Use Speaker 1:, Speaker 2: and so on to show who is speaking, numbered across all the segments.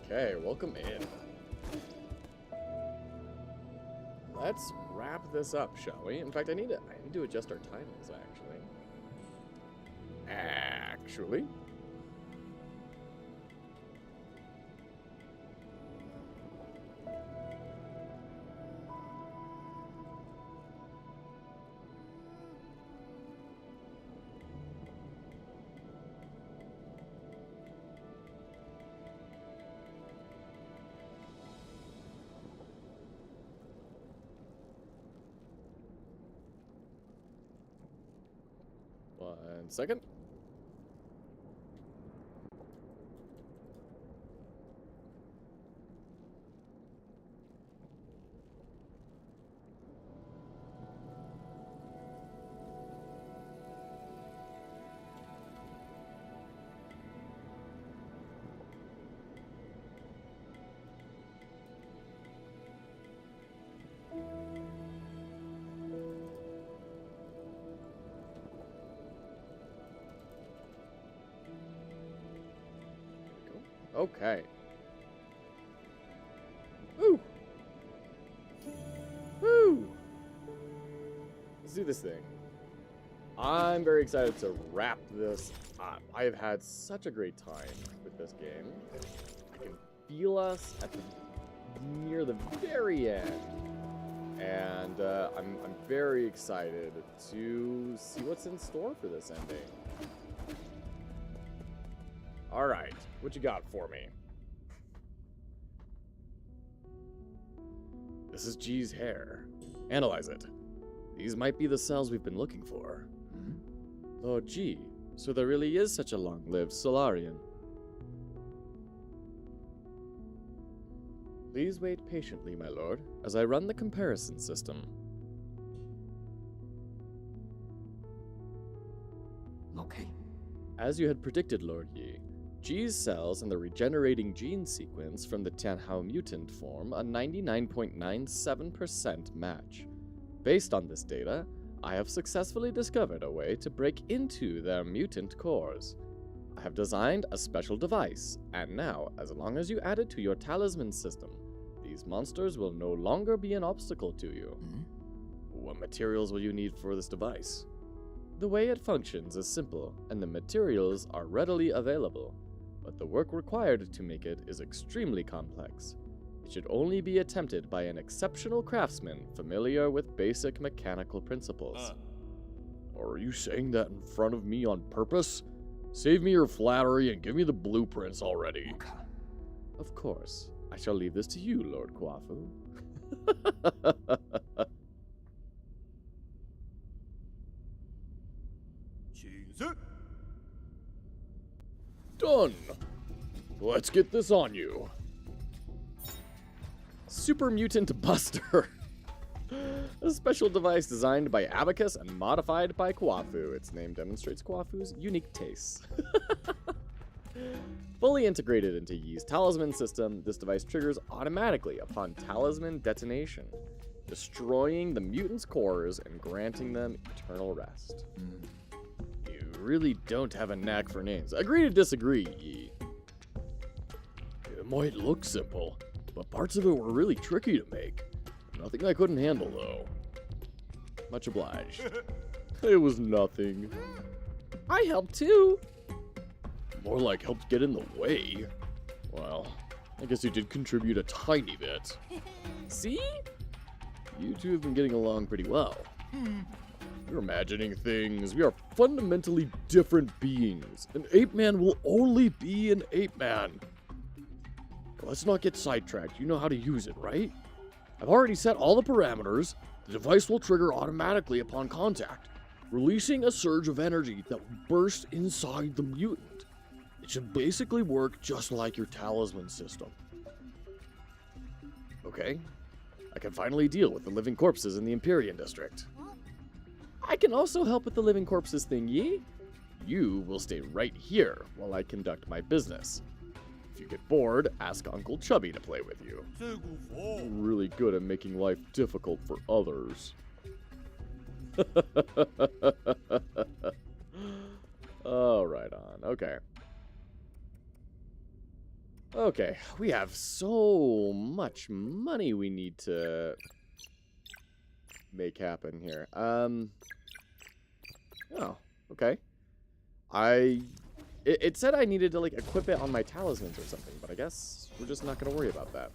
Speaker 1: Okay, welcome in. Let's wrap this up, shall we? In fact, I need to adjust our titles, actually. One second. Okay. Woo! Woo! Let's do this thing. I'm very excited to wrap this up. I've had such a great time with this game. I can feel us at near the very end. And I'm very excited to see what's in store for this ending. Alright, what you got for me? This is G's hair. Analyze it. These might be the cells we've been looking for. Oh, G, so there really is such a long-lived Solarian. Please wait patiently, my lord, as I run the comparison system.
Speaker 2: Okay.
Speaker 1: As you had predicted, Lord Yi, G's cells and the regenerating gene sequence from the Tianhao mutant form a 99.97% match. Based on this data, I have successfully discovered a way to break into their mutant cores. I have designed a special device, and now, as long as you add it to your talisman system, these monsters will no longer be an obstacle to you. What materials will you need for this device? The way it functions is simple, and the materials are readily available, but the work required to make it is extremely complex. It should only be attempted by an exceptional craftsman familiar with basic mechanical principles. Are you saying that in front of me on purpose? Save me your flattery and give me the blueprints already.
Speaker 2: Okay.
Speaker 1: Of course. I shall leave this to you, Lord Kwafu. Done! Let's get this on you. Super Mutant Buster. A special device designed by Abacus and modified by Kwafu. Its name demonstrates Kwafu's unique tastes. Fully integrated into Yi's talisman system, this device triggers automatically upon talisman detonation, destroying the mutants' cores and granting them eternal rest. You really don't have a knack for names. Agree to disagree, Yi. It might look simple, but parts of it were really tricky to make. Nothing I couldn't handle, though. Much obliged. It was nothing. I helped too. More like helped get in the way. Well, I guess you did contribute a tiny bit. See? You two have been getting along pretty well. You're imagining things. We are fundamentally different beings. An ape man will only be an ape man. Let's not get sidetracked. You know how to use it, right? I've already set all the parameters. The device will trigger automatically upon contact, releasing a surge of energy that will burst inside the mutant. It should basically work just like your talisman system. Okay, I can finally deal with the living corpses in the Empyrean district. I can also help with the living corpses thing, Yi. You will stay right here while I conduct my business. If you get bored, ask Uncle Chubby to play with you. I'm really good at making life difficult for others. Oh, right on. Okay. Okay, we have so much money we need to make happen here. Oh, okay. It said I needed to, like, equip it on my talismans or something, but I guess we're just not going to worry about that.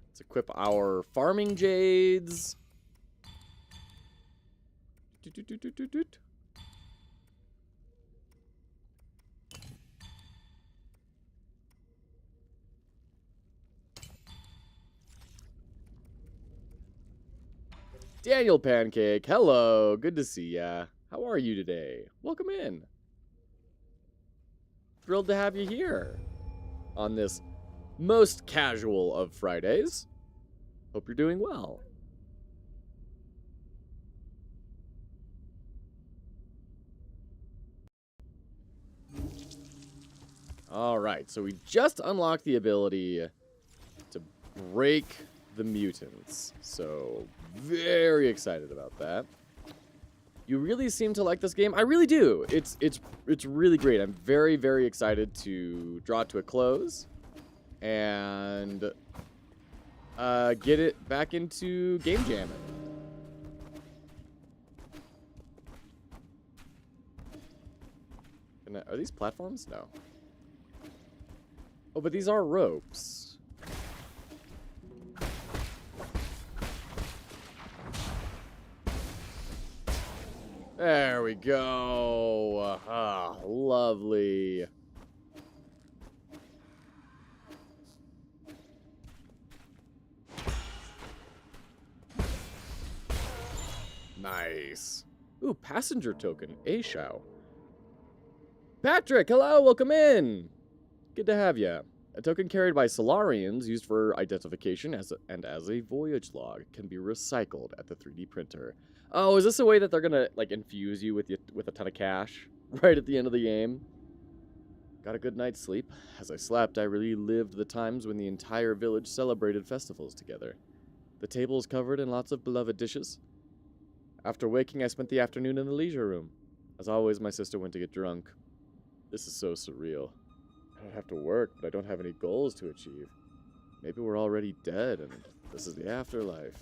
Speaker 1: Let's equip our farming jades. Daniel Pancake, hello, good to see ya. How are you today? Welcome in. Thrilled to have you here on this most casual of Fridays. Hope you're doing well. Alright, so we just unlocked the ability to break the mutants. So, very excited about that. You really seem to like this game. I really do. It's really great. I'm very, very excited to draw it to a close and get it back into game jamming. Are these platforms? No. Oh, but these are ropes. There we go. Ah, lovely. Nice. Ooh, passenger token. A-Shao. Patrick, hello, welcome in. Good to have you. A token carried by Solarians used for identification as a voyage log can be recycled at the 3D printer. Oh, is this a way that they're gonna, like, infuse you with a ton of cash right at the end of the game? Got a good night's sleep. As I slept, I relived the times when the entire village celebrated festivals together. The table was covered in lots of beloved dishes. After waking, I spent the afternoon in the leisure room. As always, my sister went to get drunk. This is so surreal. I don't have to work, but I don't have any goals to achieve. Maybe we're already dead, and this is the afterlife.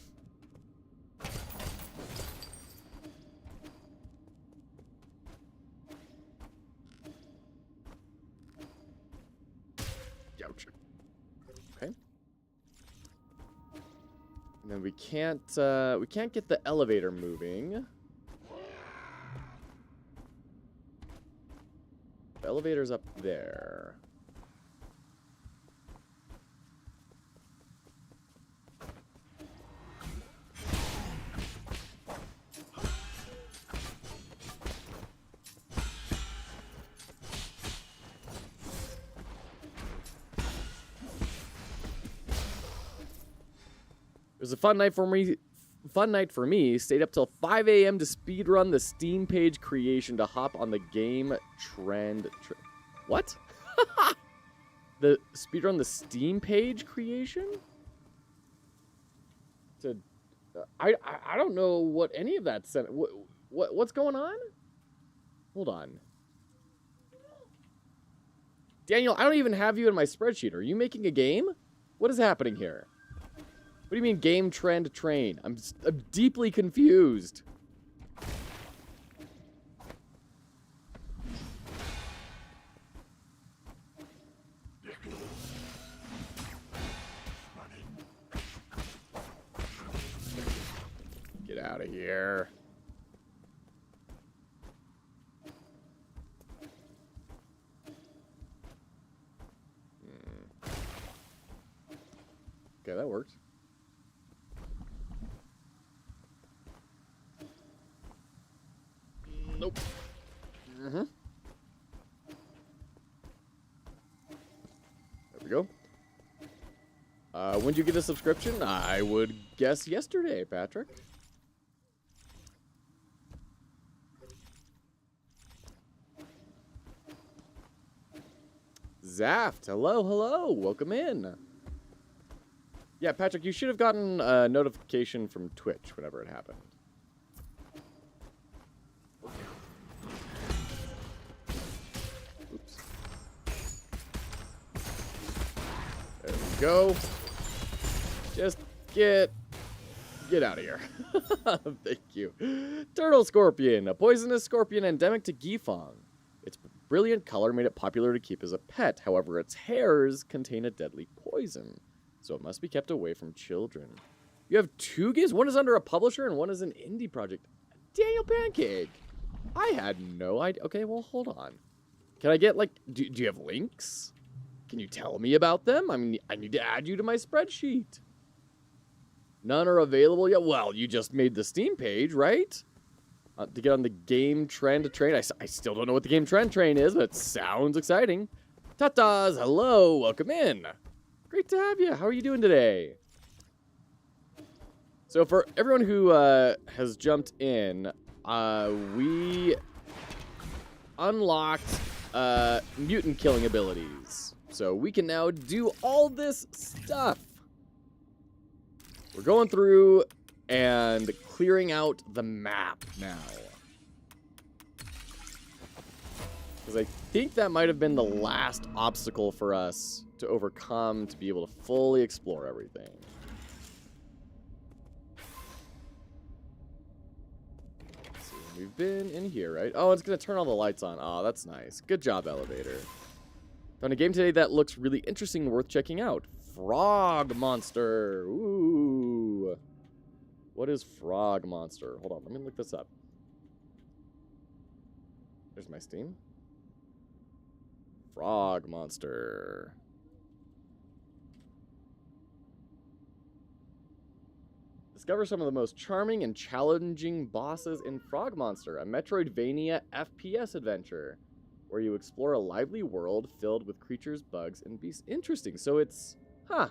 Speaker 1: Ouch. Okay. And then we can't get the elevator moving. The elevator's up there. It was a fun night for me. Stayed up till 5 a.m. to speedrun the Steam page creation to hop on the game trend. What? The speedrun the Steam page creation? I don't know what any of that said. What's going on? Hold on. Daniel, I don't even have you in my spreadsheet. Are you making a game? What is happening here? What do you mean game trend train? I'm deeply confused. Get out of here. Okay, that worked. Nope. There we go. When did you get a subscription? I would guess yesterday, Patrick. Zaft, hello, welcome in. Yeah, Patrick, you should have gotten a notification from Twitch whenever it happened. Oops. There we go. Just get out of here. Thank you. Turtle Scorpion, a poisonous scorpion endemic to Gifong. Its brilliant color made it popular to keep as a pet. However, its hairs contain a deadly poison, so it must be kept away from children. You have 2 games. One is under a publisher and one is an indie project. Daniel Pancake. I had no idea. Okay, well, hold on. Can I get, like, do you have links? Can you tell me about them? I mean, I need to add you to my spreadsheet. None are available yet. Well, you just made the Steam page, right? To get on the Game Trend train. I still don't know what the Game Trend train is, but it sounds exciting. Tatas, hello, welcome in. Great to have you. How are you doing today? So for everyone who has jumped in, we unlocked mutant killing abilities. So we can now do all this stuff. We're going through and clearing out the map now. Because I think that might have been the last obstacle for us to overcome to be able to fully explore everything. Let's see, we've been in here, right? Oh, it's going to turn all the lights on. Oh, that's nice. Good job, elevator. Found a game today that looks really interesting and worth checking out. Frog Monster. Ooh. What is Frog Monster? Hold on, let me look this up. There's my Steam. Frog Monster. Discover some of the most charming and challenging bosses in Frog Monster, a Metroidvania FPS adventure, where you explore a lively world filled with creatures, bugs, and beasts. Interesting. So it's... Huh.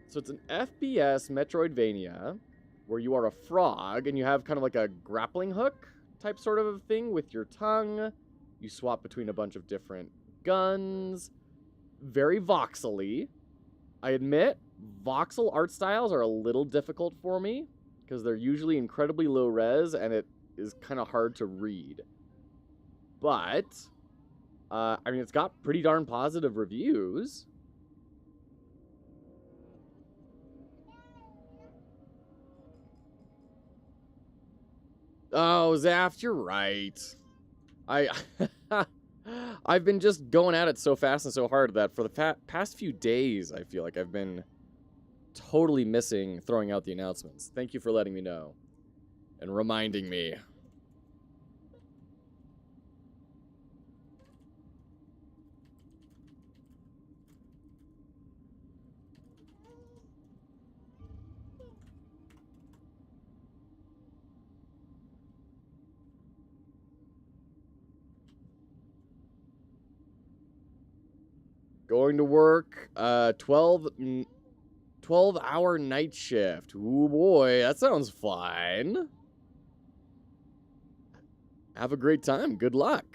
Speaker 1: So it's an FPS Metroidvania where you are a frog and you have kind of like a grappling hook type sort of thing with your tongue. You swap between a bunch of different guns. Very voxel-y. I admit, voxel art styles are a little difficult for me because they're usually incredibly low res and it is kind of hard to read. But, I mean, it's got pretty darn positive reviews. Oh, Zaft, you're right. I've been just going at it so fast and so hard that for the past few days, I feel like I've been totally missing throwing out the announcements. Thank you for letting me know and reminding me. Going to work, 12-hour night shift. Ooh, boy, that sounds fun. Have a great time. Good luck.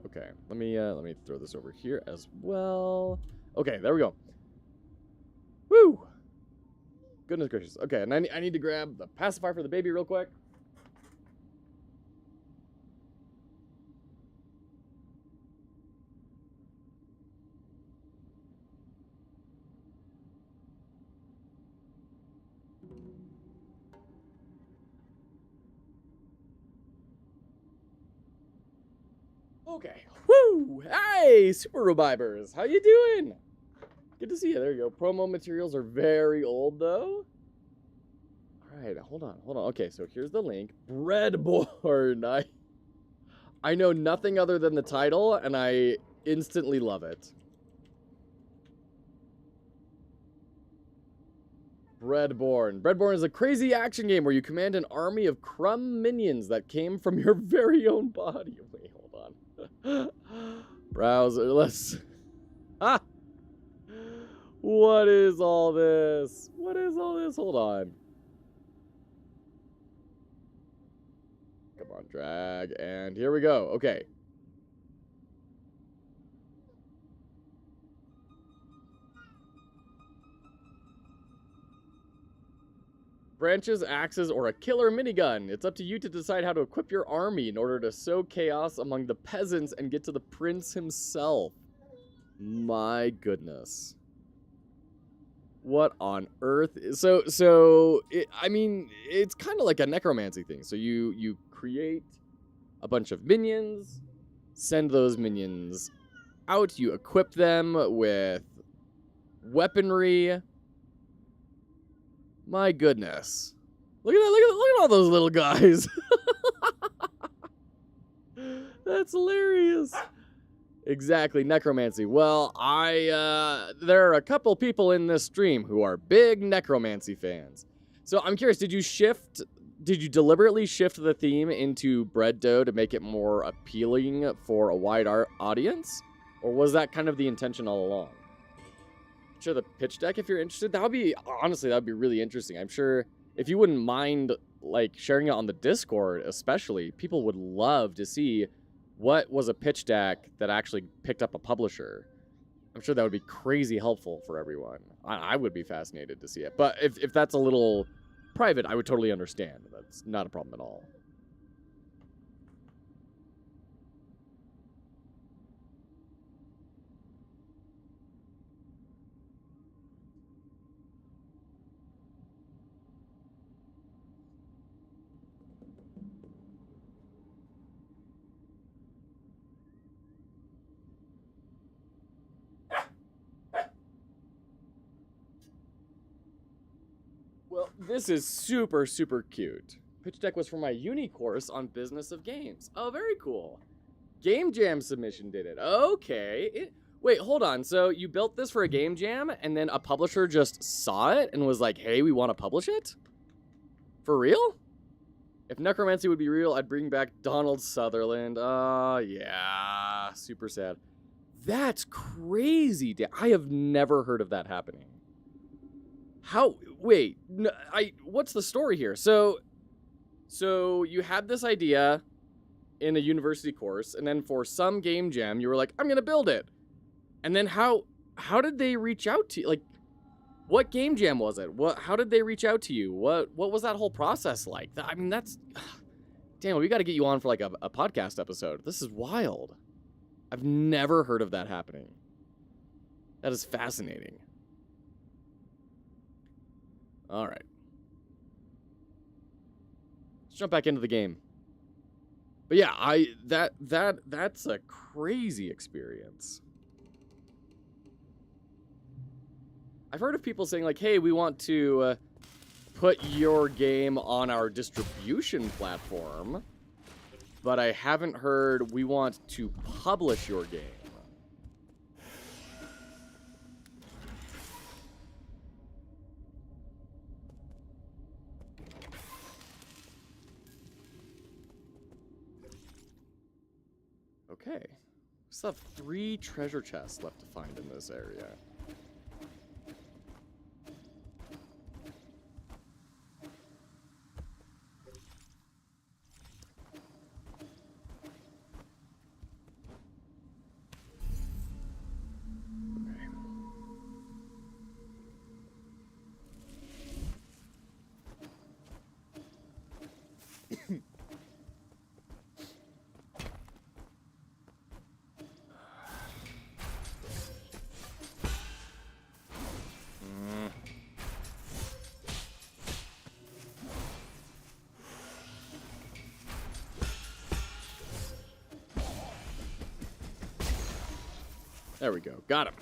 Speaker 1: Okay, let me throw this over here as well. Okay, there we go. Woo! Goodness gracious. Okay, and I need to grab the pacifier for the baby real quick. Okay. Woo! Hey, Super Rebibers. How you doing? Good to see you. There you go. Promo materials are very old, though. All right, hold on. Okay, so here's the link. Breadborn. I know nothing other than the title, and I instantly love it. Breadborn. Breadborn is a crazy action game where you command an army of crumb minions that came from your very own body. Wait, hold on. Browser, let's... Ah! What is all this? What is all this? Hold on. Come on, drag, and here we go. Okay. Branches, axes, or a killer minigun. It's up to you to decide how to equip your army in order to sow chaos among the peasants and get to the prince himself. My goodness. What on earth? I mean, it's kind of like a necromancy thing. So you create a bunch of minions, send those minions out, you equip them with weaponry. My goodness. Look at all those little guys. That's hilarious. Exactly, necromancy. Well, there are a couple people in this stream who are big necromancy fans. So I'm curious, did you deliberately shift the theme into bread dough to make it more appealing for a wide audience? Or was that kind of the intention all along? Share the pitch deck if you're interested. Honestly, that would be really interesting. I'm sure if you wouldn't mind like sharing it on the Discord, especially, people would love to see what was a pitch deck that actually picked up a publisher. I'm sure that would be crazy helpful for everyone. I would be fascinated to see it. But if that's a little private, I would totally understand. That's not a problem at all. Well, this is super, super cute. Pitch deck was for my uni course on business of games. Oh, very cool. Game Jam submission did it. Okay. Wait, hold on. So you built this for a Game Jam, and then a publisher just saw it and was like, hey, we want to publish it? For real? If necromancy would be real, I'd bring back Donald Sutherland. Yeah. Super sad. That's crazy. I have never heard of that happening. How? Wait. What's the story here? So you had this idea in a university course, and then for some game jam, you were like, I'm gonna build it. And then how did they reach out to you? Like, what game jam was it? How did they reach out to you? What was that whole process like? I mean, that's... Damn, we got to get you on for like a podcast episode. This is wild. I've never heard of that happening. That is fascinating. All right. Let's jump back into the game. But yeah, that's a crazy experience. I've heard of people saying like, "Hey, we want to put your game on our distribution platform," but I haven't heard we want to publish your game. Okay. We still have 3 treasure chests left to find in this area. There we go. Got him.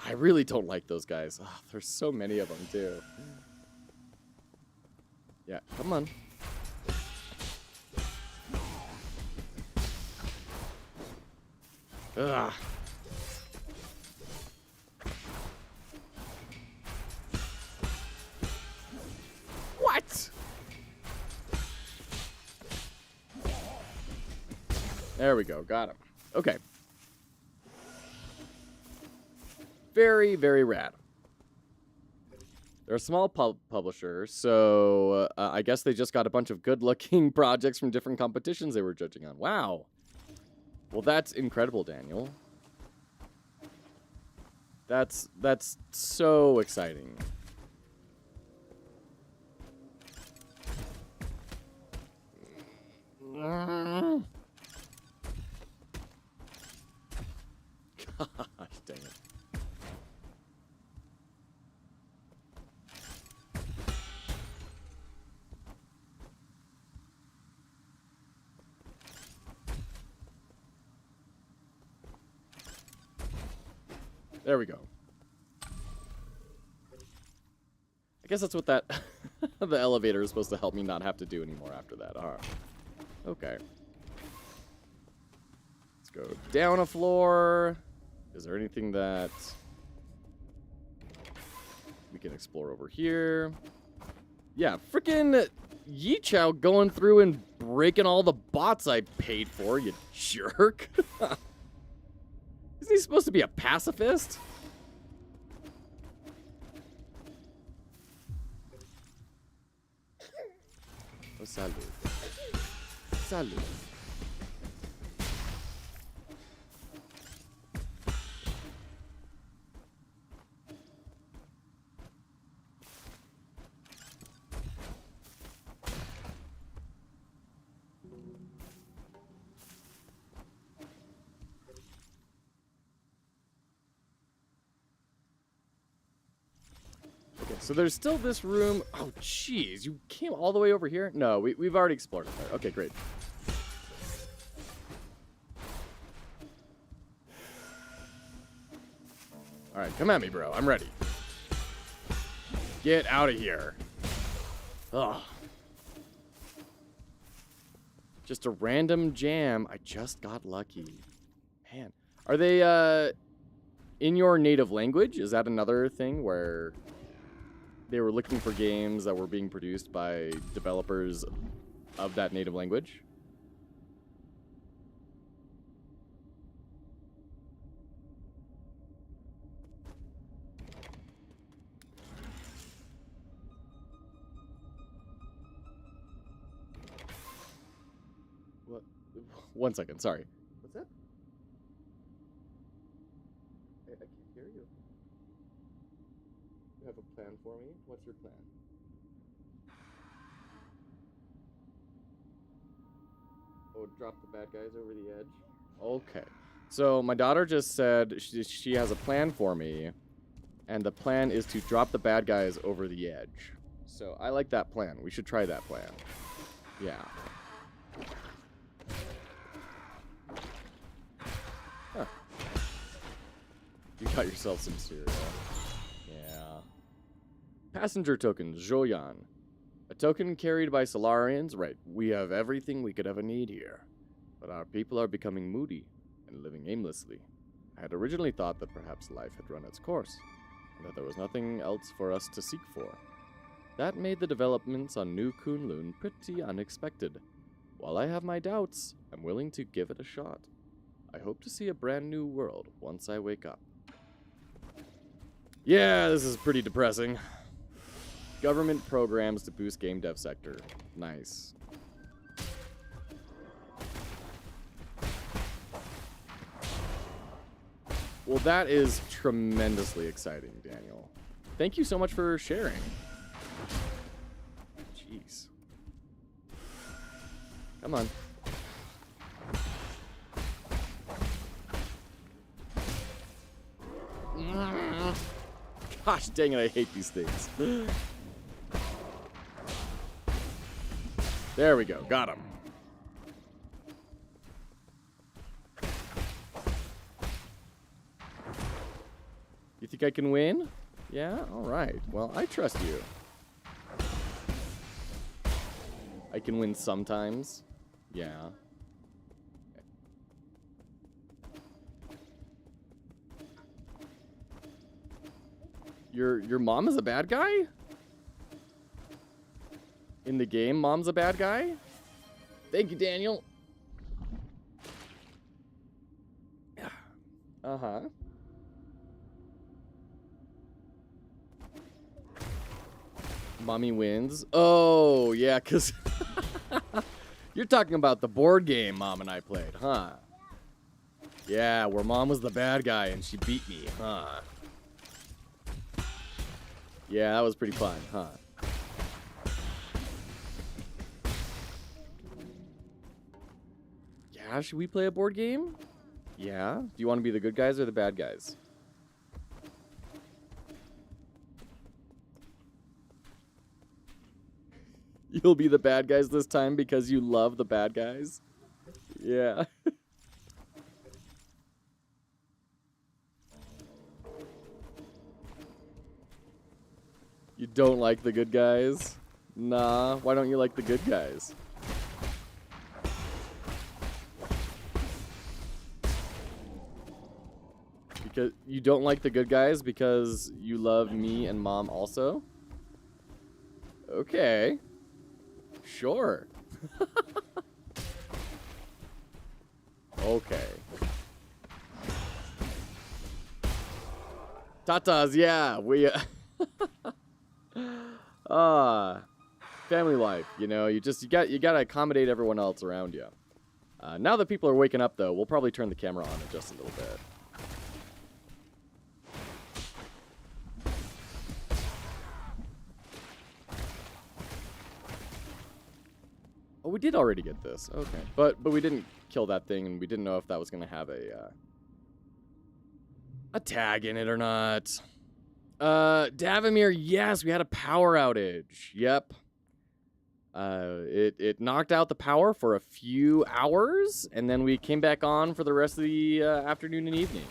Speaker 1: I really don't like those guys. Oh, there's so many of them, too. Yeah, come on. Ugh. What? There we go. Got him. Okay. Very, very rad. They're a small publisher, so I guess they just got a bunch of good-looking projects from different competitions they were judging on. Wow. Well, that's incredible, Daniel. That's so exciting. Gosh, dang it. There we go. I guess that's what that the elevator is supposed to help me not have to do anymore after that. Okay. Let's go down a floor. Is there anything that we can explore over here? Yeah, freaking Yichao going through and breaking all the bots I paid for, you jerk. Isn't he supposed to be a pacifist? Oh, salud. Salud. So there's still this room. Oh, jeez. You came all the way over here? No, we've already explored it there. Okay, great. All right, come at me, bro. I'm ready. Get out of here. Ugh. Just a random jam. I just got lucky. Man. Are they in your native language? Is that another thing where they were looking for games that were being produced by developers of that native language? What? 1 second, sorry. What's that? I can't hear you. You have a plan for me? What's your plan? Oh, drop the bad guys over the edge? Okay. So my daughter just said she has a plan for me, and the plan is to drop the bad guys over the edge. So I like that plan. We should try that plan. Yeah. Huh. You got yourself some cereal. Passenger token, Zhoyan. A token carried by Solarians. Right, we have everything we could ever need here. But our people are becoming moody and living aimlessly. I had originally thought that perhaps life had run its course, and that there was nothing else for us to seek for. That made the developments on New Kunlun pretty unexpected. While I have my doubts, I'm willing to give it a shot. I hope to see a brand new world once I wake up. Yeah, this is pretty depressing. Government programs to boost game dev sector. Nice. Well, that is tremendously exciting, Daniel. Thank you so much for sharing. Jeez. Come on. Gosh dang it, I hate these things. There we go, got him. You think I can win? Yeah? Alright, well, I trust you. I can win sometimes. Yeah. Your mom is a bad guy? In the game, mom's a bad guy? Thank you, Daniel. Uh-huh. Mommy wins. Oh, yeah, because you're talking about the board game Mom and I played, huh? Yeah, where Mom was the bad guy and she beat me, huh? Yeah, that was pretty fun, huh? Yeah, should we play a board game? Yeah? Do you want to be the good guys or the bad guys? You'll be the bad guys this time because you love the bad guys? Yeah. You don't like the good guys? Nah, why don't you like the good guys? Because you don't like the good guys because you love me and Mom also? Okay. Sure. Okay. Tatas, yeah, we family life, you know, you gotta accommodate everyone else around you. Now that people are waking up though, we'll probably turn the camera on in just a little bit. Oh, we did already get this. Okay. But we didn't kill that thing, and we didn't know if that was going to have a tag in it or not. Davimir, yes, we had a power outage. Yep. It knocked out the power for a few hours, and then we came back on for the rest of the afternoon and evening.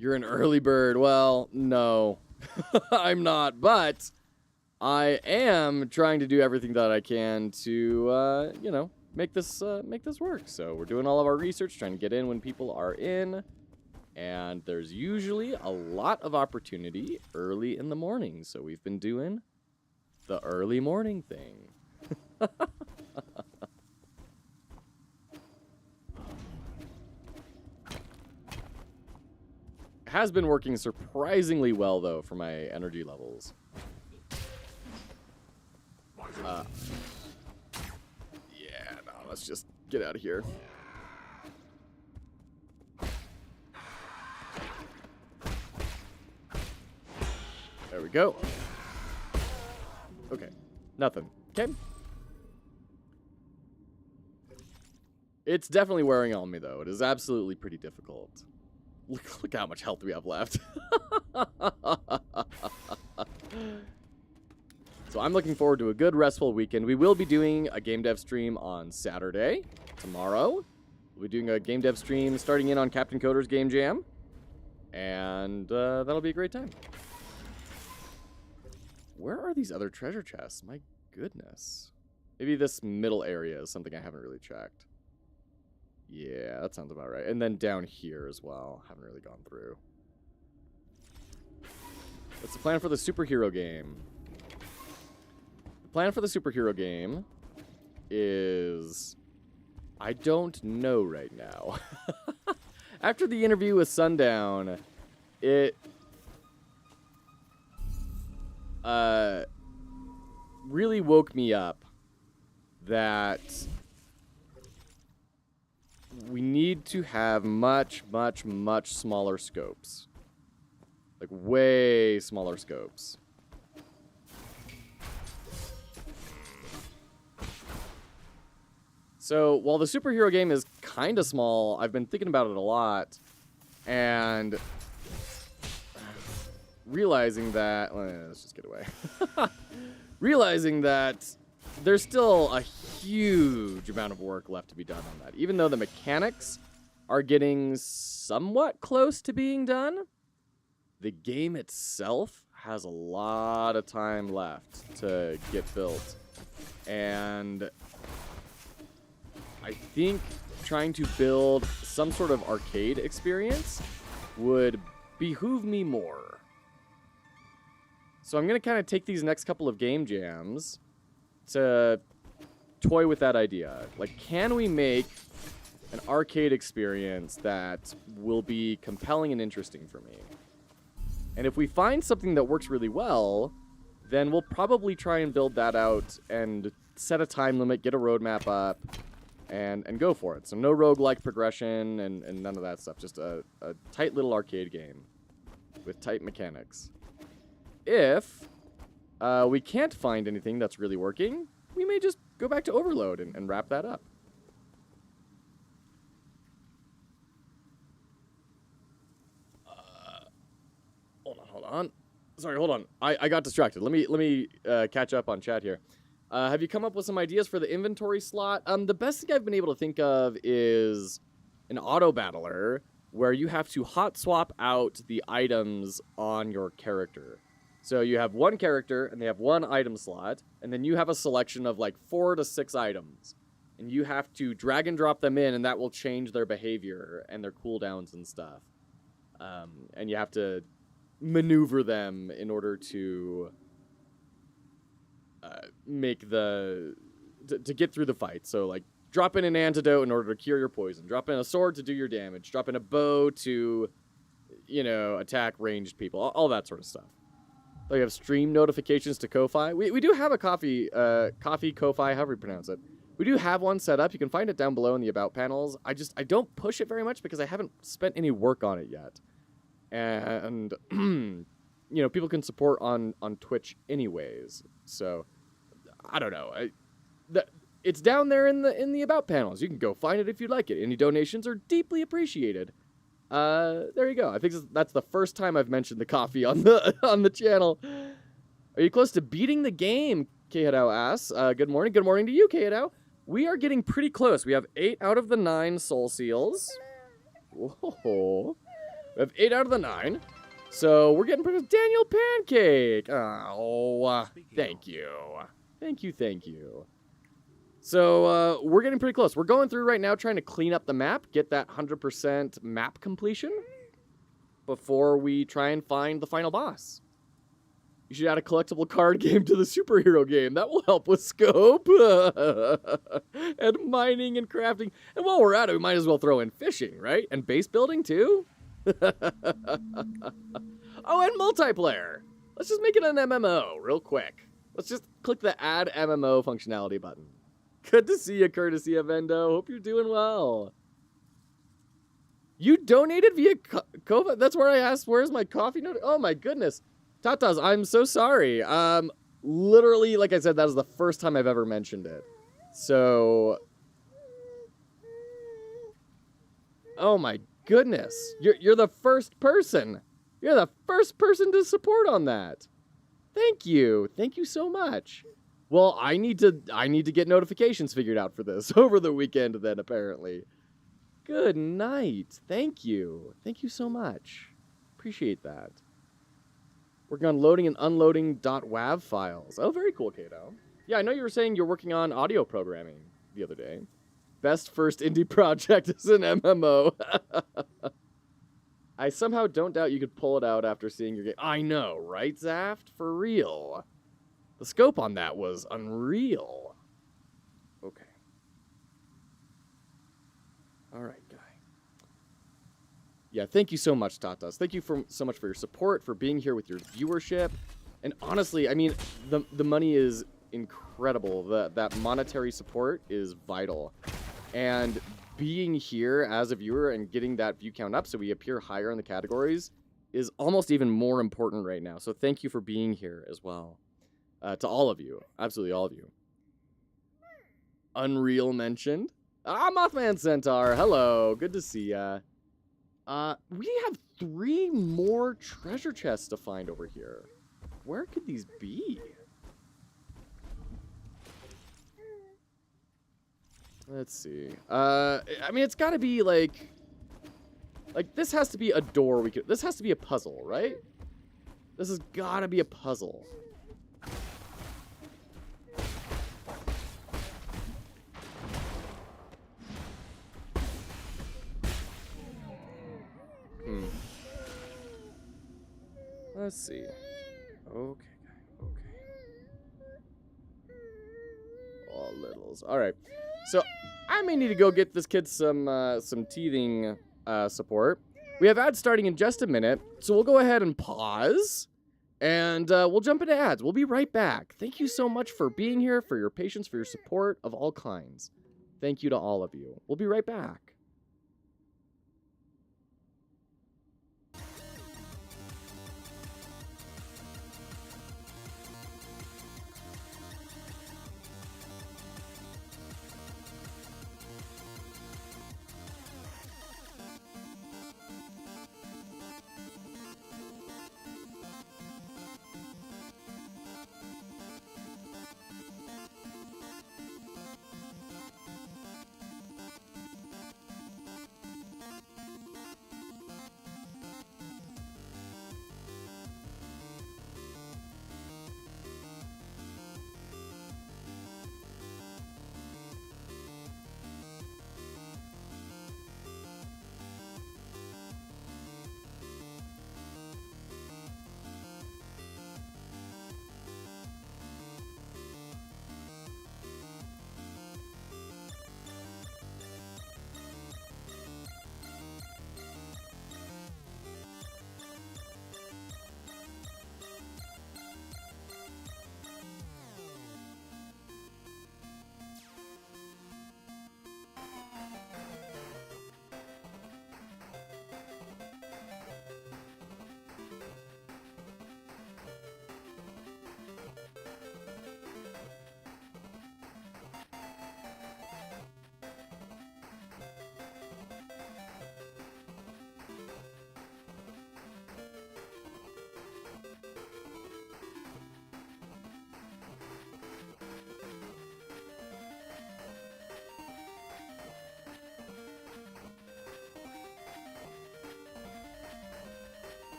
Speaker 1: You're an early bird. Well, no. I'm not, but I am trying to do everything that I can to, you know, make this work. So we're doing all of our research, trying to get in when people are in. And there's usually a lot of opportunity early in the morning. So we've been doing the early morning thing. Has been working surprisingly well, though, for my energy levels. Yeah, no, let's just get out of here. There we go. Okay, nothing. Okay. It's definitely wearing on me, though. It is absolutely pretty difficult. Look how much health we have left. So I'm looking forward to a good, restful weekend. We will be doing a game dev stream on Saturday, tomorrow. We'll be doing a game dev stream starting in on Captain Coder's Game Jam. And that'll be a great time. Where are these other treasure chests? My goodness. Maybe this middle area is something I haven't really checked. Yeah, that sounds about right. And then down here as well. Haven't really gone through. What's the plan for the superhero game? The plan for the superhero game is... I don't know right now. After the interview with Sundown, it... really woke me up that we need to have much, much, much smaller scopes. Like, way smaller scopes. So, while the superhero game is kind of small, I've been thinking about it a lot, and realizing that... let's just get away. Realizing that there's still a huge amount of work left to be done on that. Even though the mechanics are getting somewhat close to being done, the game itself has a lot of time left to get built. And I think trying to build some sort of arcade experience would behoove me more. So I'm going to kind of take these next couple of game jams to toy with that idea. Like, can we make an arcade experience that will be compelling and interesting for me? And if we find something that works really well, then we'll probably try and build that out and set a time limit, get a roadmap up, and go for it. So no roguelike progression and none of that stuff. Just a tight little arcade game with tight mechanics. If we can't find anything that's really working, we may just go back to Overload and wrap that up. Hold on. Sorry, hold on. I got distracted. Let me catch up on chat here. Have you come up with some ideas for the inventory slot? The best thing I've been able to think of is an auto battler where you have to hot swap out the items on your character. So you have one character and they have one item slot, and then you have a selection of like 4 to 6 items. And you have to drag and drop them in, and that will change their behavior and their cooldowns and stuff. And you have to maneuver them in order to to get through the fight. So like drop in an antidote in order to cure your poison, drop in a sword to do your damage, drop in a bow to, you know, attack ranged people, all that sort of stuff. So you have stream notifications to Ko-Fi. We do have a Ko-Fi, however you pronounce it. We do have one set up. You can find it down below in the About panels. I don't push it very much because I haven't spent any work on it yet. And, you know, people can support on Twitch anyways. So, I don't know. It's down there in the About panels. You can go find it if you'd like it. Any donations are deeply appreciated. There you go. I think that's the first time I've mentioned the coffee on the channel. Are you close to beating the game? Kehado asks. Good morning. Good morning to you, Kehado. We are getting pretty close. We have 8 out of the 9 soul seals. Whoa. We have 8 out of the 9. So we're getting pretty close. Daniel Pancake. Oh, thank you. Thank you. So we're getting pretty close. We're going through right now trying to clean up the map, get that 100% map completion before we try and find the final boss. You should add a collectible card game to the superhero game. That will help with scope and mining and crafting. And while we're at it, we might as well throw in fishing, right? And base building too? Oh, and multiplayer. Let's just make it an MMO real quick. Let's just click the add MMO functionality button. Good to see you, courtesy of Endo. Hope you're doing well. You donated via Kova? That's where I asked, where's my coffee note? Oh my goodness. Tatas, I'm so sorry. Literally, like I said, that was the first time I've ever mentioned it. So, oh my goodness. You're the first person. You're the first person to support on that. Thank you. Thank you so much. Well, I need to get notifications figured out for this over the weekend then, apparently. Good night. Thank you. Thank you so much. Appreciate that. Working on loading and unloading .wav files. Oh, very cool, Kato. Yeah, I know you were saying you're working on audio programming the other day. Best first indie project is an MMO. I somehow don't doubt you could pull it out after seeing your game. I know, right, Zaft? For real. The scope on that was unreal. Okay. All right, guy. Yeah, thank you so much, Tatas. Thank you so much for your support, for being here with your viewership. And honestly, I mean, the money is incredible. That monetary support is vital. And being here as a viewer and getting that view count up so we appear higher in the categories is almost even more important right now. So thank you for being here as well. To all of you. Absolutely all of you. Unreal mentioned. Mothman Centaur. Hello. Good to see ya. We have 3 more treasure chests to find over here. Where could these be? Let's see. I mean, it's got to be like this has to be a door we could. This has to be a puzzle, right? This has got to be a puzzle. Let's see. Okay. Oh, littles. All right. So I may need to go get this kid some teething support. We have ads starting in just a minute, so we'll go ahead and pause, and we'll jump into ads. We'll be right back. Thank you so much for being here, for your patience, for your support of all kinds. Thank you to all of you. We'll be right back.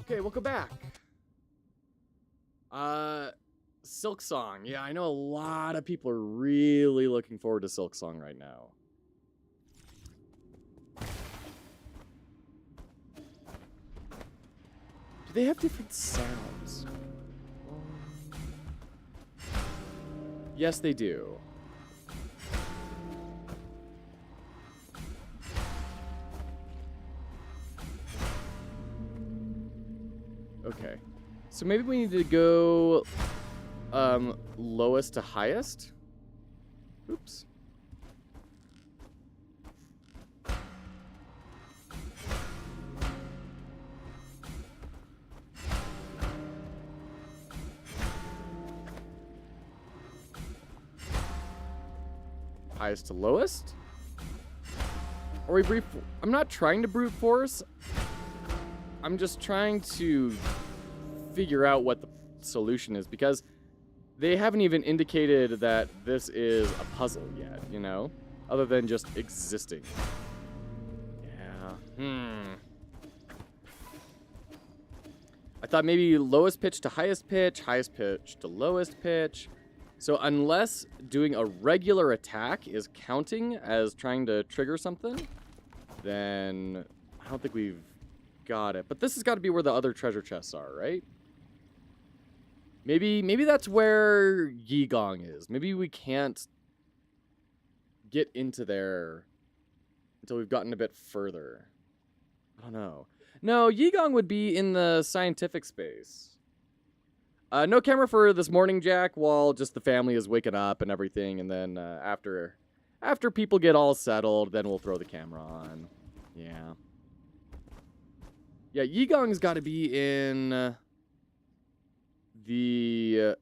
Speaker 1: Okay, welcome back. Silk Song. Yeah, I know a lot of people are really looking forward to Silk Song right now. Do they have different sounds? Yes, they do. Okay. So maybe we need to go lowest to highest. Oops. Highest to lowest? Or we brute force? I'm not trying to brute force. I'm just trying to figure out what the solution is, because they haven't even indicated that this is a puzzle yet, you know? Other than just existing. Yeah. I thought maybe lowest pitch to highest pitch to lowest pitch. So unless doing a regular attack is counting as trying to trigger something, then I don't think we've got it. But this has got to be where the other treasure chests are, right? Maybe that's where Yigong is. Maybe we can't get into there until we've gotten a bit further. I don't know. No, Yigong would be in the scientific space. No camera for this morning, Jack, while just the family is waking up and everything, and then after people get all settled, then we'll throw the camera on. Yeah. Yeah, Yigong's got to be in the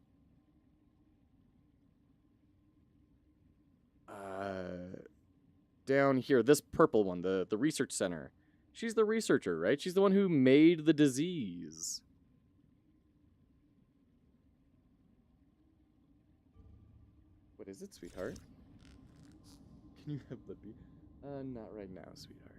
Speaker 1: down here, this purple one, the research center. She's the researcher, right? She's the one who made the disease. What is it, sweetheart? Can you have the bee? Not right now, sweetheart.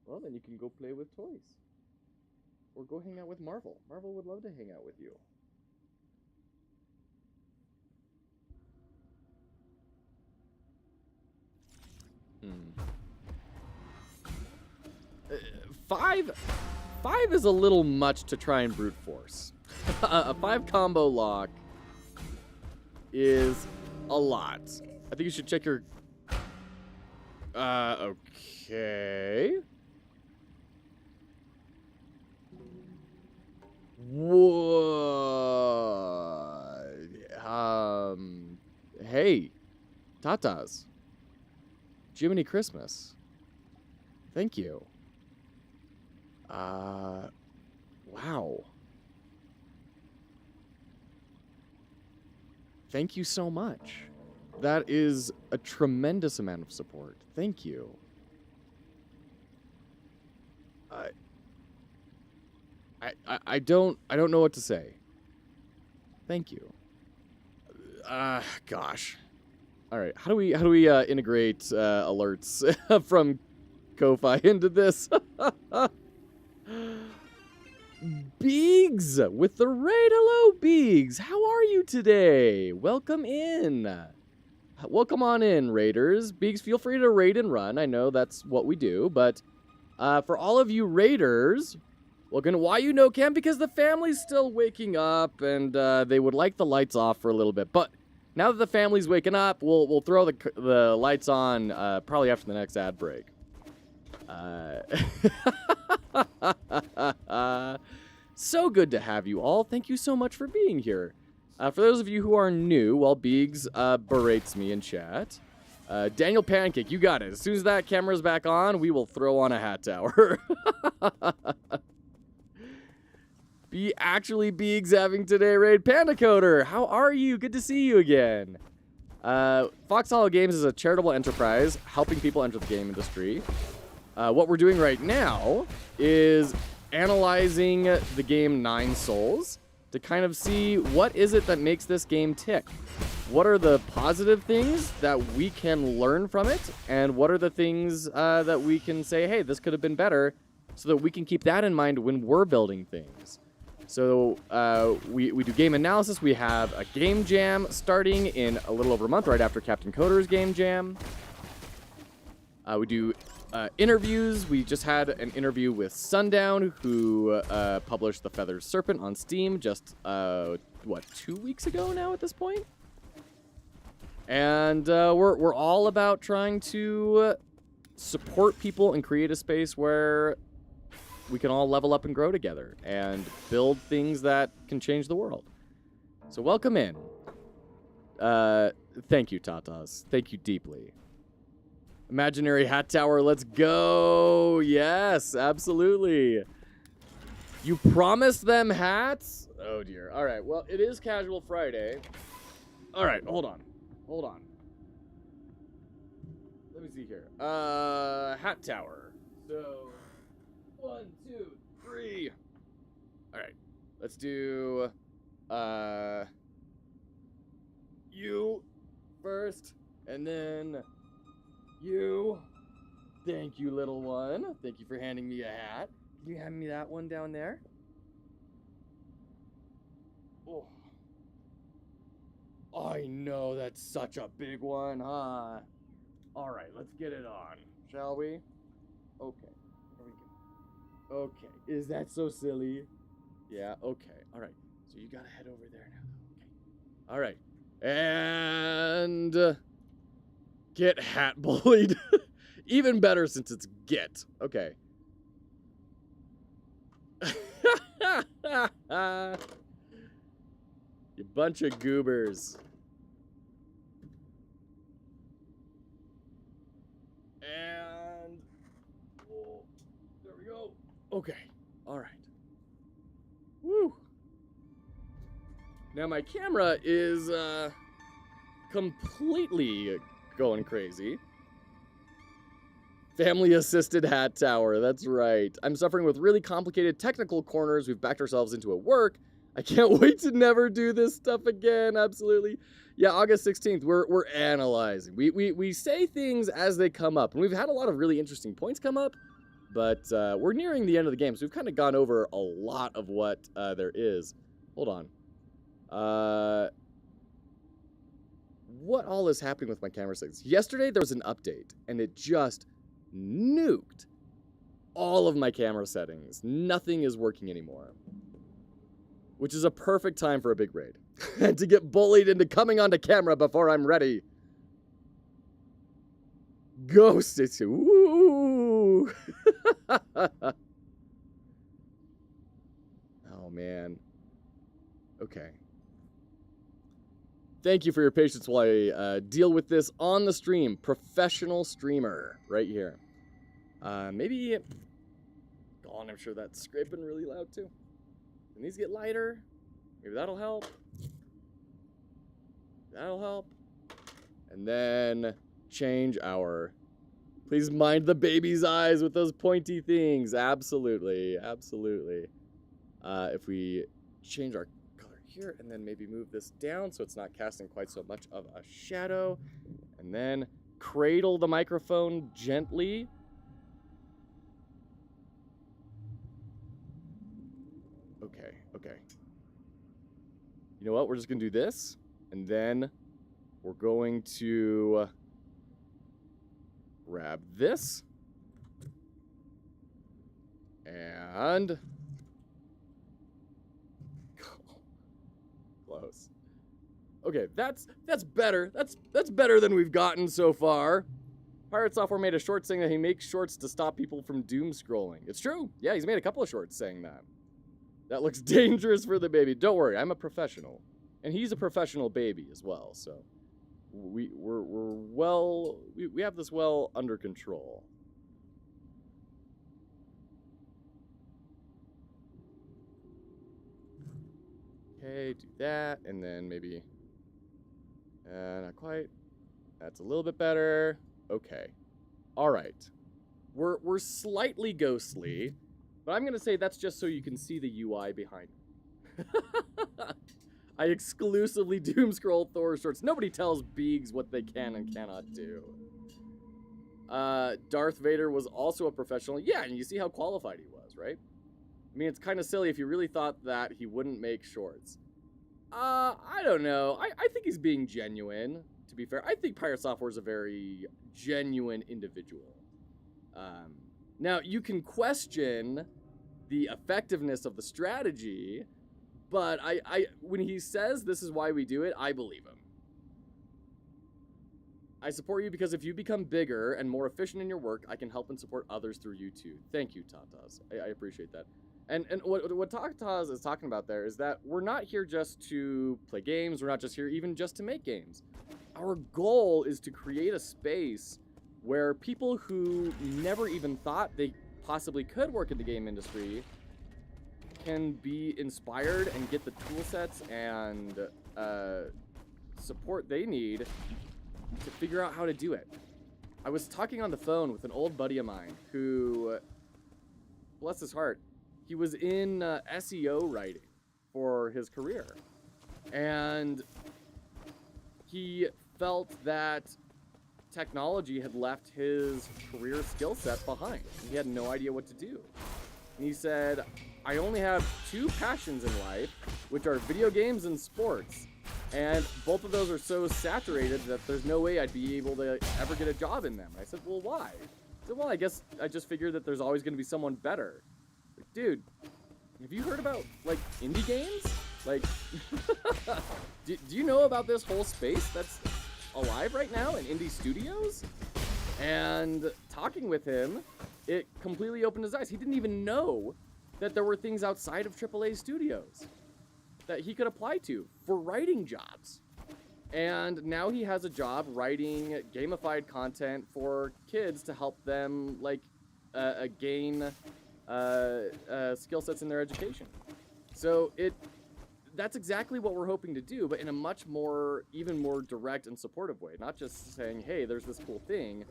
Speaker 1: Well, then you can go play with toys. Or go hang out with Marvel. Marvel would love to hang out with you. Five is a little much to try and brute force. A 5 combo lock is a lot. I think you should check your... okay. What? Hey. Tatas. Jiminy Christmas. Thank you. Wow. Thank you so much. That is a tremendous amount of support. Thank you. I don't know what to say. Thank you. Gosh. All right. How do we integrate alerts from Ko-Fi into this? Beegs with the raid. Hello, Beegs. How are you today? Welcome in. Welcome on in, raiders. Beegs, feel free to raid and run. I know that's what we do, but for all of you raiders, welcome to Why You Know Camp, because the family's still waking up and they would like the lights off for a little bit. But now that the family's waking up, we'll throw the lights on probably after the next ad break. So good to have you all. Thank you so much for being here. For those of you who are new, while Beegs berates me in chat, Daniel Pancake, you got it. As soon as that camera's back on, we will throw on a hat tower. Actually Beegs having today raid. Panda Coder, how are you? Good to see you again. Foxhollowgames is a charitable enterprise helping people enter the game industry. What we're doing right now is analyzing the game 9 Souls to kind of see what is it that makes this game tick. what are the positive things that we can learn from it, and what are the things that we can say, hey, this could have been better, so that we can keep that in mind when we're building things. So we do game analysis. We have a game jam starting in a little over a month, right after Captain Coder's game jam. We do interviews. We just had an interview with Sundown, who published The Feathered Serpent on Steam just, 2 weeks ago now at this point? And we're all about trying to support people and create a space where we can all level up and grow together and build things that can change the world. So welcome in. Thank you, Tatas. Thank you deeply. Imaginary Hat Tower, let's go. Yes, absolutely. You promised them hats? Oh, dear. All right, well, it is Casual Friday. All right, hold on. Let me see here. Hat Tower. So, 1, 2, 3. All right, let's do you first, and then you. Thank you, little one. Thank you for handing me a hat. Can you hand me that one down there? Oh. I know, that's such a big one, huh? All right, let's get it on, shall we? Okay, here we go. Okay, is that so silly? Yeah, okay, all right. So you gotta head over there now. Okay, all right. And get hat bullied. Even better since it's get. Okay. You bunch of goobers. And oh, there we go. Okay. All right. Woo. Now my camera is completely going crazy. Family assisted hat tower. That's right. I'm suffering with really complicated technical corners. We've backed ourselves into at work. I can't wait to never do this stuff again. Absolutely. Yeah, August 16th, we're analyzing. We say things as they come up, and we've had a lot of really interesting points come up, but we're nearing the end of the game, so we've kind of gone over a lot of what there is. Hold on. What all is happening with my camera settings? Yesterday there was an update, and it just nuked all of my camera settings. Nothing is working anymore. Which is a perfect time for a big raid. And to get bullied into coming onto camera before I'm ready. Ghost, it's woo. Oh man. Okay. Thank you for your patience while I deal with this on the stream. Professional streamer, right here. Maybe. Oh, I'm sure that's scraping really loud too. Can these get lighter? Maybe that'll help. That'll help. And then change our. Please mind the baby's eyes with those pointy things. Absolutely, absolutely. If we change our color here and then maybe move this down so it's not casting quite so much of a shadow. And then cradle the microphone gently. Okay. You know what? We're just going to do this. And then we're going to grab this. And close. Okay, that's better. That's better than we've gotten so far. Pirate Software made a short saying that he makes shorts to stop people from doom scrolling. It's true. Yeah, he's made a couple of shorts saying that. That looks dangerous for the baby. Don't worry, I'm a professional. And he's a professional baby as well, so we have this well under control. Okay, do that, and then maybe not quite. That's a little bit better. Okay. All right. We're slightly ghostly. But I'm going to say that's just so you can see the UI behind. I exclusively doom scroll Thor shorts. Nobody tells Beegs what they can and cannot do. Darth Vader was also a professional. Yeah, and you see how qualified he was, right? I mean, it's kind of silly if you really thought that he wouldn't make shorts. I don't know. I think he's being genuine, to be fair. I think Pirate Software is a very genuine individual. Now, you can question the effectiveness of the strategy, but when he says this is why we do it, I believe him. I support you because if you become bigger and more efficient in your work, I can help and support others through you too. Thank you, Tatas. I appreciate that. And what Tatas is talking about there is that we're not here just to play games. We're not just here even just to make games. Our goal is to create a space where people who never even thought they possibly could work in the game industry can be inspired and get the tool sets and support they need to figure out how to do it. I was talking on the phone with an old buddy of mine who, bless his heart, he was in SEO writing for his career. And he felt that technology had left his career skill set behind. He had no idea what to do. And he said, I only have two passions in life, which are video games and sports. And both of those are so saturated that there's no way I'd be able to ever get a job in them. And I said, well, why? He said, well, I guess I just figured that there's always going to be someone better. Like, dude, have you heard about, like, indie games? Like, do you know about this whole space that's alive right now in indie studios? And talking with him, it completely opened his eyes. He didn't even know that there were things outside of AAA studios that he could apply to for writing jobs. And now he has a job writing gamified content for kids to help them, like, gain skill sets in their education. So that's exactly what we're hoping to do, but in a much more, even more direct and supportive way. Not just saying, hey, there's this cool thing,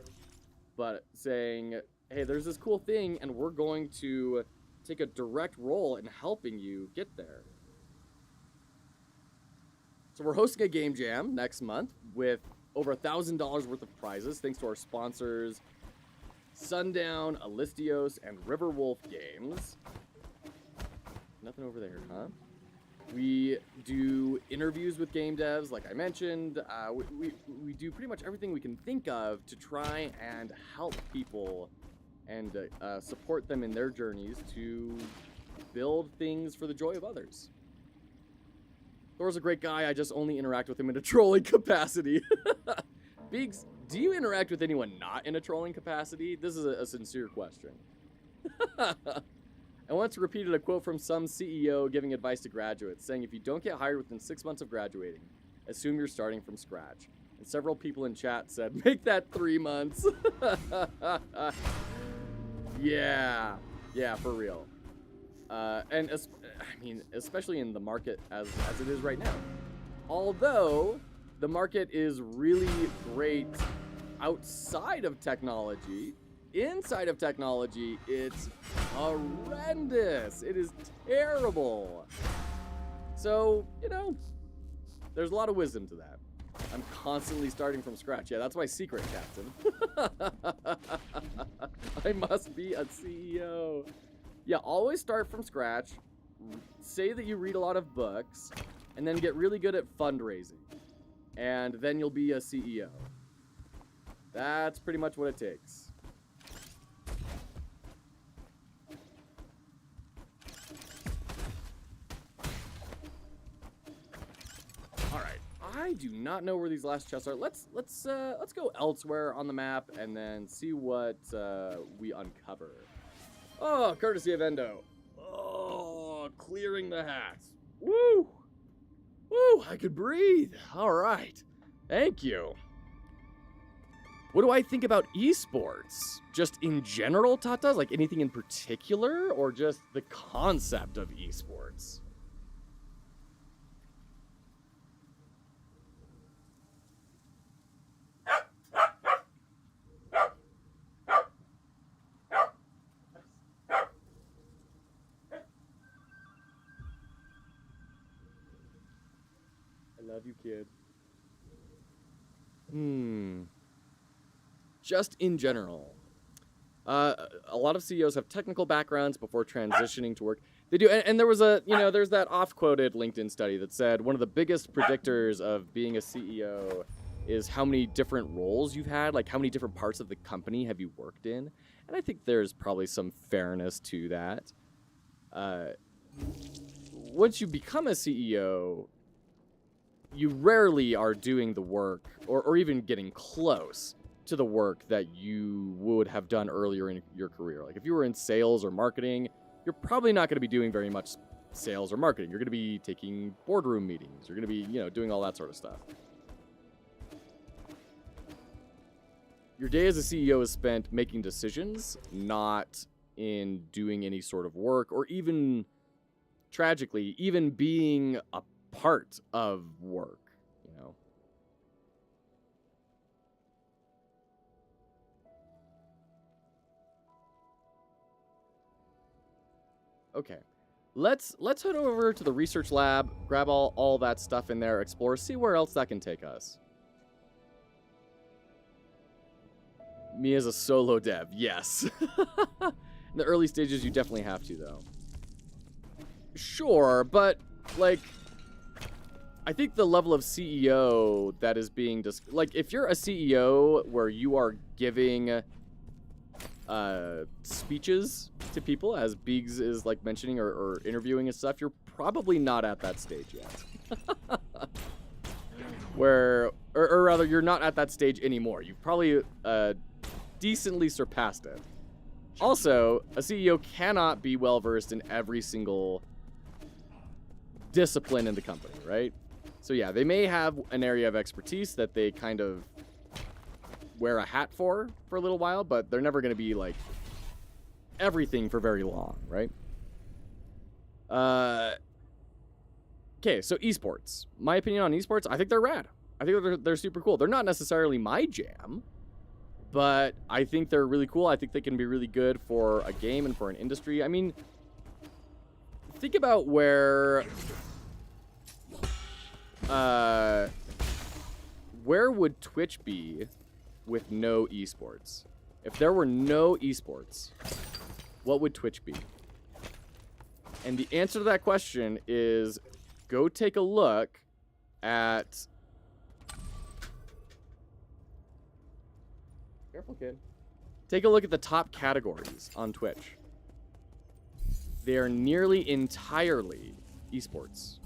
Speaker 1: but saying, hey, there's this cool thing, and we're going to take a direct role in helping you get there. So we're hosting a game jam next month with over $1,000 worth of prizes, thanks to our sponsors, Sundown, Alistios, and Riverwolf Games. Nothing over there, huh? We do interviews with game devs, like I mentioned. We do pretty much everything we can think of to try and help people and support them in their journeys to build things for the joy of others. Thor's a great guy. I just only interact with him in a trolling capacity. Biggs, do you interact with anyone not in a trolling capacity? This is a sincere question. I once repeated a quote from some CEO giving advice to graduates, saying if you don't get hired within 6 months of graduating, assume you're starting from scratch. And several people in chat said, make that 3 months. Yeah, for real. And I mean, especially in the market as it is right now. Although the market is really great outside of technology, inside of technology, it's horrendous. It is terrible. So, you know, there's a lot of wisdom to that. I'm constantly starting from scratch. Yeah, that's my secret, Captain. I must be a CEO. Yeah, always start from scratch. Say that you read a lot of books, and then get really good at fundraising. And then you'll be a CEO. That's pretty much what it takes. All right, I do not know where these last chests are. Let's go elsewhere on the map and then see what we uncover. Oh, courtesy of Endo. Oh, clearing the hats. Woo! Woo, I could breathe. All right. Thank you. What do I think about esports? Just in general, Tatas? Like anything in particular? Or just the concept of esports? Love you, kid. Just in general. A lot of CEOs have technical backgrounds before transitioning to work. They do, and there was there's that oft-quoted LinkedIn study that said one of the biggest predictors of being a CEO is how many different roles you've had, like how many different parts of the company have you worked in. And I think there's probably some fairness to that. Once you become a CEO, you rarely are doing the work or even getting close to the work that you would have done earlier in your career. Like if you were in sales or marketing, you're probably not going to be doing very much sales or marketing. You're going to be taking boardroom meetings. You're going to be, doing all that sort of stuff. Your day as a CEO is spent making decisions, not in doing any sort of work or even, tragically, even being a part of work. Okay, let's head over to the research lab, grab all that stuff in there, explore, see where else that can take us. Me as a solo dev, yes. In the early stages, you definitely have to, though. Sure, but, like, I think the level of CEO that is being like, if you're a CEO where you are giving speeches to people, as Biggs is like mentioning, or interviewing and stuff, you're probably not at that stage yet. Or rather, you're not at that stage anymore. You've probably decently surpassed it. Also, a CEO cannot be well versed in every single discipline in the company, right? So yeah, they may have an area of expertise that they kind of wear a hat for a little while, but they're never going to be like everything for very long, right? Okay, so esports. My opinion on esports, I think they're rad. I think they're super cool. They're not necessarily my jam, but I think they're really cool. I think they can be really good for a game and for an industry. I mean, think about where would Twitch be with no esports? If there were no esports, what would Twitch be? And the answer to that question is go take a look at... Careful, kid. Take a look at the top categories on Twitch. They are nearly entirely esports.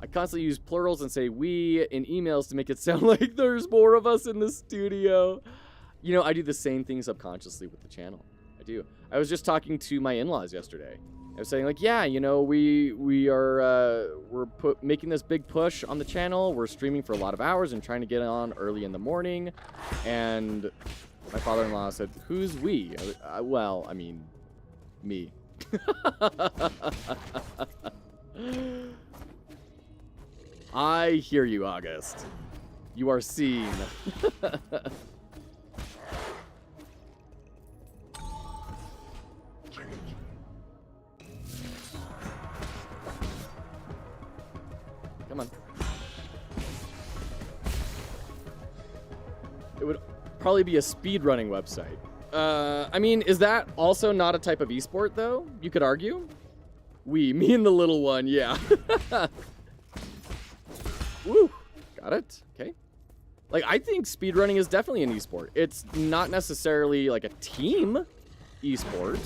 Speaker 1: I constantly use plurals and say we in emails to make it sound like there's more of us in the studio. I do the same thing subconsciously with the channel. I do. I was just talking to my in-laws yesterday. I was saying, like, yeah, we are making this big push on the channel. We're streaming for a lot of hours and trying to get on early in the morning. And my father-in-law said, "Who's we?" Well, I mean, me. I hear you, August. You are seen. Come on. It would probably be a speedrunning website. I mean, is that also not a type of esport, though? You could argue. Me and the little one, yeah. Woo, got it. Okay. Like, I think speedrunning is definitely an esport. It's not necessarily like a team esport,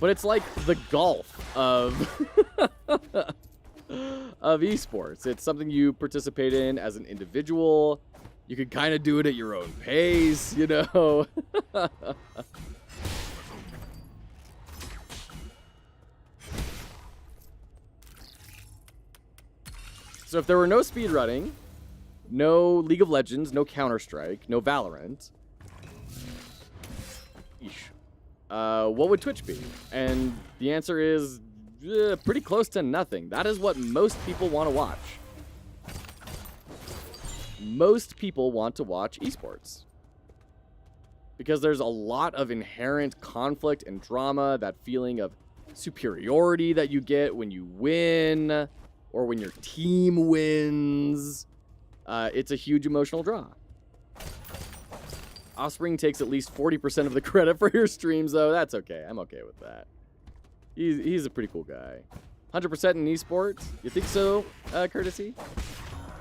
Speaker 1: but it's like the golf of of esports. It's something you participate in as an individual. You can kind of do it at your own pace, So if there were no speedrunning, no League of Legends, no Counter-Strike, no Valorant, what would Twitch be? And the answer is pretty close to nothing. That is what most people want to watch. Most people want to watch esports because there's a lot of inherent conflict and drama, that feeling of superiority that you get when you win. or when your team wins. It's a huge emotional draw. Offspring takes at least 40% of the credit for your streams, though. That's okay. I'm okay with that. He's a pretty cool guy. 100% in esports? You think so, Courtesy?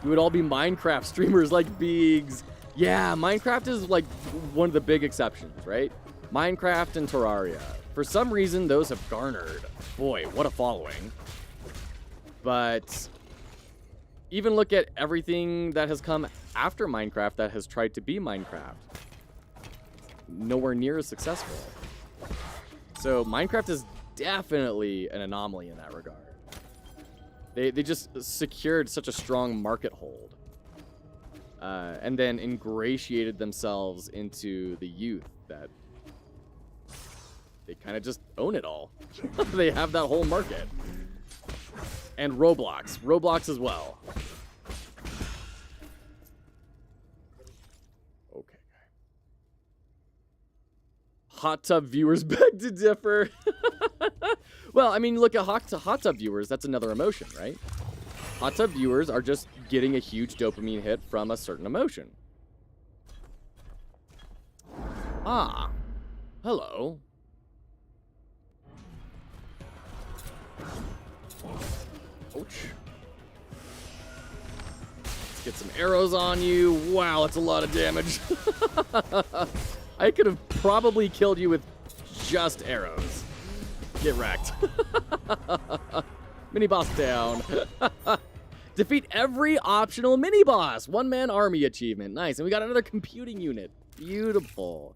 Speaker 1: You would all be Minecraft streamers like Beegs. Yeah, Minecraft is like one of the big exceptions, right? Minecraft and Terraria. For some reason, those have garnered, boy, what a following. But even look at everything that has come after Minecraft that has tried to be Minecraft. Nowhere near as successful. So Minecraft is definitely an anomaly in that regard. They just secured such a strong market hold. And then ingratiated themselves into the youth that they kind of just own it all. They have that whole market. And Roblox. Roblox as well. Okay. Hot tub viewers beg to differ. Well, I mean, look at hot tub viewers. That's another emotion, right? Hot tub viewers are just getting a huge dopamine hit from a certain emotion. Ah. Hello. Ouch. Let's get some arrows on you. Wow, that's a lot of damage. I could have probably killed you with just arrows. Get wrecked. Mini boss down. Defeat every optional mini boss. One-man army achievement. Nice. And we got another computing unit. Beautiful.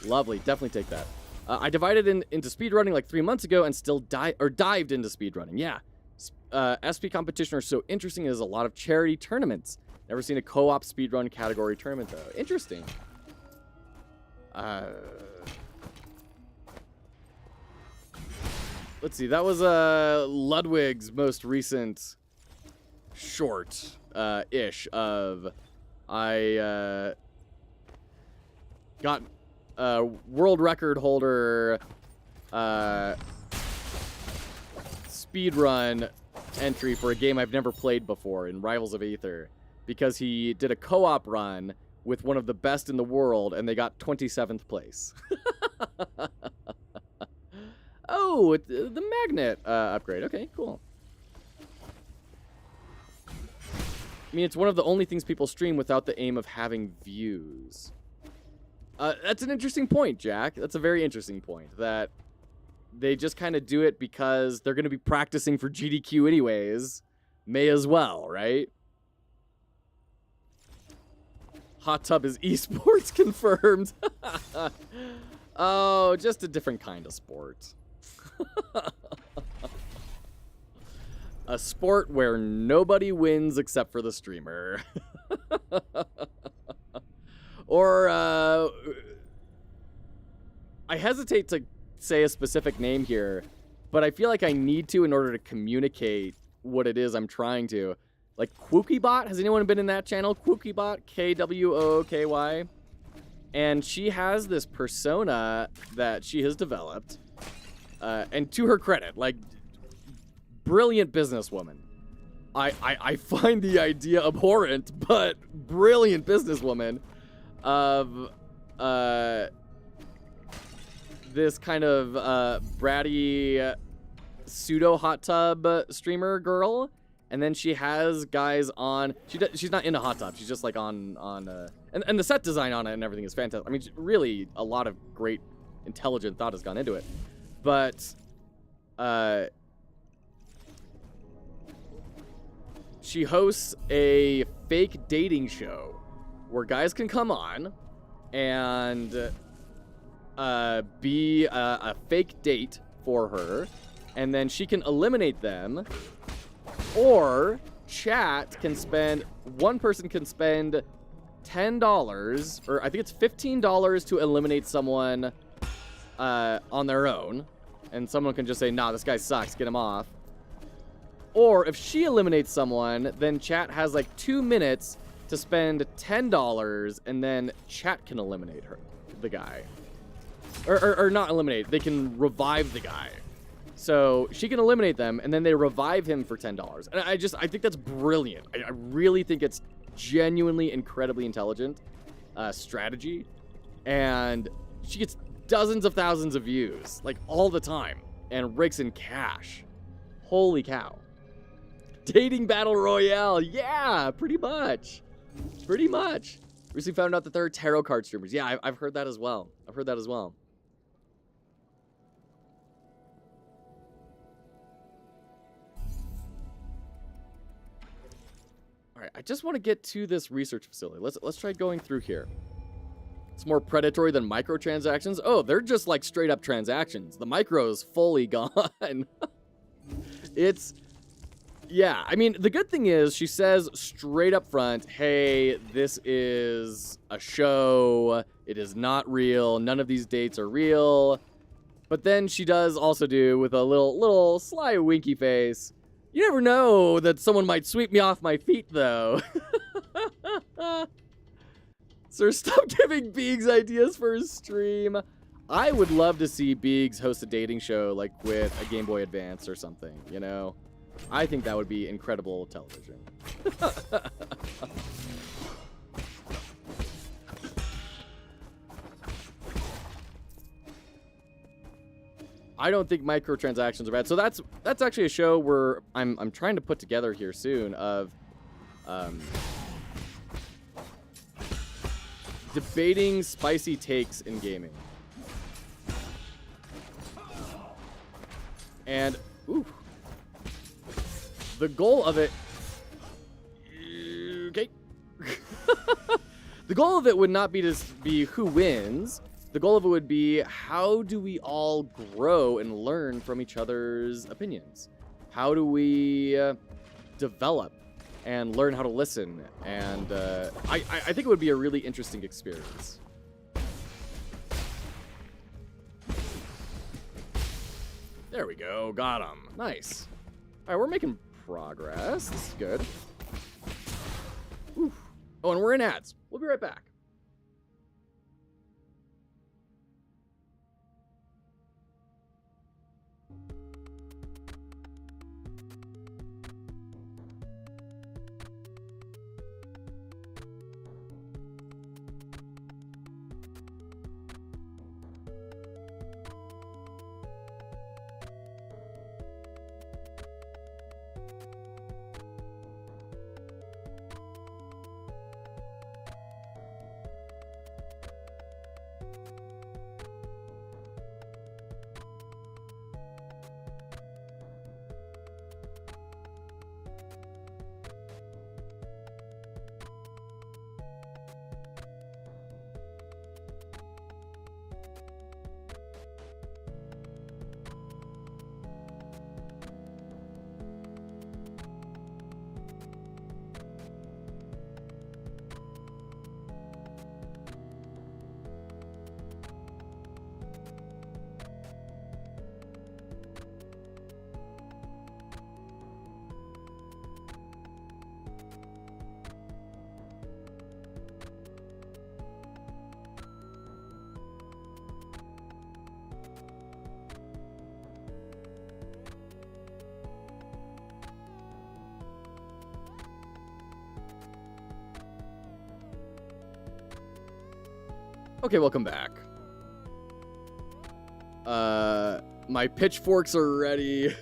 Speaker 1: Lovely. Definitely take that. I divided into speedrunning like 3 months ago and still dived into speedrunning. Yeah. SP competition are so interesting. There's a lot of charity tournaments. Never seen a co-op speedrun category tournament though. Interesting. Let's see. That was Ludwig's most recent short ish of I got world record holder speedrun entry for a game I've never played before in Rivals of Aether because he did a co-op run with one of the best in the world and they got 27th place. Oh, the magnet upgrade. Okay, cool. I mean, it's one of the only things people stream without the aim of having views. That's an interesting point, Jack. That's a very interesting point. That they just kind of do it because they're going to be practicing for GDQ anyways. May as well, right? Hot tub is esports confirmed. Oh, just a different kind of sport. A sport where nobody wins except for the streamer. Or, I hesitate to say a specific name here, but I feel like I need to in order to communicate what it is I'm trying to. Like Kwookiebot, has anyone been in that channel? Kwookiebot, Kwooky. And she has this persona that she has developed. And to her credit, like, brilliant businesswoman. I find the idea abhorrent, but brilliant businesswoman of this kind of bratty pseudo hot tub streamer girl, and then she has guys on. She's not in a hot tub. She's just like on and the set design on it and everything is fantastic. I mean, really, a lot of great, intelligent thought has gone into it, but she hosts a fake dating show where guys can come on and be a fake date for her, and then she can eliminate them, or chat can spend, one person can spend $10, or I think it's $15 to eliminate someone on their own, and someone can just say, nah, this guy sucks, get him off. Or if she eliminates someone, then chat has like 2 minutes to spend $10, and then chat can eliminate the guy. Or not eliminate, they can revive the guy. So she can eliminate them, and then they revive him for $10. And I think that's brilliant. I really think it's genuinely incredibly intelligent strategy. And she gets dozens of thousands of views, like all the time, and rakes in cash. Holy cow. Dating battle royale. Yeah, pretty much. Pretty much. Recently found out that there are tarot card streamers. Yeah, I've heard that as well. I've heard that as well. All right, I just want to get to this research facility. Let's try going through here. It's more predatory than microtransactions. Oh, they're just like straight up transactions. The micro is fully gone. Yeah, I mean, the good thing is she says straight up front, hey, this is a show. It is not real. None of these dates are real. But then she does also do with a little sly winky face, you never know that someone might sweep me off my feet, though. Sir, stop giving Beegs ideas for his stream. I would love to see Beegs host a dating show, like with a Game Boy Advance or something, you know? I think that would be incredible television. I don't think microtransactions are bad. So that's actually a show where I'm trying to put together here soon of debating spicy takes in gaming. And ooh, the goal of it, okay. The goal of it would not be to be who wins. The goal of it would be, how do we all grow and learn from each other's opinions? How do we develop and learn how to listen? And I think it would be a really interesting experience. There we go. Got him. Nice. All right, we're making progress. This is good. Oof. Oh, and we're in ads. We'll be right back. Okay, welcome back. My pitchforks are ready.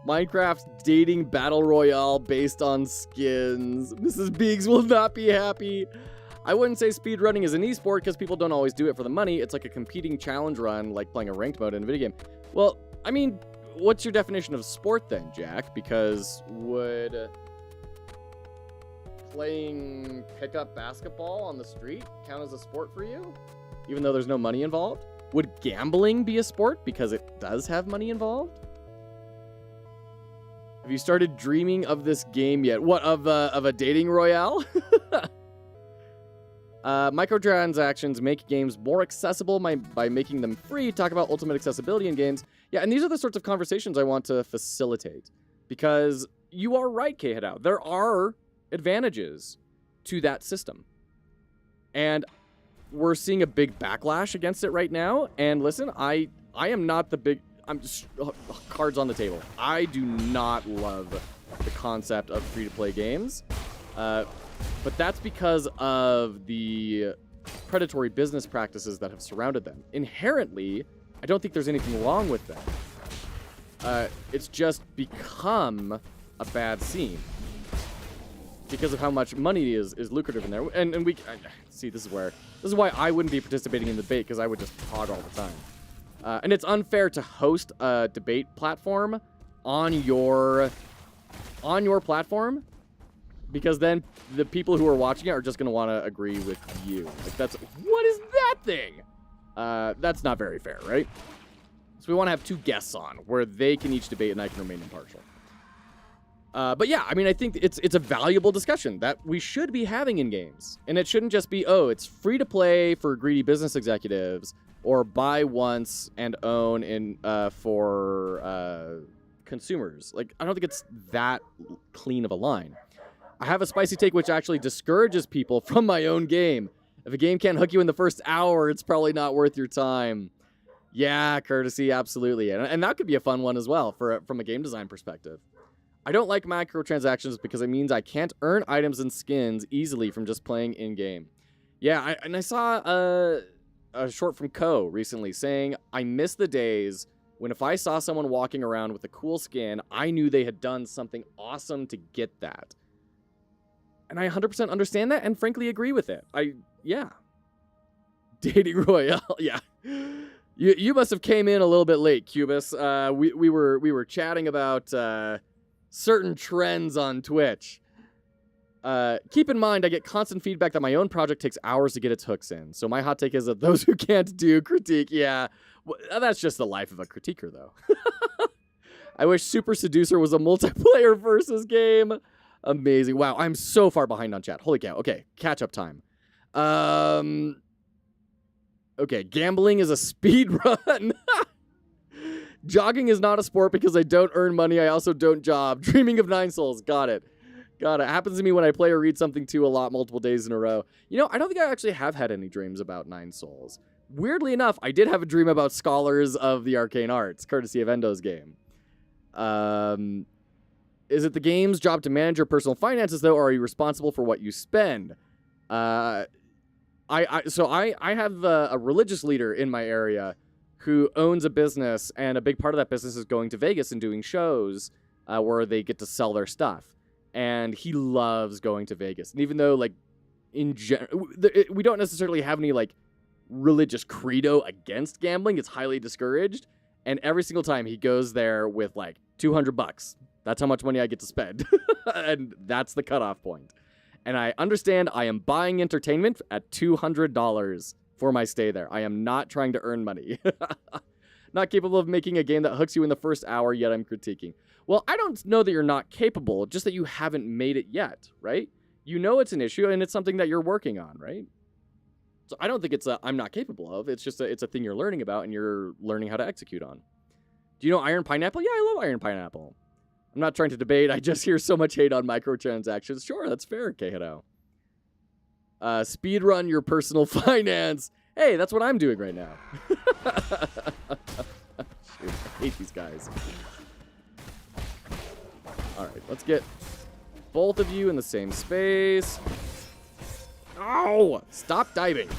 Speaker 1: Minecraft's dating battle royale based on skins. Mrs. Beegs will not be happy. I wouldn't say speedrunning is an esport because people don't always do it for the money. It's like a competing challenge run, like playing a ranked mode in a video game. Well, I mean, what's your definition of sport then, Jack? Because would playing pickup basketball on the street count as a sport for you, even though there's no money involved? Would gambling be a sport because it does have money involved? Have you started dreaming of this game yet? What, of a dating royale? Microtransactions make games more accessible by making them free. Talk about ultimate accessibility in games. Yeah, and these are the sorts of conversations I want to facilitate. Because you are right, K-Headout. There are advantages to that system. And we're seeing a big backlash against it right now. And listen, I I am not the big... I'm just... cards on the table. I do not love the concept of free-to-play games. But that's because of the predatory business practices that have surrounded them. Inherently, I don't think there's anything wrong with them. It's just become a bad scene because of how much money is lucrative in there. And we see, this is why I wouldn't be participating in the debate, because I would just talk all the time. And it's unfair to host a debate platform on your platform, because then the people who are watching it are just going to want to agree with you. Like, what is that thing? That's not very fair, right? So we want to have two guests on where they can each debate and I can remain impartial. But yeah, I mean, I think it's a valuable discussion that we should be having in games. And it shouldn't just be, oh, it's free to play for greedy business executives, or buy once and own for consumers. Like, I don't think it's that clean of a line. I have a spicy take which actually discourages people from my own game. If a game can't hook you in the first hour, it's probably not worth your time. Yeah, courtesy, absolutely. And that could be a fun one as well from a game design perspective. I don't like microtransactions because it means I can't earn items and skins easily from just playing in-game. Yeah, I saw a short from Ko recently saying, I miss the days when if I saw someone walking around with a cool skin, I knew they had done something awesome to get that. And I 100% understand that and frankly agree with it. Yeah. Dating Royale, yeah. You must have came in a little bit late, Cubus. We were chatting about certain trends on Twitch. Keep in mind, I get constant feedback that my own project takes hours to get its hooks in. So my hot take is that those who can't do critique, yeah, that's just the life of a critiquer, though. I wish Super Seducer was a multiplayer versus game. Amazing. Wow, I'm so far behind on chat. Holy cow. Okay, catch-up time. Okay, gambling is a speed run. Jogging is not a sport because I don't earn money. I also don't job. Dreaming of 9 souls. Got it. Happens to me when I play or read something too a lot multiple days in a row. You know, I don't think I actually have had any dreams about 9 souls. Weirdly enough, I did have a dream about Scholars of the Arcane Arts, courtesy of Endo's game. Is it the game's job to manage your personal finances, though, or are you responsible for what you spend? I have a religious leader in my area who owns a business, and a big part of that business is going to Vegas and doing shows where they get to sell their stuff. And he loves going to Vegas. And even though, like, in general, we don't necessarily have any, like, religious credo against gambling. It's highly discouraged. And every single time he goes there with, like, $200. That's how much money I get to spend. And that's the cutoff point. And I understand I am buying entertainment at $200 for my stay there. I am not trying to earn money. Not capable of making a game that hooks you in the first hour, yet I'm critiquing. Well, I don't know that you're not capable, just that you haven't made it yet, right? You know it's an issue, and it's something that you're working on, right? So I don't think it's I'm not capable of. It's just it's a thing you're learning about, and you're learning how to execute on. Do you know Iron Pineapple? Yeah, I love Iron Pineapple. I'm not trying to debate. I just hear so much hate on microtransactions. Sure, that's fair, Kehido. Speedrun your personal finance. Hey, that's what I'm doing right now. Shoot, I hate these guys. All right, let's get both of you in the same space. Oh, stop diving.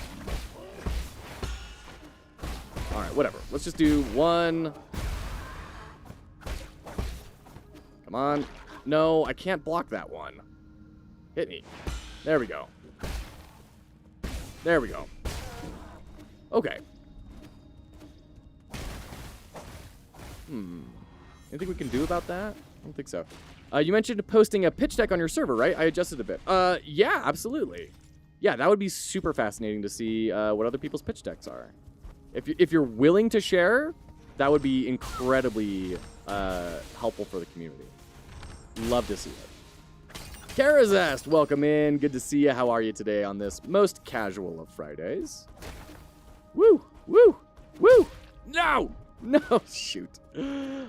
Speaker 1: All right, whatever. Let's just do one. Come on. No, I can't block that one. Hit me. There we go. There we go. Okay. Anything we can do about that? I don't think so. You mentioned posting a pitch deck on your server, right? I adjusted a bit. Yeah, absolutely. Yeah, that would be super fascinating to see what other people's pitch decks are. If you're willing to share, that would be incredibly helpful for the community. Love to see it. Karazest, welcome in. Good to see you. How are you today on this most casual of Fridays? Woo! Woo! Woo! No! No! Shoot.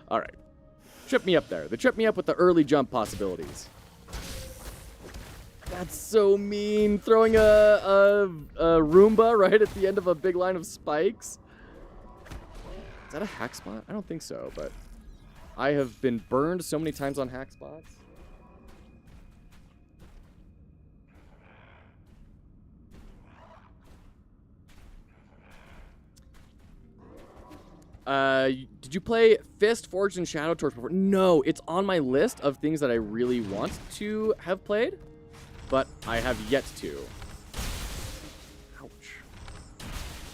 Speaker 1: All right. Trip me up there. They trip me up with the early jump possibilities. That's so mean. Throwing a Roomba right at the end of a big line of spikes. that a hack spot? I don't think so, but I have been burned so many times on hack spots. Did you play Fist, Forged, and Shadow Torch before? No, it's on my list of things that I really want to have played, but I have yet to. Ouch.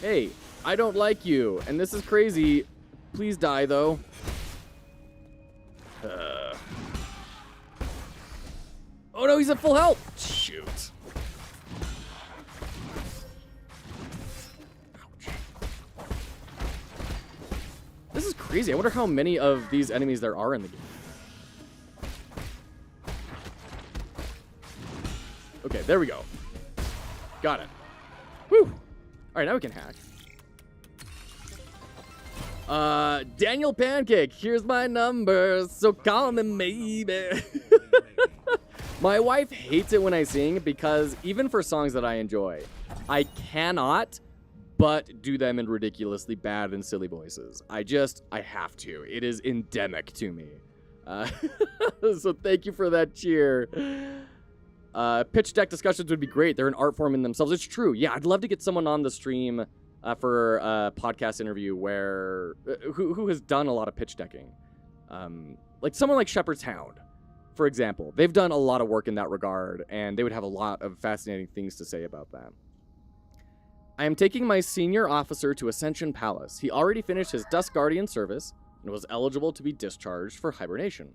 Speaker 1: Hey, I don't like you, and this is crazy. Please die, though. Oh no, he's at full health! Shoot. This is crazy. I wonder how many of these enemies there are in the game. Okay, there we go. Got it. Whew. Alright, now we can hack. Daniel Pancake, here's my number, so call me maybe. My wife hates it when I sing because even for songs that I enjoy, I cannot but do them in ridiculously bad and silly voices. I have to. It is endemic to me. So thank you for that cheer. Pitch deck discussions would be great. They're an art form in themselves. It's true. Yeah, I'd love to get someone on the stream for a podcast interview where who has done a lot of pitch decking. Like someone like Shepherd's Hound, for example. They've done a lot of work in that regard, and they would have a lot of fascinating things to say about that. I am taking my senior officer to Ascension Palace. He already finished his Dusk Guardian service and was eligible to be discharged for hibernation.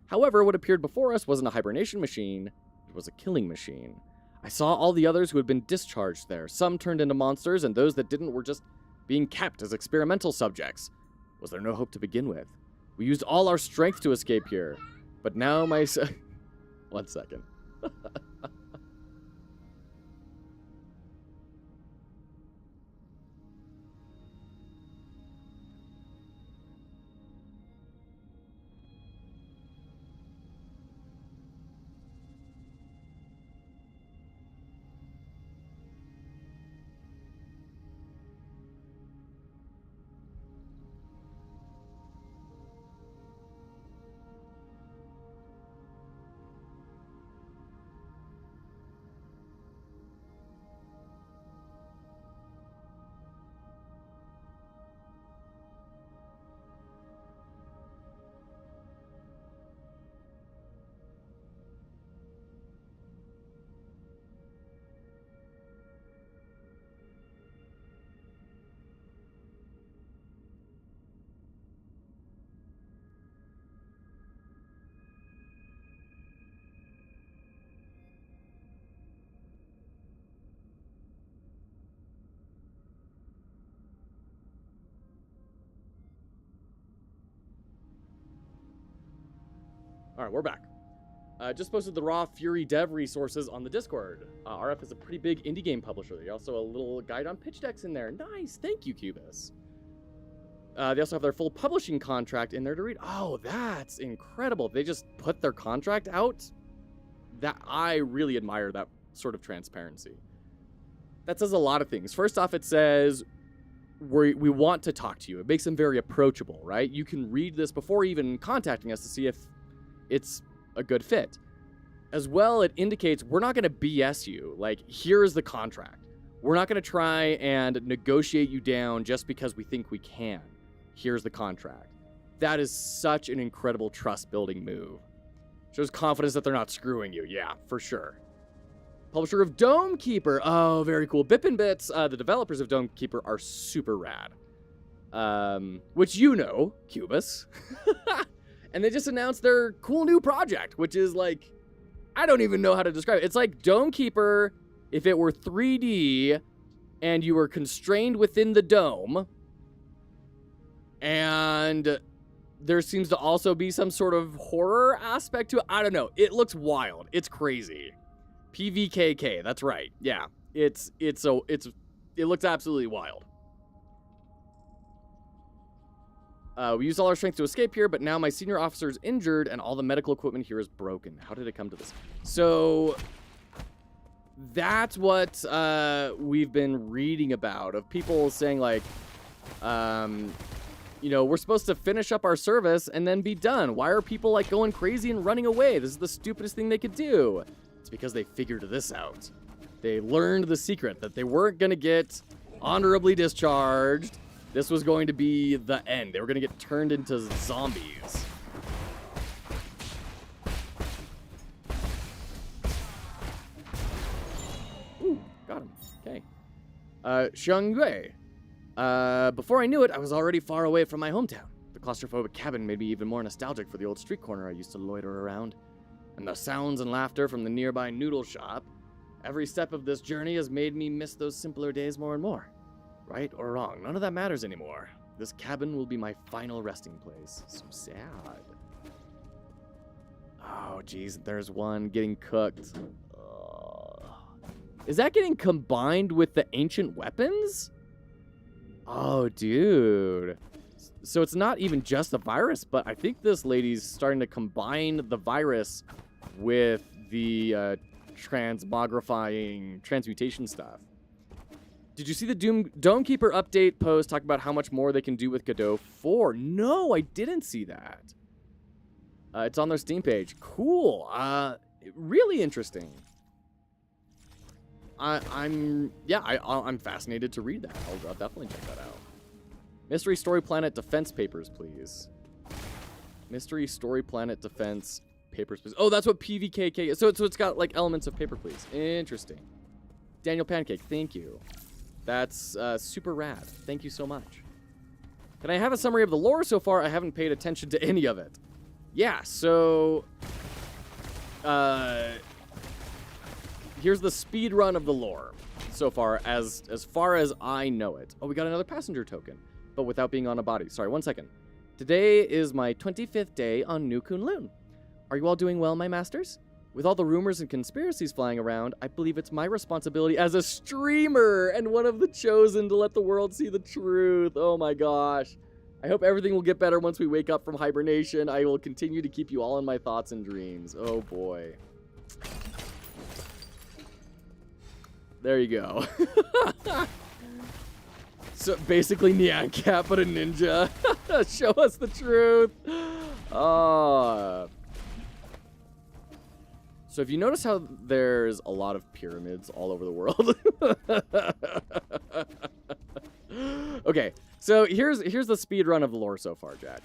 Speaker 1: However, what appeared before us wasn't a hibernation machine, it was a killing machine. I saw all the others who had been discharged there. Some turned into monsters, and those that didn't were just being kept as experimental subjects. Was there no hope to begin with? We used all our strength to escape here. But now my... 1 second. All right, we're back. Just posted the Raw Fury dev resources on the Discord. RF is a pretty big indie game publisher. There's also a little guide on pitch decks in there. Nice, thank you, Cubus. They also have their full publishing contract in there to read. Oh, that's incredible. They just put their contract out? That I really admire that sort of transparency. That says a lot of things. First off, it says we want to talk to you. It makes them very approachable, right? You can read this before even contacting us to see if it's a good fit. As well, it indicates we're not going to BS you. Like, here's the contract. We're not going to try and negotiate you down just because we think we can. Here's the contract. That is such an incredible trust-building move. Shows confidence that they're not screwing you. Yeah, for sure. Publisher of Dome Keeper. Oh, very cool. Bip and Bits, the developers of Dome Keeper, are super rad. Which you know, Cubus. And they just announced their cool new project, which is like, I don't even know how to describe it. It's like Dome Keeper if it were 3D and you were constrained within the dome. And there seems to also be some sort of horror aspect to it. I don't know. It looks wild. It's crazy. PVKK. That's right. Yeah. It looks absolutely wild. We used all our strength to escape here, but now my senior officer is injured and all the medical equipment here is broken. How did it come to this? So that's what we've been reading about, of people saying like, you know, we're supposed to finish up our service and then be done. Why are people like going crazy and running away? This is the stupidest thing they could do. It's because they figured this out. They learned the secret that they weren't going to get honorably discharged. This was going to be the end. They were going to get turned into zombies. Ooh, got him. Okay. Xiangyue. Before I knew it, I was already far away from my hometown. The claustrophobic cabin made me even more nostalgic for the old street corner I used to loiter around. And the sounds and laughter from the nearby noodle shop. Every step of this journey has made me miss those simpler days more and more. Right or wrong, none of that matters anymore. This cabin will be my final resting place. So sad. Oh, geez, there's one getting cooked. Is that getting combined with the ancient weapons? Oh, dude. So it's not even just a virus, but I think this lady's starting to combine the virus with the transmutation stuff. Did you see the Domekeeper update post talk about how much more they can do with Godot 4? No, I didn't see that. It's on their Steam page. Cool. Really interesting. I'm fascinated to read that. I'll definitely check that out. Mystery Story Planet Defense Papers, please. Mystery Story Planet Defense Papers, please. Oh, that's what PVKK is. So it's got like elements of paper, please. Interesting. Daniel Pancake, thank you. That's super rad. Thank you so much. Can I have a summary of the lore so far? I haven't paid attention to any of it. Yeah, so here's the speed run of the lore so far as I know it. Oh, we got another passenger token, but without being on a body. Sorry, 1 second. Today is my 25th day on New Kunlun. Are you all doing well, my masters? With all the rumors and conspiracies flying around, I believe it's my responsibility as a streamer and one of the chosen to let the world see the truth. Oh my gosh. I hope everything will get better once we wake up from hibernation. I will continue to keep you all in my thoughts and dreams. Oh boy. There you go. So basically Nyan Cat, but a ninja. Show us the truth. So if you notice how there's a lot of pyramids all over the world. Okay, so here's the speed run of the lore so far, Jack.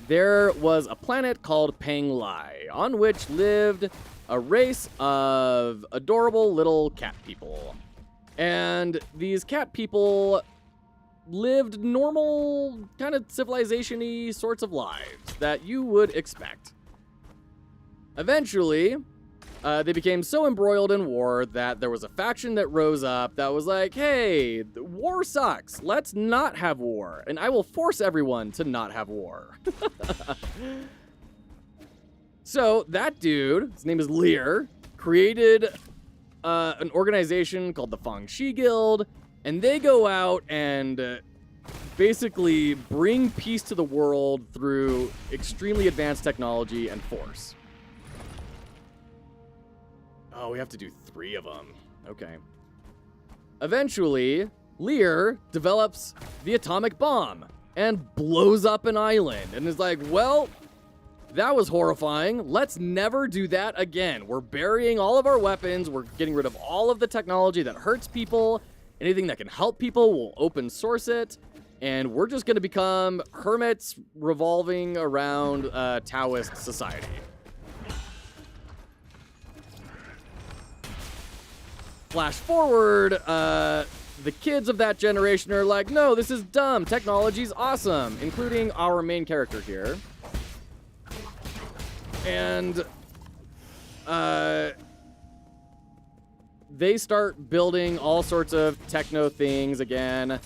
Speaker 1: There was a planet called Panglai, on which lived a race of adorable little cat people. And these cat people lived normal, kind of civilization-y sorts of lives that you would expect. Eventually, they became so embroiled in war that there was a faction that rose up that was like, hey, war sucks. Let's not have war. And I will force everyone to not have war. So that dude, his name is Lear, created an organization called the Fangxi Guild. And they go out and basically bring peace to the world through extremely advanced technology and force. Oh, we have to do 3 of them. Okay. Eventually, Lear develops the atomic bomb and blows up an island and is like, well, that was horrifying. Let's never do that again. We're burying all of our weapons. We're getting rid of all of the technology that hurts people. Anything that can help people, we'll open source it. And we're just going to become hermits revolving around Taoist society. Flash forward, the kids of that generation are like, no, this is dumb. Technology's awesome, including our main character here. And they start building all sorts of techno things again.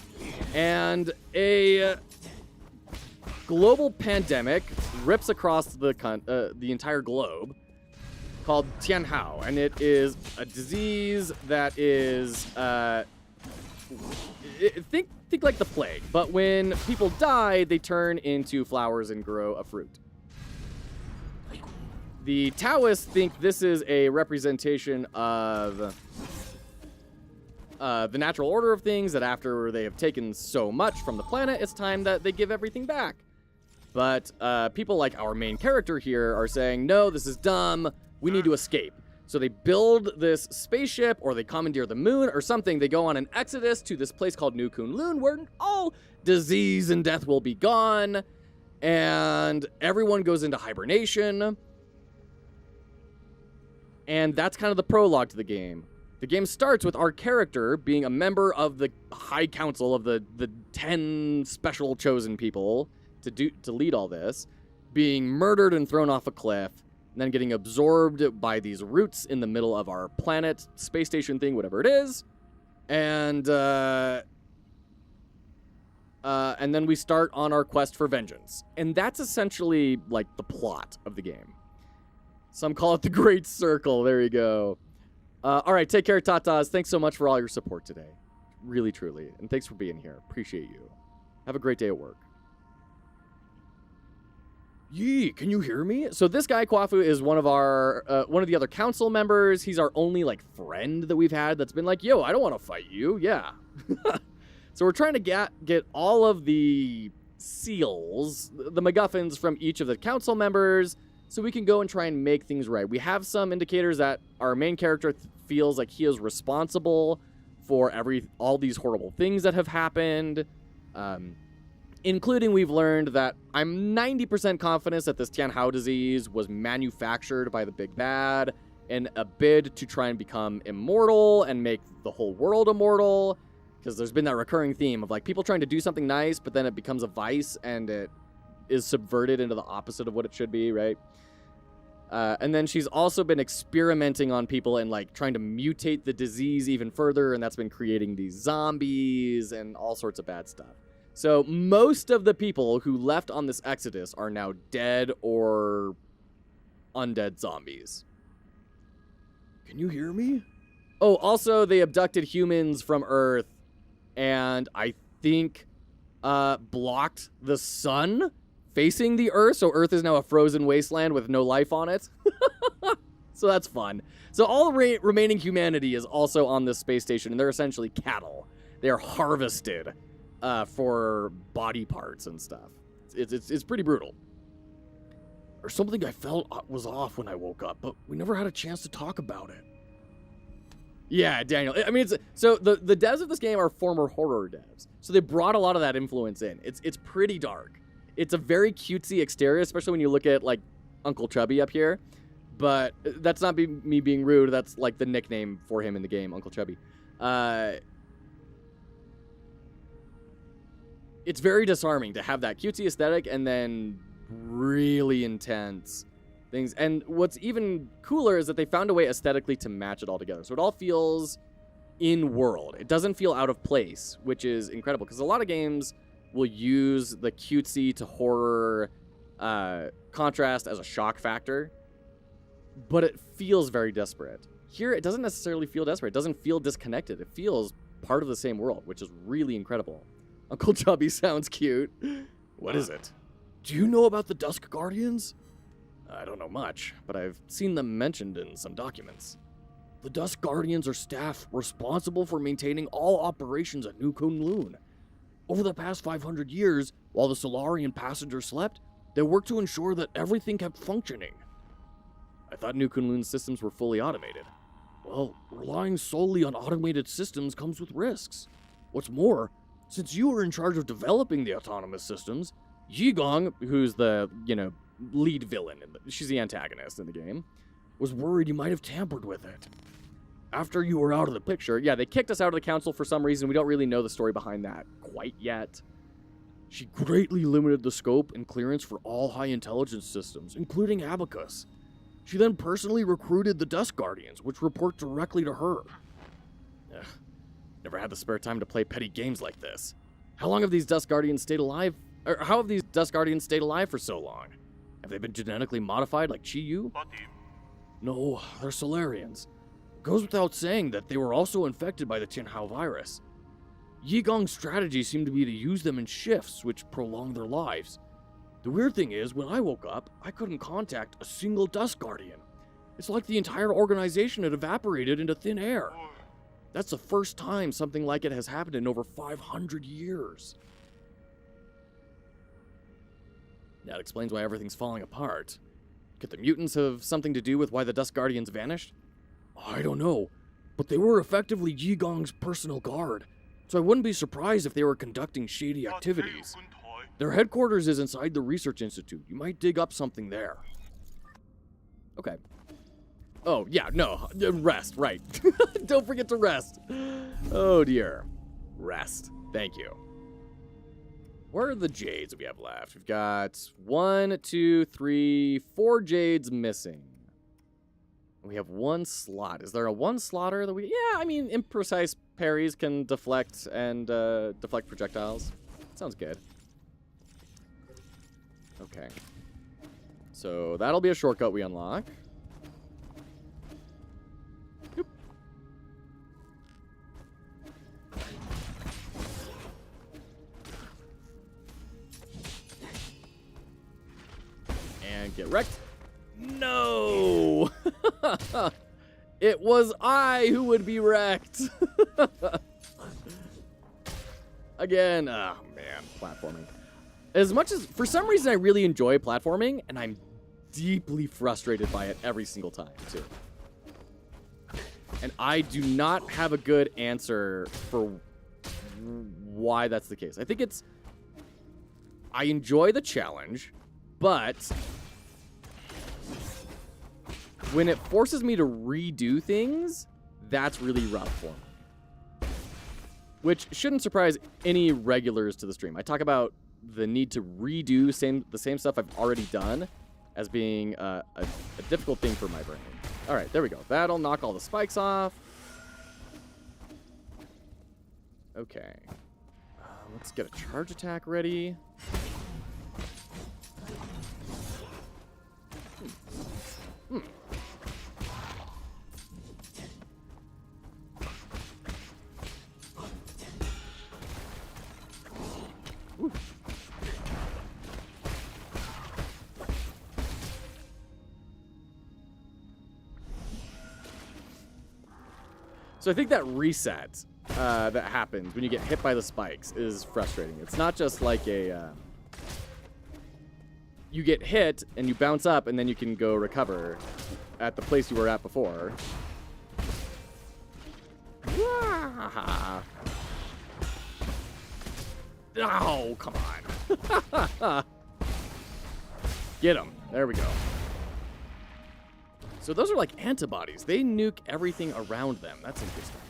Speaker 1: And a global pandemic rips across the entire globe, called Tianhao, and it is a disease that is think like the plague, but when people die, they turn into flowers and grow a fruit. The Taoists think this is a representation of the natural order of things, that after they have taken so much from the planet, it's time that they give everything back. But people like our main character here are saying, no, this is dumb. We need to escape. So they build this spaceship, or they commandeer the moon or something. They go on an exodus to this place called New Kunlun, where all disease and death will be gone. And everyone goes into hibernation. And that's kind of the prologue to the game. The game starts with our character being a member of the High Council of the 10 special chosen people to lead all this, being murdered and thrown off a cliff, and then getting absorbed by these roots in the middle of our planet, space station thing, whatever it is. And then we start on our quest for vengeance. And that's essentially like the plot of the game. Some call it the Great Circle. There you go. All right, take care, Tatas. Thanks so much for all your support today. Really, truly. And thanks for being here. Appreciate you. Have a great day at work. Yee, can you hear me? So this guy, Kwafu, is one of the other council members. He's our only, like, friend that we've had that's been like, yo, I don't want to fight you. Yeah. So we're trying to get all of the seals, the MacGuffins from each of the council members, so we can go and try and make things right. We have some indicators that our main character feels like he is responsible for all these horrible things that have happened. Including, we've learned that I'm 90% confident that this Tianhao disease was manufactured by the Big Bad in a bid to try and become immortal and make the whole world immortal. Because there's been that recurring theme of like people trying to do something nice, but then it becomes a vice and it is subverted into the opposite of what it should be, right? And then she's also been experimenting on people and like trying to mutate the disease even further, and that's been creating these zombies and all sorts of bad stuff. So most of the people who left on this exodus are now dead or undead zombies. Can you hear me? Oh, also they abducted humans from Earth and I think blocked the sun facing the Earth, so Earth is now a frozen wasteland with no life on it. So that's fun. So all the remaining humanity is also on this space station, and they're essentially cattle. They are harvested for body parts and stuff. It's pretty brutal. There's something I felt was off when I woke up, but we never had a chance to talk about it. Yeah, Daniel. I mean, so the devs of this game are former horror devs, so they brought a lot of that influence in. It's pretty dark. It's a very cutesy exterior, especially when you look at like Uncle Chubby up here. But that's not me being rude. That's like the nickname for him in the game, Uncle Chubby. It's very disarming to have that cutesy aesthetic and then really intense things. And what's even cooler is that they found a way aesthetically to match it all together. So it all feels in-world. It doesn't feel out of place, which is incredible. Because a lot of games will use the cutesy to horror contrast as a shock factor. But it feels very desperate. Here, it doesn't necessarily feel desperate. It doesn't feel disconnected. It feels part of the same world, which is really incredible. Uncle Chubby sounds cute. What is it? Do you know about the Dusk Guardians? I don't know much, but I've seen them mentioned in some documents. The Dusk Guardians are staff responsible for maintaining all operations at New Kunlun. Over the past 500 years, while the Solarian passengers slept, they worked to ensure that everything kept functioning. I thought New Kunlun's systems were fully automated. Well, relying solely on automated systems comes with risks. What's more, since you were in charge of developing the autonomous systems, Yigong, who's the, lead villain, she's the antagonist in the game, was worried you might have tampered with it. After you were out of the picture, yeah, they kicked us out of the council for some reason. We don't really know the story behind that quite yet. She greatly limited the scope and clearance for all high intelligence systems, including Abacus. She then personally recruited the Dusk Guardians, which report directly to her. Ugh. Never had the spare time to play petty games like this. How have these Dusk Guardians stayed alive for so long? Have they been genetically modified like Chi-Yu? No, they're Solarians. It goes without saying that they were also infected by the Tianhao virus. Yigong's strategy seemed to be to use them in shifts, which prolonged their lives. The weird thing is, when I woke up, I couldn't contact a single Dusk Guardian. It's like the entire organization had evaporated into thin air. That's the first time something like it has happened in over 500 years. That explains why everything's falling apart. Could the mutants have something to do with why the Dust Guardians vanished? I don't know, but they were effectively Yi Gong's personal guard, so I wouldn't be surprised if they were conducting shady activities. Their headquarters is inside the Research Institute. You might dig up something there. Okay. Oh, yeah, no. Rest, right. Don't forget to rest. Oh, dear. Rest. Thank you. Where are the jades we have left? We've got 1, 2, 3, 4 jades missing. We have 1 slot. Is there a 1 slotter that we... Yeah, I mean, imprecise parries can deflect and deflect projectiles. Sounds good. Okay. So that'll be a shortcut we unlock. Yep. And get wrecked. No! It was I who would be wrecked. Again, oh man, platforming. As much as, for some reason, I really enjoy platforming, and I'm deeply frustrated by it every single time, too. And I do not have a good answer for why that's the case. I think it's... I enjoy the challenge, but... when it forces me to redo things, that's really rough for me. Which shouldn't surprise any regulars to the stream. I talk about the need to redo the same stuff I've already done as being a difficult thing for my brain. All right, there we go. That'll knock all the spikes off. Okay. Let's get a charge attack ready. So I think that reset that happens when you get hit by the spikes is frustrating. It's not just like a... you get hit, and you bounce up, and then you can go recover at the place you were at before. Oh, come on. Get him. There we go. So those are like antibodies. They nuke everything around them. That's interesting.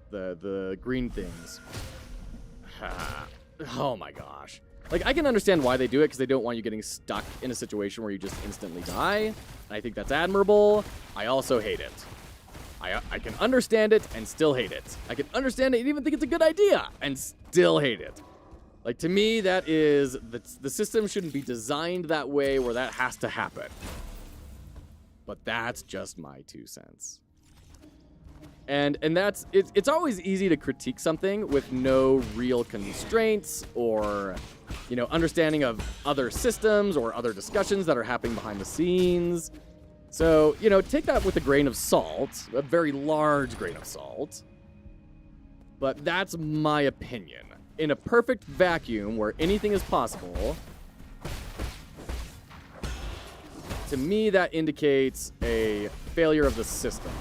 Speaker 1: The green things. Oh my gosh. Like, I can understand why they do it, because they don't want you getting stuck in a situation where you just instantly die. I think that's admirable. I also hate it. I can understand it and still hate it. I can understand it and even think it's a good idea and still hate it. Like, to me, that is... the system shouldn't be designed that way where that has to happen. But that's just my 2 cents. And that's... It's always easy to critique something with no real constraints or, you know, understanding of other systems or other discussions that are happening behind the scenes. So, you know, take that with a grain of salt, a very large grain of salt. But that's my opinion. In a perfect vacuum where anything is possible, to me that indicates a failure of the system.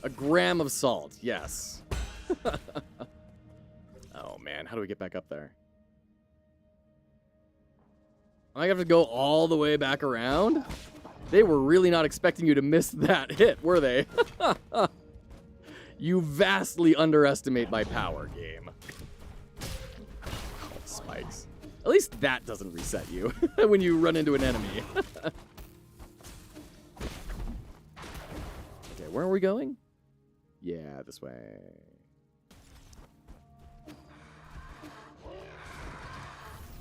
Speaker 1: A gram of salt, yes. Oh man, how do we get back up there? I have to go all the way back around? They were really not expecting you to miss that hit, were they? You vastly underestimate my power, game. Oh, spikes. At least that doesn't reset you when you run into an enemy. Okay, where are we going? Yeah, this way.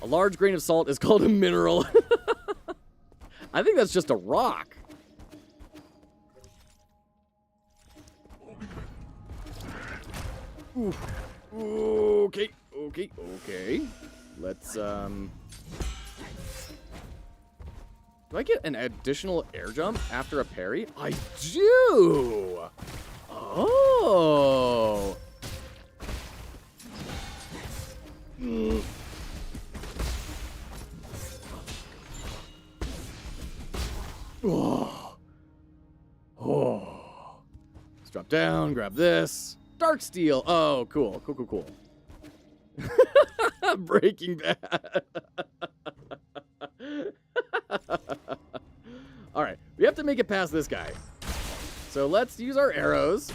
Speaker 1: A large grain of salt is called a mineral. I think that's just a rock. Ooh. Okay. Okay. Let's, Do I get an additional air jump after a parry? I do! Oh! Let's drop down, grab this. Dark Steel. Oh, cool. Breaking Bad. All right, we have to make it past this guy. So let's use our arrows,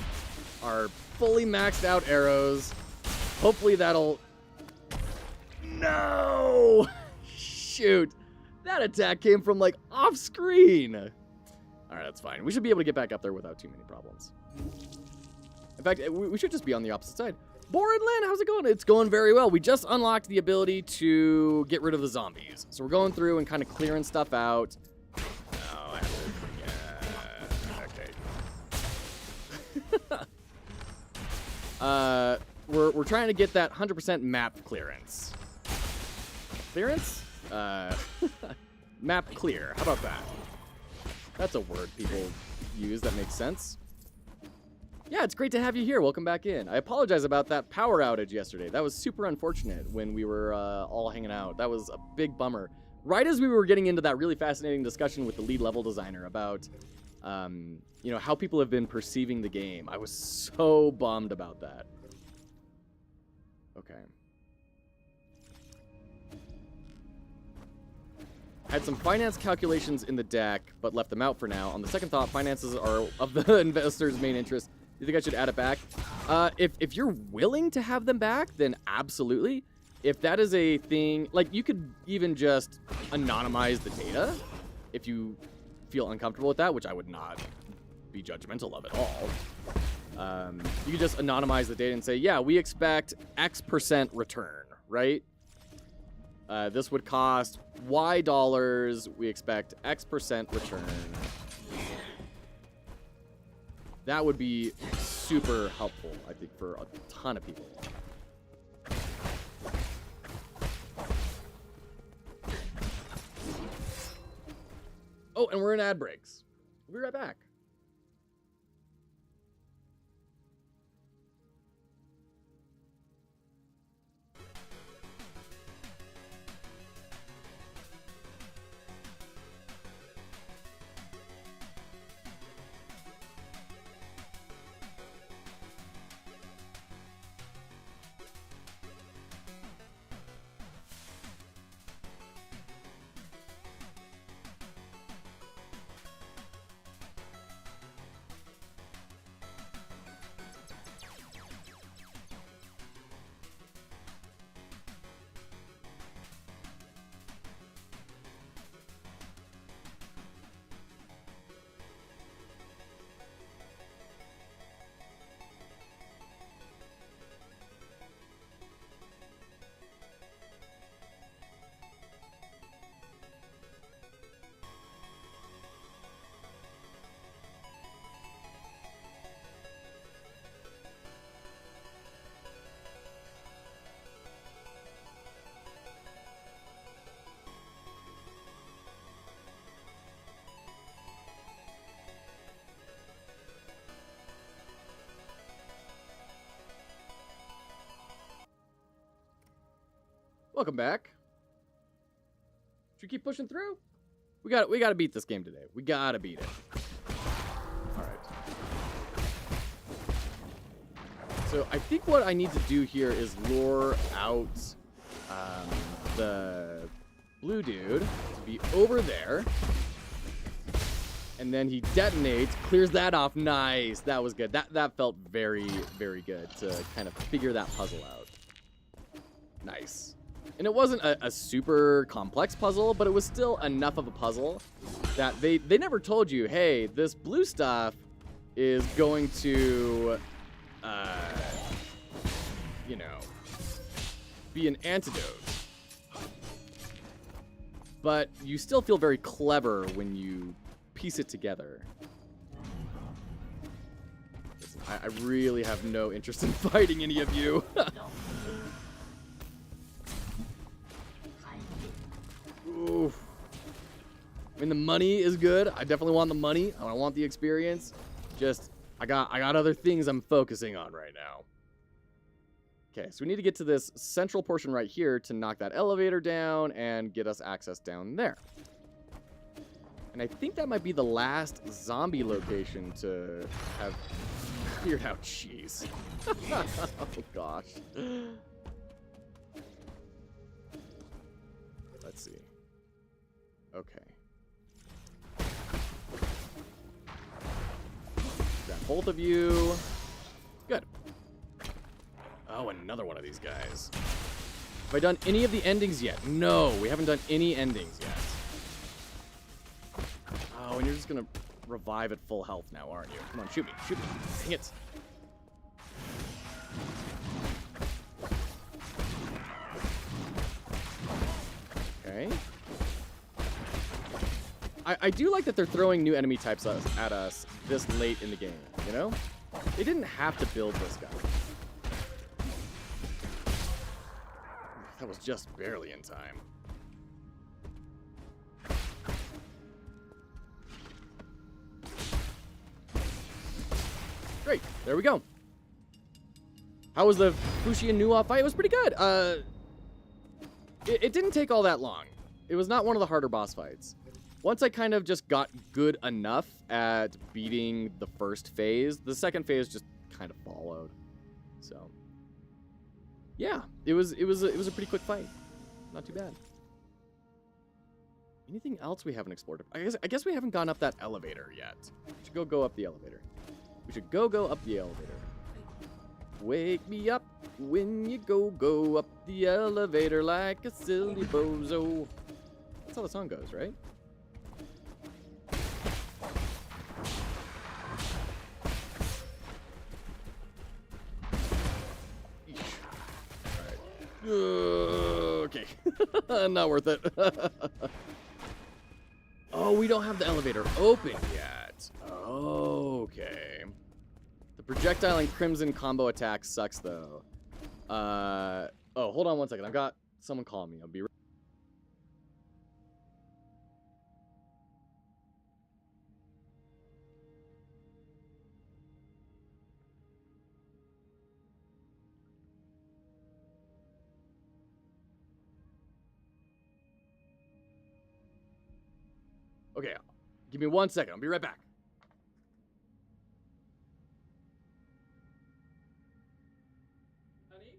Speaker 1: our fully maxed out arrows. Hopefully that'll... No! Shoot. That attack came from, like, off screen. All right, that's fine. We should be able to get back up there without too many problems. In fact, we should just be on the opposite side. Borin Lynn, how's it going? It's going very well. We just unlocked the ability to get rid of the zombies. So we're going through and kind of clearing stuff out. Oh, I have to... okay. We're trying to get that 100% map clearance. Clearance? Map clear. How about that? That's a word people use that makes sense. Yeah, it's great to have you here. Welcome back in. I apologize about that power outage yesterday. That was super unfortunate when we were all hanging out. That was a big bummer. Right as we were getting into that really fascinating discussion with the lead level designer about, you know, how people have been perceiving the game. I was so bummed about that. Okay. Had some finance calculations in the deck, but left them out for now. On the second thought, finances are of the investor's main interest. You think I should add it back? If you're willing to have them back, then absolutely. If that is a thing, like, you could even just anonymize the data if you feel uncomfortable with that, which I would not be judgmental of at all. You could just anonymize the data and say, yeah, we expect X% return, right? This would cost Y dollars. We expect X% return. That would be super helpful, I think, for a ton of people. Oh, and we're in ad breaks. We'll be right back. Welcome back. Should we keep pushing through? We gotta beat this game today. We gotta beat it. All right. So I think what I need to do here is lure out the blue dude to be over there. And then he detonates, clears that off. Nice. That was good. That felt very, very good to kind of figure that puzzle out. Nice. And it wasn't a super complex puzzle, but it was still enough of a puzzle that they never told you, hey, this blue stuff is going to, you know, be an antidote. But you still feel very clever when you piece it together. Listen, I really have no interest in fighting any of you. I mean, the money is good. I definitely want the money. I want the experience. Just, I got other things I'm focusing on right now. Okay, so we need to get to this central portion right here to knock that elevator down and get us access down there. And I think that might be the last zombie location to have cleared out. Jeez. Oh, gosh. Let's see. Okay. Grab both of you. Good. Oh, another one of these guys. Have I done any of the endings yet? No, we haven't done any endings yet. Oh, and you're just gonna revive at full health now, aren't you? Come on, shoot me, shoot me. Dang it. Okay. I do like that they're throwing new enemy types at us this late in the game, you know? They didn't have to build this guy. That was just barely in time. Great, there we go. How was the Fushia Nuwa fight? It was pretty good. It didn't take all that long. It was not one of the harder boss fights. Once I kind of just got good enough at beating the first phase, the second phase just kind of followed. So, yeah, it was a pretty quick fight. Not too bad. Anything else we haven't explored? I guess we haven't gone up that elevator yet. We should go up the elevator. We should go up the elevator. Wake me up when you go up the elevator like a silly bozo. That's how the song goes, right? Okay. Not worth it. Oh, we don't have the elevator open yet. Okay. The projectile and crimson combo attack sucks, though. Oh, hold on one second. I've got someone calling me. I'll be right. Okay, give me 1 second. I'll be right back. Honey?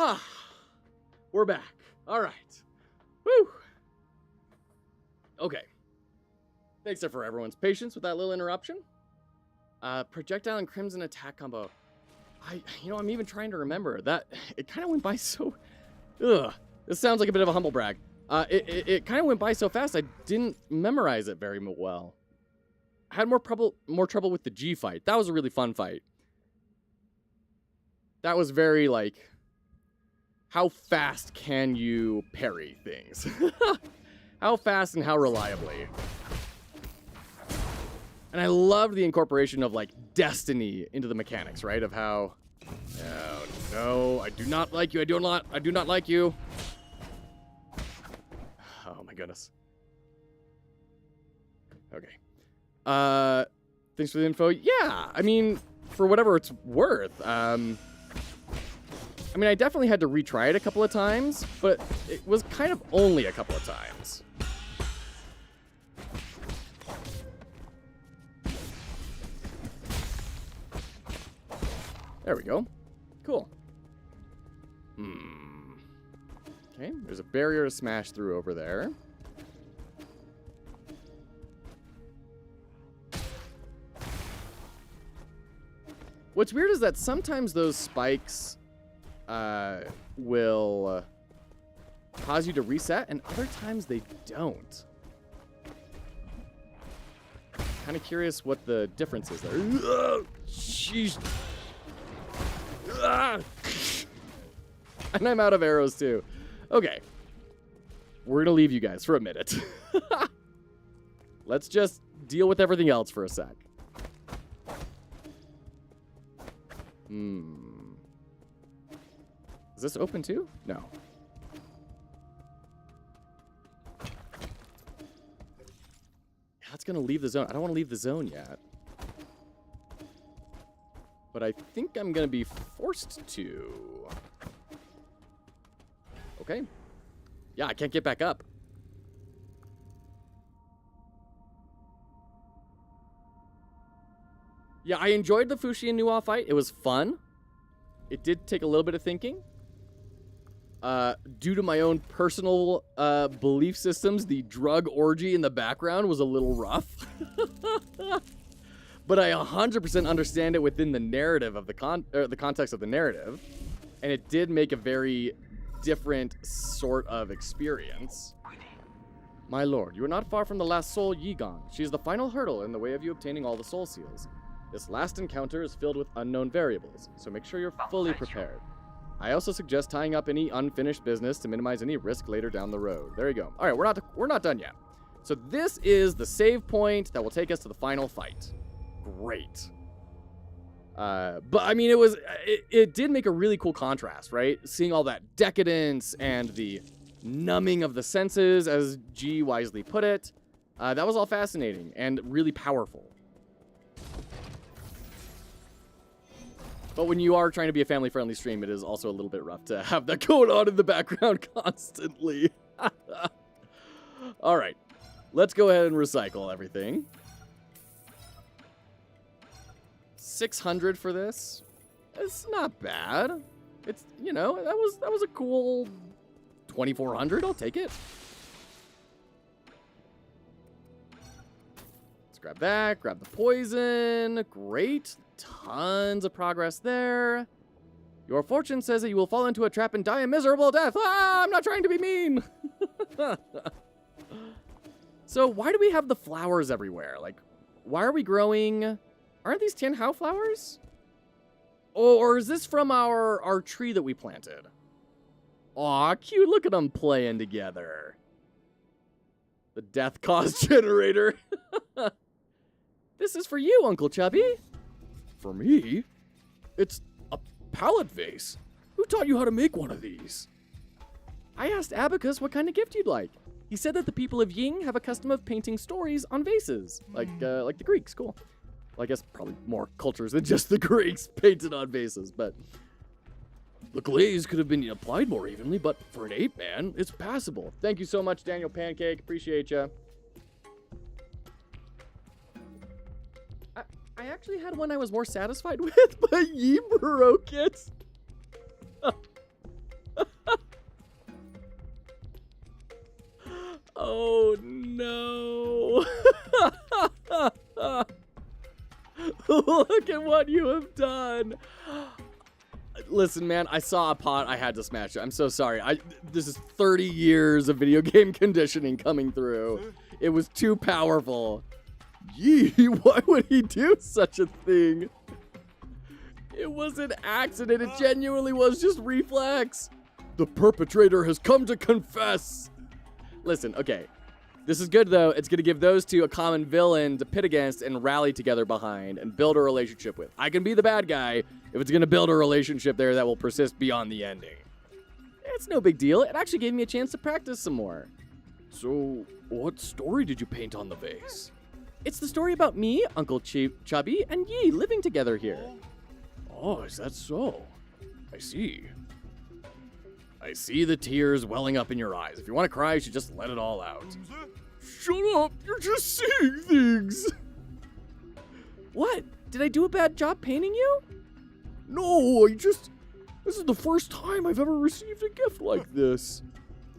Speaker 1: Ah, we're back. All right. Woo. Okay. Thanks for everyone's patience with that little interruption. Projectile and crimson attack combo. I'm even trying to remember that. It kind of went by so Ugh. This sounds like a bit of a humble brag. It kind of went by so fast I didn't memorize it very well. I had more trouble with the G fight. That was a really fun fight. That was very, like, how fast can you parry things? How fast and how reliably. And I love the incorporation of, like, destiny into the mechanics, right? Of how, oh, no, I do not like you. I do not like you. Oh my goodness. Okay. Thanks for the info. Yeah, I mean, for whatever it's worth. I mean, I definitely had to retry it a couple of times, but it was kind of only a couple of times. There we go. Cool. Okay, there's a barrier to smash through over there. What's weird is that sometimes those spikes will cause you to reset, and other times they don't. Kind of curious what the difference is there. Jeez. And I'm out of arrows too. Okay. We're gonna leave you guys for a minute. Let's just deal with everything else for a sec. Is this open too? No. That's gonna leave the zone. I don't want to leave the zone yet. But I think I'm gonna be forced to. Okay. Yeah, I can't get back up. Yeah, I enjoyed the Fushi and Nuwa fight. It was fun. It did take a little bit of thinking. Due to my own personal belief systems, the drug orgy in the background was a little rough. But I 100% understand it within the narrative of the context of the narrative. And it did make a very different sort of experience. My lord, you are not far from the last soul Yigon. She is the final hurdle in the way of you obtaining all the soul seals. This last encounter is filled with unknown variables, so make sure you're fully prepared. I also suggest tying up any unfinished business to minimize any risk later down the road. There you go. All right, we're not done yet. So this is the save point that will take us to the final fight. Great. But I mean, it did make a really cool contrast, right? Seeing all that decadence and the numbing of the senses, as G wisely put it. That was all fascinating and really powerful. But when you are trying to be a family-friendly stream, it is also a little bit rough to have that going on in the background constantly. All right, let's go ahead and recycle everything. 600 for this. It's not bad. It's, you know, that was a cool 2400. I'll take it. Let's grab that. Grab the poison. Great. Tons of progress there. Your fortune says that you will fall into a trap and die a miserable death. Ah, I'm not trying to be mean. So why do we have the flowers everywhere? Like, why are we growing? Aren't these Tianhao flowers? Or is this from our tree that we planted? Aw, cute. Look at them playing together. The death cause generator. This is for you, Uncle Chubby. For me? It's a palette vase. Who taught you how to make one of these? I asked Abacus what kind of gift you'd like. He said that the people of Ying have a custom of painting stories on vases, like the Greeks. Cool. Well, I guess probably more cultures than just the Greeks painted on vases, but the glaze could have been applied more evenly, but for an ape man, it's passable. Thank you so much, Daniel Pancake. Appreciate you. I actually had one I was more satisfied with, but Yi broke it. Oh no. Look at what you have done. Listen, man, I saw a pot. I had to smash it. I'm so sorry. This is 30 years of video game conditioning coming through. It was too powerful. Yee, why would he do such a thing? It was an accident. It genuinely was just reflex. The perpetrator has come to confess. Listen, okay. This is good, though. It's going to give those two a common villain to pit against and rally together behind and build a relationship with. I can be the bad guy if it's going to build a relationship there that will persist beyond the ending. It's no big deal. It actually gave me a chance to practice some more. So, what story did you paint on the vase? It's the story about me, Uncle Chubby, and Yi living together here. Oh, is that so? I see. I see the tears welling up in your eyes. If you want to cry, you should just let it all out. Shut up! You're just seeing things! What? Did I do a bad job painting you? No, this is the first time I've ever received a gift like this.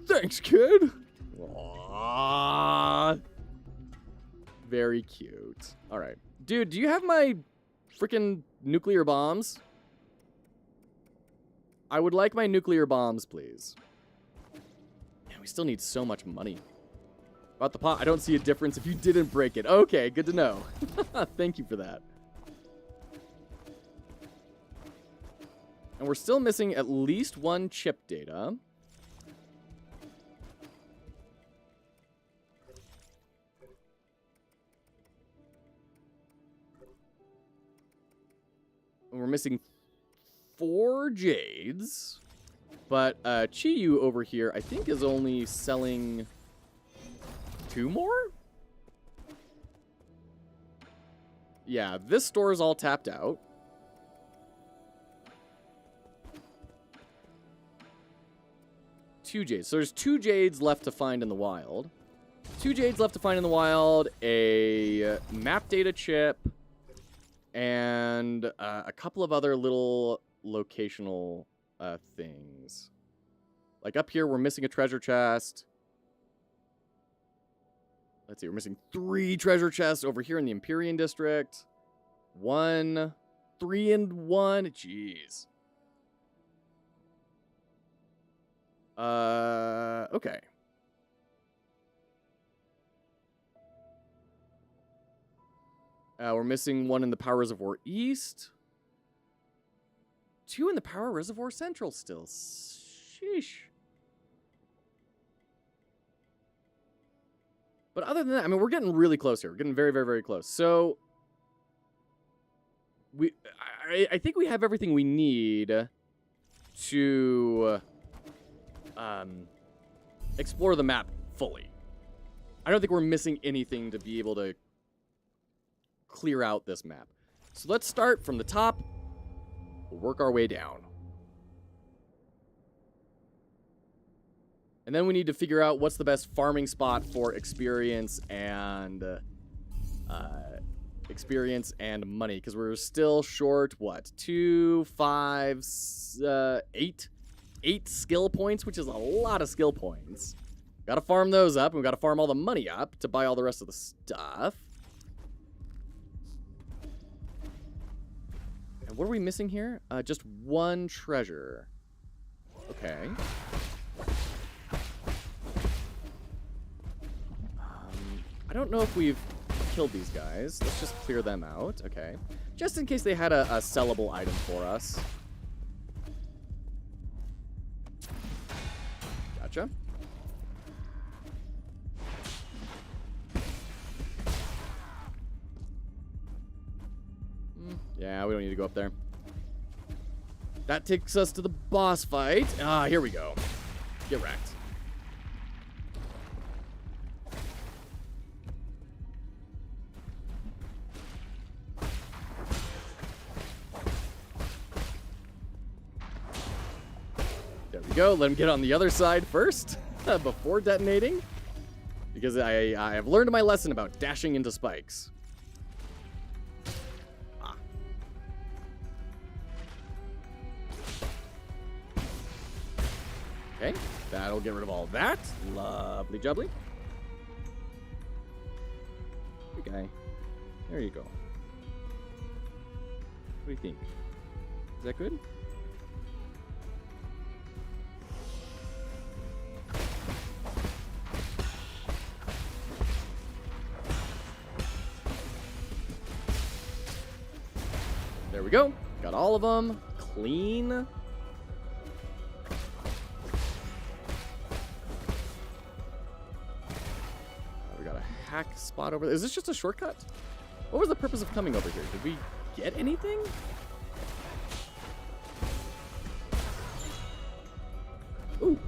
Speaker 1: Thanks, kid. Aww. Very cute. Alright. Dude, do you have my freaking nuclear bombs? I would like my nuclear bombs, please. Man, we still need so much money. About the pot, I don't see a difference if you didn't break it. Okay, good to know. Thank you for that. And we're still missing at least one chip data. And we're missing 4 jades. But Chiyu over here, I think, is only selling 2 more? Yeah, this store is all tapped out. 2 jades. So there's 2 jades left to find in the wild. 2 jades left to find in the wild, a map data chip, and a couple of other little locational things. Like up here, we're missing a treasure chest. Let's see, we're missing 3 treasure chests over here in the Empyrean District. 1, 3 and 1. Jeez. Okay. We're missing 1 in the Power Reservoir East. 2 in the Power Reservoir Central still. Sheesh. But other than that, I mean, we're getting really close here. We're getting very, very, very close. So, I think we have everything we need to explore the map fully. I don't think we're missing anything to be able to clear out this map. So let's start from the top. We'll work our way down. And then we need to figure out what's the best farming spot for experience and money, because we're still short, what, 2, 5, 8 skill points, which is a lot of skill points. Gotta farm those up, and we gotta farm all the money up to buy all the rest of the stuff. And what are we missing here? Just 1 treasure. Okay. I don't know if we've killed these guys. Let's just clear them out. Okay. Just in case they had a sellable item for us. Gotcha. Yeah, we don't need to go up there. That takes us to the boss fight. Ah, here we go. Get wrecked. There we go. Let him get on the other side first before detonating. Because I have learned my lesson about dashing into spikes. Okay, that'll get rid of all that. Lovely jubbly. Okay, there you go. What do you think? Is that good? There we go. Got all of them. Clean. We got a hack spot over there. Is this just a shortcut? What was the purpose of coming over here? Did we get anything? Ooh.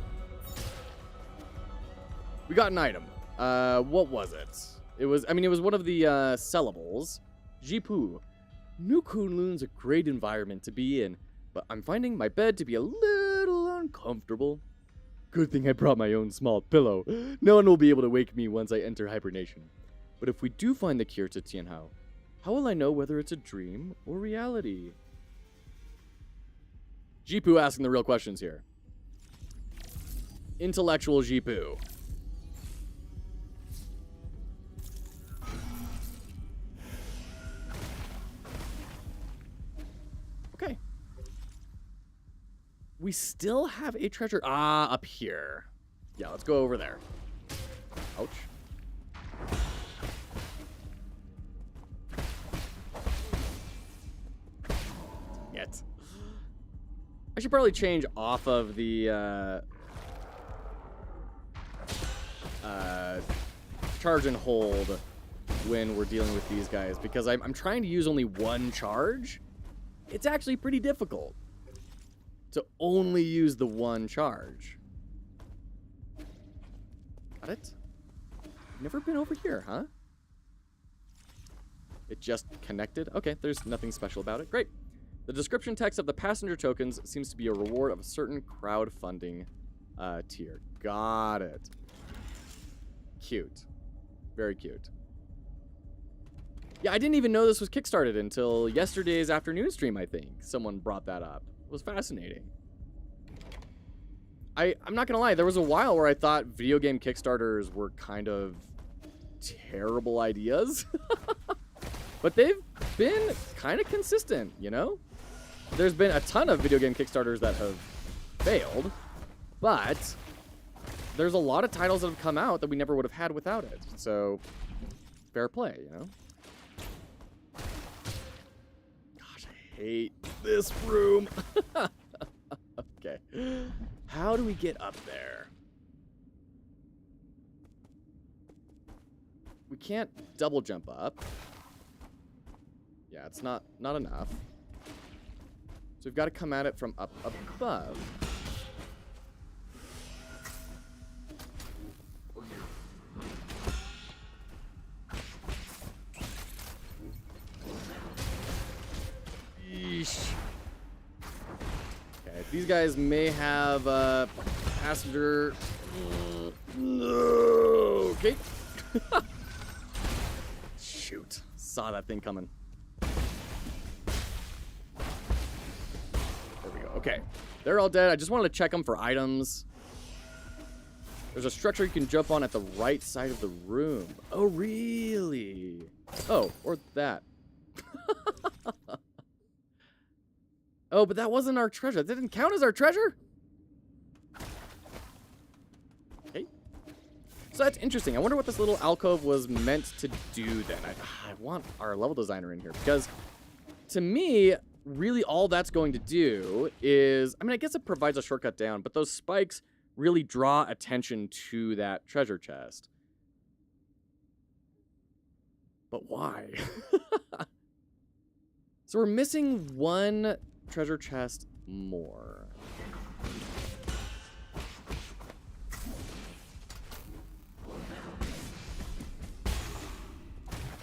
Speaker 1: We got an item. What was it? It was one of the sellables. Jipu. New Kunlun's a great environment to be in, but I'm finding my bed to be a little uncomfortable. Good thing I brought my own small pillow. No one will be able to wake me once I enter hibernation. But if we do find the cure to Tianhao, how will I know whether it's a dream or reality? Jipu asking the real questions here. Intellectual Jipu. Okay. We still have a treasure. Up here. Yeah, let's go over there. Ouch. Yet. I should probably change off of the charge and hold when we're dealing with these guys, because I'm trying to use only one charge. It's actually pretty difficult to only use the one charge. Got it? Never been over here, huh? It just connected? Okay, there's nothing special about it. Great. The description text of the passenger tokens seems to be a reward of a certain crowdfunding tier. Got it. Cute. Very cute. Yeah, I didn't even know this was kickstarted until yesterday's afternoon stream, I think. Someone brought that up. It was fascinating. I'm not gonna lie, there was a while where I thought video game Kickstarters were kind of terrible ideas. But they've been kind of consistent, you know? There's been a ton of video game Kickstarters that have failed, but there's a lot of titles that have come out that we never would have had without it. So, fair play, you know? Gosh, I hate this room. Okay. How do we get up there? We can't double jump up. Yeah, it's not enough. So we've got to come at it from up above. Yeesh. Okay, these guys may have passenger. No. Okay. Shoot. Saw that thing coming. Okay, they're all dead. I just wanted to check them for items. There's a structure you can jump on at the right side of the room. Oh, really? Oh, or that. Oh, but that wasn't our treasure. That didn't count as our treasure? Okay. So that's interesting. I wonder what this little alcove was meant to do then. I want our level designer in here, because to me, really all that's going to do is, I mean, I guess it provides a shortcut down, but those spikes really draw attention to that treasure chest. But why? So we're missing one treasure chest more.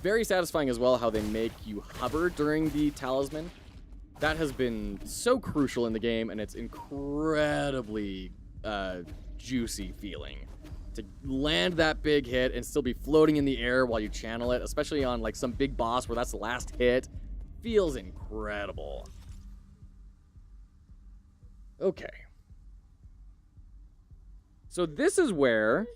Speaker 1: Very satisfying as well how they make you hover during the talisman. That has been so crucial in the game, and it's incredibly juicy feeling. To land that big hit and still be floating in the air while you channel it, especially on like some big boss where that's the last hit, feels incredible. Okay. So this is where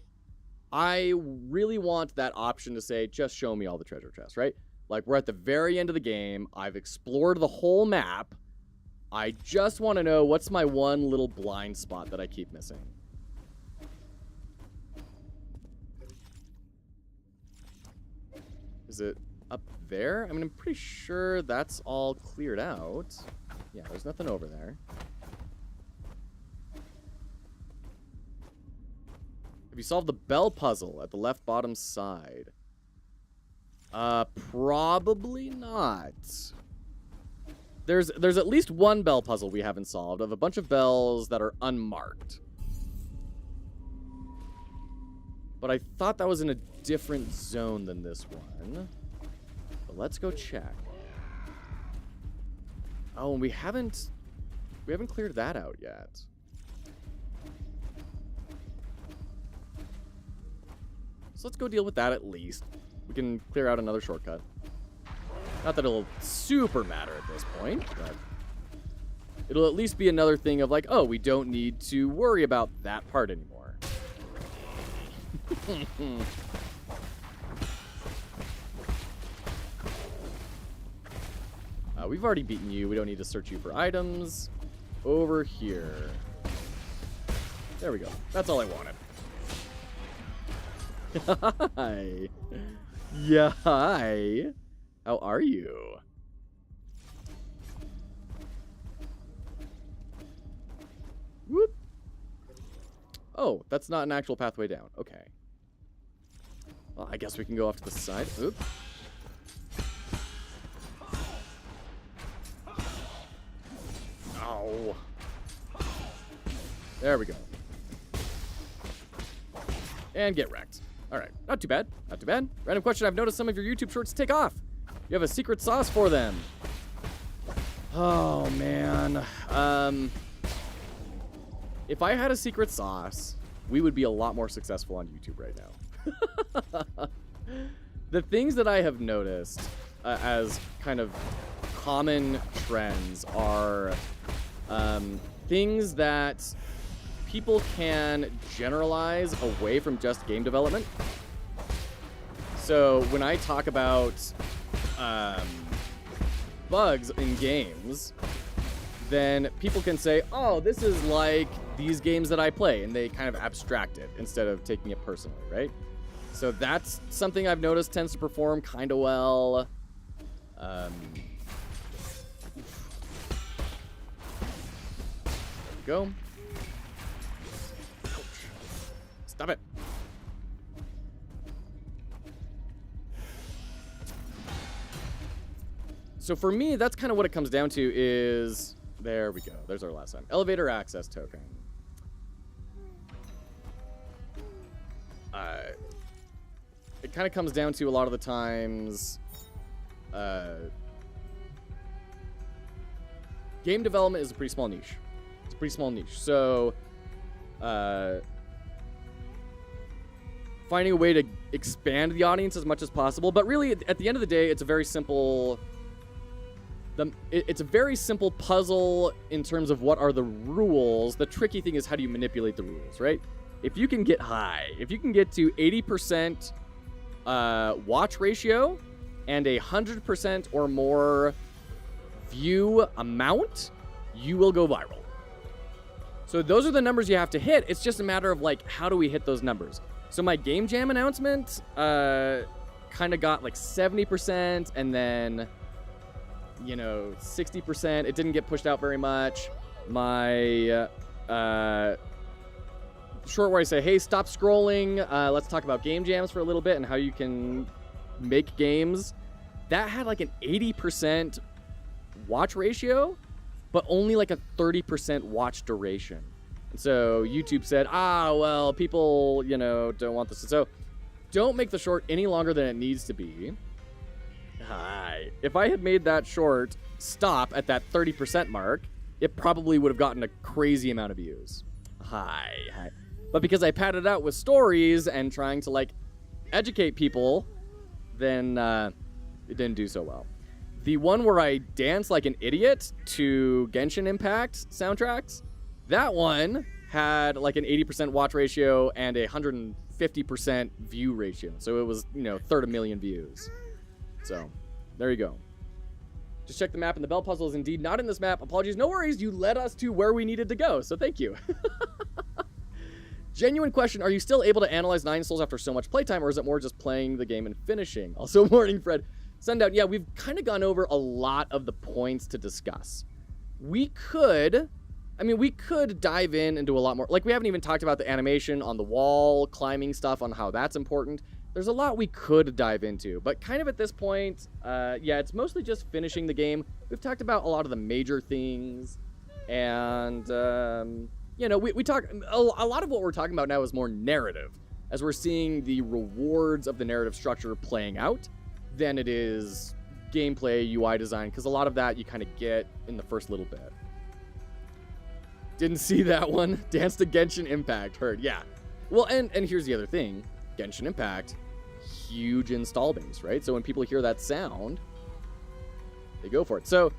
Speaker 1: I really want that option to say, just show me all the treasure chests, right? Like, we're at the very end of the game. I've explored the whole map. I just want to know what's my one little blind spot that I keep missing. Is it up there. I mean, I'm pretty sure that's all cleared out. Yeah, there's nothing over there. Have you solved the bell puzzle at the left bottom side? Probably not. There's at least one bell puzzle we haven't solved of a bunch of bells that are unmarked. But I thought that was in a different zone than this one. But let's go check. Oh, and we haven't cleared that out yet. So let's go deal with that at least. We can clear out another shortcut. Not that it'll super matter at this point, but it'll at least be another thing of like, oh, we don't need to worry about that part anymore. We've already beaten you. We don't need to search you for items. Over here. There we go. That's all I wanted. Hi. Yeah, hi. How are you? Whoop. Oh, that's not an actual pathway down. Okay. Well, I guess we can go off to the side. Oop. Ow. There we go. And get wrecked. All right, not too bad, not too bad. Random question, I've noticed some of your YouTube shorts take off. You have a secret sauce for them. Oh, man. If I had a secret sauce, we would be a lot more successful on YouTube right now. The things that I have noticed as kind of common trends are things that people can generalize away from just game development. So when I talk about bugs in games, then people can say, oh, this is like these games that I play, and they kind of abstract it instead of taking it personally, right? So that's something I've noticed tends to perform kind of well. Go. Ouch. Stop it. So for me, that's kind of what it comes down to is, there we go. There's our last time. Elevator access token. It kind of comes down to a lot of the times, game development is a pretty small niche. It's a pretty small niche. So, finding a way to expand the audience as much as possible. But really, at the end of the day, it's a very simple... it's a very simple puzzle in terms of what are the rules. The tricky thing is how do you manipulate the rules, right? If you can get high, if you can get to 80% watch ratio and 100% or more view amount, you will go viral. So those are the numbers you have to hit. It's just a matter of like, how do we hit those numbers? So my Game Jam announcement kind of got like 70% and then... 60%. It didn't get pushed out very much. My short where I say, hey, stop scrolling. Let's talk about game jams for a little bit and how you can make games. That had like an 80% watch ratio, but only like a 30% watch duration. And so YouTube said, well, people, don't want this. So don't make the short any longer than it needs to be. Hi. If I had made that short stop at that 30% mark, it probably would have gotten a crazy amount of views. Hi. But because I padded out with stories and trying to, like, educate people, then it didn't do so well. The one where I dance like an idiot to Genshin Impact soundtracks, that one had, like, an 80% watch ratio and a 150% view ratio. So it was, 3,000,000 views. So, there you go. Just check the map, and the bell puzzle is indeed not in this map. Apologies, no worries. You led us to where we needed to go, so thank you. Genuine question, are you still able to analyze 9 souls after so much playtime, or is it more just playing the game and finishing? Also, morning, Fred. Sundown, yeah, we've kind of gone over a lot of the points to discuss. We could dive into a lot more. Like, we haven't even talked about the animation on the wall, climbing stuff, on how that's important. There's a lot we could dive into, but kind of at this point, yeah, it's mostly just finishing the game. We've talked about a lot of the major things, and, you know, we talk, a lot of what we're talking about now is more narrative, as we're seeing the rewards of the narrative structure playing out, than it is gameplay, UI design, because a lot of that you kind of get in the first little bit. Didn't see that one. Dance to Genshin Impact. Heard, yeah. Well, and here's the other thing. Genshin Impact, huge install base, right? So when people hear that sound, they go for it. So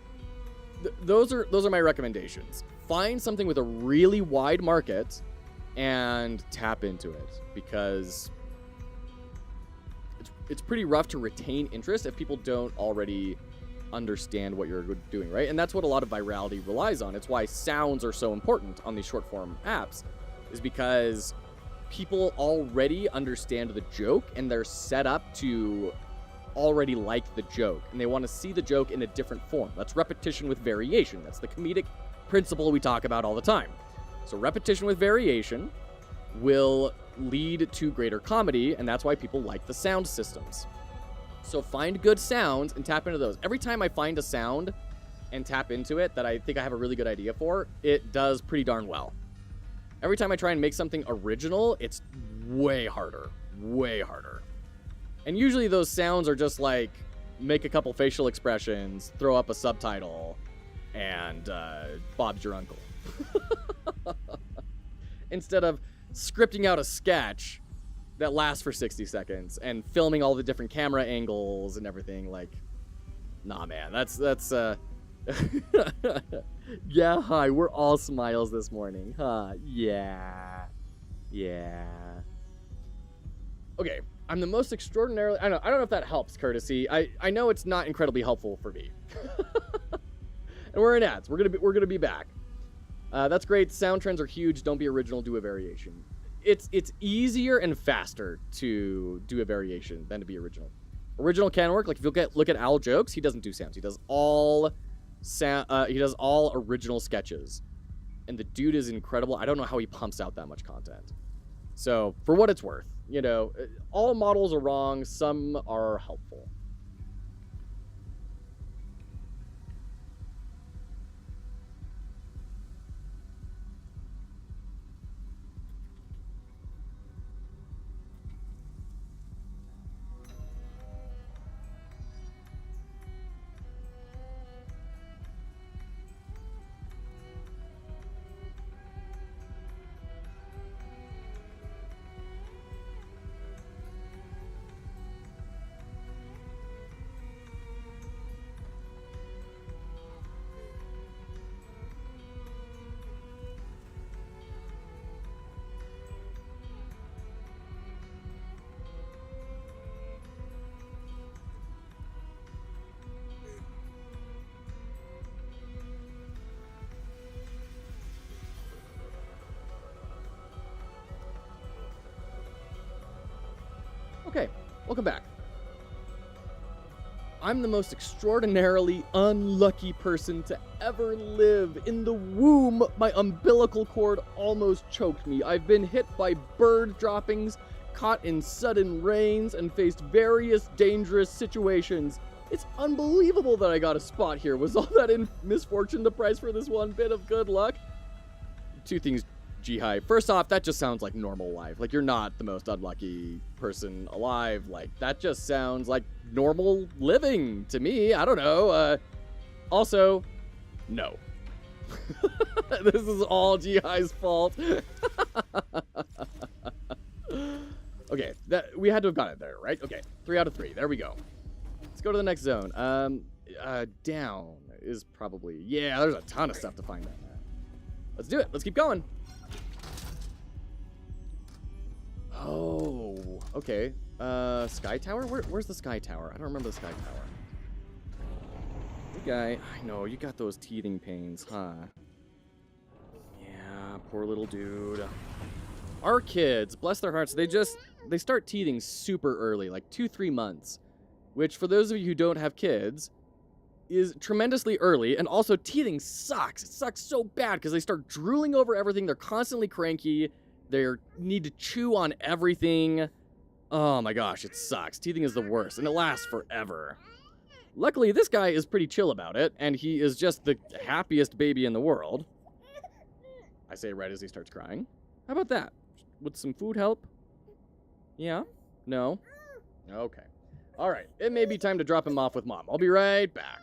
Speaker 1: those are my recommendations. Find something with a really wide market and tap into it, because it's pretty rough to retain interest if people don't already understand what you're doing, right? And that's what a lot of virality relies on. It's why sounds are so important on these short form apps, is because people already understand the joke and they're set up to already like the joke, and they want to see the joke in a different form. That's repetition with variation. That's the comedic principle we talk about all the time. So repetition with variation will lead to greater comedy, and that's why people like the sound systems. So find good sounds and tap into those. Every time I find a sound and tap into it that I think I have a really good idea for, it does pretty darn well. Every time I try and make something original, it's way harder. Way harder. And usually those sounds are just like, make a couple facial expressions, throw up a subtitle, and Bob's your uncle. Instead of scripting out a sketch that lasts for 60 seconds and filming all the different camera angles and everything. Like, nah, man, that's yeah, hi, we're all smiles this morning, huh? Yeah. Okay, I'm the most extraordinarily, I don't know if that helps, courtesy. I know it's not incredibly helpful for me. And we're in ads. We're gonna be back. That's great. Sound trends are huge. Don't be original. Do a variation. It's easier and faster to do a variation than to be original. Original can work. Like, if you look at Al Jokes, he doesn't do sounds. He does all original sketches, and the dude is incredible. I don't know how he pumps out that much content. So for what it's worth, you know, all models are wrong. Some are helpful. Okay, welcome back. I'm the most extraordinarily unlucky person to ever live. In the womb, my umbilical cord almost choked me. I've been hit by bird droppings, caught in sudden rains, and faced various dangerous situations. It's unbelievable that I got a spot here. Was all that in misfortune the price for this one bit of good luck? Two things, Jihai. First off, that just sounds like normal life. Like, you're not the most unlucky person alive. Like, that just sounds like normal living to me. I don't know. Also, no. This is all Jihai's fault. Okay, we had to have got it there, right? Okay, 3 out of 3. There we go. Let's go to the next zone. Down is probably... Yeah, there's a ton of stuff to find out there. Let's do it. Let's keep going. Oh, okay. Sky Tower? Where's the Sky Tower? I don't remember the Sky Tower. You guy, I know, you got those teething pains, huh? Yeah, poor little dude. Our kids, bless their hearts, they start teething super early, like 2-3 months. which for those of you who don't have kids, is tremendously early, and also teething sucks. It sucks so bad because they start drooling over everything. They're constantly cranky. They need to chew on everything. Oh my gosh, it sucks. Teething is the worst, and it lasts forever. Luckily, this guy is pretty chill about it, and he is just the happiest baby in the world. I say right as he starts crying. How about that? Would some food help? Yeah? No? Okay. All right, it may be time to drop him off with Mom. I'll be right back.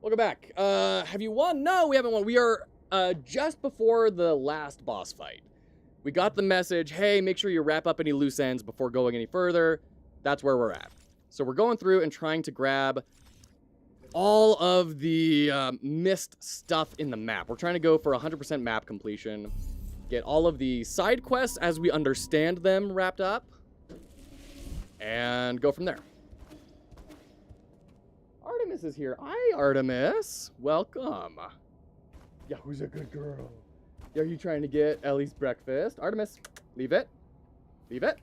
Speaker 1: Welcome back. Have you won? No, we haven't won. We are just before the last boss fight. We got the message, hey, make sure you wrap up any loose ends before going any further. That's where we're at. So we're going through and trying to grab all of the missed stuff in the map. We're trying to go for 100% map completion. Get all of the side quests as we understand them wrapped up. And go from there. Artemis is here. Hi, Artemis. Welcome. Yeah, who's a good girl? Are you trying to get Ellie's breakfast? Artemis, leave it. Leave it.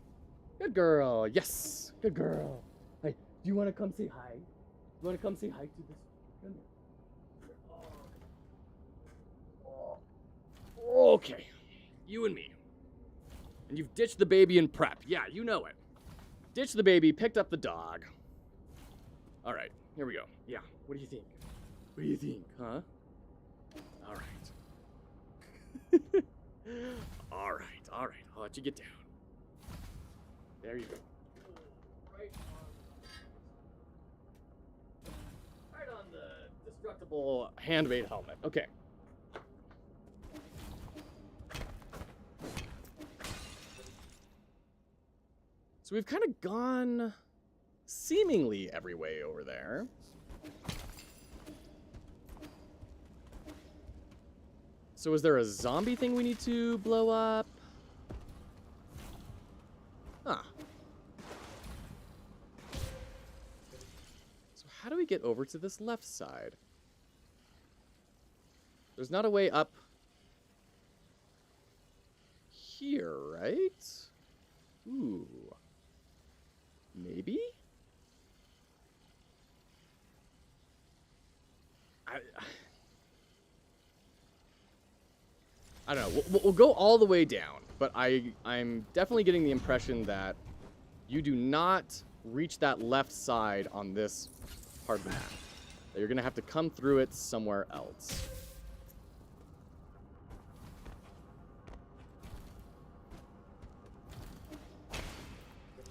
Speaker 1: Good girl. Yes. Good girl. Hey, do you want to come say hi? You want to come say hi to this? Come here. Oh. Okay. You and me. And you've ditched the baby in prep. Yeah, you know it. Ditched the baby, picked up the dog. All right. Here we go. Yeah. What do you think? What do you think, huh? All right. All right. All right. I'll let you get down. There you go. Right on the destructible handmade helmet. Okay. So we've kind of gone seemingly every way over there. So is there a zombie thing we need to blow up? Huh. So how do we get over to this left side? There's not a way up here, right? Ooh. Maybe? I don't know. We'll go all the way down, but I'm definitely getting the impression that you do not reach that left side on this part of the map. That you're going to have to come through it somewhere else.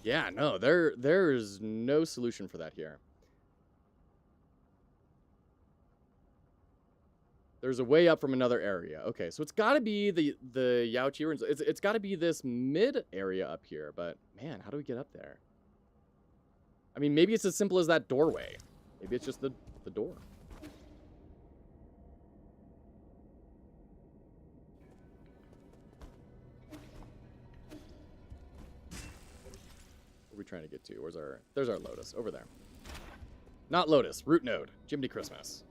Speaker 1: Yeah, no, there's no solution for that here. There's a way up from another area. Okay, so it's got to be the Yaochi ruins. It's got to be this mid area up here, but man, how do we get up there? I mean, maybe it's as simple as that doorway. Maybe it's just the door. What are we trying to get to? There's our Lotus over there. Not Lotus. Root Node. Jiminy Christmas.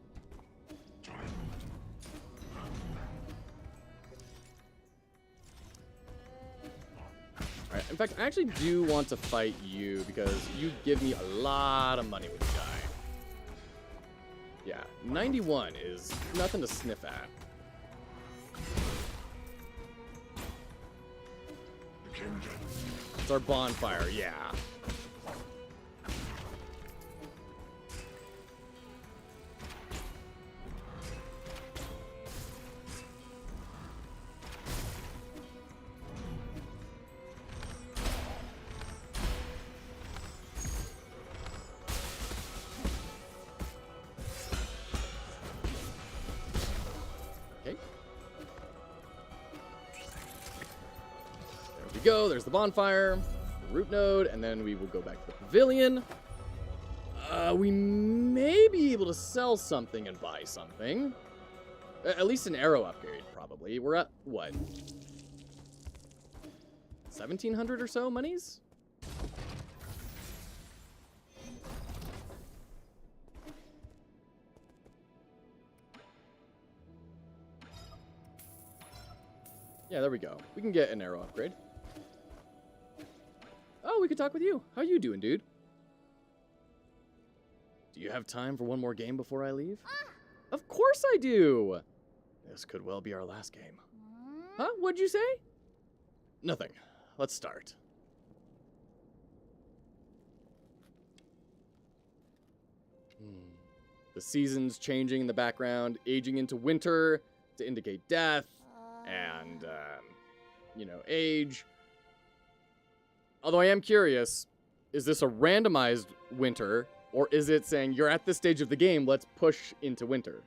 Speaker 1: Alright, in fact, I actually do want to fight you because you give me a lot of money when you die. Yeah, 91 is nothing to sniff at. It's our bonfire, yeah. Go, there's the bonfire, the root node, and then we will go back to the pavilion. We may be able to sell something and buy something. At least an arrow upgrade, probably. We're at, what? 1,700 or so monies? Yeah, there we go. We can get an arrow upgrade. Oh, we could talk with you. How you doing, dude? Do you have time for one more game before I leave? Of course I do! This could well be our last game. Huh? What'd you say? Nothing. Let's start. The seasons changing in the background, aging into winter to indicate death, and, age. Although I am curious, is this a randomized winter, or is it saying you're at this stage of the game, let's push into winter?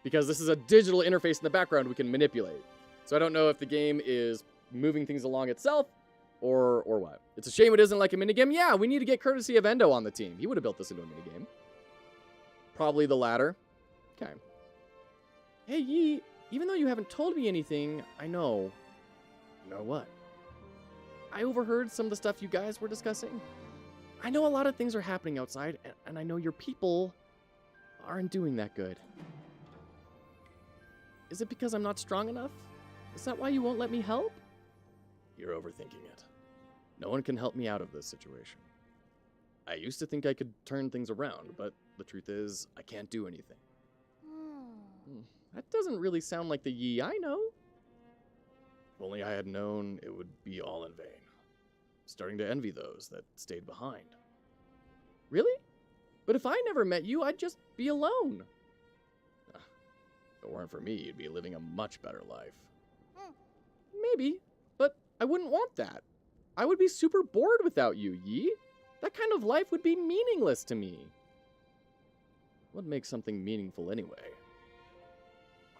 Speaker 1: Because this is a digital interface in the background we can manipulate. So I don't know if the game is moving things along itself, or what. It's a shame it isn't like a minigame. Yeah, we need to get courtesy of Endo on the team. He would have built this into a minigame. Probably the latter. Okay. Hey, Yi, even though you haven't told me anything, I know. Know what? I overheard some of the stuff you guys were discussing. I know a lot of things are happening outside, and I know your people aren't doing that good. Is it because I'm not strong enough? Is that why you won't let me help? You're overthinking it. No one can help me out of this situation. I used to think I could turn things around, but the truth is, I can't do anything. That doesn't really sound like the Yi I know. If only I had known, it would be all in vain. Starting to envy those that stayed behind. Really? But if I never met you, I'd just be alone. If it weren't for me, you'd be living a much better life. Maybe, but I wouldn't want that. I would be super bored without you, Yi. That kind of life would be meaningless to me. What makes something meaningful anyway?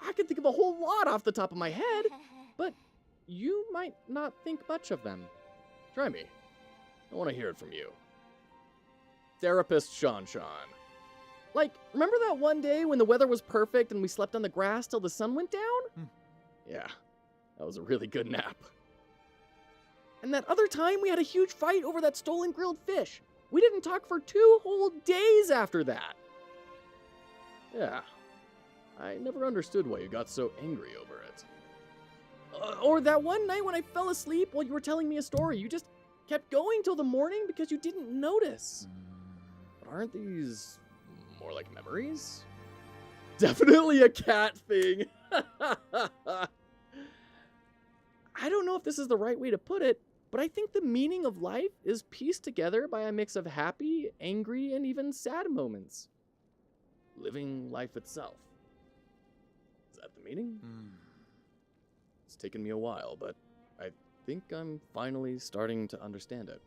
Speaker 1: I could think of a whole lot off the top of my head, but you might not think much of them. Try me. I want to hear it from you. Therapist Sean. Like, remember that one day when the weather was perfect and we slept on the grass till the sun went down? Yeah, that was a really good nap. And that other time we had a huge fight over that stolen grilled fish. We didn't talk for 2 whole days after that. Yeah, I never understood why you got so angry over it. Or that one night when I fell asleep while you were telling me a story. You just kept going till the morning because you didn't notice. But aren't these more like memories? Definitely a cat thing. I don't know if this is the right way to put it, but I think the meaning of life is pieced together by a mix of happy, angry, and even sad moments. Living life itself. Is that the meaning? It's taken me a while, but I think I'm finally starting to understand it.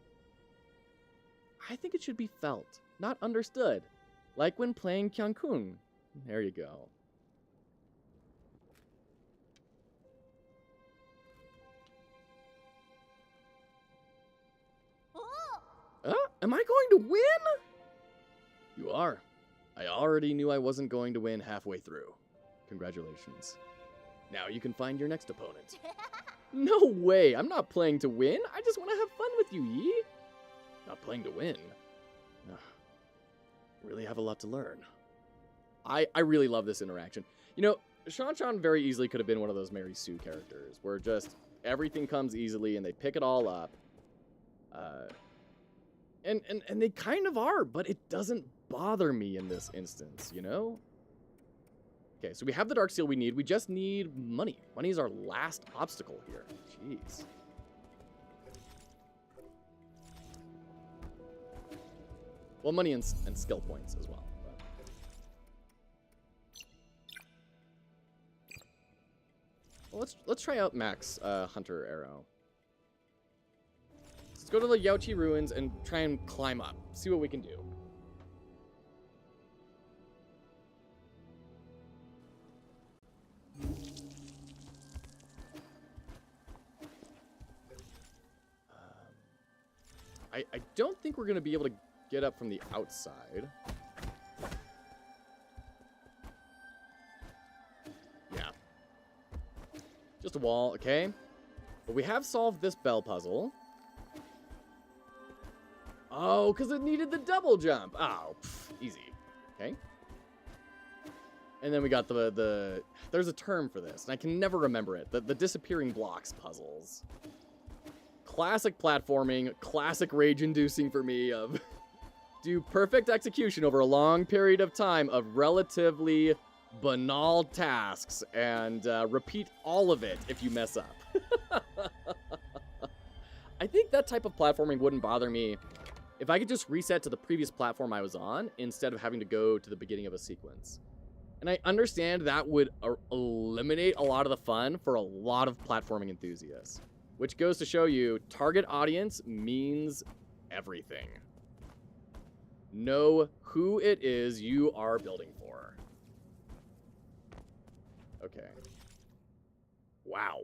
Speaker 1: I think it should be felt, not understood. Like when playing Kyankun. There you go. Am I going to win? You are. I already knew I wasn't going to win halfway through. Congratulations. Now you can find your next opponent. No way! I'm not playing to win. I just want to have fun with you, Yi. Not playing to win. really have a lot to learn. I really love this interaction. You know, Shan very easily could have been one of those Mary Sue characters where just everything comes easily and they pick it all up. And they kind of are, but it doesn't bother me in this instance, you know? Okay, so we have the Dark Seal we need. We just need money. Money is our last obstacle here. Jeez. Well, money and skill points as well. Well, let's try out Max Hunter Arrow. Let's go to the Yaochi Ruins and try and climb up. See what we can do. I don't think we're going to be able to get up from the outside. Yeah. Just a wall, okay. But we have solved this bell puzzle. Oh, because it needed the double jump. Oh, easy. Okay. And then we got the there's a term for this, and I can never remember it. The disappearing blocks puzzles. Classic platforming, classic rage-inducing for me of do perfect execution over a long period of time of relatively banal tasks and repeat all of it if you mess up. I think that type of platforming wouldn't bother me if I could just reset to the previous platform I was on instead of having to go to the beginning of a sequence. And I understand that would eliminate a lot of the fun for a lot of platforming enthusiasts. Which goes to show you, target audience means everything. Know who it is you are building for. Okay. Wow.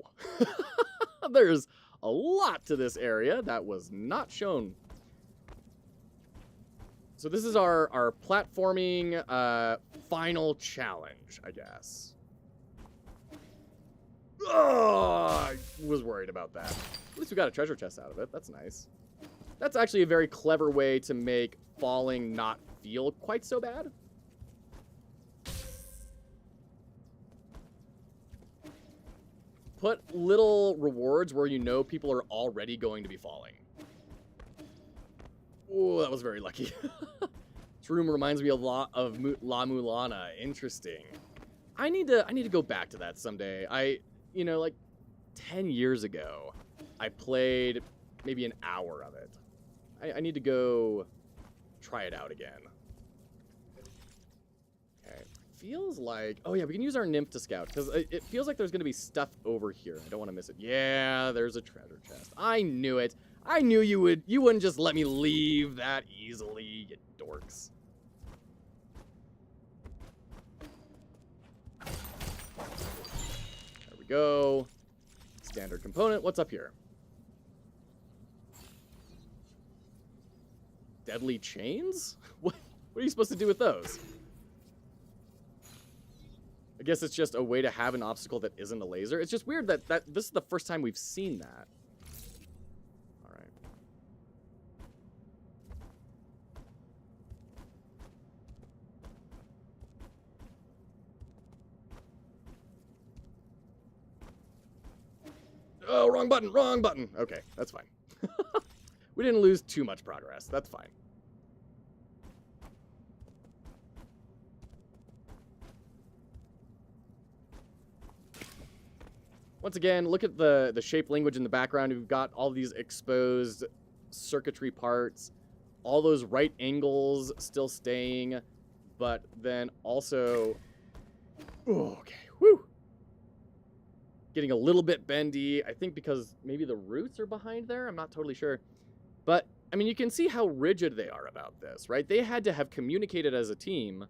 Speaker 1: There's a lot to this area that was not shown. So this is our platforming final challenge, I guess. Oh, I was worried about that. At least we got a treasure chest out of it. That's nice. That's actually a very clever way to make falling not feel quite so bad. Put little rewards where you know people are already going to be falling. Oh, that was very lucky. This room reminds me a lot of La Mulana. Interesting. I need to go back to that someday. You know, like 10 years ago, I played maybe an hour of it. I need to go try it out again. Okay. Feels like... Oh, yeah, we can use our nymph to scout, because it feels like there's going to be stuff over here. I don't want to miss it. Yeah, there's a treasure chest. I knew it. I knew you wouldn't just let me leave that easily, you dorks. Go. Standard component. What's up here? Deadly chains? What are you supposed to do with those? I guess it's just a way to have an obstacle that isn't a laser. It's just weird that this is the first time we've seen that. All right. Oh, wrong button, wrong button. Okay, that's fine. We didn't lose too much progress. That's fine. Once again, look at the shape language in the background. We've got all these exposed circuitry parts, all those right angles still staying, but then also... Oh, okay, whew! Getting a little bit bendy, I think because maybe the roots are behind there? I'm not totally sure. But, I mean, you can see how rigid they are about this, right? They had to have communicated as a team,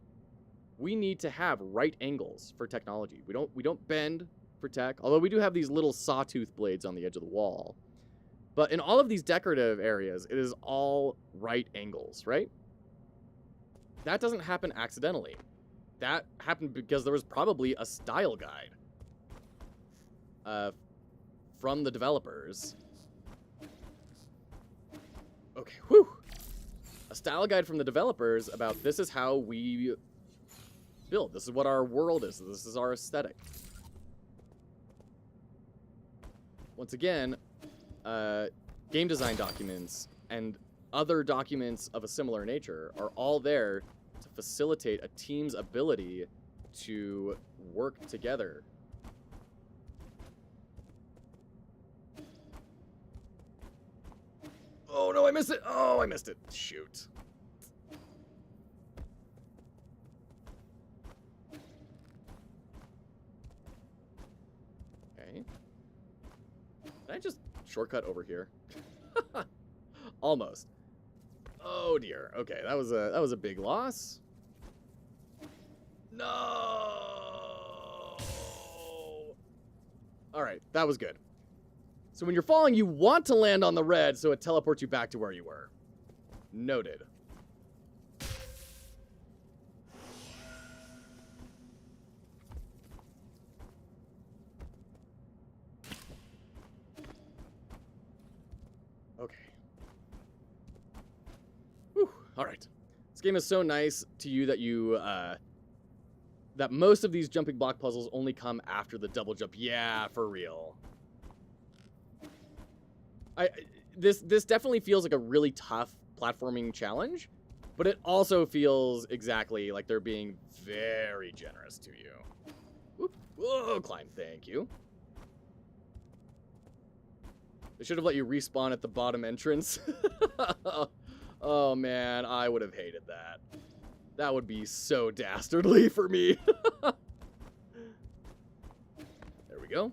Speaker 1: we need to have right angles for technology. We don't bend for tech, although we do have these little sawtooth blades on the edge of the wall. But in all of these decorative areas, it is all right angles, right? That doesn't happen accidentally. That happened because there was probably a style guide from the developers. Okay, whew. a style guide from the developers about this is how we build. This is what our world is. This is our aesthetic. Once again, game design documents and other documents of a similar nature are all there to facilitate a team's ability to work together. Oh no, I missed it! Oh, I missed it. Shoot. Okay. Can I just shortcut over here? Almost. Oh dear. Okay, that was a big loss. No. All right, that was good. So when you're falling, you want to land on the red so it teleports you back to where you were. Noted. Okay. Whew. All right. This game is so nice to you that you that most of these jumping block puzzles only come after the double jump. Yeah, for real. This definitely feels like a really tough platforming challenge, but it also feels exactly like they're being very generous to you. Whoop. Whoa, climb, thank you. They should have let you respawn at the bottom entrance. Oh man, I would have hated that. That would be so dastardly for me. There we go.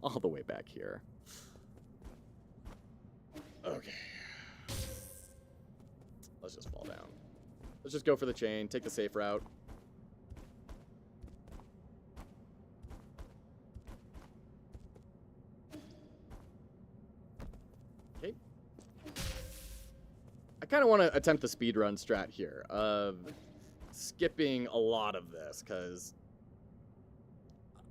Speaker 1: All the way back here. Okay. Let's just fall down. Let's just go for the chain, take the safe route. Okay. I kind of want to attempt the speedrun strat here of skipping a lot of this, because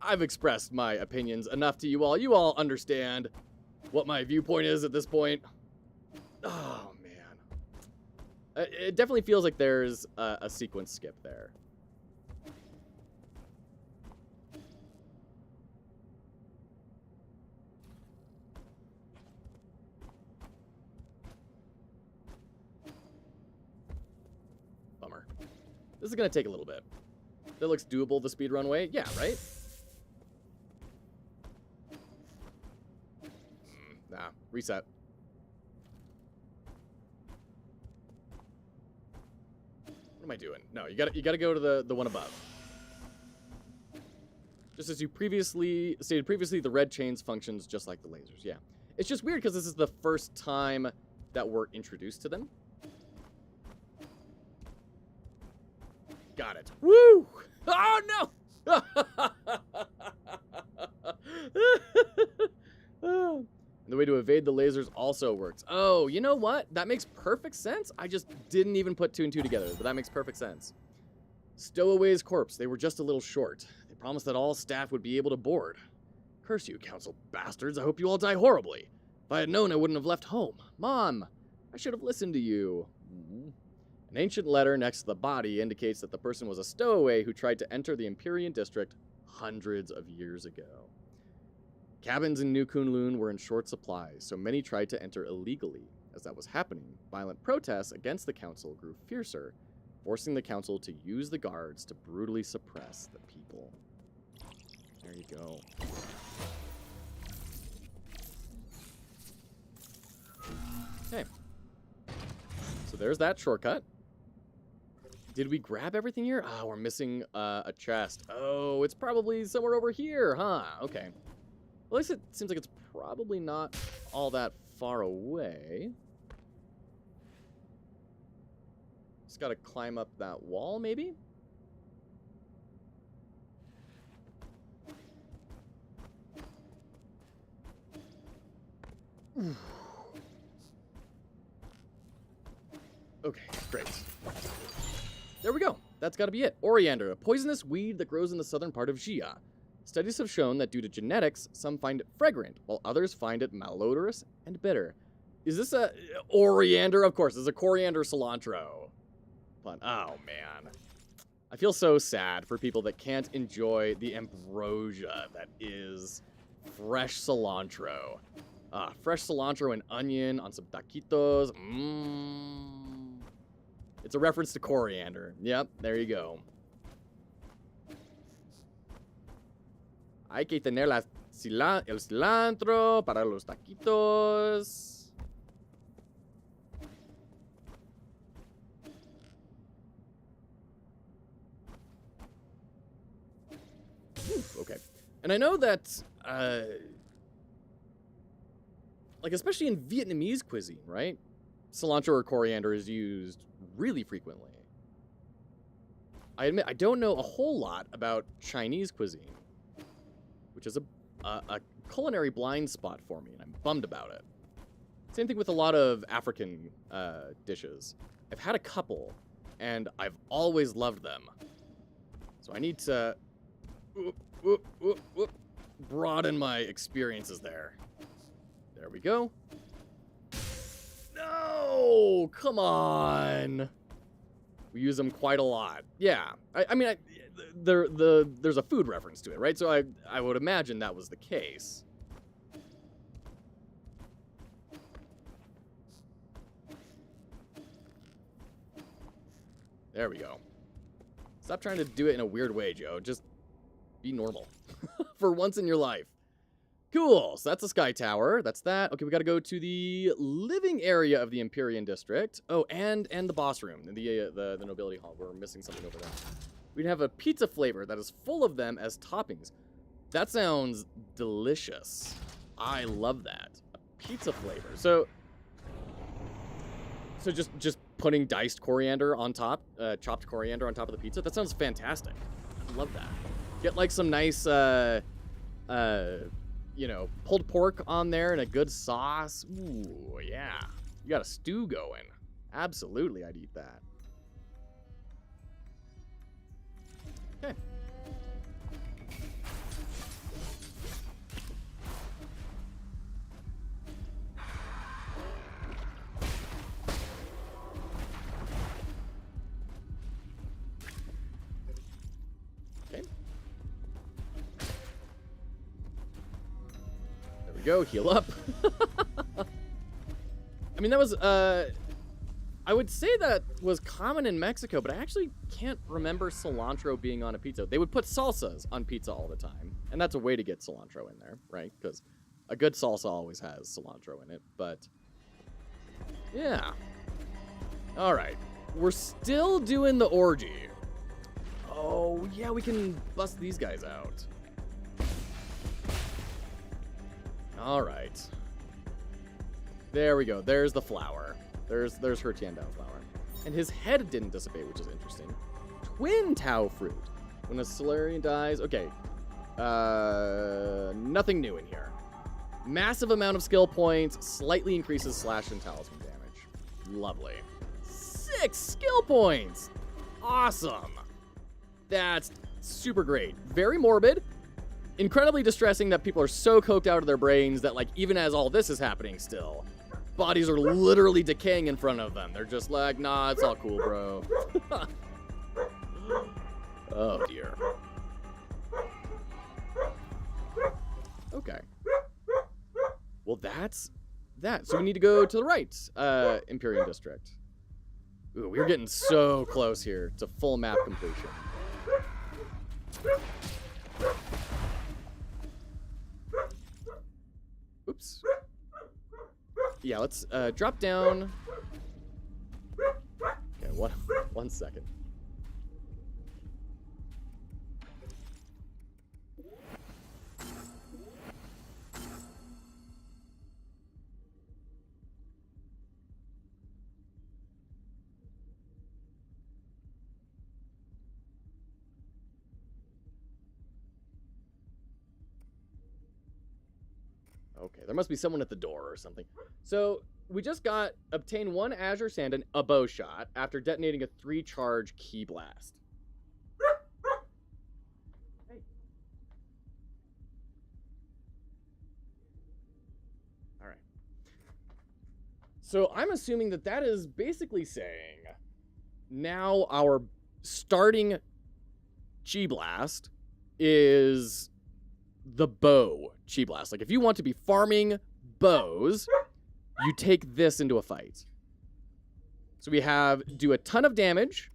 Speaker 1: I've expressed my opinions enough to you all. You all understand what my viewpoint is at this point. Oh, man. It definitely feels like there's a sequence skip there. Bummer. This is going to take a little bit. That looks doable the speedrun way. Yeah, right? Nah, reset. What am I doing? No, you gotta go to the one above. Just as you stated previously, the red chains functions just like the lasers. Yeah, it's just weird because this is the first time that we're introduced to them. Got it. Woo! Oh no! Oh. The way to evade the lasers also works. Oh, you know what? That makes perfect sense. I just didn't even put two and two together, but that makes perfect sense. Stowaway's corpse. They were just a little short. They promised that all staff would be able to board. Curse you, council bastards. I hope you all die horribly. If I had known, I wouldn't have left home. Mom, I should have listened to you. An ancient letter next to the body indicates that the person was a stowaway who tried to enter the Empyrean district hundreds of years ago. Cabins in New Kunlun were in short supply, so many tried to enter illegally. As that was happening, violent protests against the council grew fiercer, forcing the council to use the guards to brutally suppress the people. There you go. Okay. So there's that shortcut. Did we grab everything here? Ah, we're missing a chest. Oh, it's probably somewhere over here, huh? Okay. At least it seems like it's probably not all that far away. Just gotta climb up that wall, maybe? Okay, great. There we go. That's gotta be it. Oriander, a poisonous weed that grows in the southern part of Xia. Studies have shown that due to genetics, some find it fragrant, while others find it malodorous and bitter. Is this a coriander? Of course, this is a coriander cilantro pun. Oh, man. I feel so sad for people that can't enjoy the ambrosia that is fresh cilantro. Fresh cilantro and onion on some taquitos. It's a reference to coriander. Yep, there you go. Hay que tener el cilantro para los taquitos. Okay. And I know that, like, especially in Vietnamese cuisine, right? Cilantro or coriander is used really frequently. I admit, I don't know a whole lot about Chinese cuisine, which is a culinary blind spot for me, and I'm bummed about it. Same thing with a lot of African dishes. I've had a couple, and I've always loved them. So I need to broaden my experiences there. There we go. No! Come on! We use them quite a lot. Yeah. I mean, there's a food reference to it, right? So I would imagine that was the case. There we go. Stop trying to do it in a weird way, Joe. Just be normal. For once in your life. Cool. So that's the Sky Tower. That's that. Okay, we got to go to the living area of the Empyrean District. Oh, and the boss room, the Nobility Hall. We're missing something over there. We'd have a pizza flavor that is full of them as toppings. That sounds delicious. I love that. A pizza flavor. So just putting diced coriander on top, chopped coriander on top of the pizza. That sounds fantastic. I love that. Get like some nice, you know, pulled pork on there and a good sauce. Ooh, yeah. You got a stew going. Absolutely, I'd eat that. Okay. Go heal up. I mean, that was I would say that was common in Mexico, but I actually can't remember cilantro being on a pizza. They would put salsas on pizza all the time, and that's a way to get cilantro in there, right? Because a good salsa always has cilantro in it. But yeah, all right, we're still doing the orgy. Oh yeah, we can bust these guys out. All right. There we go. There's the flower. There's her Tiandao flower. And his head didn't dissipate, which is interesting. Twin Tao fruit. When a Solarian dies... Okay. Nothing new in here. Massive amount of skill points. Slightly increases slash and talisman damage. Lovely. 6 skill points! Awesome. That's super great. Very morbid. Incredibly distressing that people are so coked out of their brains that, like, even as all this is happening still, bodies are literally decaying in front of them. They're just like, nah, it's all cool, bro. Oh, dear. Okay. Well, that's that. So we need to go to the right, Empyrean District. Ooh, we're getting so close here to full map completion. Oops. Yeah, let's drop down. Okay, one second. Okay, there must be someone at the door or something. So, we just obtained 1 Azure Sand and a bow shot after detonating a 3-charge key blast. Hey. So I'm assuming that that is basically saying now our starting Chi Blast is the bow Chi Blast. Like if you want to be farming bows, you take this into a fight. So we have do a ton of damage.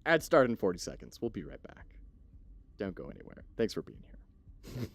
Speaker 1: Ad start in 40 seconds. We'll be right back. Don't go anywhere. Thanks for being here.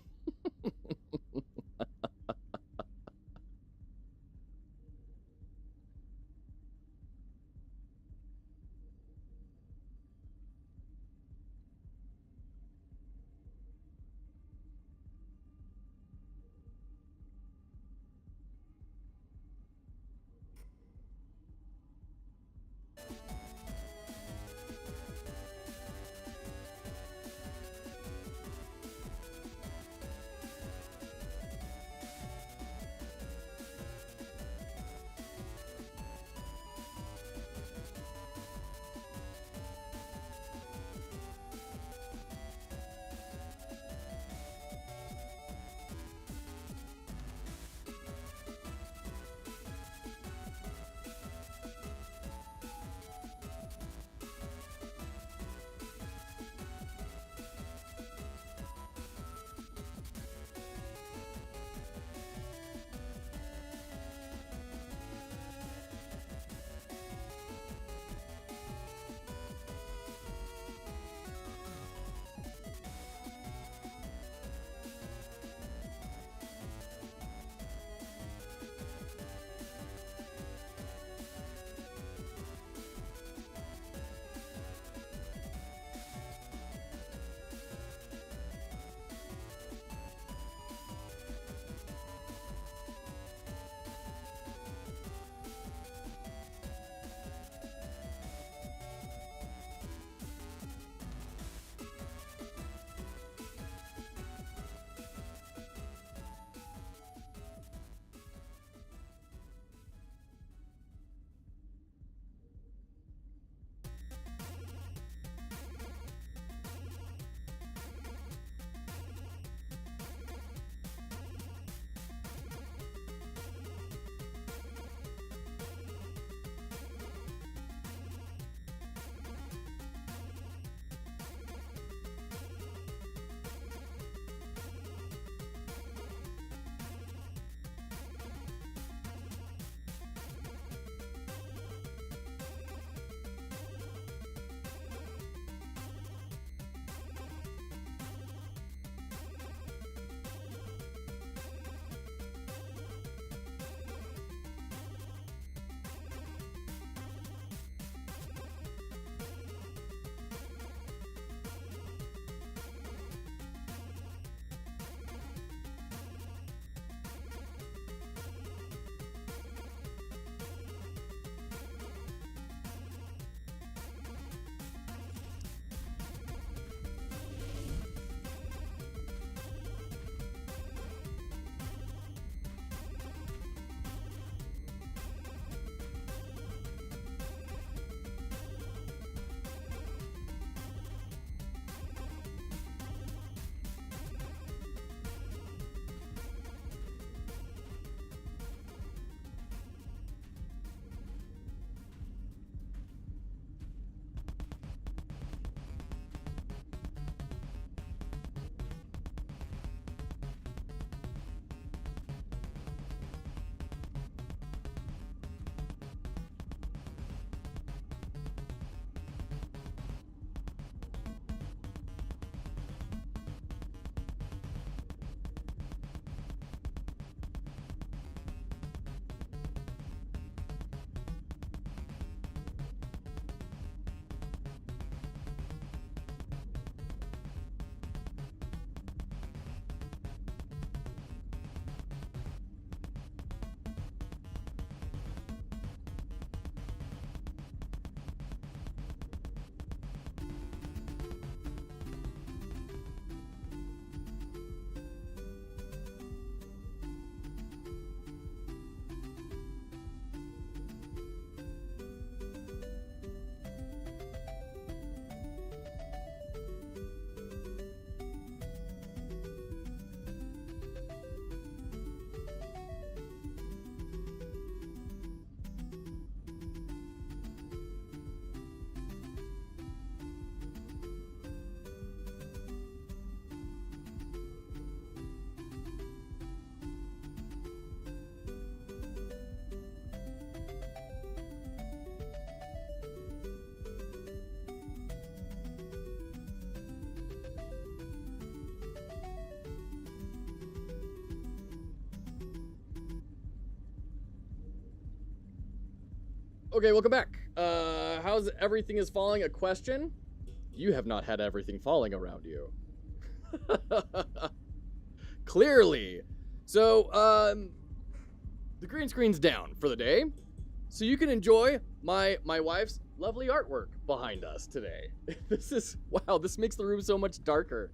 Speaker 1: Okay, welcome back. How's everything is falling a question? You have not had everything falling around you. Clearly. So, the green screen's down for the day, so you can enjoy my wife's lovely artwork behind us today. Wow, this makes the room so much darker.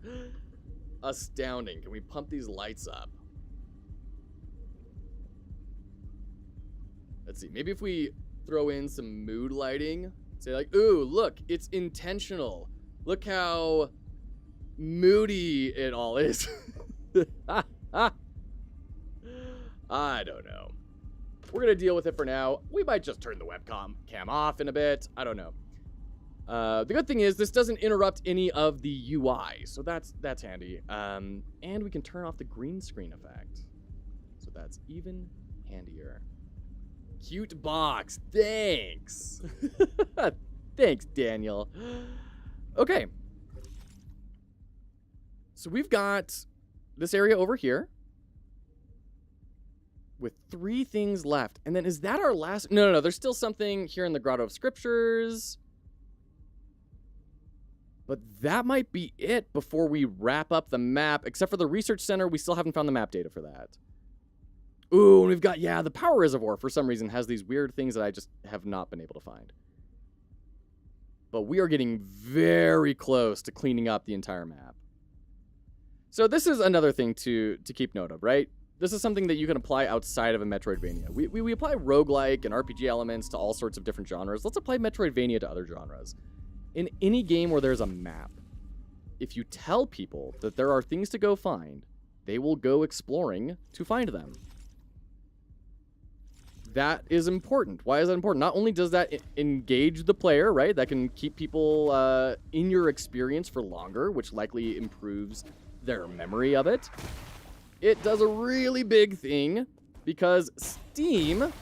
Speaker 1: Astounding. Can we pump these lights up? Let's see, maybe if we throw in some mood lighting, say like, ooh, look, it's intentional. Look how moody it all is. I don't know. We're gonna deal with it for now. We might just turn the webcam off in a bit. I don't know. The good thing is this doesn't interrupt any of the UI, so that's handy. And we can turn off the green screen effect, so that's even handier. Cute box, thanks. Thanks, Daniel. Okay. So we've got this area over here with 3 things left. And then is that our last? No, there's still something here in the Grotto of Scriptures. But that might be it before we wrap up the map, except for the Research Center. We still haven't found the map data for that. Ooh, and we've got, yeah, the Power Reservoir for some reason has these weird things that I just have not been able to find. But we are getting very close to cleaning up the entire map. So this is another thing to keep note of, right? This is something that you can apply outside of a Metroidvania. We apply roguelike and RPG elements to all sorts of different genres. Let's apply Metroidvania to other genres. In any game where there's a map, if you tell people that there are things to go find, they will go exploring to find them. That is important. Why is that important? Not only does that engage the player, right? That can keep people in your experience for longer, which likely improves their memory of it. It does a really big thing because Steam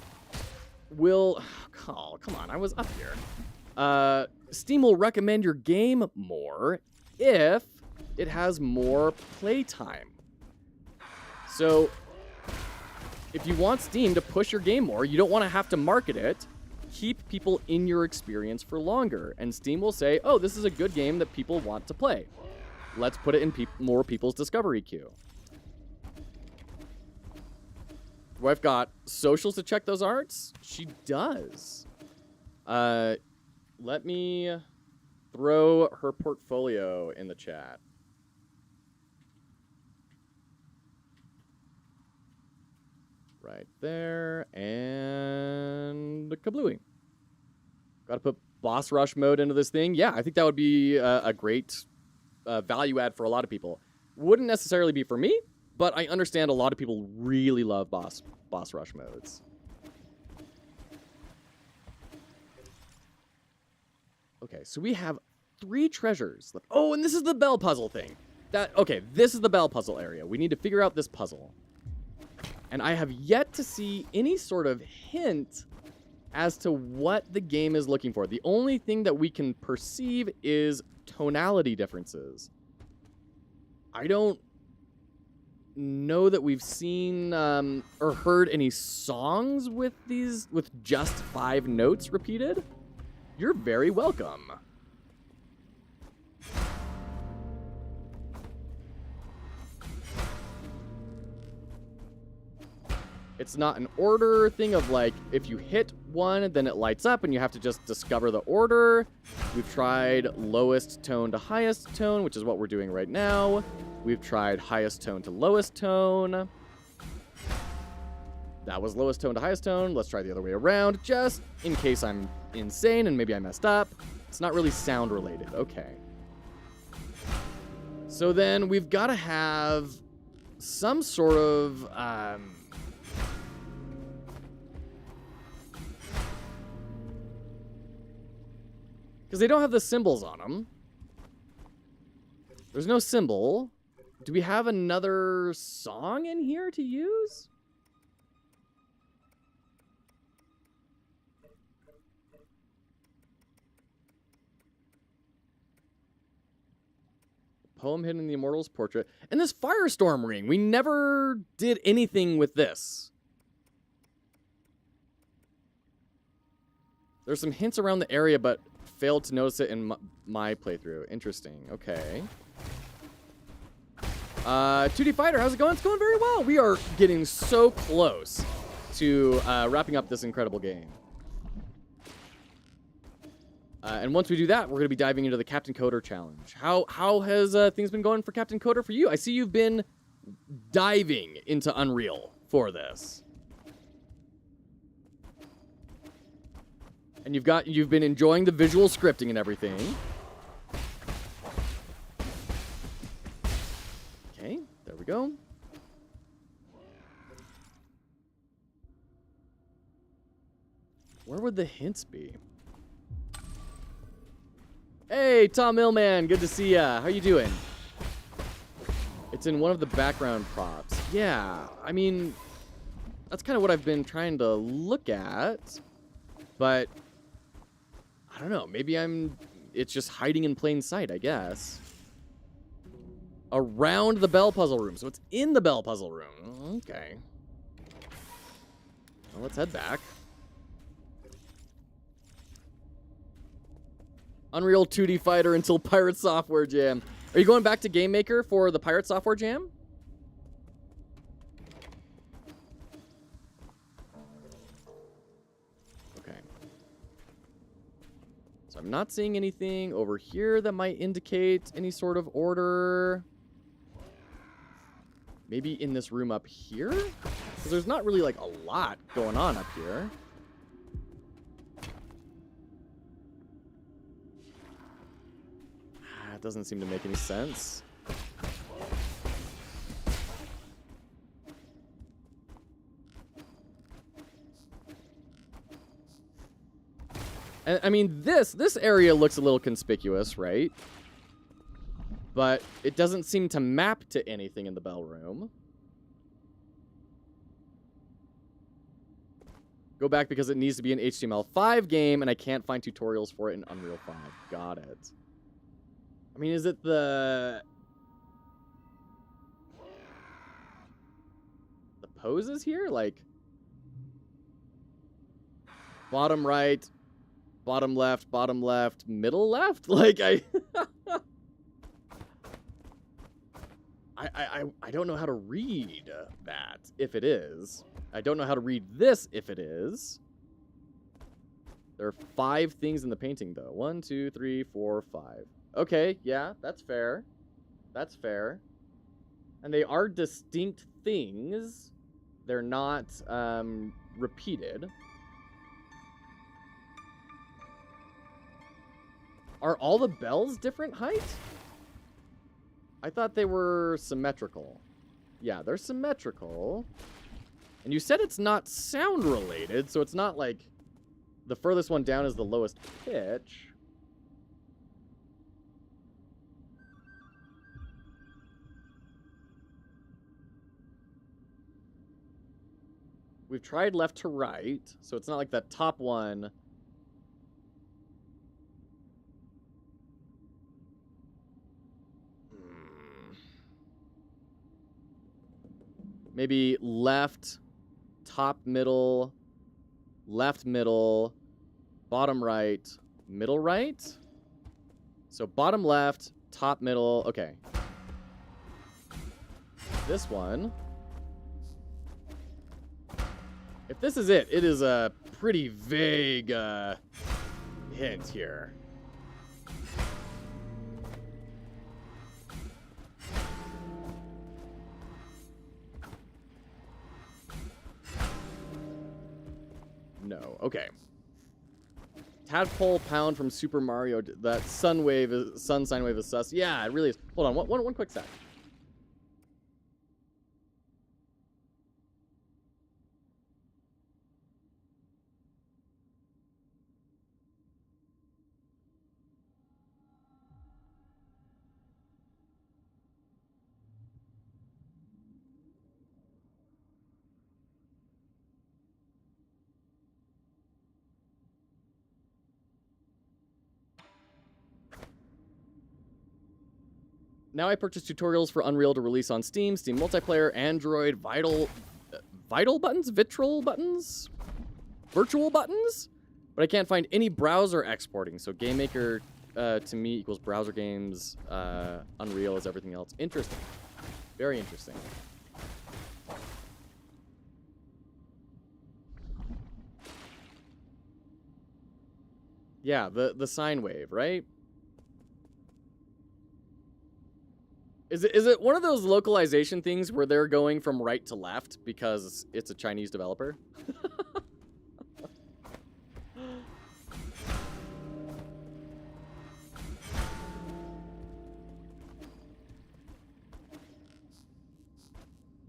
Speaker 1: will... Oh, come on, I was up here. Steam will recommend your game more if it has more playtime. So if you want Steam to push your game more, you don't want to have to market it, keep people in your experience for longer. And Steam will say, oh, this is a good game that people want to play. Let's put it in more people's discovery queue. Wife got socials to check those arts? She does. Let me throw her portfolio in the chat. Right there, and kablooey. Gotta put boss rush mode into this thing. Yeah, I think that would be a great value add for a lot of people. Wouldn't necessarily be for me, but I understand a lot of people really love boss rush modes. Okay, so we have 3 treasures left. Oh, and this is the bell puzzle thing. Okay, this is the bell puzzle area. We need to figure out this puzzle. And I have yet to see any sort of hint as to what the game is looking for. The only thing that we can perceive is tonality differences. I don't know that we've seen or heard any songs with just 5 notes repeated. You're very welcome. It's not an order thing of like, if you hit one, then it lights up and you have to just discover the order. We've tried lowest tone to highest tone, which is what we're doing right now. We've tried highest tone to lowest tone. That was lowest tone to highest tone. Let's try the other way around, just in case I'm insane and maybe I messed up. It's not really sound related. Okay. So then we've got to have some sort of... because they don't have the symbols on them. There's no symbol. Do we have another song in here to use? Poem hidden in the Immortal's portrait. And this Firestorm ring. We never did anything with this. There's some hints around the area, but failed to notice it in my playthrough. Interesting. Okay. 2D Fighter, how's it going? It's going very well. We are getting so close to wrapping up this incredible game. And once we do that, we're going to be diving into the Captain Coder Challenge. How has things been going for Captain Coder for you? I see you've been diving into Unreal for this. And you've been enjoying the visual scripting and everything. Okay, there we go. Where would the hints be? Hey, Tom Millman, good to see ya. How you doing? It's in one of the background props. Yeah, I mean, that's kind of what I've been trying to look at, but I don't know. Maybe it's just hiding in plain sight, I guess. Around the bell puzzle room. So it's in the bell puzzle room. Okay. Well, let's head back. Unreal 2D Fighter until Pirate Software Jam. Are you going back to GameMaker for the Pirate Software Jam? Okay. So I'm not seeing anything over here that might indicate any sort of order. Maybe in this room up here? Because there's not really like a lot going on up here. It doesn't seem to make any sense. And I mean, this area looks a little conspicuous, right? But it doesn't seem to map to anything in the bell room. Go back because it needs to be an HTML5 game, and I can't find tutorials for it in Unreal 5. Got it. I mean, is it the poses here? Like, bottom right, bottom left, middle left? Like, I don't know how to read that, if it is. I don't know how to read this, if it is. There are 5 things in the painting, though. 1, 2, 3, 4, 5. Okay, yeah, that's fair. That's fair. And they are distinct things. They're not repeated. Are all the bells different height? I thought they were symmetrical. Yeah, they're symmetrical. And you said it's not sound related, so it's not like the furthest one down is the lowest pitch. We've tried left to right, so it's not like that top one. Maybe left, top middle, left middle, bottom right, middle right. So bottom left, top middle. Okay. This one. If this is it, it is a pretty vague hint here. No. Okay. Tadpole Pound from Super Mario. That sun sign wave is sus. Yeah, it really is. Hold on. One quick sec. Now I purchase tutorials for Unreal to release on Steam, Steam Multiplayer, Android, Vital buttons? Virtual buttons? but I can't find any browser exporting. So GameMaker to me equals browser games. Unreal is everything else. Interesting. Very interesting. Yeah, the sine wave, right? Is it one of those localization things where they're going from right to left because it's a Chinese developer?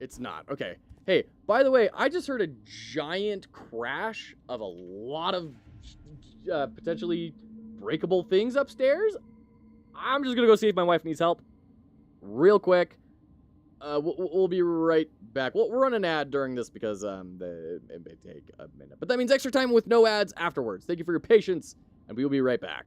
Speaker 1: It's not. Okay. Hey, by the way, I just heard a giant crash of a lot of potentially breakable things upstairs. I'm just going to go see if my wife needs help real quick. We'll be right back. We'll run an ad during this because it may take a minute. But that means extra time with no ads afterwards. Thank you for your patience, and we will be right back.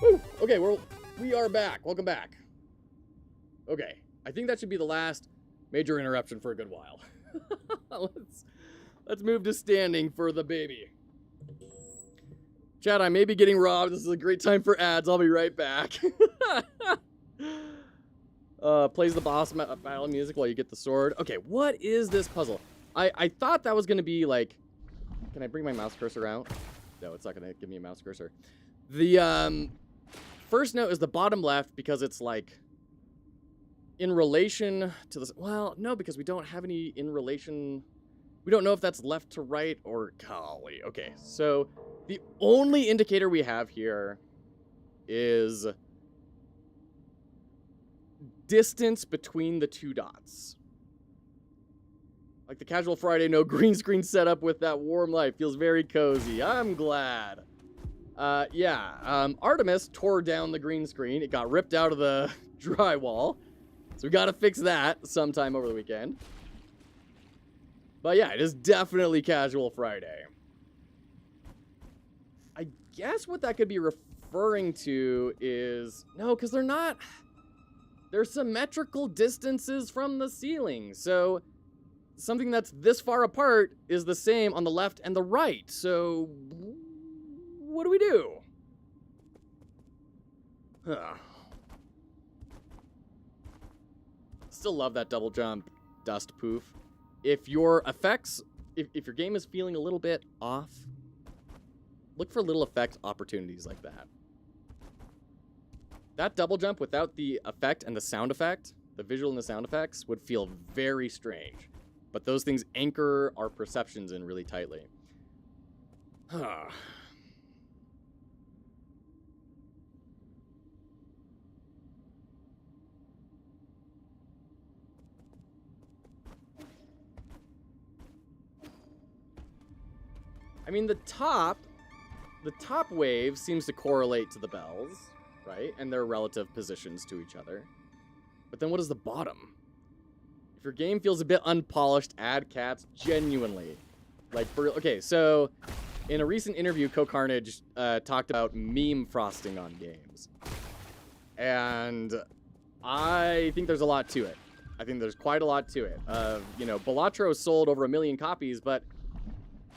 Speaker 1: Woo! Okay, we are back. Welcome back. Okay, I think that should be the last major interruption for a good while. Let's move to standing for the baby. Chat, I may be getting robbed. This is a great time for ads. I'll be right back. Plays the boss battle music while you get the sword. Okay, what is this puzzle? I thought that was going to be like... Can I bring my mouse cursor out? No, it's not going to give me a mouse cursor. The first note is the bottom left because it's like in relation to this. Well, no, because we don't have any in relation. We don't know if that's left to right or golly. Okay, so the only indicator we have here is distance between the two dots. Like the casual Friday, no green screen setup with that warm light. Feels very cozy. I'm glad. Artemis tore down the green screen. It got ripped out of the drywall. So we gotta fix that sometime over the weekend. But yeah, it is definitely casual Friday. I guess what that could be referring to is... No, because they're not... They're symmetrical distances from the ceiling. So something that's this far apart is the same on the left and the right. So what do we do? Huh. Still love that double jump dust poof. If your effects, if your game is feeling a little bit off, look for little effect opportunities like that. That double jump without the effect and the sound effect, the visual and the sound effects, would feel very strange. But those things anchor our perceptions in really tightly. I mean, the top wave seems to correlate to the bells, right? And their relative positions to each other. But then what is the bottom? If your game feels a bit unpolished, add cats genuinely. Like, okay, so in a recent interview, CoCarnage talked about meme frosting on games. And I think there's a lot to it. I think there's quite a lot to it. You know, Balatro sold over 1 million copies, but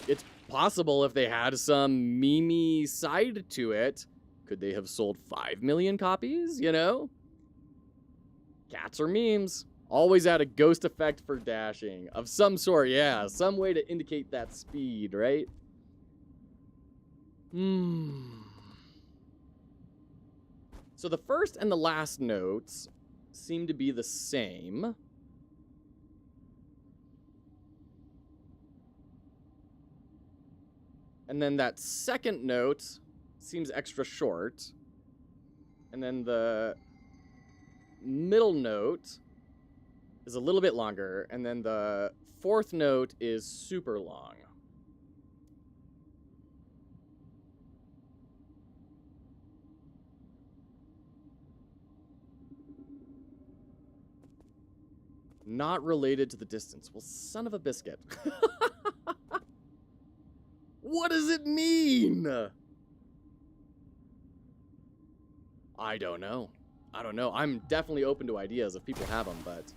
Speaker 1: it's possible if they had some meme-y side to it, could they have sold 5 million copies, you know? Cats are memes. Always add a ghost effect for dashing. Of some sort, yeah. Some way to indicate that speed, right? So the first and the last notes seem to be the same. And then that second note seems extra short. And then the middle note is a little bit longer. And then the fourth note is super long. Not related to the distance. Well, son of a biscuit. What does it mean? I don't know. I'm definitely open to ideas if people have them, but...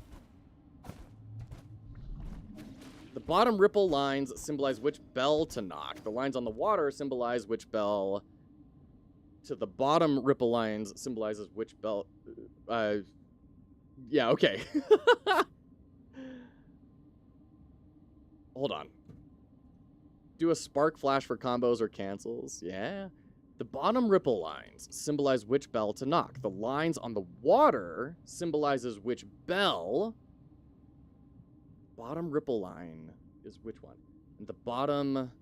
Speaker 1: The bottom ripple lines symbolize which bell to knock. The lines on the water symbolize which bell... To the bottom ripple lines symbolizes which bell... Yeah, okay. Hold on. Do a spark flash for combos or cancels. Yeah. The bottom ripple lines symbolize which bell to knock. The lines on the water symbolizes which bell. Bottom ripple line is which one? And the bottom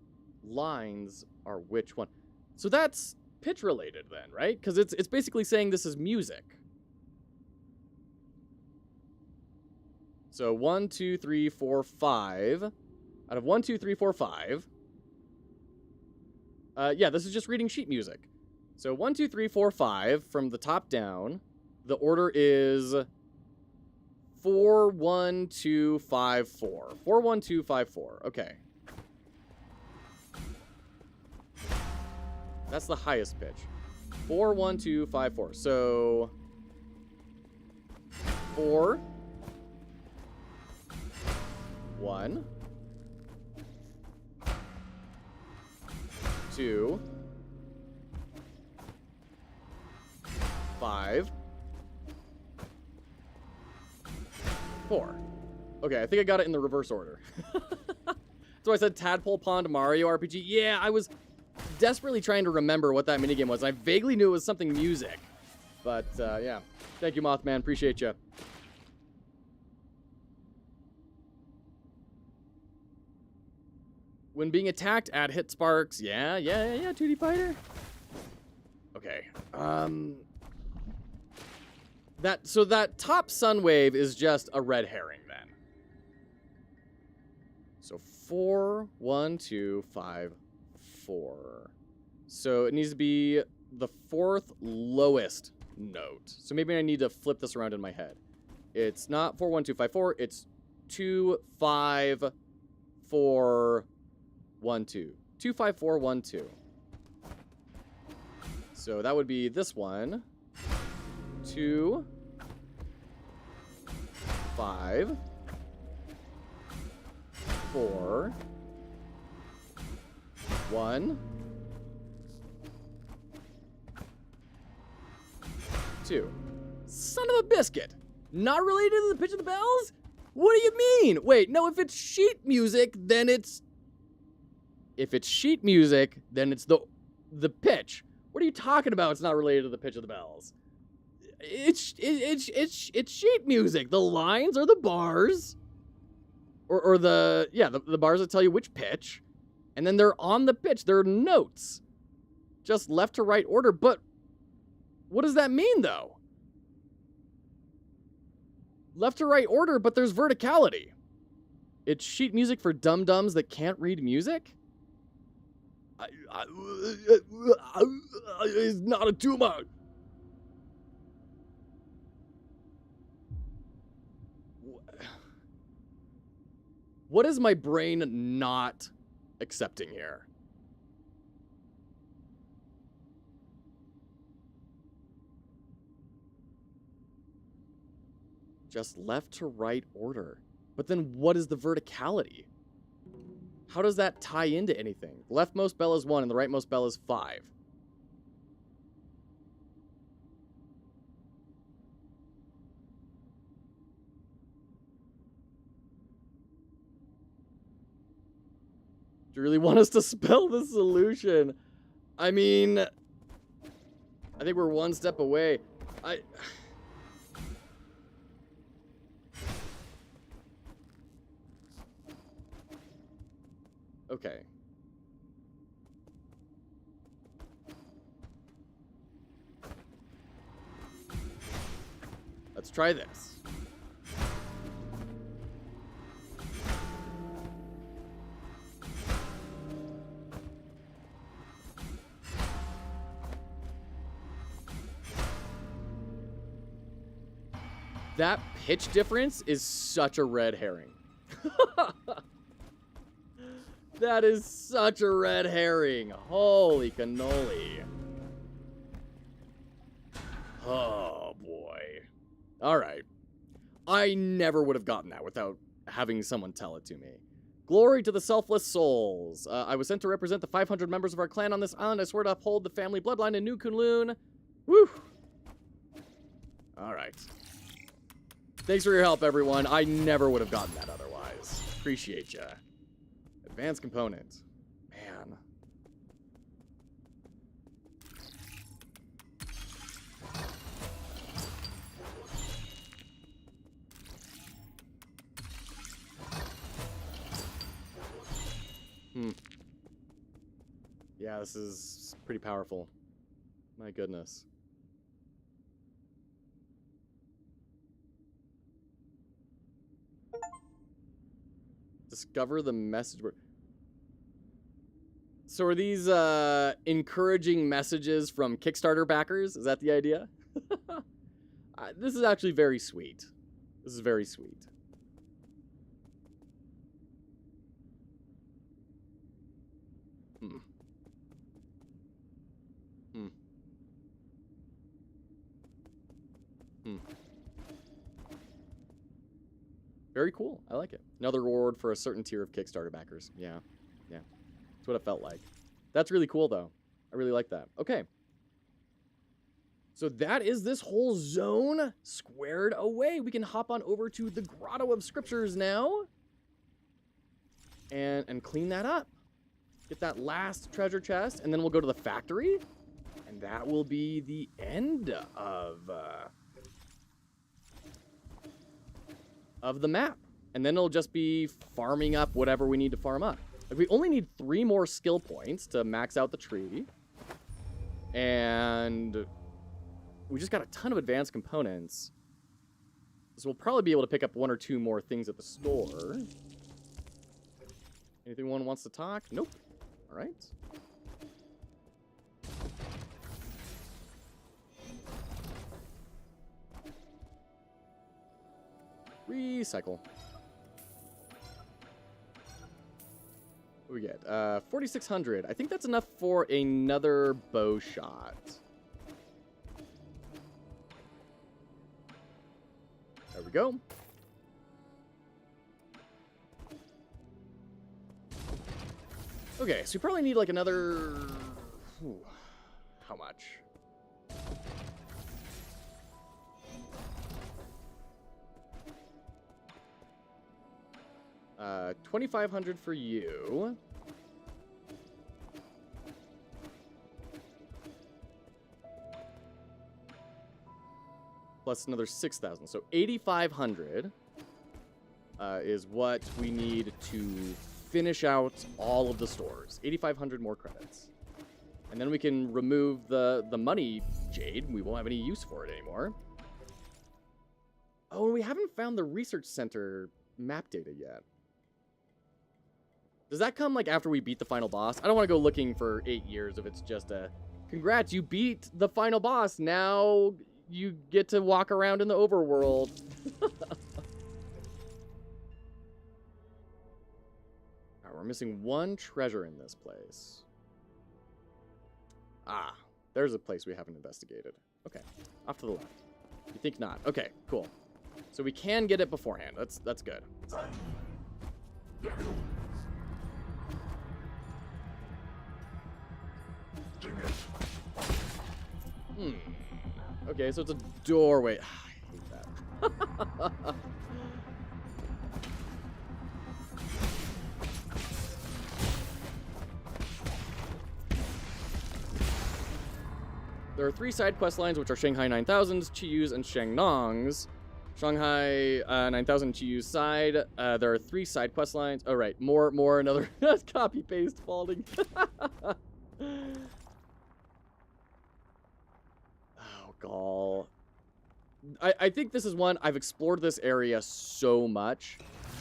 Speaker 1: lines are which one? So that's pitch related then, right? Because it's basically saying this is music. So 1, 2, 3, 4, 5. Out of 1, 2, 3, 4, 5. Yeah, this is just reading sheet music. So 1, 2, 3, 4, 5 from the top down. The order is 4, 1, 2, 5, 4. 4, 1, 2, 5, 4. Okay. That's the highest pitch. 4, 1, 2, 5, 4. So 4, 1, 2, 5, 4. Okay, I think I got it in the reverse order. So I said Tadpole Pond Mario RPG. Yeah, I was desperately trying to remember what that minigame was. I vaguely knew it was something music. But, yeah. Thank you, Mothman. Appreciate you. When being attacked, add hit sparks. Yeah, 2D fighter. Okay. So that top sun wave is just a red herring then. So 4, 1, 2, 5, 4. So it needs to be the fourth lowest note. So maybe I need to flip this around in my head. It's not 4, 1, 2, 5, 4. It's 2, 5, 4, 1, 2. 2, 5, 4, 1, 2. So that would be this one. 2, 5, 4, 1, 2. Son of a biscuit! Not related to the pitch of the bells? What do you mean? Wait, no, if it's sheet music, then it's... If it's sheet music, then it's the pitch. What are you talking about? It's not related to the pitch of the bells. It's sheet music. The lines are the bars. Or the bars that tell you which pitch. And then they're on the pitch. There are notes. Just left to right order. But what does that mean, though? Left to right order, but there's verticality. It's sheet music for dum-dums that can't read music? It's not a tumor. What is my brain not accepting here? Just left to right order. But then what is the verticality? How does that tie into anything? The leftmost bell is 1 and the rightmost bell is 5. Do you really want us to spell the solution? I mean, I think we're one step away. Okay. Let's try this. That pitch difference is such a red herring. That is such a red herring. Holy cannoli. Oh, boy. All right. I never would have gotten that without having someone tell it to me. Glory to the selfless souls. I was sent to represent the 500 members of our clan on this island. I swear to uphold the family bloodline in New Kunlun. Woo. All right. Thanks for your help, everyone. I never would have gotten that otherwise. Appreciate ya. Advanced component. Man. Yeah, this is pretty powerful. My goodness. Discover the message board. So are these encouraging messages from Kickstarter backers? Is that the idea? This is actually very sweet. This is very sweet. Very cool. I like it. Another reward for a certain tier of Kickstarter backers. Yeah. Yeah. That's what it felt like. That's really cool, though. I really like that. Okay. So that is this whole zone squared away. We can hop on over to the Grotto of Scriptures now. And clean that up. Get that last treasure chest. And then we'll go to the factory. And that will be the end of the map. And then it'll just be farming up whatever we need to farm up. Like, we only need 3 more skill points to max out the tree. And we just got a ton of advanced components. So we'll probably be able to pick up 1 or 2 more things at the store. Anyone wants to talk? Nope. All right. Recycle. What do we get? 4,600. I think that's enough for another bow shot. There we go. Okay, so we probably need like another... how much? 2,500 for you. Plus another 6,000. So 8,500 is what we need to finish out all of the stores. 8,500 more credits. And then we can remove the money jade. We won't have any use for it anymore. Oh, we haven't found the research center map data yet. Does that come like after we beat the final boss? I don't want to go looking for 8 years if it's just a congrats, you beat the final boss. Now you get to walk around in the overworld. Alright, we're missing one treasure in this place. Ah, there's a place we haven't investigated. Okay, off to the left. You think not? Okay, cool. So we can get it beforehand. That's good. Okay, so it's a doorway. I hate that. There are 3 side quest lines, which are Shanghai 9000's, Chiyu's, and Shangnong's. Shanghai 9000 Chiyu's side. There are 3 side quest lines. Oh, right. More, another copy-paste faulting. Oh, gall. I think this is one, I've explored this area so much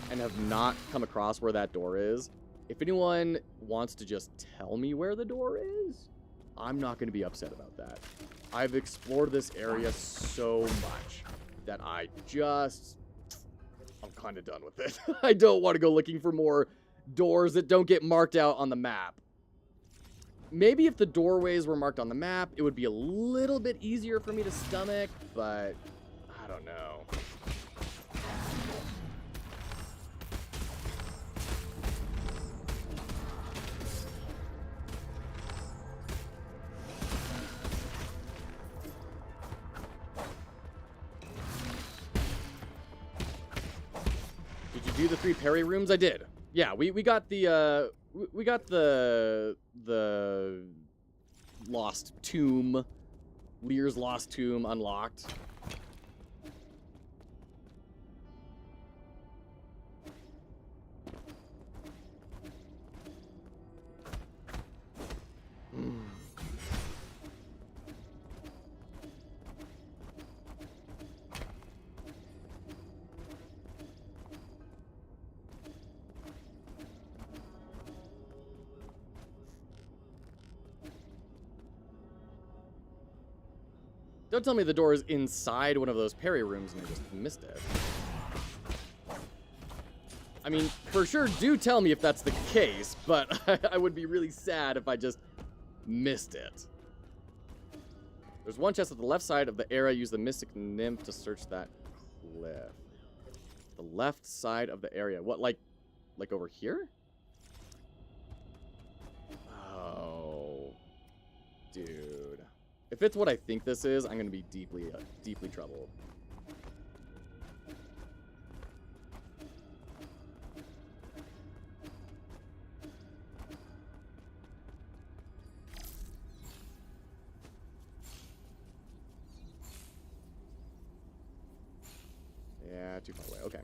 Speaker 1: and have not come across where that door is. If anyone wants to just tell me where the door is, I'm not going to be upset about that. I've explored this area so much that I'm kind of done with it. I don't want to go looking for more doors that don't get marked out on the map. Maybe if the doorways were marked on the map, it would be a little bit easier for me to stomach, but I don't know. Do the 3 parry rooms? I did. Yeah, we got the lost tomb, Lear's lost tomb unlocked. Don't tell me the door is inside one of those parry rooms and I just missed it. I mean, for sure, do tell me if that's the case, but I would be really sad if I just missed it. There's one chest at the left side of the area. Use the Mystic Nymph to search that cliff. The left side of the area. What, like over here? Oh, dude. If it's what I think this is, I'm going to be deeply troubled. Yeah, too far away. Okay.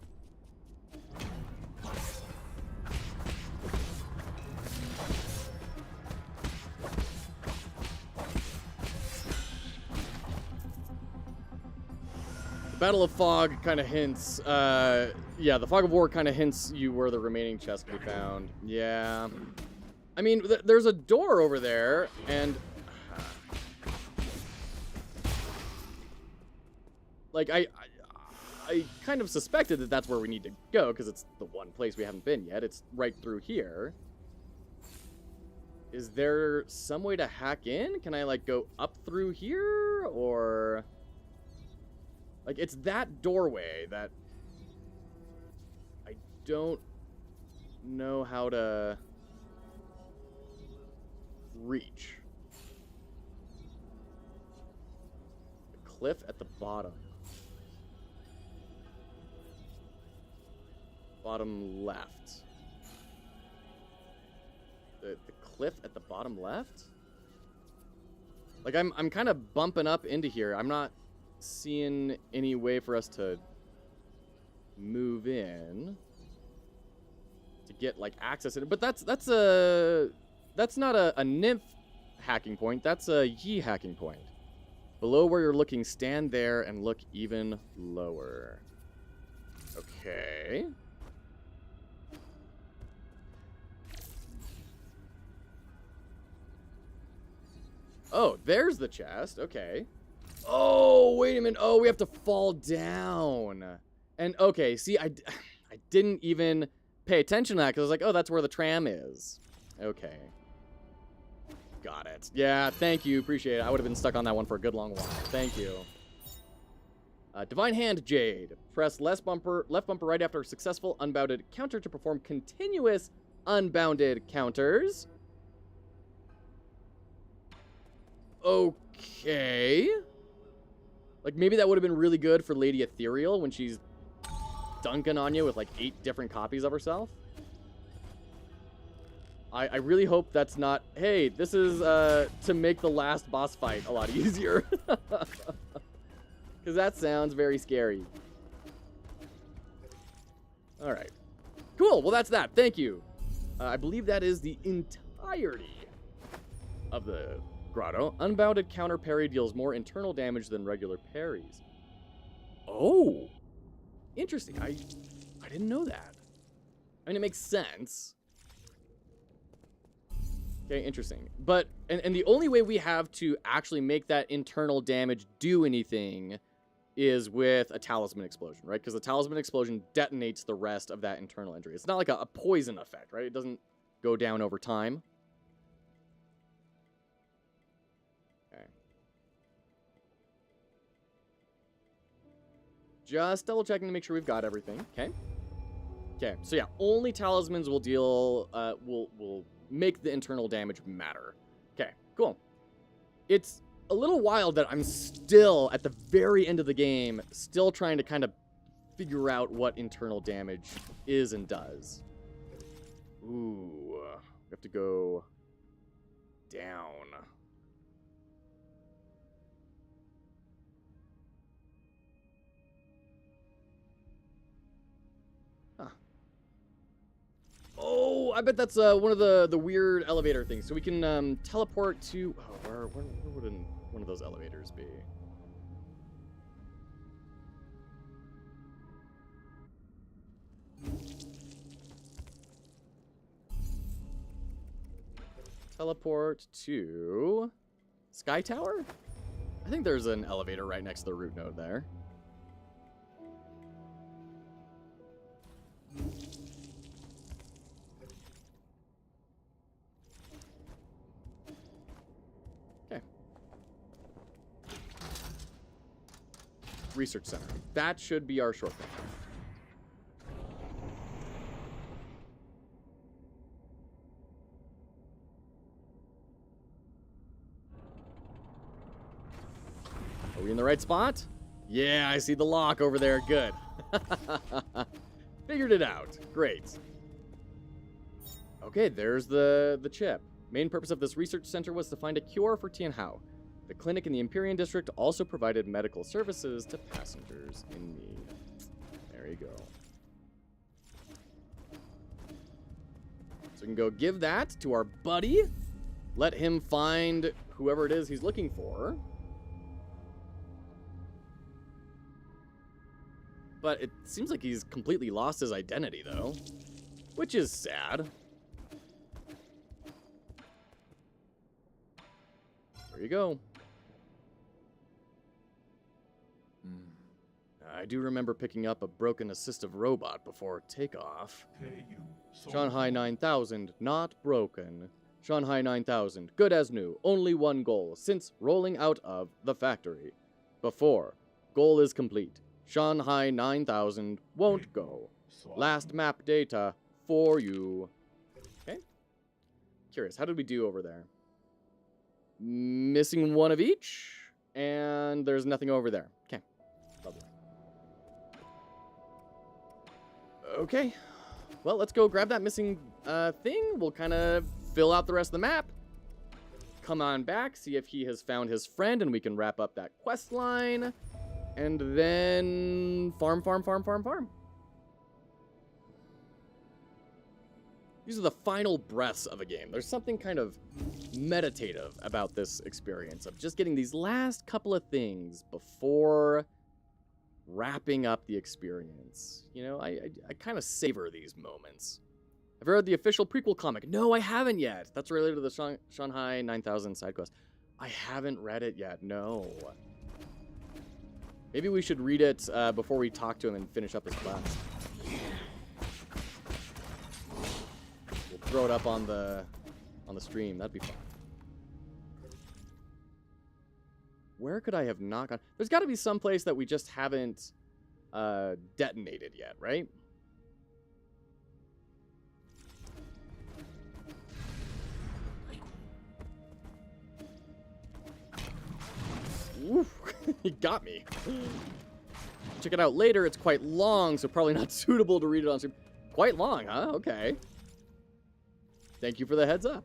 Speaker 1: Battle of Fog kind of hints, yeah, the Fog of War kind of hints you where the remaining chest can be found. Yeah. I mean, there's a door over there, and... like, I kind of suspected that that's where we need to go, because it's the one place we haven't been yet. It's right through here. Is there some way to hack in? Can I, like, go up through here, or... like, it's that doorway that I don't know how to reach. The cliff at the bottom. Bottom left. The cliff at the bottom left? Like, I'm kind of bumping up into here. I'm not seeing any way for us to move in. to get like access to it. But that's not a nymph hacking point. That's a Yi hacking point. Below where you're looking, stand there and look even lower. Okay. Oh, there's the chest. Okay. Oh, wait a minute. Oh, we have to fall down. And okay, see, I didn't even pay attention to that because I was like, oh, that's where the tram is. Okay. Got it. Yeah, thank you. Appreciate it. I would have been stuck on that one for a good long while. Thank you. Divine Hand Jade. Press left bumper right after a successful unbounded counter to perform continuous unbounded counters. Okay. Like, maybe that would have been really good for Lady Ethereal when she's dunking on you with, like, 8 different copies of herself. I really hope that's not... Hey, this is to make the last boss fight a lot easier. Because that sounds very scary. Alright. Cool, well that's that. Thank you. I believe that is the entirety of the grotto. Unbounded counter parry deals more internal damage than regular parries. Oh! Interesting. I didn't know that. I mean, it makes sense. Okay, interesting. But, and the only way we have to actually make that internal damage do anything is with a talisman explosion, right? Because the talisman explosion detonates the rest of that internal injury. It's not like a poison effect, right? It doesn't go down over time. Okay. Just double checking to make sure we've got everything. Okay. Okay, so yeah, only talismans will deal, will make the internal damage matter. Okay, cool. It's a little wild that I'm still, at the very end of the game, still trying to kind of figure out what internal damage is and does. Ooh, we have to go down. Oh, I bet that's one of the weird elevator things. So we can teleport to... Oh, where would one of those elevators be? Teleport to... Sky Tower? I think there's an elevator right next to the root node there. Research Center. That should be our shortcut. Are we in the right spot? Yeah, I see the lock over there. Good. Figured it out. Great. Okay, there's the chip. Main purpose of this research center was to find a cure for Tianhao. The clinic in the Empyrean District also provided medical services to passengers in need. There you go. So we can go give that to our buddy. Let him find whoever it is he's looking for. But it seems like he's completely lost his identity, though. Which is sad. There you go. I do remember picking up a broken assistive robot before takeoff. Shanghai 9000, not broken. Shanghai 9000, good as new. Only one goal since rolling out of the factory. Before, goal is complete. Shanghai 9000 won't go. Last map data for you. Okay. Curious, how did we do over there? Missing one of each, and there's nothing over there. Okay. Lovely. Okay, well, let's go grab that missing thing. We'll kind of fill out the rest of the map. Come on back, see if he has found his friend, and we can wrap up that quest line. And then farm. These are the final breaths of a game. There's something kind of meditative about this experience of just getting these last couple of things before wrapping up the experience. You know, I kind of savor these moments. Have you read the official prequel comic? No, I haven't yet. That's related to the Shanghai 9000 side quest. I haven't read it yet, no. Maybe we should read it before we talk to him and finish up his quest. We'll throw it up on the stream. That'd be fun. Where could I have not gone? There's got to be some place that we just haven't detonated yet, right? Oof, he got me. Check it out later. It's quite long, so probably not suitable to read it on stream. Quite long, huh? Okay. Thank you for the heads up.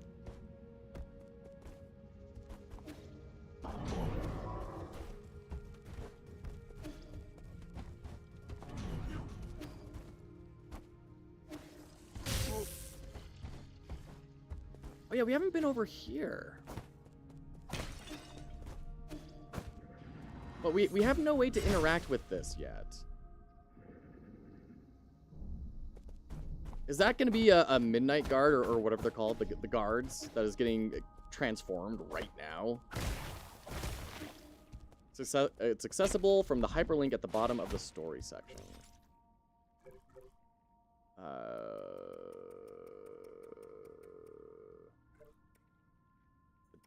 Speaker 1: Oh yeah, we haven't been over here. But we have no way to interact with this yet. Is that going to be a midnight guard or whatever they're called, the guards that is getting transformed right now? It's accessible from the hyperlink at the bottom of the story section.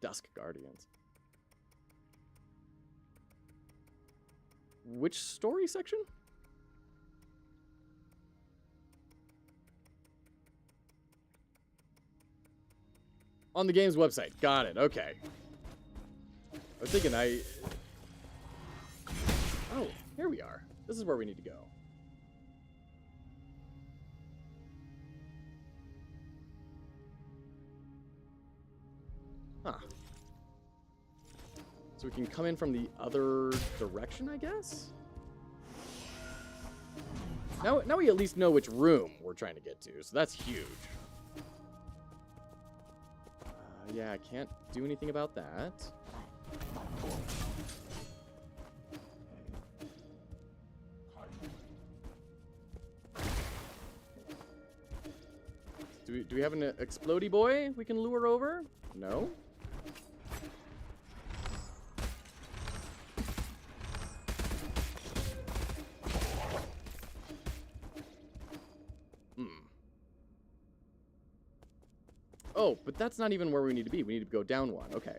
Speaker 1: Dusk Guardians. Which story section? On the game's website. Got it. Okay. I was thinking Oh, here we are. This is where we need to go. Huh. So we can come in from the other direction, I guess? Now we at least know which room we're trying to get to, so that's huge. Yeah, I can't do anything about that. Do we have an explodey boy we can lure over? No? Oh, but that's not even where we need to be. We need to go down one. Okay.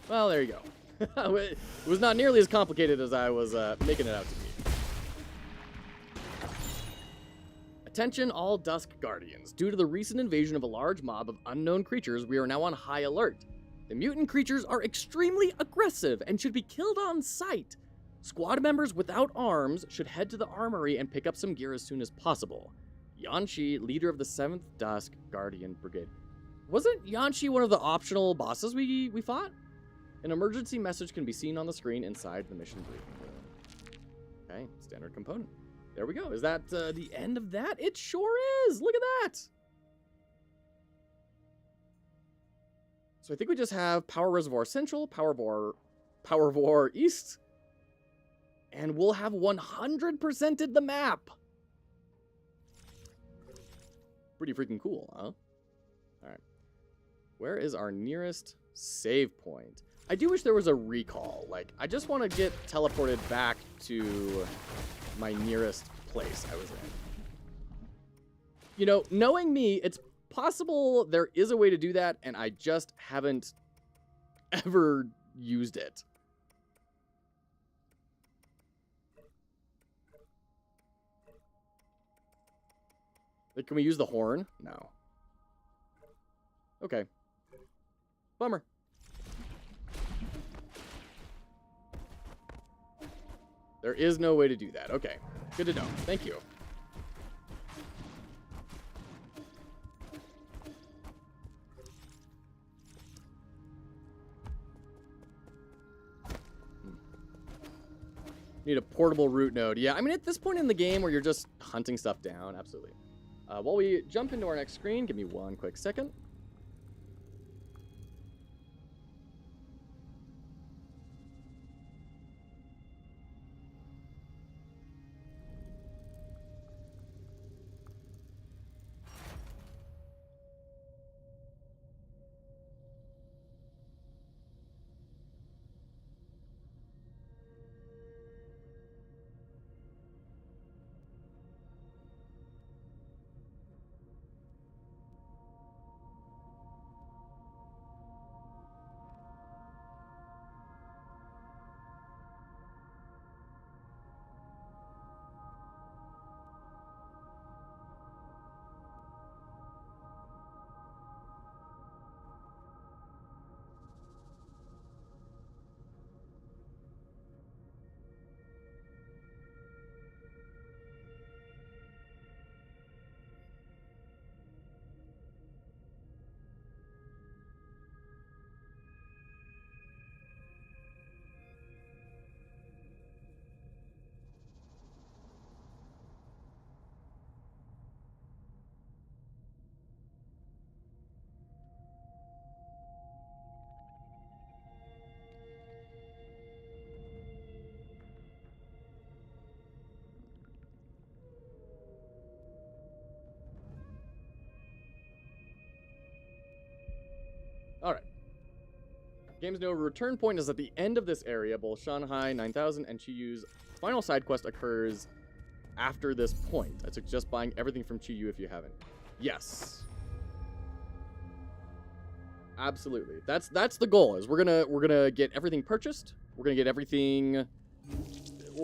Speaker 1: Well, there you go. It was not nearly as complicated as I was making it out to be. Attention all Dusk Guardians. Due to the recent invasion of a large mob of unknown creatures, we are now on high alert. The mutant creatures are extremely aggressive and should be killed on sight. Squad members without arms should head to the armory and pick up some gear as soon as possible. Yanshi, leader of the 7th Dusk Guardian Brigade. Wasn't Yanshi one of the optional bosses we fought? An emergency message can be seen on the screen inside the mission briefing room. Okay, standard component. There we go. Is that the end of that? It sure is. Look at that. So I think we just have Power Reservoir Central, Power Reservoir East, and we'll have 100%ed the map. Pretty freaking cool, huh? All right. Where is our nearest save point? I do wish there was a recall. Like, I just want to get teleported back to my nearest place I was in. You know, knowing me, it's possible there is a way to do that, and I just haven't ever used it. Like, can we use the horn? No. Okay. Bummer. There is no way to do that. Okay. Good to know. Thank you. Need a portable root node. Yeah, I mean, at this point in the game where you're just hunting stuff down, absolutely. While we jump into our next screen, give me one quick second. Alright. Game's no return point is at the end of this area. Both Shanghai 9000 and Chiyu's final side quest occurs after this point. I suggest buying everything from Chiyu if you haven't. Yes. Absolutely. That's the goal. Is we're gonna get everything purchased. We're gonna get everything.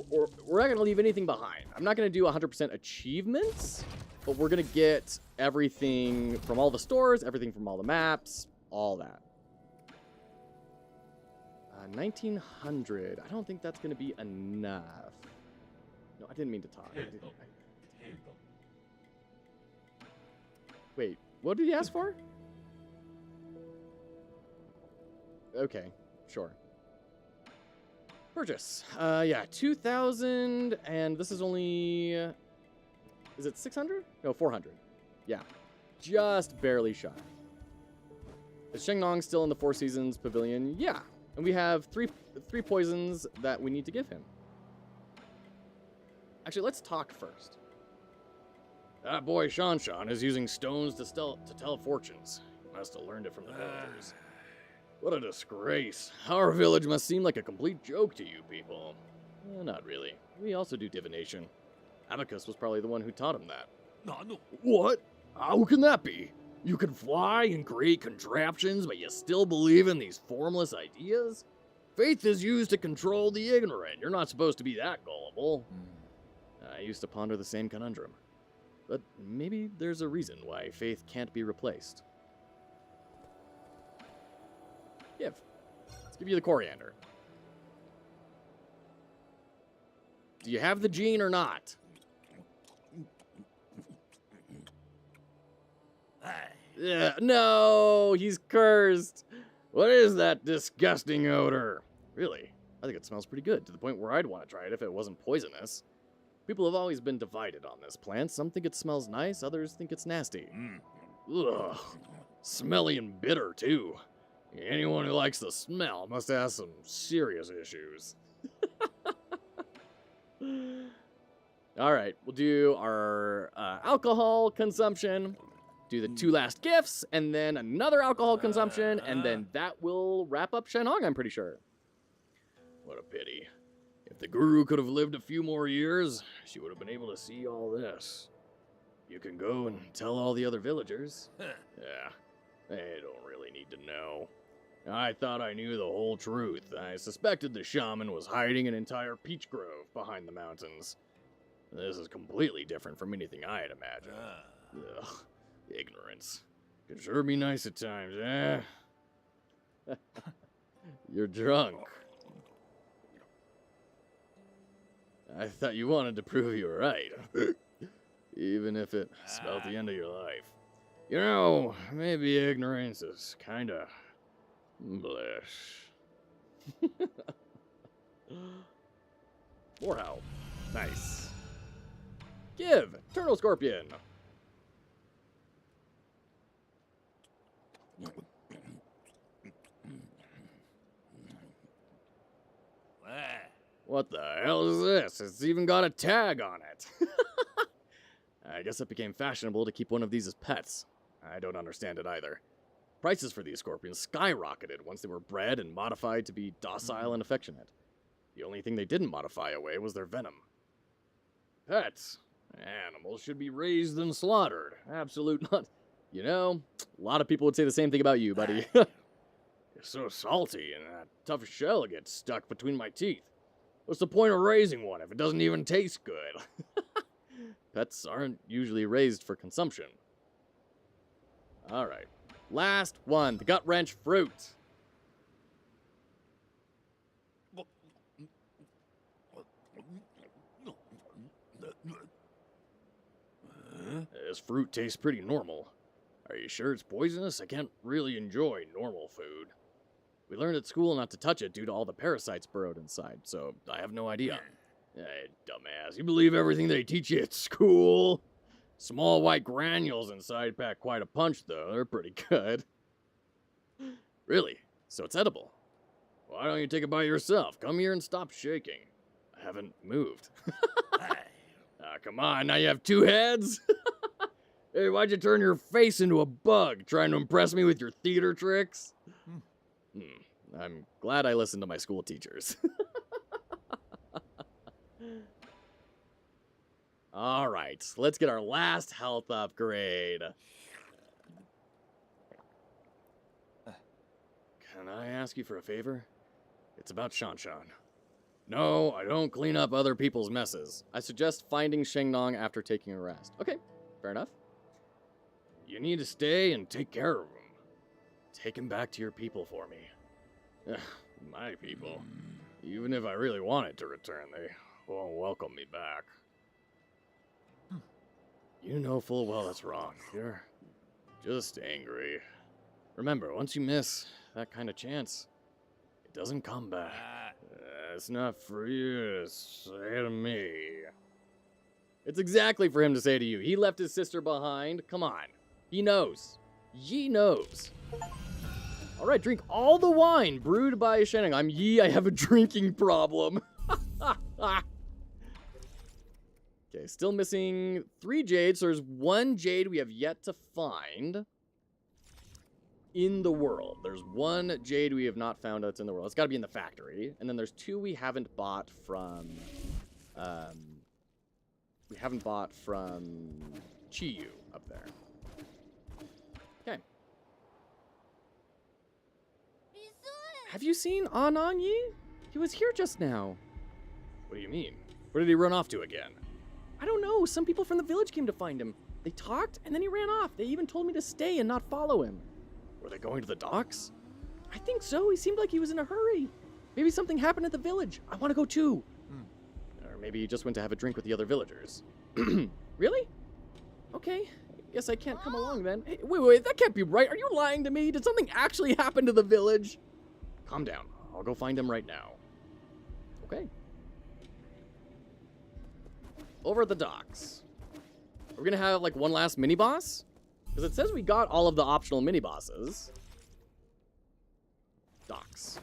Speaker 1: We're not gonna leave anything behind. I'm not gonna do 100% achievements, but we're gonna get everything from all the stores, everything from all the maps, all that. 1900. I don't think that's gonna be enough. No, I didn't mean to talk. Wait, what did he ask for? Okay, sure. Purchase. Yeah, 2,000, and this is only... Is it 600? No, 400. Yeah, just barely shy. Is Shengnong still in the Four Seasons Pavilion? Yeah, and we have three poisons that we need to give him. Actually, let's talk first. That boy Shanshan is using stones to tell fortunes. Must have learned it from the villagers. What a disgrace. Our village must seem like a complete joke to you people. Not really. We also do divination. Abacus was probably the one who taught him that. No. What? How can that be? You can fly and create contraptions, but you still believe in these formless ideas? Faith is used to control the ignorant. You're not supposed to be that gullible. I used to ponder the same conundrum. But maybe there's a reason why faith can't be replaced. Give. Let's give you the coriander. Do you have the gene or not? Yeah, no, he's cursed. What is that disgusting odor? Really, I think it smells pretty good, to the point where I'd want to try it if it wasn't poisonous. People have always been divided on this plant. Some think it smells nice, others think it's nasty. Ugh, smelly and bitter, too. Anyone who likes the smell must have some serious issues. All right, we'll do our alcohol consumption, do the 2 last gifts, and then another alcohol consumption, and then that will wrap up Shenhong, I'm pretty sure. What a pity. If the guru could have lived a few more years, she would have been able to see all this. You can go and tell all the other villagers. Yeah, they don't really need to know. I thought I knew the whole truth. I suspected the shaman was hiding an entire peach grove behind the mountains. This is completely different from anything I had imagined. Ugh, ignorance. Can sure be nice at times, eh? You're drunk. I thought you wanted to prove you were right. Even if it spelled the end of your life. You know, maybe ignorance is kinda... bliss. More help. Nice. Give! Turtle Scorpion! What the hell is this? It's even got a tag on it. I guess it became fashionable to keep one of these as pets. I don't understand it either. Prices for these scorpions skyrocketed once they were bred and modified to be docile and affectionate. The only thing they didn't modify away was their venom. Pets. Animals should be raised and slaughtered. Absolute not. You know, a lot of people would say the same thing about you, buddy. You're so salty, and that tough shell gets stuck between my teeth. What's the point of raising one if it doesn't even taste good? Pets aren't usually raised for consumption. Alright. Last one, the gut wrench fruit. This fruit tastes pretty normal. Are you sure it's poisonous? I can't really enjoy normal food. We learned at school not to touch it due to all the parasites burrowed inside, so I have no idea. Hey, dumbass, you believe everything they teach you at school? Small white granules inside pack quite a punch, though. They're pretty good. Really? So it's edible? Why don't you take a bite yourself? Come here and stop shaking. I haven't moved. Come on, now you have two heads? Hey, why'd you turn your face into a bug? Trying to impress me with your theater tricks? I'm glad I listened to my school teachers. Alright, let's get our last health upgrade. Can I ask you for a favor? It's about Shanshan. No, I don't clean up other people's messes. I suggest finding Shengnong after taking a rest. Okay, fair enough. You need to stay and take care of him. Take him back to your people for me. My people. Even if I really wanted to return, they won't welcome me back. You know full well that's wrong. You're just angry. Remember, once you miss that kind of chance, it doesn't come back. It's not for you to say to me. It's exactly for him to say to you. He left his sister behind. Come on. He knows. He knows. All right, drink all the wine brewed by Shenning. I have a drinking problem. Okay, still missing 3 jades. So there's 1 jade we have yet to find in the world. There's 1 jade we have not found that's in the world. It's got to be in the factory. And then there's 2 we haven't bought from... Chiyu up there. Okay. Have you seen Ananyi? He was here just now. What do you mean? Where did he run off to again? I don't know. Some people from the village came to find him. They talked, and then he ran off. They even told me to stay and not follow him. Were they going to the docks? I think so. He seemed like he was in a hurry. Maybe something happened at the village. I want to go too. Or maybe he just went to have a drink with the other villagers. Really? Okay. Guess I can't come along then. Hey, wait, that can't be right. Are you lying to me? Did something actually happen to the village? Calm down. I'll go find him right now. Okay. Over at the docks. We're gonna have like one last mini boss? Because it says we got all of the optional mini bosses. Docks.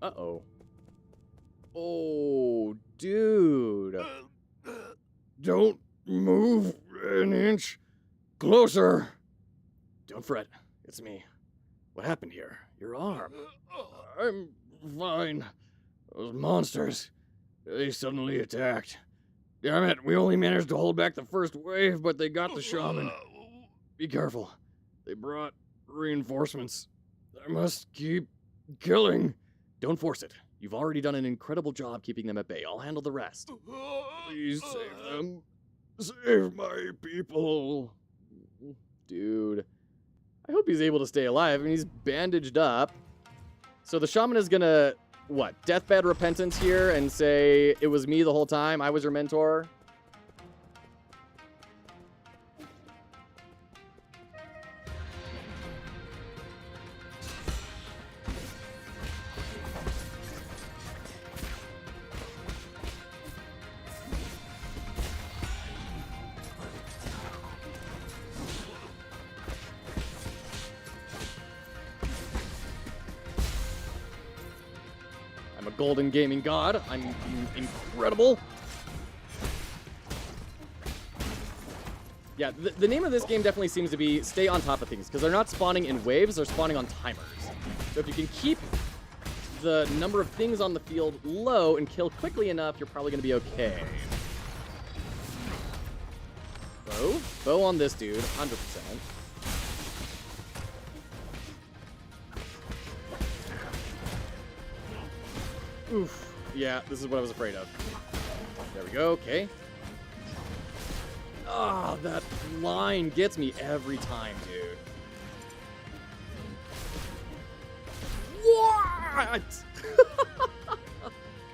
Speaker 1: Uh-oh. Oh, dude. Don't move an inch closer. Don't fret. It's me. What happened here? Your arm. I'm fine. Those monsters. They suddenly attacked. Damn it, we only managed to hold back the first wave, but they got the shaman. Be careful. They brought reinforcements. I must keep killing. Don't force it. You've already done an incredible job keeping them at bay. I'll handle the rest. Please save them. Save my people. Dude. I hope he's able to stay alive. I mean, he's bandaged up. So the shaman is gonna, what, deathbed repentance here and say, it was me the whole time, I was your mentor? I'm a golden gaming god. I'm incredible. Yeah, the name of this game definitely seems to be stay on top of things, because they're not spawning in waves, they're spawning on timers. So if you can keep the number of things on the field low and kill quickly enough, you're probably going to be okay. Bow on this dude, 100%. Oof. Yeah, this is what I was afraid of. There we go, okay. Oh, that line gets me every time, dude. What?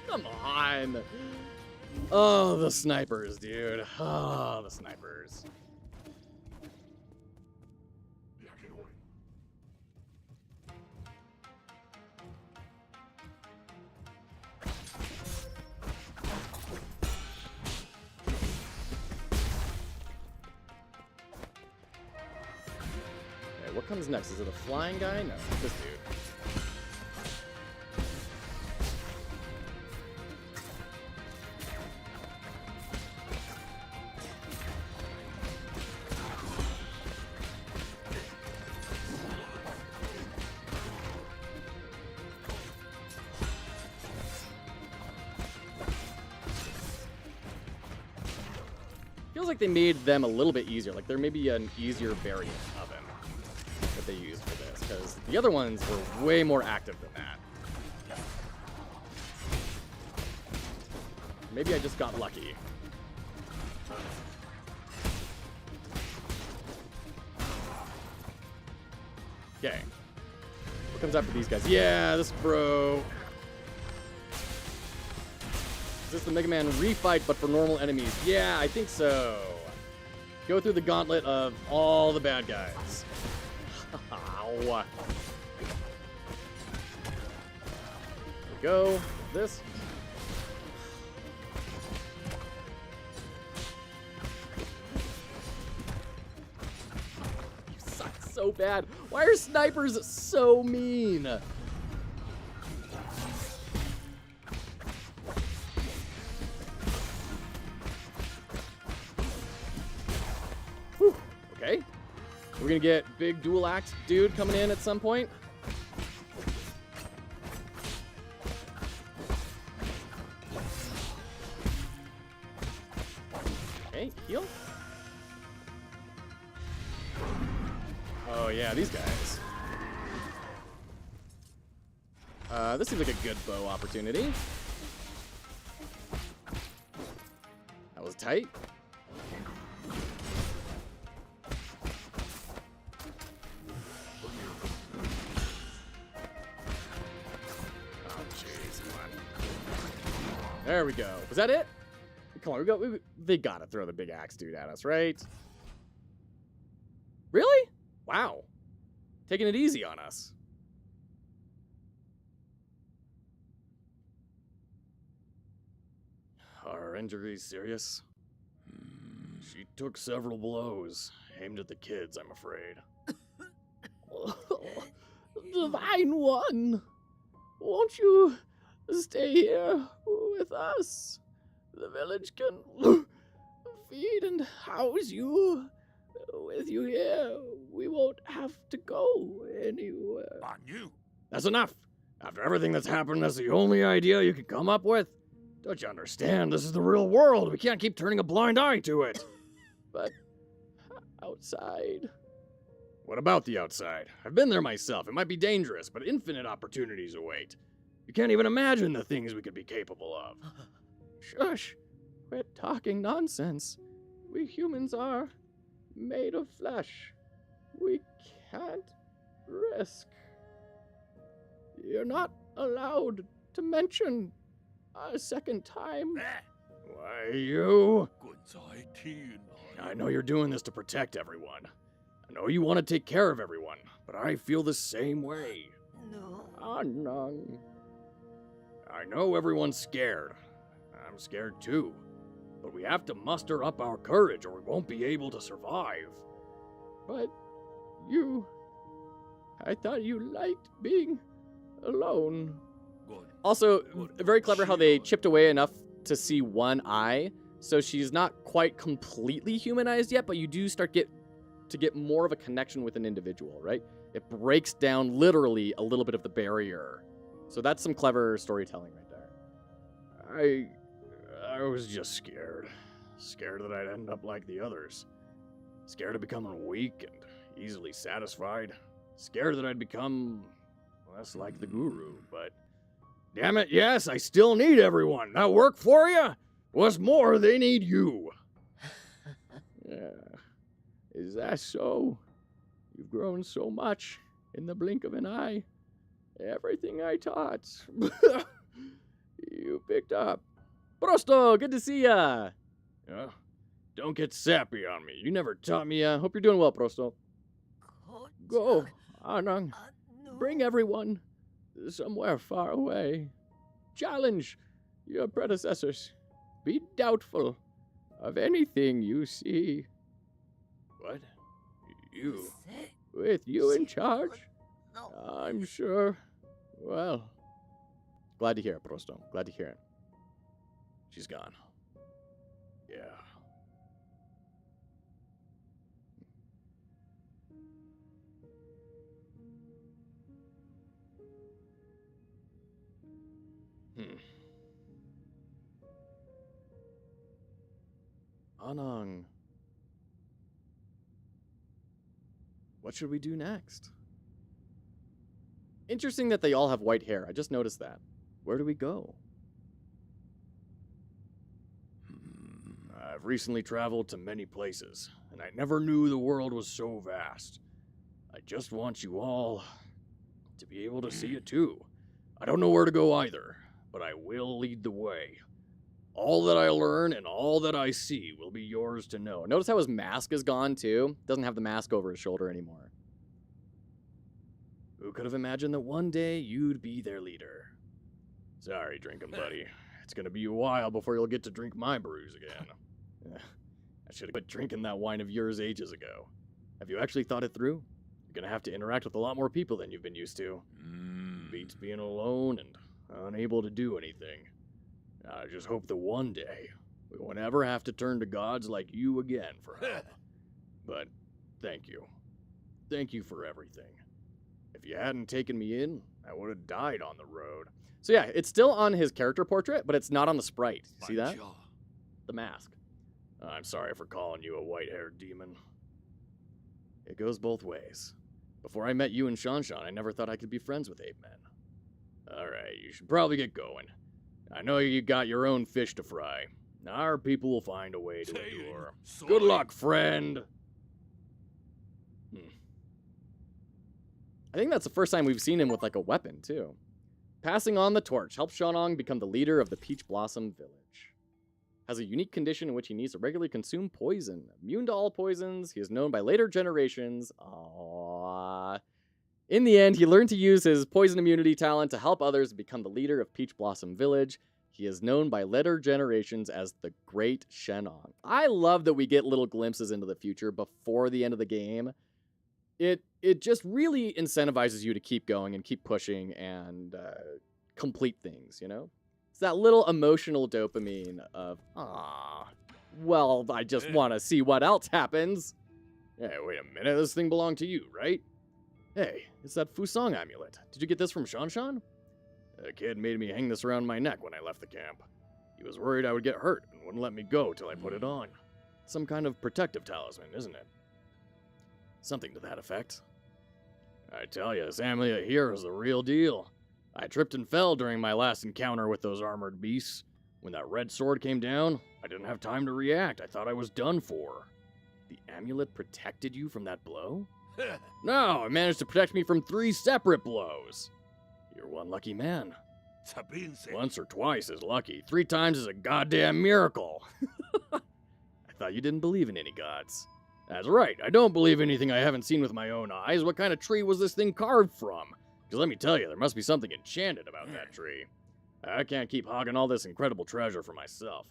Speaker 1: Come on. Oh, the snipers, dude. Oh, the snipers. Okay, what comes next? Is it a flying guy? No, this dude. Feels like they made them a little bit easier. Like there may be an easier variant of him that they used for this, because the other ones were way more active than that. Maybe I just got lucky. Okay. What comes after these guys? Yeah, this bro. Is this the Mega Man refight, but for normal enemies? Yeah, I think so. Go through the gauntlet of all the bad guys. Ow. There we go. This. You suck so bad. Why are snipers so mean? Okay. We're gonna get big dual axe dude coming in at some point. Okay, heal. Oh yeah, these guys. This seems like a good bow opportunity. That was tight. There we go. Was that it? Come on, they gotta throw the big axe dude at us, right? Really? Wow. Taking it easy on us. Are her injuries serious? She took several blows, aimed at the kids, I'm afraid. Divine One! Won't you stay here with us? The village can feed and house you. With you here, we won't have to go anywhere.
Speaker 2: On you.
Speaker 1: That's enough. After everything that's happened, that's the only idea you can come up with? Don't you understand? This is the real world. We can't keep turning a blind eye to it.
Speaker 3: But outside.
Speaker 1: What about the outside? I've been there myself. It might be dangerous, but infinite opportunities await. You can't even imagine the things we could be capable of.
Speaker 3: Shush. Quit talking nonsense. We humans are made of flesh. We can't risk. You're not allowed to mention a second time.
Speaker 1: Why, you? I know you're doing this to protect everyone. I know you want to take care of everyone, but I feel the same way.
Speaker 3: No. Anang.
Speaker 1: I know everyone's scared. I'm scared too. But we have to muster up our courage or we won't be able to survive.
Speaker 3: But I thought you liked being alone.
Speaker 2: Good.
Speaker 1: Also, very clever how they chipped away enough to see one eye. So she's not quite completely humanized yet, but you do start to get more of a connection with an individual, right? It breaks down literally a little bit of the barrier. So that's some clever storytelling right there.
Speaker 3: I was just scared. Scared that I'd end up like the others. Scared of becoming weak and easily satisfied. Scared that I'd become less like the guru, but damn it, yes, I still need everyone. That work for you? What's more, they need you. Yeah. Is that so? You've grown so much in the blink of an eye. Everything I taught, you picked up.
Speaker 1: Prosto, good to see ya.
Speaker 3: Yeah. Don't get sappy on me. You never taught me.
Speaker 1: Hope you're doing well, Prosto.
Speaker 3: Go, Anang. Bring everyone somewhere far away. Challenge your predecessors. Be doubtful of anything you see. What? You? With you in charge? I'm sure. Well.
Speaker 1: Glad to hear it, Prosto. Glad to hear it.
Speaker 3: She's gone. Yeah.
Speaker 1: Anang. What should we do next? Interesting that they all have white hair. I just noticed that. Where do we go?
Speaker 3: I've recently traveled to many places, and I never knew the world was so vast. I just want you all to be able to see it too. I don't know where to go either, but I will lead the way. All that I learn and all that I see will be yours to know.
Speaker 1: Notice how his mask is gone too? Doesn't have the mask over his shoulder anymore.
Speaker 3: Who could have imagined that one day you'd be their leader? Sorry, drinking buddy. It's gonna be a while before you'll get to drink my brews again. I should have quit drinking that wine of yours ages ago. Have you actually thought it through? You're gonna have to interact with a lot more people than you've been used to. Beats being alone and unable to do anything. I just hope that one day we won't ever have to turn to gods like you again for help. But thank you. Thank you for everything. If you hadn't taken me in, I would have died on the road.
Speaker 1: So yeah, it's still on his character portrait, but it's not on the sprite. See that? The mask.
Speaker 3: I'm sorry for calling you a white-haired demon.
Speaker 1: It goes both ways. Before I met you and Shanshan, I never thought I could be friends with ape men.
Speaker 3: Alright, you should probably get going. I know you got your own fish to fry. Our people will find a way to endure. Good luck, friend!
Speaker 1: I think that's the first time we've seen him with like a weapon, too. Passing on the torch helps Shanong become the leader of the Peach Blossom Village. Has a unique condition in which he needs to regularly consume poison. Immune to all poisons, he is known by later generations. Aww. In the end, he learned to use his poison immunity talent to help others become the leader of Peach Blossom Village. He is known by later generations as the Great Shenong. I love that we get little glimpses into the future before the end of the game. It just really incentivizes you to keep going and keep pushing and complete things, you know? It's that little emotional dopamine of, well, I just want to see what else happens.
Speaker 3: Hey, wait a minute, this thing belonged to you, right?
Speaker 1: Hey, it's that Fusong amulet. Did you get this from Shanshan?
Speaker 3: A kid made me hang this around my neck when I left the camp. He was worried I would get hurt and wouldn't let me go till I put it on. Some kind of protective talisman, isn't it?
Speaker 1: Something to that effect.
Speaker 3: I tell you, this amulet here is the real deal. I tripped and fell during my last encounter with those armored beasts. When that red sword came down, I didn't have time to react. I thought I was done for.
Speaker 1: The amulet protected you from that blow?
Speaker 3: No, it managed to protect me from 3 separate blows. You're one lucky man. Once or twice is lucky. 3 times is a goddamn miracle.
Speaker 1: I thought you didn't believe in any gods.
Speaker 3: That's right. I don't believe anything I haven't seen with my own eyes. What kind of tree was this thing carved from? Because let me tell you, there must be something enchanted about that tree. I can't keep hogging all this incredible treasure for myself.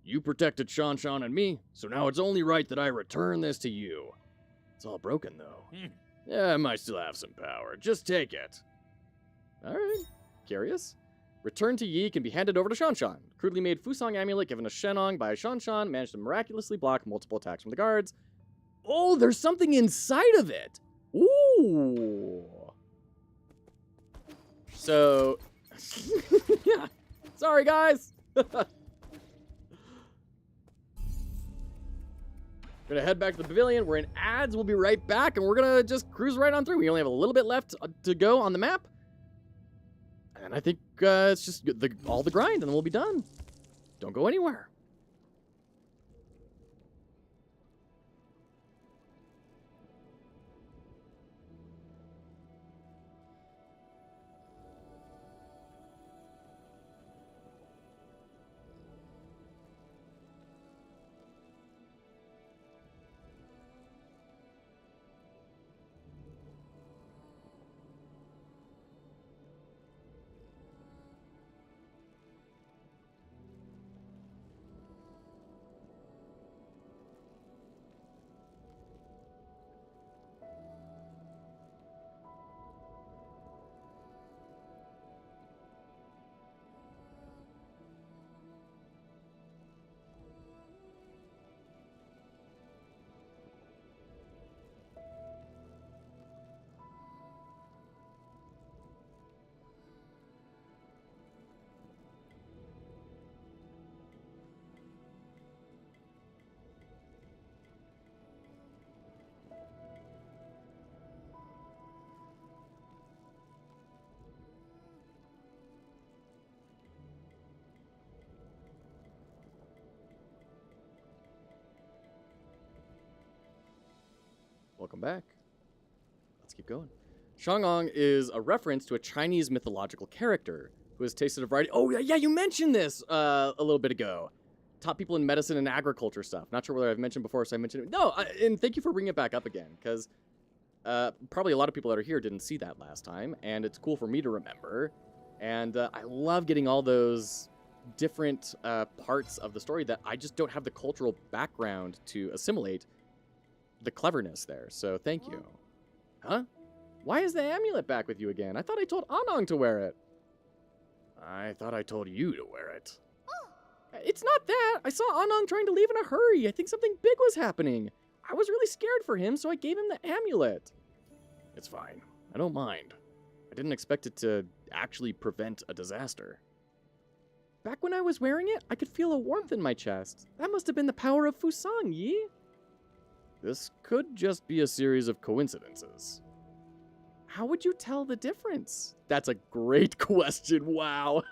Speaker 3: You protected Shanshan and me, so now it's only right that I return this to you. It's all broken, though. Yeah, it might still have some power. Just take it.
Speaker 1: All right. Curious? Return to Yi can be handed over to Shanshan. Crudely made Fusang amulet given to Shenong by Shanshan managed to miraculously block multiple attacks from the guards. Oh, there's something inside of it. Ooh. So, yeah. Sorry, guys. Gonna head back to the pavilion. We're in ads. We'll be right back, and we're gonna just cruise right on through. We only have a little bit left to go on the map. And I think it's just all the grind, and then we'll be done. Don't go anywhere. Welcome back. Let's keep going. Shangong is a reference to a Chinese mythological character who has tasted a variety. Oh, yeah, you mentioned this a little bit ago. Top people in medicine and agriculture stuff. Not sure whether I've mentioned before, so I mentioned it. No, and thank you for bringing it back up again, because probably a lot of people that are here didn't see that last time, and it's cool for me to remember. And I love getting all those different parts of the story that I just don't have the cultural background to assimilate. The cleverness there, so thank you. Huh? Why is the amulet back with you again? I thought I told Anong to wear it. I thought I told you to wear it. It's not that. I saw Anong trying to leave in a hurry. I think something big was happening. I was really scared for him, so I gave him the amulet. It's fine. I don't mind. I didn't expect it to actually prevent a disaster. Back when I was wearing it, I could feel a warmth in my chest. That must have been the power of Fusang, Yi. This could just be a series of coincidences. How would you tell the difference? That's a great question. Wow.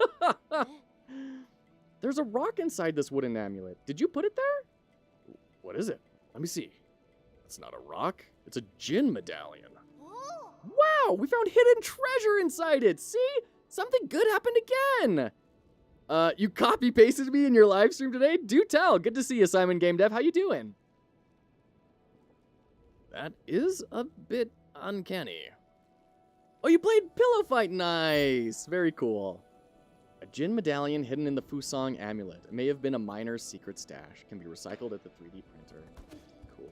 Speaker 1: There's a rock inside this wooden amulet. Did you put it there? What is it? Let me see. It's not a rock. It's a Jin medallion. Wow, we found hidden treasure inside it. See? Something good happened again. You copy-pasted me in your live stream today? Do tell. Good to see you, Simon Game Dev. How you doing? That is a bit uncanny. Oh, you played Pillow Fight. Nice. Very cool. A Jin medallion hidden in the Fusang amulet. It may have been a miner's secret stash. Can be recycled at the 3D printer. Cool.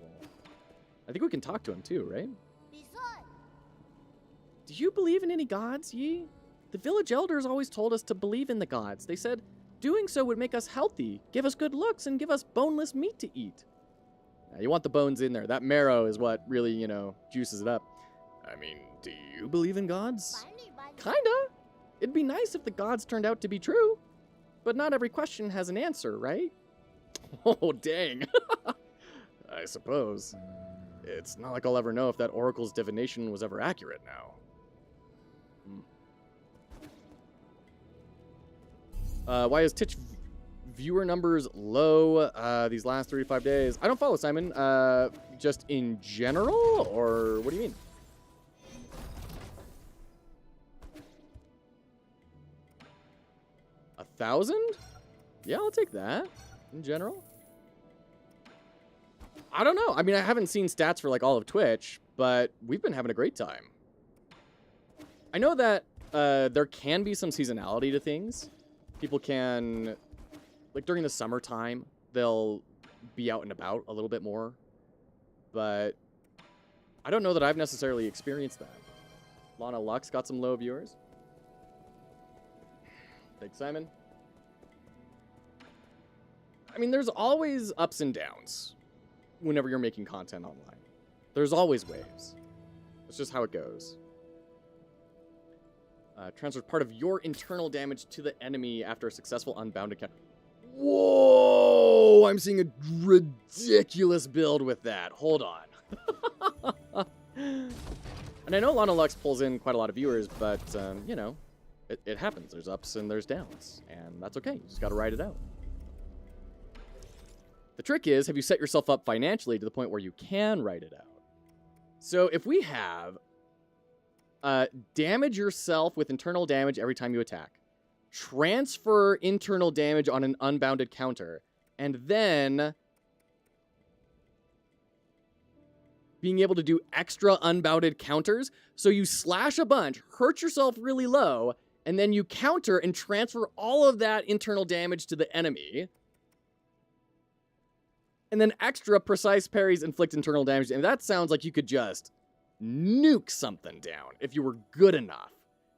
Speaker 1: I think we can talk to him too, right? Do you believe in any gods, Yi? The village elders always told us to believe in the gods. They said doing so would make us healthy, give us good looks, and give us boneless meat to eat. Now, you want the bones in there. That marrow is what really, juices it up. I mean, do you believe in gods? Kinda. It'd be nice if the gods turned out to be true. But not every question has an answer, right? Oh, dang. I suppose. It's not like I'll ever know if that oracle's divination was ever accurate now. Why is Twitch viewer numbers low these last 35 days? I don't follow, Simon. Just in general, or what do you mean? $1,000? Yeah, I'll take that. In general. I don't know. I mean, I haven't seen stats for like all of Twitch, but we've been having a great time. I know that there can be some seasonality to things. People can, like during the summertime, they'll be out and about a little bit more. But I don't know that I've necessarily experienced that. Lana Lux got some low viewers. Thanks, Simon. I mean, there's always ups and downs whenever you're making content online. There's always waves. That's just how it goes. Transfers part of your internal damage to the enemy after a successful unbounded counter. Whoa! I'm seeing a ridiculous build with that. Hold on. And I know Lana Lux pulls in quite a lot of viewers, but, you know, it happens. There's ups and there's downs, and that's okay. You just gotta ride it out. The trick is, have you set yourself up financially to the point where you can ride it out? So if we have damage yourself with internal damage every time you attack, transfer internal damage on an unbounded counter, and then being able to do extra unbounded counters, so you slash a bunch, hurt yourself really low, and then you counter and transfer all of that internal damage to the enemy, and then extra precise parries inflict internal damage, and that sounds like you could just nuke something down if you were good enough.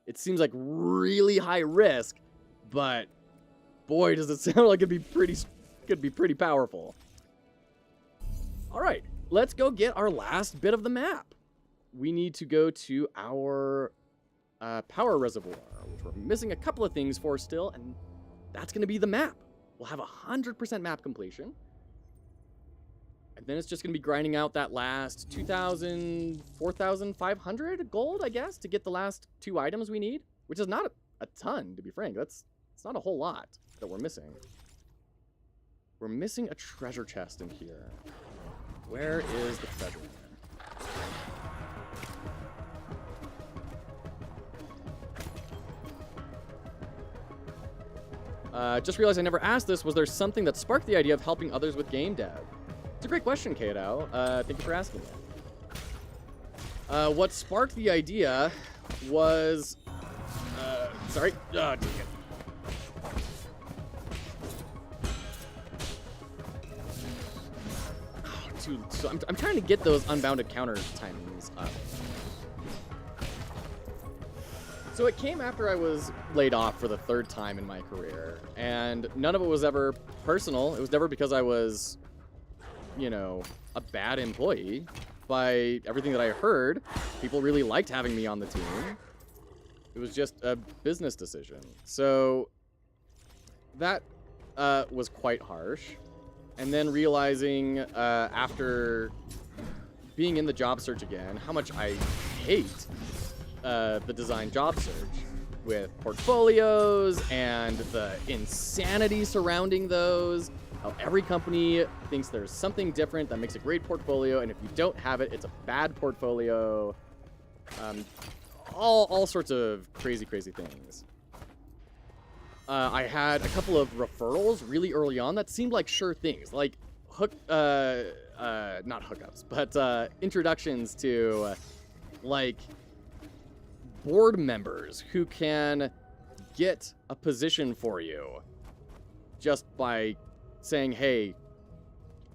Speaker 1: It seems like really high risk, but boy, does it sound like could be pretty powerful. All right, let's go get our last bit of the map. We need to go to our power reservoir, which we're missing a couple of things for still, and that's going to be the map. We'll have 100% map completion. And then it's just going to be grinding out that last 2,000, 4,500 gold, I guess, to get the last 2 items we need, which is not a ton, to be frank. It's not a whole lot that we're missing. We're missing a treasure chest in here. Where is the treasure? Just realized I never asked this. Was there something that sparked the idea of helping others with game dev? It's a great question, Kato. Thank you for asking that. What sparked the idea was... sorry. Oh, dang it. Oh, dude, so I'm trying to get those unbounded counter timings up. So it came after I was laid off for the 3rd time in my career, and none of it was ever personal. It was never because I was, you know, a bad employee. By everything that I heard, people really liked having me on the team. It was just a business decision. So that was quite harsh. And then realizing after being in the job search again, how much I hate the design job search with portfolios and the insanity surrounding those. How every company thinks there's something different that makes a great portfolio, and if you don't have it, it's a bad portfolio. All sorts of crazy things. I had a couple of referrals really early on that seemed like sure things, like not hookups, but introductions to like board members who can get a position for you just by saying, hey,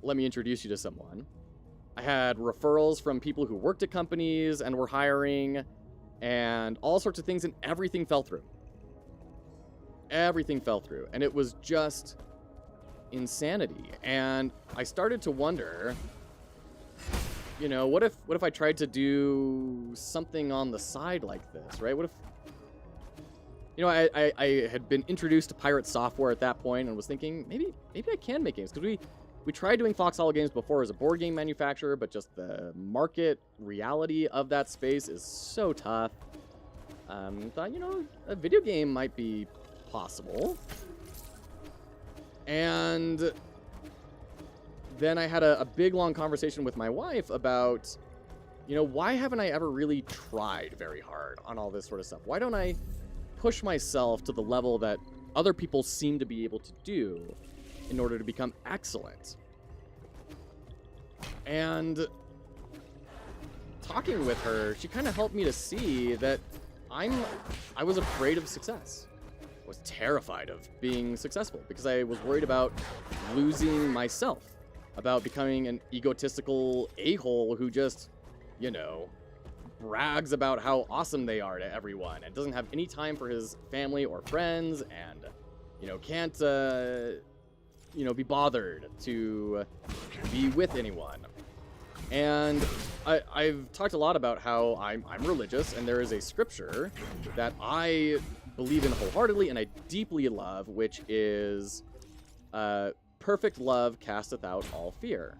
Speaker 1: let me introduce you to someone. I had referrals from people who worked at companies and were hiring and all sorts of things, and everything fell through. Everything fell through, and it was just insanity. And I started to wonder, you know, what if I tried to do something on the side like this, right? What if, you know, I had been introduced to pirate software at that point and was thinking, maybe I can make games. Because we tried doing foxhollowgames before as a board game manufacturer, but just the market reality of that space is so tough. Thought, you know, a video game might be possible. And then I had a big, long conversation with my wife about, you know, why haven't I ever really tried very hard on all this sort of stuff? Why don't I push myself to the level that other people seem to be able to do in order to become excellent? And talking with her, she kind of helped me to see that I was afraid of success. I was terrified of being successful because I was worried about losing myself, about becoming an egotistical a-hole who just, you know, brags about how awesome they are to everyone and doesn't have any time for his family or friends and, can't, be bothered to be with anyone. And I've talked a lot about how I'm religious, and there is a scripture that I believe in wholeheartedly and I deeply love, which is perfect love casteth out all fear.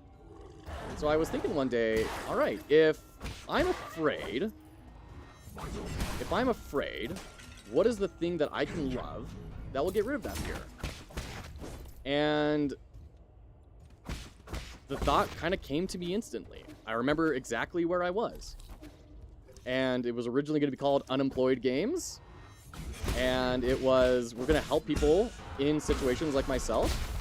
Speaker 1: So I was thinking one day, all right, if I'm afraid, what is the thing that I can love that will get rid of that fear? And the thought kind of came to me instantly. I remember exactly where I was. And it was originally going to be called Unemployed Games. And it was, we're going to help people in situations like myself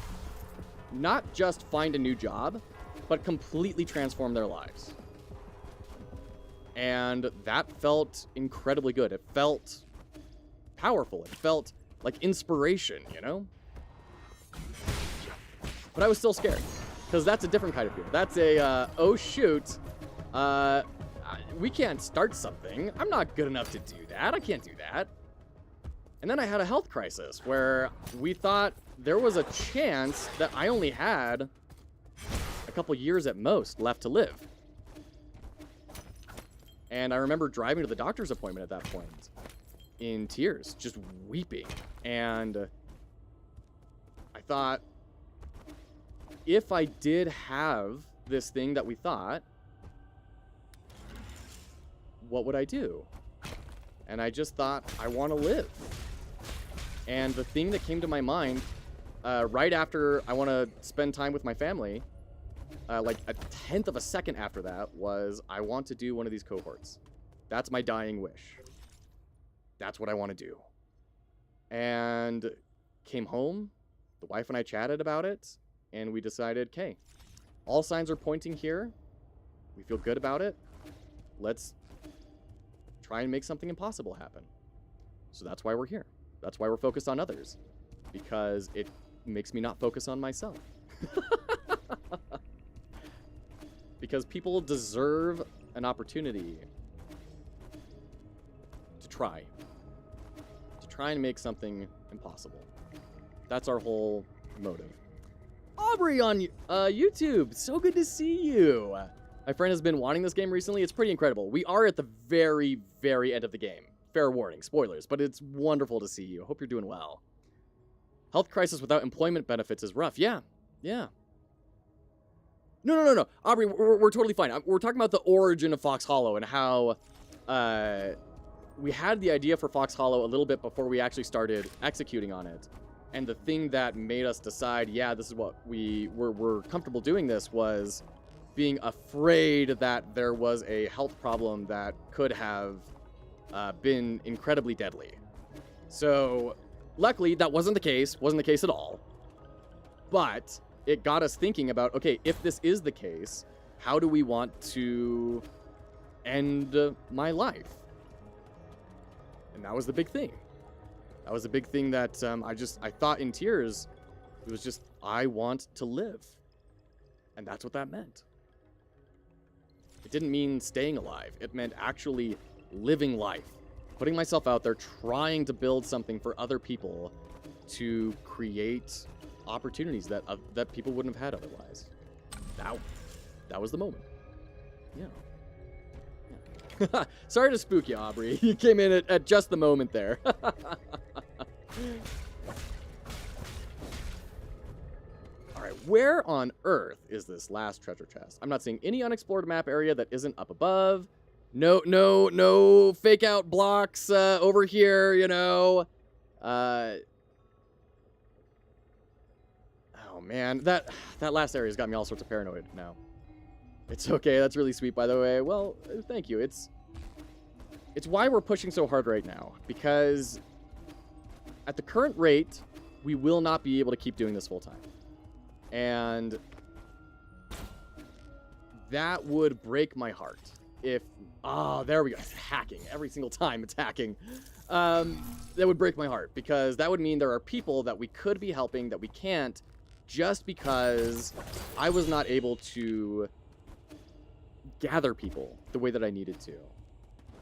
Speaker 1: not just find a new job, but completely transform their lives. And that felt incredibly good. It felt powerful. It felt like inspiration, But I was still scared, because that's a different kind of fear. That's a, oh shoot, we can't start something. I'm not good enough to do that. I can't do that. And then I had a health crisis where we thought there was a chance that I only had a couple years at most left to live. And I remember driving to the doctor's appointment at that point in tears, just weeping. And I thought, if I did have this thing that we thought, what would I do? And I just thought, I want to live. And the thing that came to my mind right after I want to spend time with my family, like a tenth of a second after that, was I want to do one of these cohorts. That's my dying wish. That's what I want to do. And came home, the wife and I chatted about it, and we decided, okay, all signs are pointing here. We feel good about it. Let's try and make something impossible happen. So that's why we're here. That's why we're focused on others, because it makes me not focus on myself. Because people deserve an opportunity to try and make something impossible. That's our whole motive. Aubrey on YouTube, so good to see you. My friend has been wanting this game recently. It's pretty incredible. We are at the very, very end of the game. Fair warning, spoilers, but it's wonderful to see you. Hope you're doing well. Health crisis without employment benefits is rough. Yeah. No. Aubrey, we're totally fine. We're talking about the origin of Fox Hollow and how we had the idea for Fox Hollow a little bit before we actually started executing on it. And the thing that made us decide, yeah, this is what we're comfortable doing this, was being afraid that there was a health problem that could have been incredibly deadly. So luckily that wasn't the case at all. But it got us thinking about, okay, if this is the case, how do we want to end my life? And that was the big thing. That was a big thing that I thought in tears. It was just, I want to live. And that's what that meant. It didn't mean staying alive. It meant actually living life. Putting myself out there, trying to build something for other people to create opportunities that people wouldn't have had otherwise. That was the moment. Yeah. Sorry to spook you, Aubrey. You came in at just the moment there. Alright, where on earth is this last treasure chest? I'm not seeing any unexplored map area that isn't up above. No fake out blocks over here, Oh man, that last area's got me all sorts of paranoid now. It's okay, that's really sweet, by the way. Well, thank you. It's why we're pushing so hard right now, because at the current rate, we will not be able to keep doing this full time. And that would break my heart if... Oh, there we go. It's hacking. Every single time it's hacking. That would break my heart, because that would mean there are people that we could be helping that we can't, just because I was not able to gather people the way that I needed to.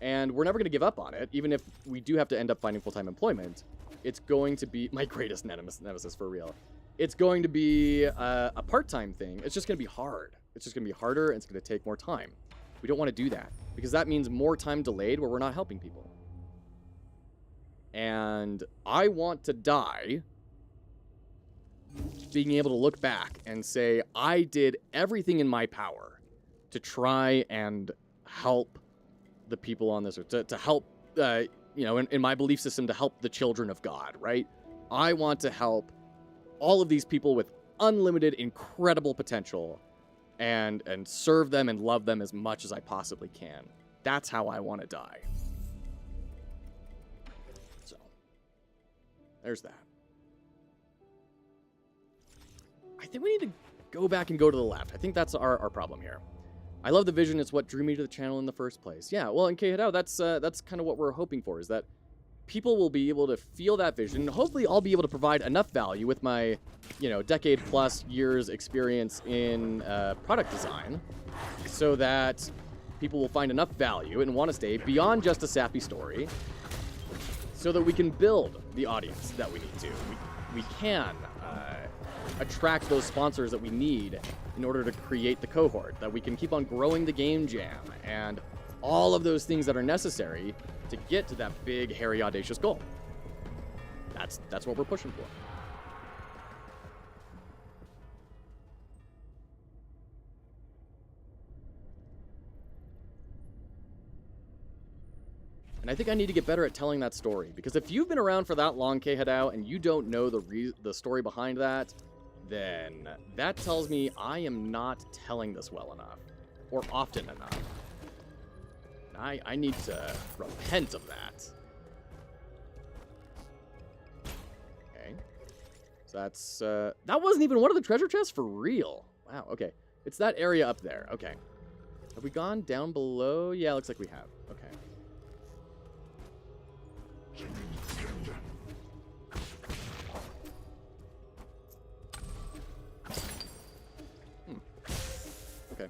Speaker 1: And we're never going to give up on it, even if we do have to end up finding full-time employment. It's going to be my greatest nemesis for real. It's going to be a part-time thing. It's just going to be hard. It's just going to be harder, and it's going to take more time. We don't want to do that, because that means more time delayed where we're not helping people. And I want to die being able to look back and say, I did everything in my power to try and help the people on this earth, to help, in my belief system, to help the children of God, right? I want to help all of these people with unlimited, incredible potential and serve them and love them as much as I possibly can. That's how I want to die. So, there's that. I think we need to go back and go to the left. I think that's our problem here. I love the vision. It's what drew me to the channel in the first place. Yeah, well, in K-Hidao, that's kind of what we're hoping for, is that people will be able to feel that vision. Hopefully, I'll be able to provide enough value with my, decade-plus years experience in product design so that people will find enough value and want to stay beyond just a sappy story so that we can build the audience that we need to. We can attract those sponsors that we need in order to create the cohort, that we can keep on growing the game jam, and all of those things that are necessary to get to that big, hairy, audacious goal. That's what we're pushing for. And I think I need to get better at telling that story, because if you've been around for that long, K-Hidao, and you don't know the story behind that, then that tells me I am not telling this well enough, or often enough. I need to repent of that. Okay. So that's, that wasn't even one of the treasure chests for real. Wow, okay. It's that area up there. Okay. Have we gone down below? Yeah, looks like we have. Okay. Okay.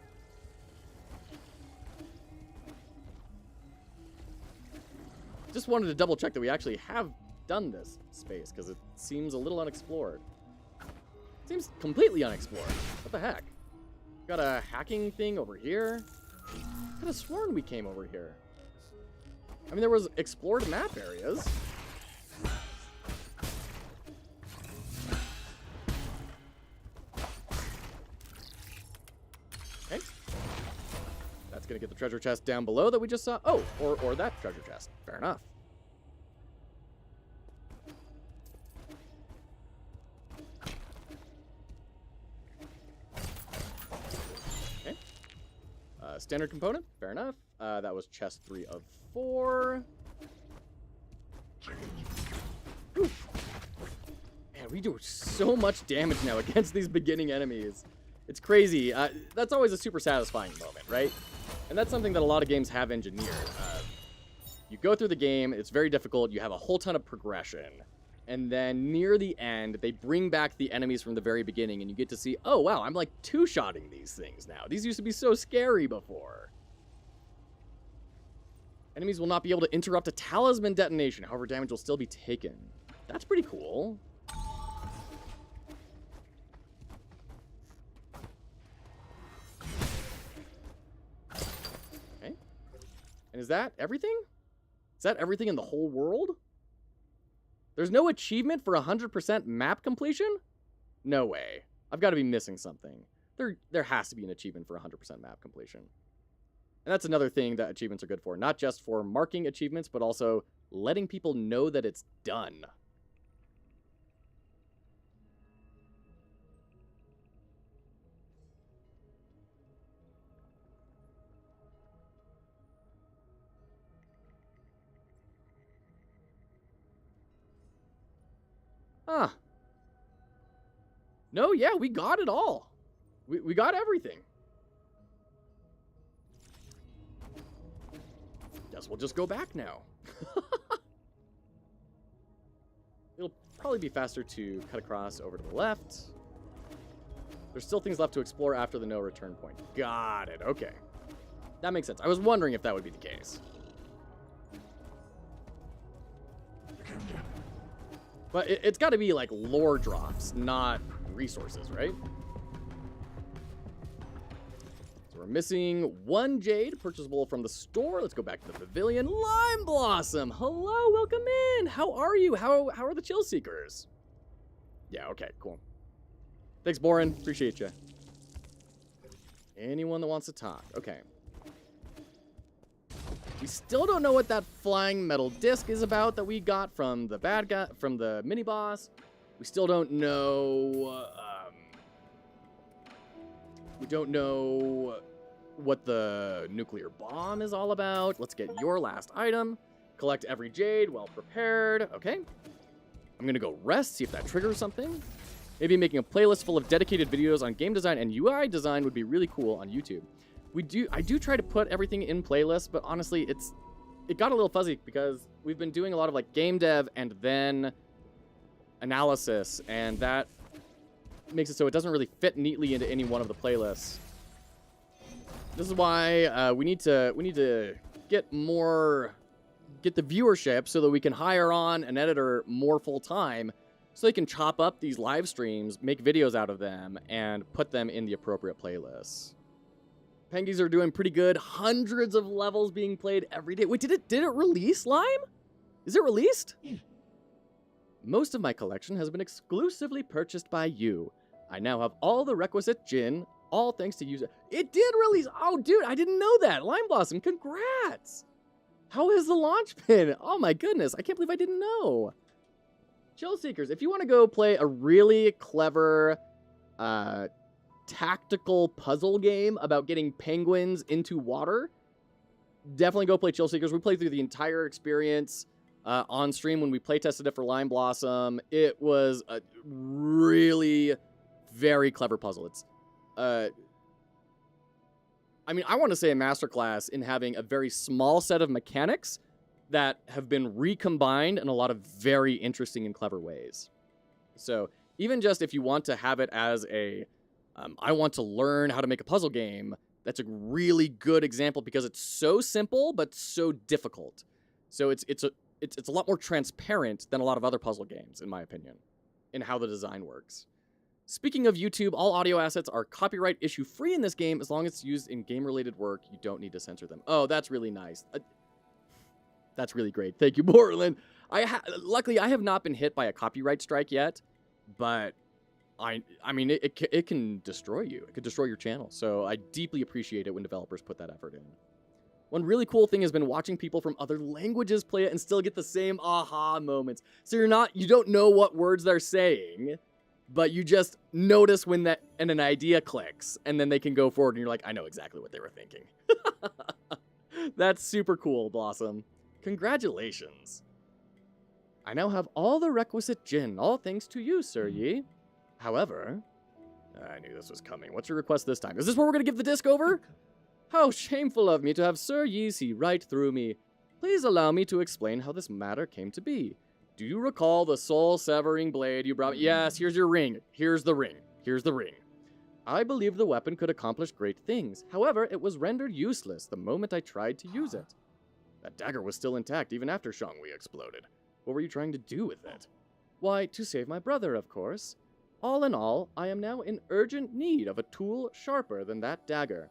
Speaker 1: Just wanted to double check that we actually have done this space, because it seems a little unexplored. It seems completely unexplored. What the heck? Got a hacking thing over here? I could have sworn we came over here. I mean, there was explored map areas. Okay. That's gonna get the treasure chest down below that we just saw. Oh, or that treasure chest. Fair enough. Okay. Standard component. Fair enough. That was chest 3 of 4. Oof. Man, we do so much damage now against these beginning enemies. It's crazy. That's always a super satisfying moment, right? And that's something that a lot of games have engineered. You go through the game, it's very difficult, you have a whole ton of progression, and then near the end, they bring back the enemies from the very beginning, and you get to see, oh wow, I'm like two-shotting these things now. These used to be so scary before. Enemies will not be able to interrupt a talisman detonation, however damage will still be taken. That's pretty cool. Okay. And is that everything? Is that everything in the whole world? There's no achievement for 100% map completion? No way. I've got to be missing something. There has to be an achievement for 100% map completion. And that's another thing that achievements are good for. Not just for marking achievements, but also letting people know that it's done. Ah. No, yeah, we got it all. We got everything. Guess we'll just go back now. It'll probably be faster to cut across over to the left. There's still things left to explore after the no return point. Got it. Okay. That makes sense. I was wondering if that would be the case. But it's got to be like lore drops, not resources, right? So we're missing 1 jade purchasable from the store. Let's go back to the pavilion. Lime Blossom, hello, welcome in. How are you? How are the chill seekers? Yeah, okay, cool. Thanks, Boren. Appreciate you. Anyone that wants to talk? Okay. We still don't know what that flying metal disc is about that we got from the bad guy, from the mini boss. We still don't know. We don't know what the nuclear bomb is all about. Let's get your last item. Collect every jade, well prepared. Okay. I'm gonna go rest, see if that triggers something. Maybe making a playlist full of dedicated videos on game design and UI design would be really cool on YouTube. I do try to put everything in playlists, but honestly, it got a little fuzzy because we've been doing a lot of like game dev and then analysis, and that makes it so it doesn't really fit neatly into any one of the playlists. This is why we need to get the viewership so that we can hire on an editor more full time, so they can chop up these live streams, make videos out of them, and put them in the appropriate playlists. Pengies are doing pretty good. Hundreds of levels being played every day. Wait, did it release, Lime? Is it released? Most of my collection has been exclusively purchased by you. I now have all the requisite gin, all thanks to you. It did release. Oh, dude, I didn't know that. Lime Blossom, congrats. How has the launch been? Oh my goodness, I can't believe I didn't know. Chill Seekers, if you want to go play a really clever, tactical puzzle game about getting penguins into water, definitely go play Chill Seekers. We played through the entire experience on stream when we play tested it for Lime Blossom. It was a really very clever puzzle. It's I want to say a masterclass in having a very small set of mechanics that have been recombined in a lot of very interesting and clever ways. So even just if you want to have it as a I want to learn how to make a puzzle game, that's a really good example because it's so simple but so difficult. So it's a lot more transparent than a lot of other puzzle games, in my opinion, in how the design works. Speaking of YouTube, all audio assets are copyright issue free in this game as long as it's used in game-related work. You don't need to censor them. Oh, that's really nice. That's really great. Thank you, Borland. Luckily, I have not been hit by a copyright strike yet, but it can destroy you. It could destroy your channel. So I deeply appreciate it when developers put that effort in. One really cool thing has been watching people from other languages play it and still get the same aha moments. So you don't know what words they're saying, but you just notice when an idea clicks, and then they can go forward, and you're like, I know exactly what they were thinking. That's super cool, Blossom. Congratulations. I now have all the requisite gin, all thanks to you, Sir Yi. However, I knew this was coming. What's your request this time? Is this where we're going to give the disc over? How shameful of me to have Sir Yi see right through me. Please allow me to explain how this matter came to be. Do you recall the soul-severing blade you brought me? Yes, here's your ring. Here's the ring. Here's the ring. I believe the weapon could accomplish great things. However, it was rendered useless the moment I tried to use it. That dagger was still intact even after Shangwi exploded. What were you trying to do with it? Why, to save my brother, of course. All in all, I am now in urgent need of a tool sharper than that dagger.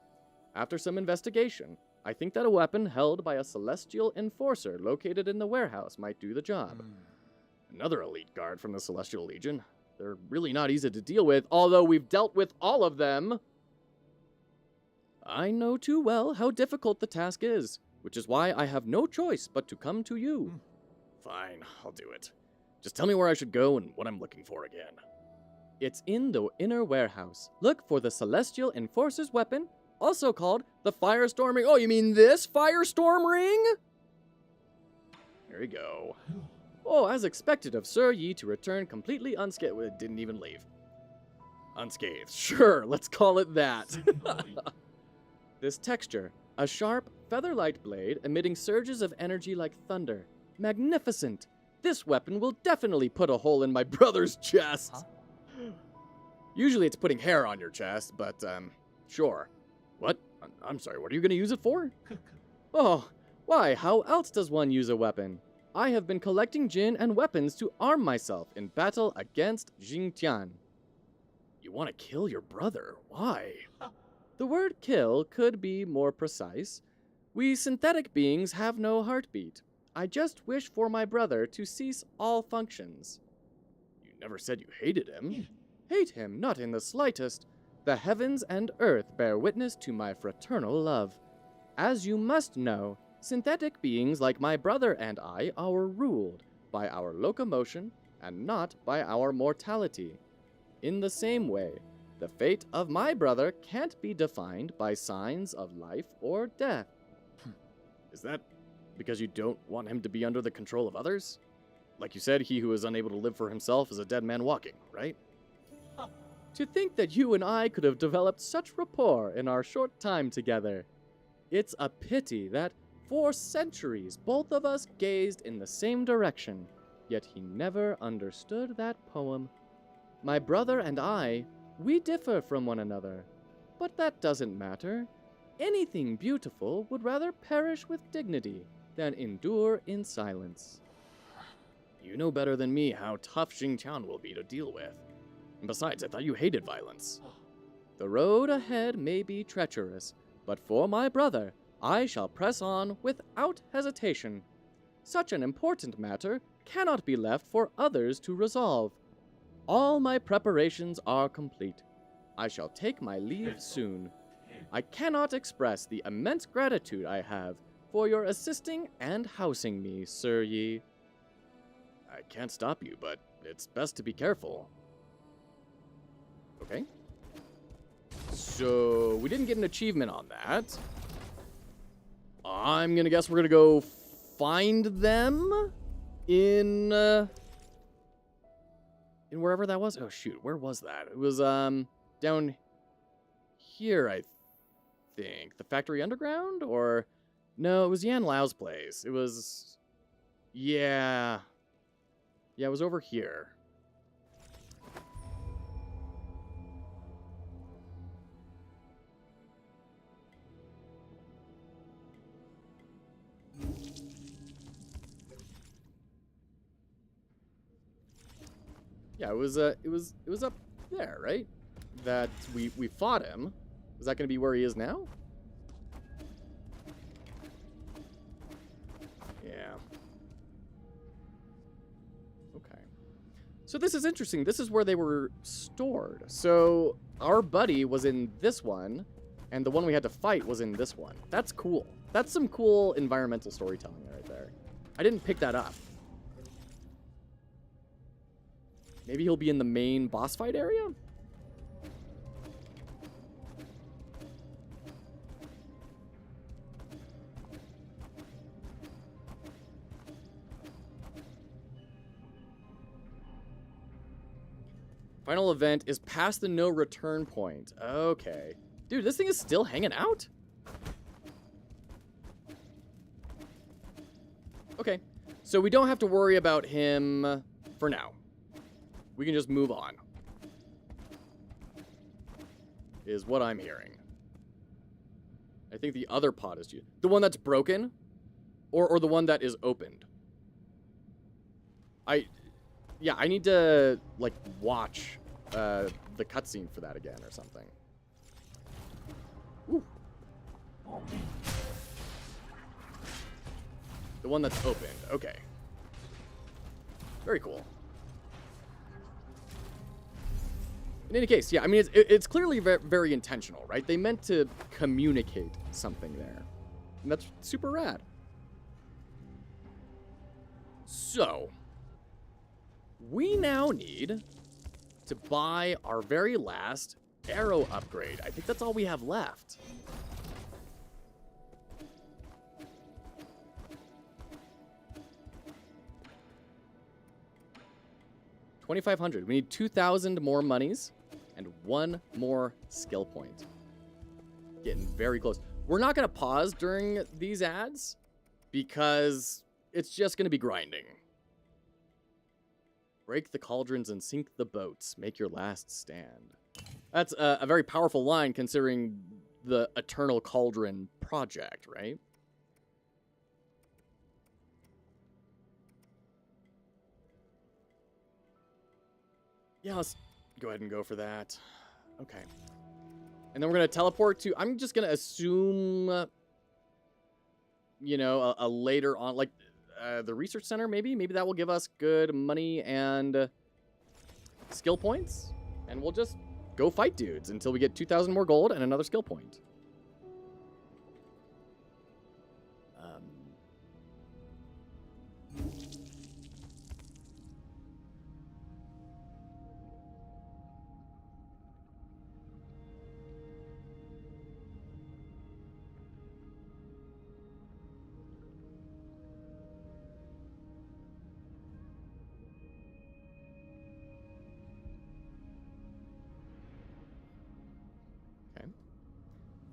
Speaker 1: After some investigation, I think that a weapon held by a celestial enforcer located in the warehouse might do the job. Another elite guard from the Celestial Legion. They're really not easy to deal with, although we've dealt with all of them. I know too well how difficult the task is, which is why I have no choice but to come to you. Fine, I'll do it. Just tell me where I should go and what I'm looking for again. It's in the inner warehouse. Look for the Celestial Enforcer's weapon, also called the Firestorm Ring. Oh, you mean this Firestorm Ring? Here we go. Oh, as expected of Sir Yi to return completely unscathed. Well, it didn't even leave. Unscathed. Sure, let's call it that. This texture, a sharp, feather-light blade emitting surges of energy like thunder. Magnificent. This weapon will definitely put a hole in my brother's chest. Huh? Usually it's putting hair on your chest, but, sure. What? I'm sorry, what are you going to use it for? Oh, why, how else does one use a weapon? I have been collecting gin and weapons to arm myself in battle against Jingtian.
Speaker 3: You want to kill your brother? Why?
Speaker 1: The word kill could be more precise. We synthetic beings have no heartbeat. I just wish for my brother to cease all functions.
Speaker 3: You never said you hated him.
Speaker 1: Hate him, not in the slightest. The heavens and earth bear witness to my fraternal love. As you must know, synthetic beings like my brother and I are ruled by our locomotion and not by our mortality. In the same way, the fate of my brother can't be defined by signs of life or death.
Speaker 3: Is that because you don't want him to be under the control of others? Like you said, he who is unable to live for himself is a dead man walking, right?
Speaker 1: To think that you and I could have developed such rapport in our short time together. It's a pity that for centuries both of us gazed in the same direction, yet he never understood that poem. My brother and I, we differ from one another, but that doesn't matter. Anything beautiful would rather perish with dignity than endure in silence.
Speaker 3: You know better than me how tough Xingqian will be to deal with. And besides, I thought you hated violence.
Speaker 1: The road ahead may be treacherous, but for my brother, I shall press on without hesitation. Such an important matter cannot be left for others to resolve. All my preparations are complete. I shall take my leave soon. I cannot express the immense gratitude I have for your assisting and housing me, Sir Yi.
Speaker 3: I can't stop you, but it's best to be careful.
Speaker 1: Okay. So, we didn't get an achievement on that. I'm gonna guess we're gonna go find them in wherever that was. Oh shoot, where was that? It was down here, I think. The factory underground, or no? It was Yan Lao's place. It was, yeah, it was over here. Yeah, it was up there, right? That we fought him. Is that going to be where he is now? Yeah. Okay. So this is interesting. This is where they were stored. So our buddy was in this one, and the one we had to fight was in this one. That's cool. That's some cool environmental storytelling right there. I didn't pick that up. Maybe he'll be in the main boss fight area? Final event is past the no return point. Okay. Dude, this thing is still hanging out? Okay. So we don't have to worry about him for now. We can just move on. Is what I'm hearing. I think the other pot is used. The one that's broken? Or the one that is opened? I need to, like, watch the cutscene for that again or something. Ooh. The one that's opened. Okay. Very cool. In any case, yeah, I mean, it's clearly very intentional, right? They meant to communicate something there. And that's super rad. So, we now need to buy our very last arrow upgrade. I think that's all we have left. $2,500. We need 2,000 more monies and 1 more skill point. Getting very close. We're not going to pause during these ads because it's just going to be grinding. Break the cauldrons and sink the boats. Make your last stand. That's a very powerful line considering the Eternal Cauldron project, right?
Speaker 3: Yeah, let's go ahead and go for that. Okay. And then we're going to teleport to... I'm just going to assume, you know, a later on... Like, the research center, maybe? Maybe that will give us good money and skill points. And we'll just go fight dudes until we get 2,000 more gold and another skill point.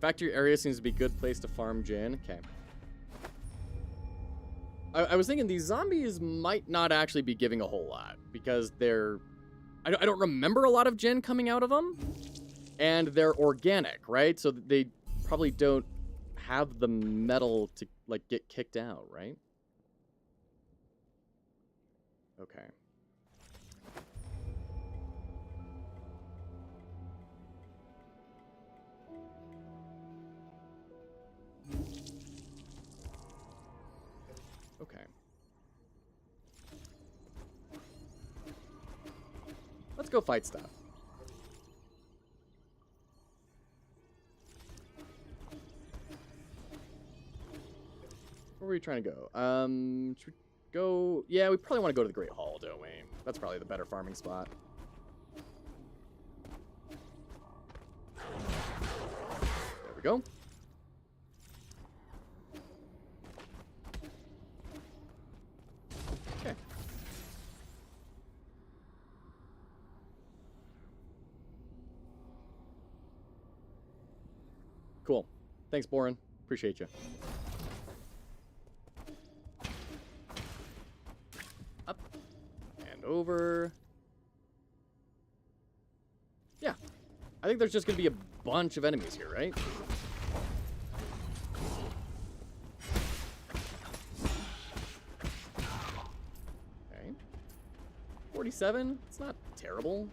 Speaker 3: Factory area seems to be a good place to farm gin. Okay. I was thinking these zombies might not actually be giving a whole lot because they're... I don't remember a lot of gin coming out of them. And they're organic, right? So they probably don't have the metal to, like, get kicked out, right? Okay. Okay. Let's go fight stuff. Where were we trying to go? Should we go... Yeah, we probably want to go to the Great Hall, don't we? That's probably the better farming spot. There we go. Okay. Cool. Thanks, Boren. Appreciate you. Up and over. Yeah. I think there's just going to be a bunch of enemies here, right? Okay. 47? It's not terrible.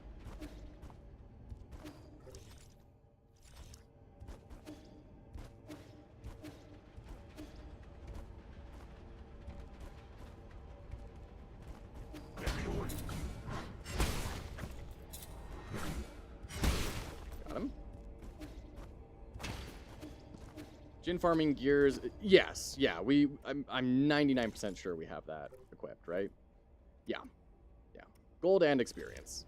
Speaker 3: Gin farming gears, yes, yeah, I'm 99% sure we have that equipped, right? Yeah, yeah. Gold and experience.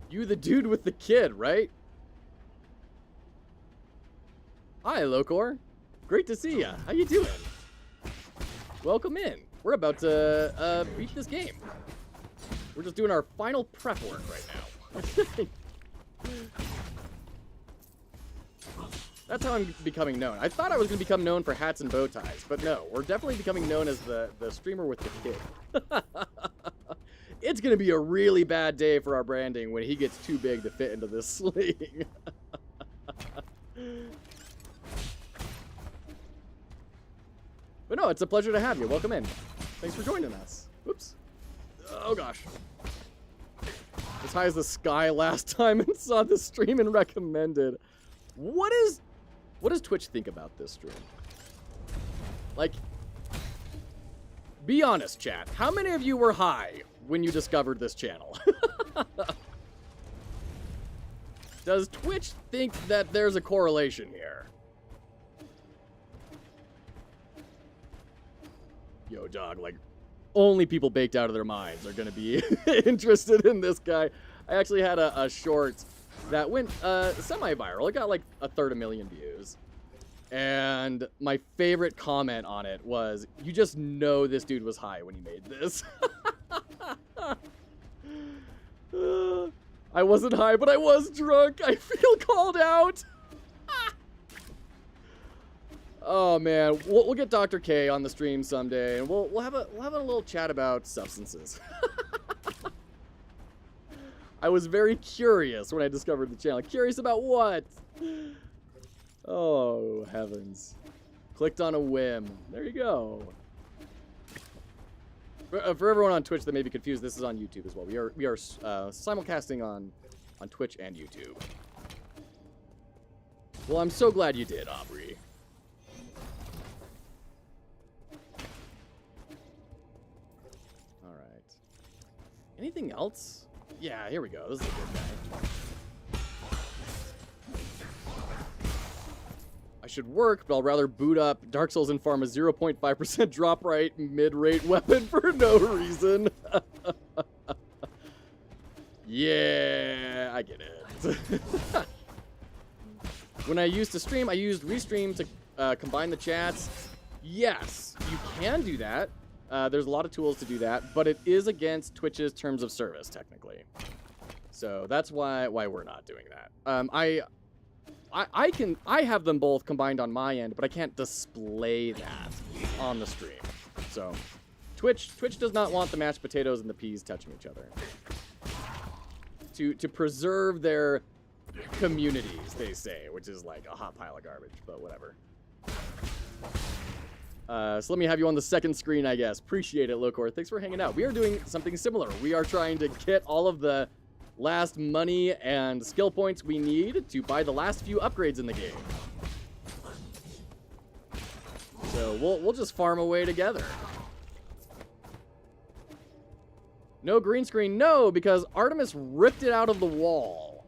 Speaker 3: You the dude with the kid, right? Hi, Locor. Great to see ya. How you doing? Welcome in. We're about to beat this game. We're just doing our final prep work right now. That's how I'm becoming known. I thought I was going to become known for hats and bow ties, but no. We're definitely becoming known as the streamer with the kid. It's going to be a really bad day for our branding when he gets too big to fit into this sling. But no, it's a pleasure to have you. Welcome in. Thanks for joining us. Oops. Oh gosh. As high as the sky last time and saw the stream and recommended. What does Twitch think about this stream? Like, be honest, chat. How many of you were high when you discovered this channel? Does Twitch think that there's a correlation here? Yo, dog, like, only people baked out of their minds are going to be interested in this guy. I actually had a short that went semi-viral. It got like 330,000 views. And my favorite comment on it was, you just know this dude was high when he made this. I wasn't high, but I was drunk. I feel called out. Oh man, we'll get Dr. K on the stream someday, and we'll have a little chat about substances. I was very curious when I discovered the channel. Curious about what? Oh heavens!
Speaker 1: Clicked on a whim. There you go. For everyone on Twitch that may be confused, this is on YouTube as well. We are simulcasting on Twitch and YouTube. Well, I'm so glad you did, Aubrey. All right. Anything else? Yeah, here we go. This is a good guy. I should work, but I'll rather boot up Dark Souls and farm a 0.5% drop right mid-rate weapon for no reason. Yeah, I get it. When I used to stream, I used Restream to combine the chats. Yes, you can do that. There's a lot of tools to do that, but it is against Twitch's terms of service, technically. So that's why we're not doing that. I have them both combined on my end, but I can't display that on the stream. So Twitch does not want the mashed potatoes and the peas touching each other. To preserve their communities, they say, which is like a hot pile of garbage, but whatever. So let me have you on the second screen, I guess. Appreciate it, Locor. Thanks for hanging out. We are doing something similar. We are trying to get all of the last money and skill points we need to buy the last few upgrades in the game. So we'll just farm away together. No green screen, no, because Artemis ripped it out of the wall.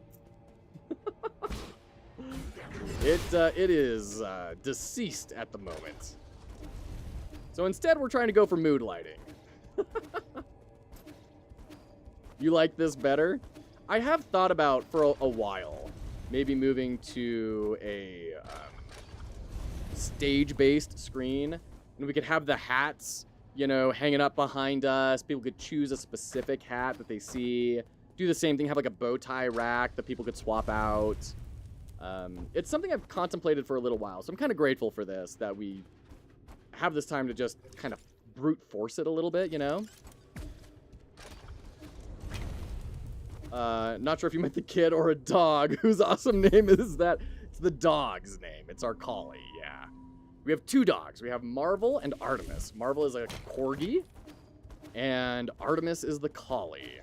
Speaker 1: It is deceased at the moment. So instead, we're trying to go for mood lighting. You like this better? I have thought about for a while, maybe moving to a stage-based screen, and we could have the hats, you know, hanging up behind us. People could choose a specific hat that they see. Do the same thing, have like a bow tie rack that people could swap out. It's something I've contemplated for a little while, so I'm kind of grateful for this, that we have this time to just kind of brute force it a little bit, you know? Not sure if you meant the kid or a dog whose awesome name is that. It's the dog's name. It's our collie, yeah. We have two dogs. We have Marvel and Artemis. Marvel is a corgi, and Artemis is the collie.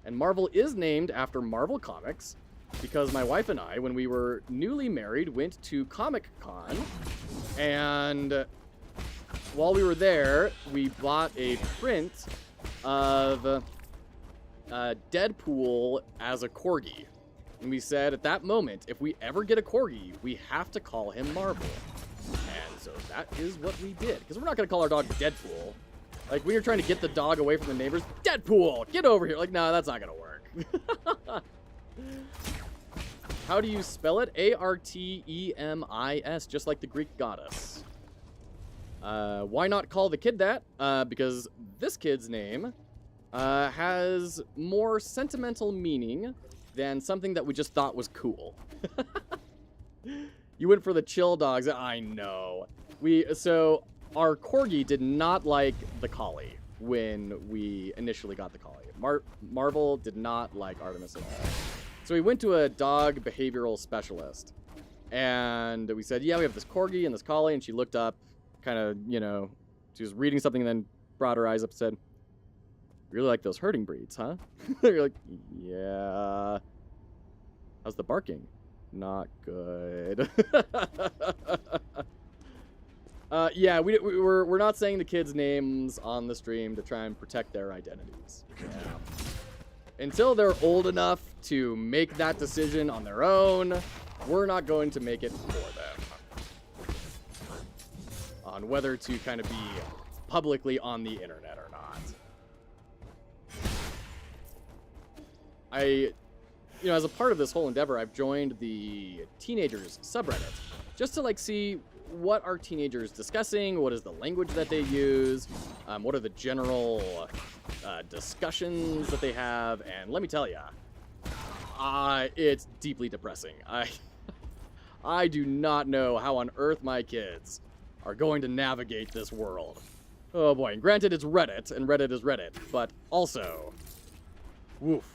Speaker 1: And Marvel is named after Marvel Comics, because my wife and I, when we were newly married, went to Comic-Con, and while we were there, we bought a print of Deadpool as a corgi. And we said at that moment, if we ever get a corgi, we have to call him Marvel. And so that is what we did. Because we're not going to call our dog Deadpool. Like, when you're trying to get the dog away from the neighbors, Deadpool, get over here. Like, no, that's not going to work. How do you spell it? Artemis, just like the Greek goddess. Why not call the kid that? Because this kid's name has more sentimental meaning than something that we just thought was cool. You went for the chill dogs. I know. So our corgi did not like the collie when we initially got the collie. Marvel did not like Artemis at all. So we went to a dog behavioral specialist, and we said, yeah, we have this corgi and this collie, and she looked up, kind of, you know, she was reading something and then brought her eyes up and said, really like those herding breeds, huh? You're like, yeah. How's the barking? Not good. Yeah, we're not saying the kids' names on the stream to try and protect their identities. Yeah. Until they're old enough to make that decision on their own, we're not going to make it for them. On whether to kind of be publicly on the internet or not. You know, as a part of this whole endeavor, I've joined the teenagers subreddit just to like see what are teenagers discussing, what is the language that they use, what are the general discussions that they have, and let me tell you, it's deeply depressing. I do not know how on earth my kids are going to navigate this world. Oh boy, and granted it's Reddit, and Reddit is Reddit, but also, woof.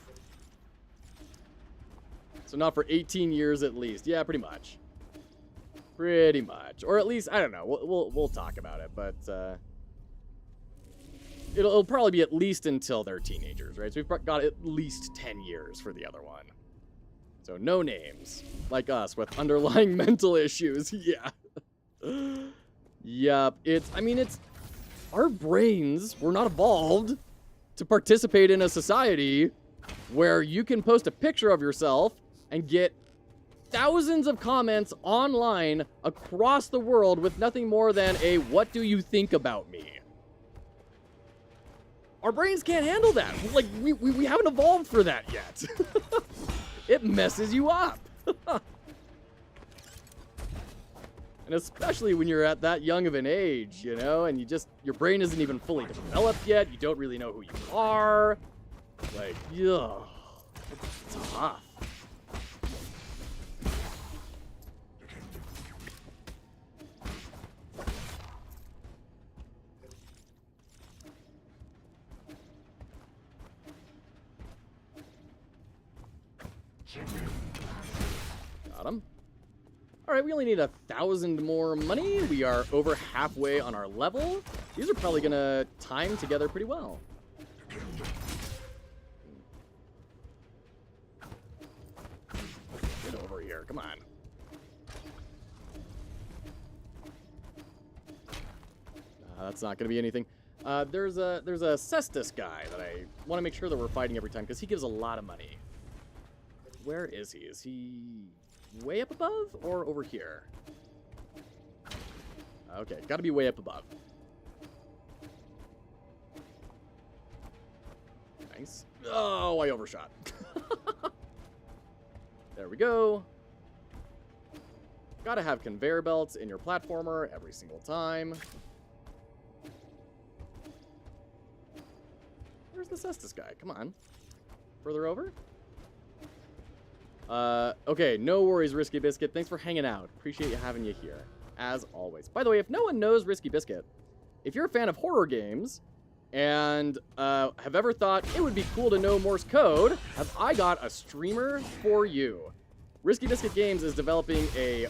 Speaker 1: So not for 18 years at least. Yeah, pretty much. Pretty much. Or at least, I don't know. We'll talk about it, but it'll probably be at least until they're teenagers, right? So we've got at least 10 years for the other one. So no names. Like us with underlying mental issues. Yeah. Yep. It's our brains were not evolved to participate in a society where you can post a picture of yourself and get thousands of comments online across the world with nothing more than a "what do you think about me?" Our brains can't handle that. Like, we haven't evolved for that yet. It messes you up. And especially when you're at that young of an age, you know, and your brain isn't even fully developed yet. You don't really know who you are. Like, ugh, it's tough. Got him. All right, we only need 1,000 more money. We are over halfway on our level. These are probably gonna time together pretty well. Get over here, come on. That's not gonna be anything. There's a Cestus guy that I want to make sure that we're fighting every time because he gives a lot of money. Where is he? Is he way up above or over here? Okay, gotta be way up above. Nice. Oh, I overshot. There we go. Gotta have conveyor belts in your platformer every single time. Where's the Cestus guy? Come on. Further over? Okay, no worries, Risky Biscuit. Thanks for hanging out. Appreciate having you here, as always. By the way, if no one knows Risky Biscuit, if you're a fan of horror games and have ever thought it would be cool to know Morse code, have I got a streamer for you. Risky Biscuit Games is developing an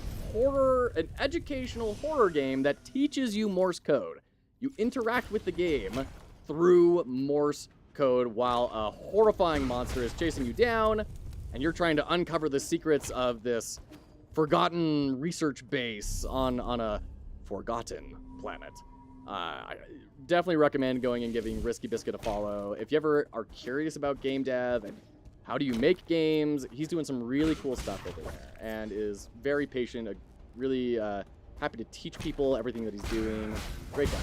Speaker 1: educational horror game that teaches you Morse code. You interact with the game through Morse code while a horrifying monster is chasing you down, and you're trying to uncover the secrets of this forgotten research base on a forgotten planet. I definitely recommend going and giving Risky Biscuit a follow. If you ever are curious about game dev and how do you make games, he's doing some really cool stuff over there and is very patient, really happy to teach people everything that he's doing. Great guy.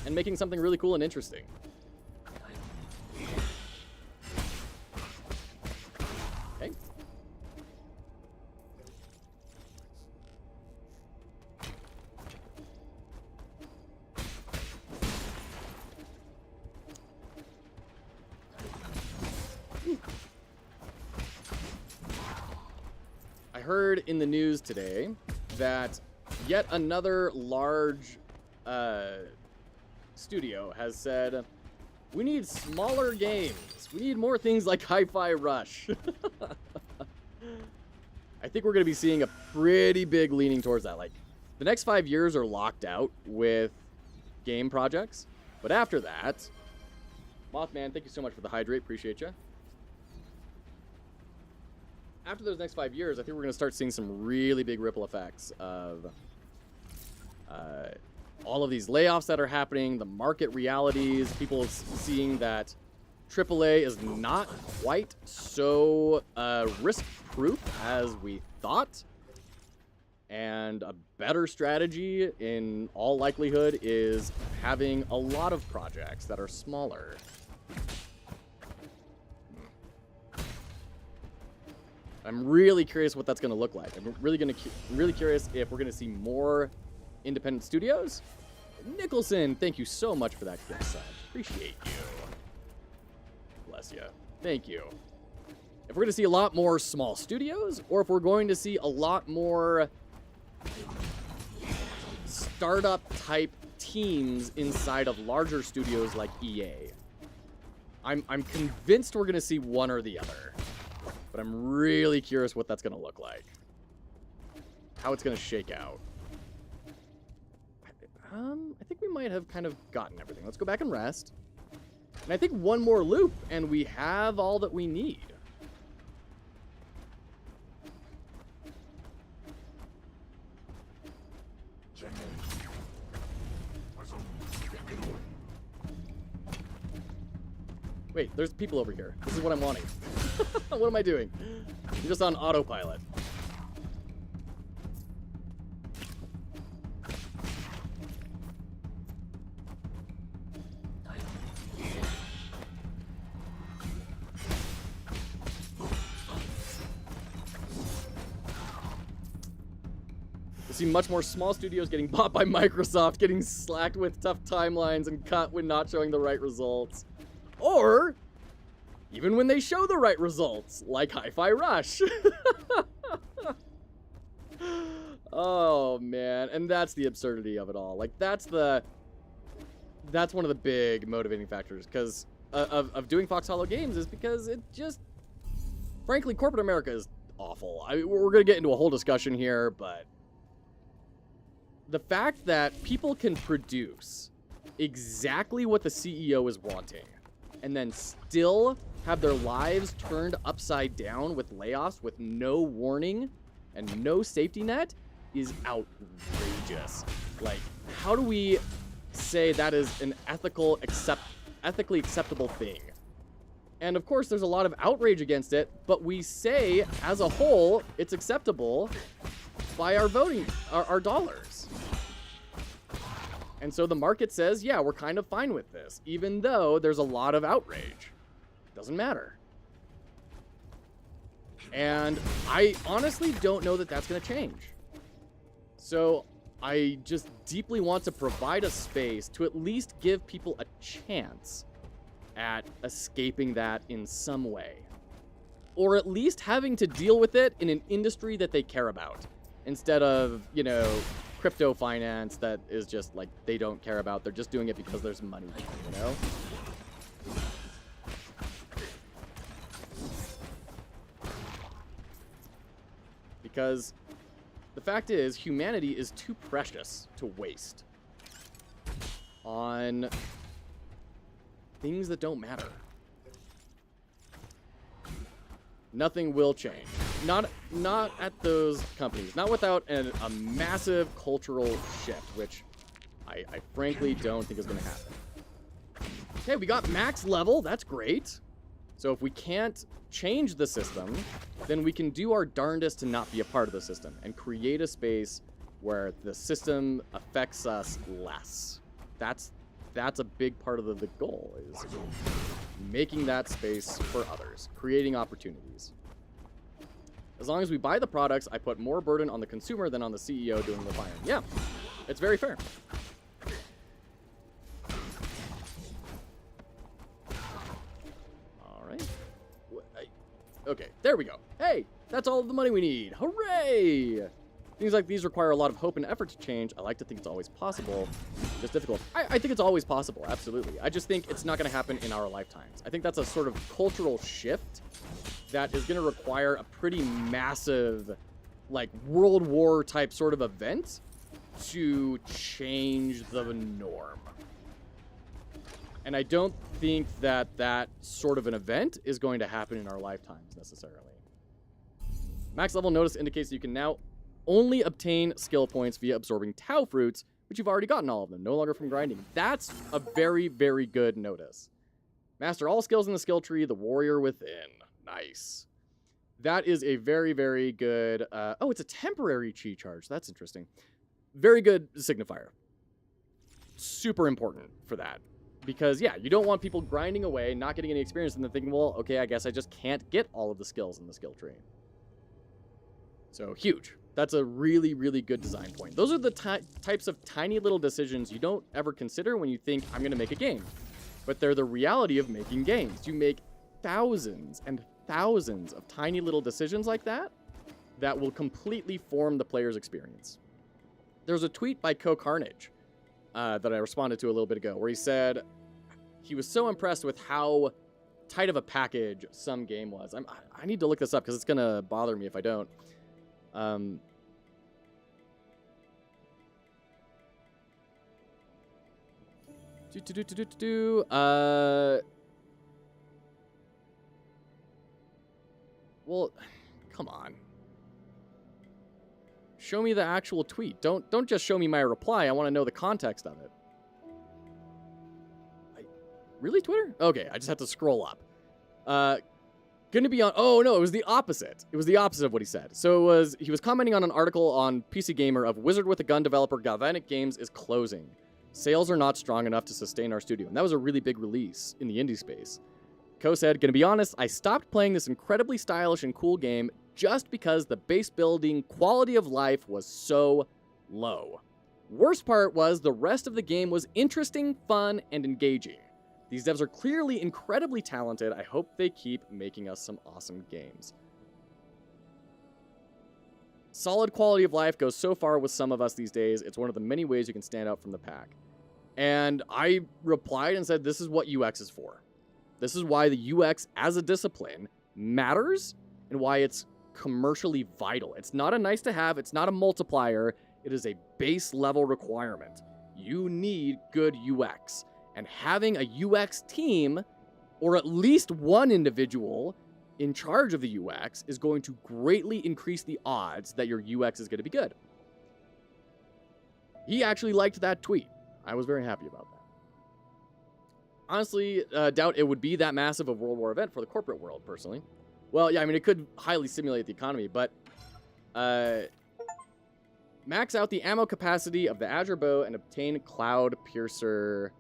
Speaker 1: And making something really cool and interesting. Okay. I heard in the news today that yet another large studio has said, we need smaller games. We need more things like Hi-Fi Rush. I think we're going to be seeing a pretty big leaning towards that. Like, the next 5 years are locked out with game projects. But after that, Mothman, thank you so much for the hydrate. Appreciate you. After those next 5 years, I think we're going to start seeing some really big ripple effects of all of these layoffs that are happening, the market realities, people seeing that AAA is not quite so risk-proof as we thought. And a better strategy, in all likelihood, is having a lot of projects that are smaller. I'm really curious what that's going to look like. I'm really curious if we're going to see more independent studios. Nicholson, thank you so much for that gift sub. Appreciate you. Bless you. Thank you. If we're going to see a lot more small studios, or if we're going to see a lot more startup type teams inside of larger studios like EA. I'm convinced we're going to see one or the other. But I'm really curious what that's going to look like.
Speaker 3: how it's going to shake out. I think we might have kind of gotten everything. Let's go back and rest. And I think one more loop, and we have all that we need. Wait, there's people over here. This is what I'm wanting. What am I doing? I'm just on autopilot. See much more small studios getting bought by Microsoft, getting slacked with tough timelines and cut when not showing the right results. Or even when they show the right results, like Hi-Fi Rush. Oh man, and that's the absurdity of it all. Like that's one of the big motivating factors because of doing Foxhollow Games is because it just, frankly, corporate America is awful. We're gonna get into a whole discussion here, but the fact that people can produce exactly what the CEO is wanting and then still have their lives turned upside down with layoffs with no warning and no safety net is outrageous. Like, how do we say that is an ethically acceptable thing? And of course, there's a lot of outrage against it, but we say, as a whole, it's acceptable by our voting, our dollars. And so the market says, yeah, we're kind of fine with this, even though there's a lot of outrage. Doesn't matter. And I honestly don't know that that's going to change. So I just deeply want to provide a space to at least give people a chance at escaping that in some way. Or at least having to deal with it in an industry that they care about. Instead of, crypto finance that is just like they don't care about. They're just doing it because there's money, Because the fact is, humanity is too precious to waste on things that don't matter. Nothing will change. Not at those companies. Not without a massive cultural shift, which I frankly don't think is going to happen. Okay, we got max level. That's great. So if we can't change the system, then we can do our darndest to not be a part of the system and create a space where the system affects us less. That's a big part of the goal, is making that space for others, creating opportunities. As long as we buy the products, I put more burden on the consumer than on the CEO doing the buying. Yeah, it's very fair. All right. Okay, there we go. Hey, that's all of the money we need. Hooray! Things like these require a lot of hope and effort to change. I like to think it's always possible. Just difficult. I think it's always possible, absolutely. I just think it's not going to happen in our lifetimes. I think that's a sort of cultural shift that is going to require a pretty massive, like, World War type sort of event to change the norm. And I don't think that sort of an event is going to happen in our lifetimes necessarily. Max level notice indicates that you can now only obtain skill points via absorbing Tau fruits, which you've already gotten all of them, no longer from grinding. That's a very, very good notice. Master all skills in the skill tree, the warrior within. Nice. That is a very, very good... oh, it's a temporary chi charge. That's interesting. Very good signifier. Super important for that. Because, yeah, you don't want people grinding away, not getting any experience, and then thinking, well, okay, I guess I just can't get all of the skills in the skill tree. So, huge. That's a really, really good design point. Those are the types of tiny little decisions you don't ever consider when you think, I'm going to make a game. But they're the reality of making games. You make thousands and thousands of tiny little decisions like that that will completely form the player's experience. There's a tweet by Co-Carnage that I responded to a little bit ago where he said he was so impressed with how tight of a package some game was. I need to look this up because it's going to bother me if I don't. Well, come on. Show me the actual tweet. Don't just show me my reply. I want to know the context of it. Really, Twitter? Okay, I just have to scroll up. Gonna be on... Oh, no, it was the opposite. It was the opposite of what he said. So he was commenting on an article on PC Gamer of Wizard with a Gun developer Galvanic Games is closing. Sales are not strong enough to sustain our studio. And that was a really big release in the indie space. Ko said, gonna be honest, I stopped playing this incredibly stylish and cool game just because the base building quality of life was so low. Worst part was the rest of the game was interesting, fun, and engaging. These devs are clearly incredibly talented. I hope they keep making us some awesome games. Solid quality of life goes so far with some of us these days. It's one of the many ways you can stand out from the pack. And I replied and said, this is what UX is for. This is why the UX as a discipline matters and why it's commercially vital. It's not a nice to have. It's not a multiplier. It is a base level requirement. You need good UX. And having a UX team, or at least one individual in charge of the UX, is going to greatly increase the odds that your UX is going to be good. He actually liked that tweet. I was very happy about that. Honestly, doubt it would be that massive of a World War event for the corporate world, personally. Well, yeah, I mean, it could highly stimulate the economy, but max out the ammo capacity of the Azure bow and obtain Cloud Piercer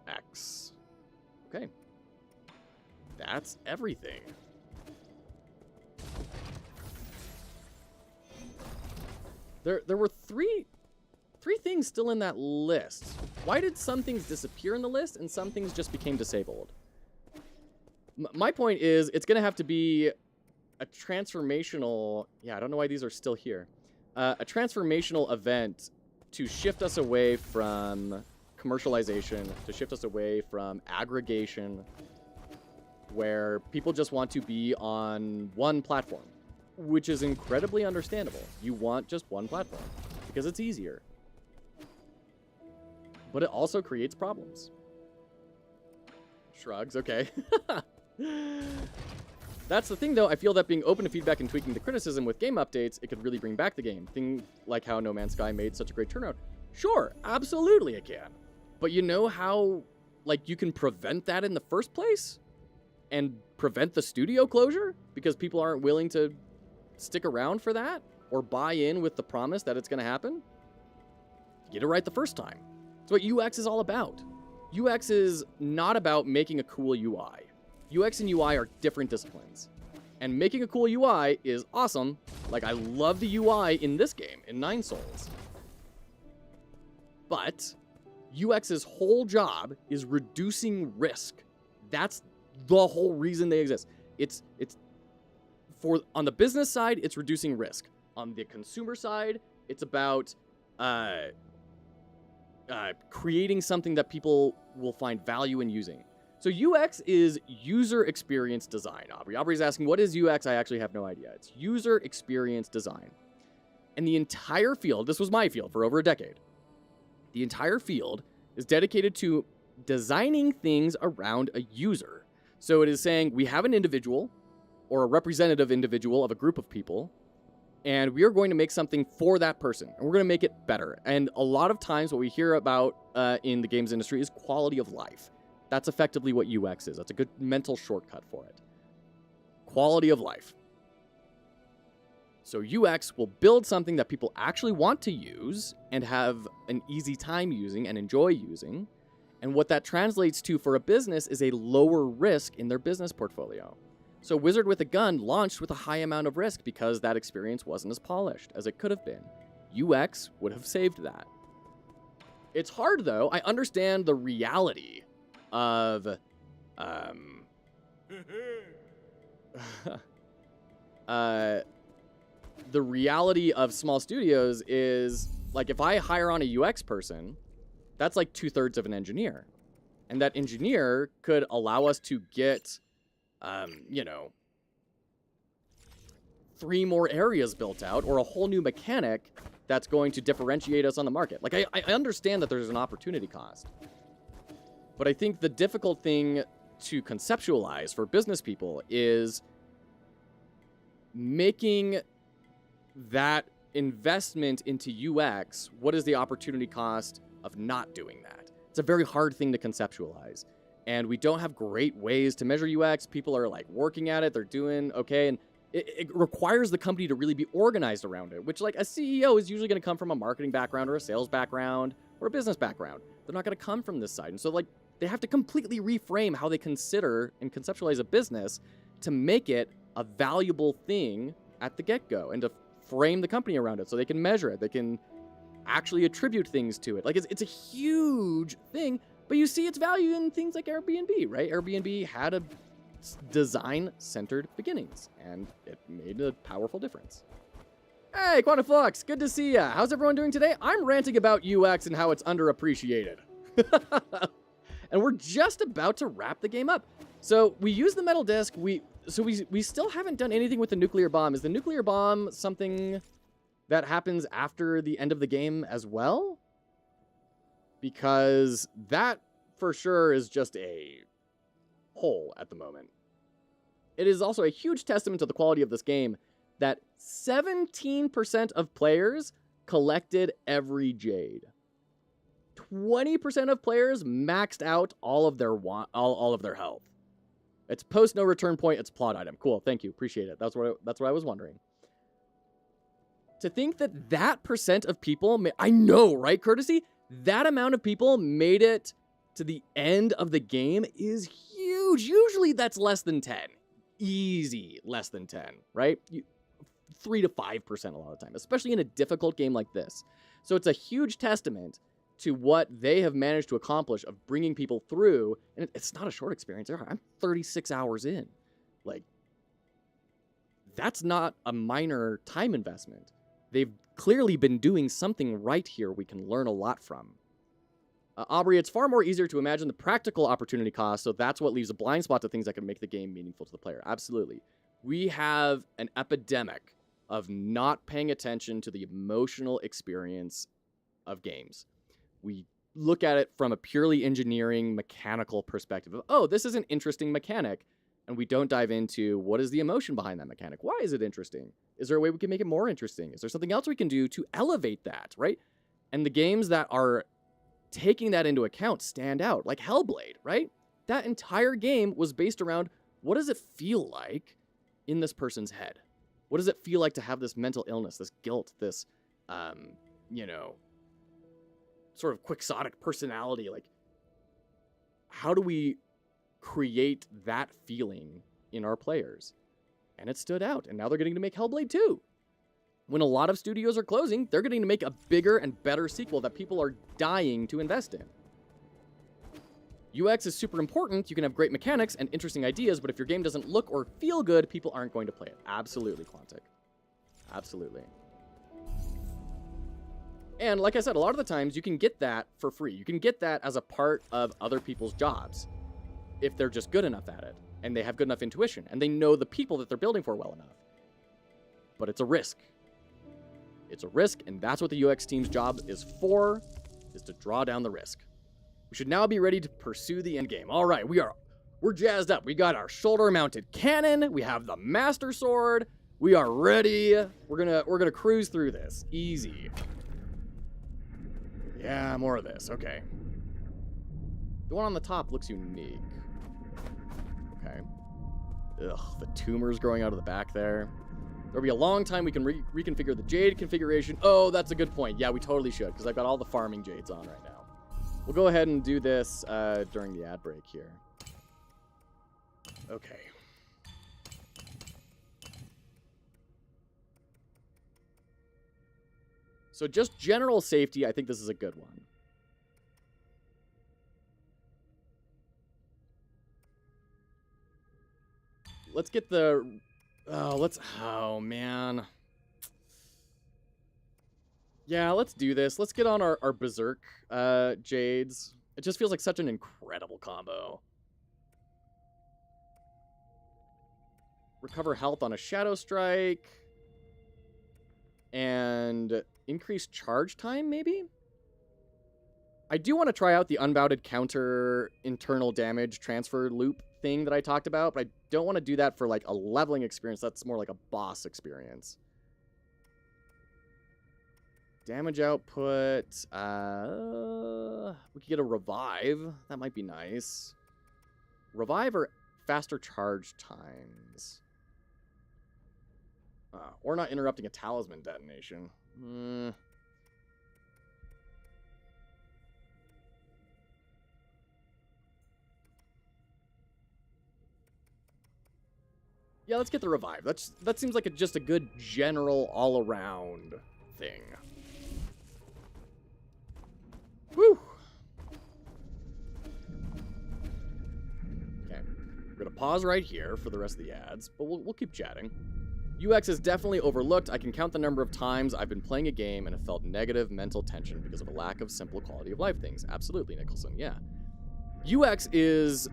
Speaker 3: X. Okay. That's everything. There were three things still in that list. Why did some things disappear in the list and some things just became disabled? My point is, it's going to have to be a transformational... Yeah, I don't know why these are still here. A transformational event to shift us away from commercialization, to shift us away from aggregation, where people just want to be on one platform, which is incredibly understandable. You want just one platform because it's easier. But it also creates problems. Shrugs, okay. That's the thing, though. I feel that being open to feedback and tweaking the criticism with game updates, it could really bring back the game. Thing like how No Man's Sky made such a great turnout. Sure, absolutely it can. But you know how, like, you can prevent that in the first place? And prevent the studio closure? Because people aren't willing to stick around for that? Or buy in with the promise that it's going to happen? Get it right the first time. That's what UX is all about. UX is not about making a cool UI. UX and UI are different disciplines. And making a cool UI is awesome. Like, I love the UI in this game, in Nine Souls. But UX's whole job is reducing risk. That's the whole reason they exist. It's for, on the business side, it's reducing risk. On the consumer side, it's about creating something that people will find value in using. So UX is user experience design, Aubrey. Aubrey's asking, what is UX? I actually have no idea. It's user experience design. And the entire field, this was my field for over a decade, the entire field is dedicated to designing things around a user. So it is saying we have an individual or a representative individual of a group of people, and we are going to make something for that person, and we're going to make it better. And a lot of times what we hear about in the games industry is quality of life. That's effectively what UX is. That's a good mental shortcut for it. Quality of life. So UX will build something that people actually want to use and have an easy time using and enjoy using. And what that translates to for a business is a lower risk in their business portfolio. So Wizard with a Gun launched with a high amount of risk because that experience wasn't as polished as it could have been. UX would have saved that. It's hard, though. I understand the reality of the reality of small studios is, like, if I hire on a UX person, that's like 2/3 of an engineer. And that engineer could allow us to get, 3 more areas built out, or a whole new mechanic that's going to differentiate us on the market. Like, I understand that there's an opportunity cost.
Speaker 1: But I think the difficult thing to conceptualize for business people is making that investment into UX, what is the opportunity cost of not doing that? It's a very hard thing to conceptualize. And we don't have great ways to measure UX. People are like working at it, they're doing okay, and it requires the company to really be organized around it, which like a CEO is usually going to come from a marketing background or a sales background or a business background. They're not going to come from this side. And so like they have to completely reframe how they consider and conceptualize a business to make it a valuable thing at the get-go and to frame the company around it so they can measure it. They can actually attribute things to it. Like it's a huge thing, but you see its value in things like Airbnb, right? Airbnb had a design-centered beginnings, and it made a powerful difference. Hey, Quantum Flux, good to see ya. How's everyone doing today? I'm ranting about UX and how it's underappreciated. And we're just about to wrap the game up. So we use the metal disc. We still haven't done anything with the nuclear bomb. Is the nuclear bomb something that happens after the end of the game as well? Because that for sure is just a hole at the moment. It is also a huge testament to the quality of this game that 17% of players collected every jade. 20% of players maxed out all of their all of their health. It's post no return point, it's plot item. Cool, thank you, appreciate it. That's what I was wondering. To think that that percent of people, I know, right, Courtesy? That amount of people made it to the end of the game is huge. Usually that's less than 10. Easy less than 10, right? 3 to 5% a lot of the time, especially in a difficult game like this. So it's a huge testament to what they have managed to accomplish of bringing people through. And it's not a short experience. I'm 36 hours in. Like, that's not a minor time investment. They've clearly been doing something right here we can learn a lot from. Aubrey, it's far more easier to imagine the practical opportunity cost, so that's what leaves a blind spot to things that can make the game meaningful to the player. Absolutely. We have an epidemic of not paying attention to the emotional experience of games. We look at it from a purely engineering, mechanical perspective of, oh, this is an interesting mechanic, and we don't dive into what is the emotion behind that mechanic. Why is it interesting? Is there a way we can make it more interesting? Is there something else we can do to elevate that, right? And the games that are taking that into account stand out, like Hellblade, right? That entire game was based around what does it feel like in this person's head? What does it feel like to have this mental illness, this guilt, this, sort of quixotic personality? Like, how do we create that feeling in our players? And it stood out, and now they're getting to make Hellblade 2. When a lot of studios are closing, they're getting to make a bigger and better sequel that people are dying to invest in. UX is super important. You can have great mechanics and interesting ideas, but if your game doesn't look or feel good, people aren't going to play it. Absolutely, Quantic. Absolutely. And like I said, a lot of the times you can get that for free. You can get that as a part of other people's jobs if they're just good enough at it and they have good enough intuition and they know the people that they're building for well enough. But it's a risk. It's a risk, and that's what the UX team's job is for, is to draw down the risk. We should now be ready to pursue the end game. All right, we're jazzed up. We got our shoulder-mounted cannon. We have the Master Sword. We are ready. We're gonna cruise through this. Easy. Yeah, more of this. Okay. The one on the top looks unique. Okay. Ugh, the tumors growing out of the back there. There'll be a long time we can reconfigure the jade configuration. Oh, that's a good point. Yeah, we totally should, because I've got all the farming jades on right now. We'll go ahead and do this during the ad break here. Okay. So just general safety, I think this is a good one. Let's get the... Oh, man. Yeah, let's do this. Let's get on our Berserk Jades. It just feels like such an incredible combo. Recover health on a Shadow Strike. And increase charge time, maybe? I do want to try out the unbounded counter internal damage transfer loop thing that I talked about, but I don't want to do that for like a leveling experience. That's more like a boss experience. Damage output. We could get a revive. That might be nice. Revive or faster charge times. Or not interrupting a talisman detonation. Yeah, let's get the revive. That seems like just a good general all-around thing. Woo! Okay, we're gonna pause right here for the rest of the ads, but we'll keep chatting. UX is definitely overlooked. I can count the number of times I've been playing a game and have felt negative mental tension because of a lack of simple quality of life things. Absolutely, Nicholson, yeah. UX is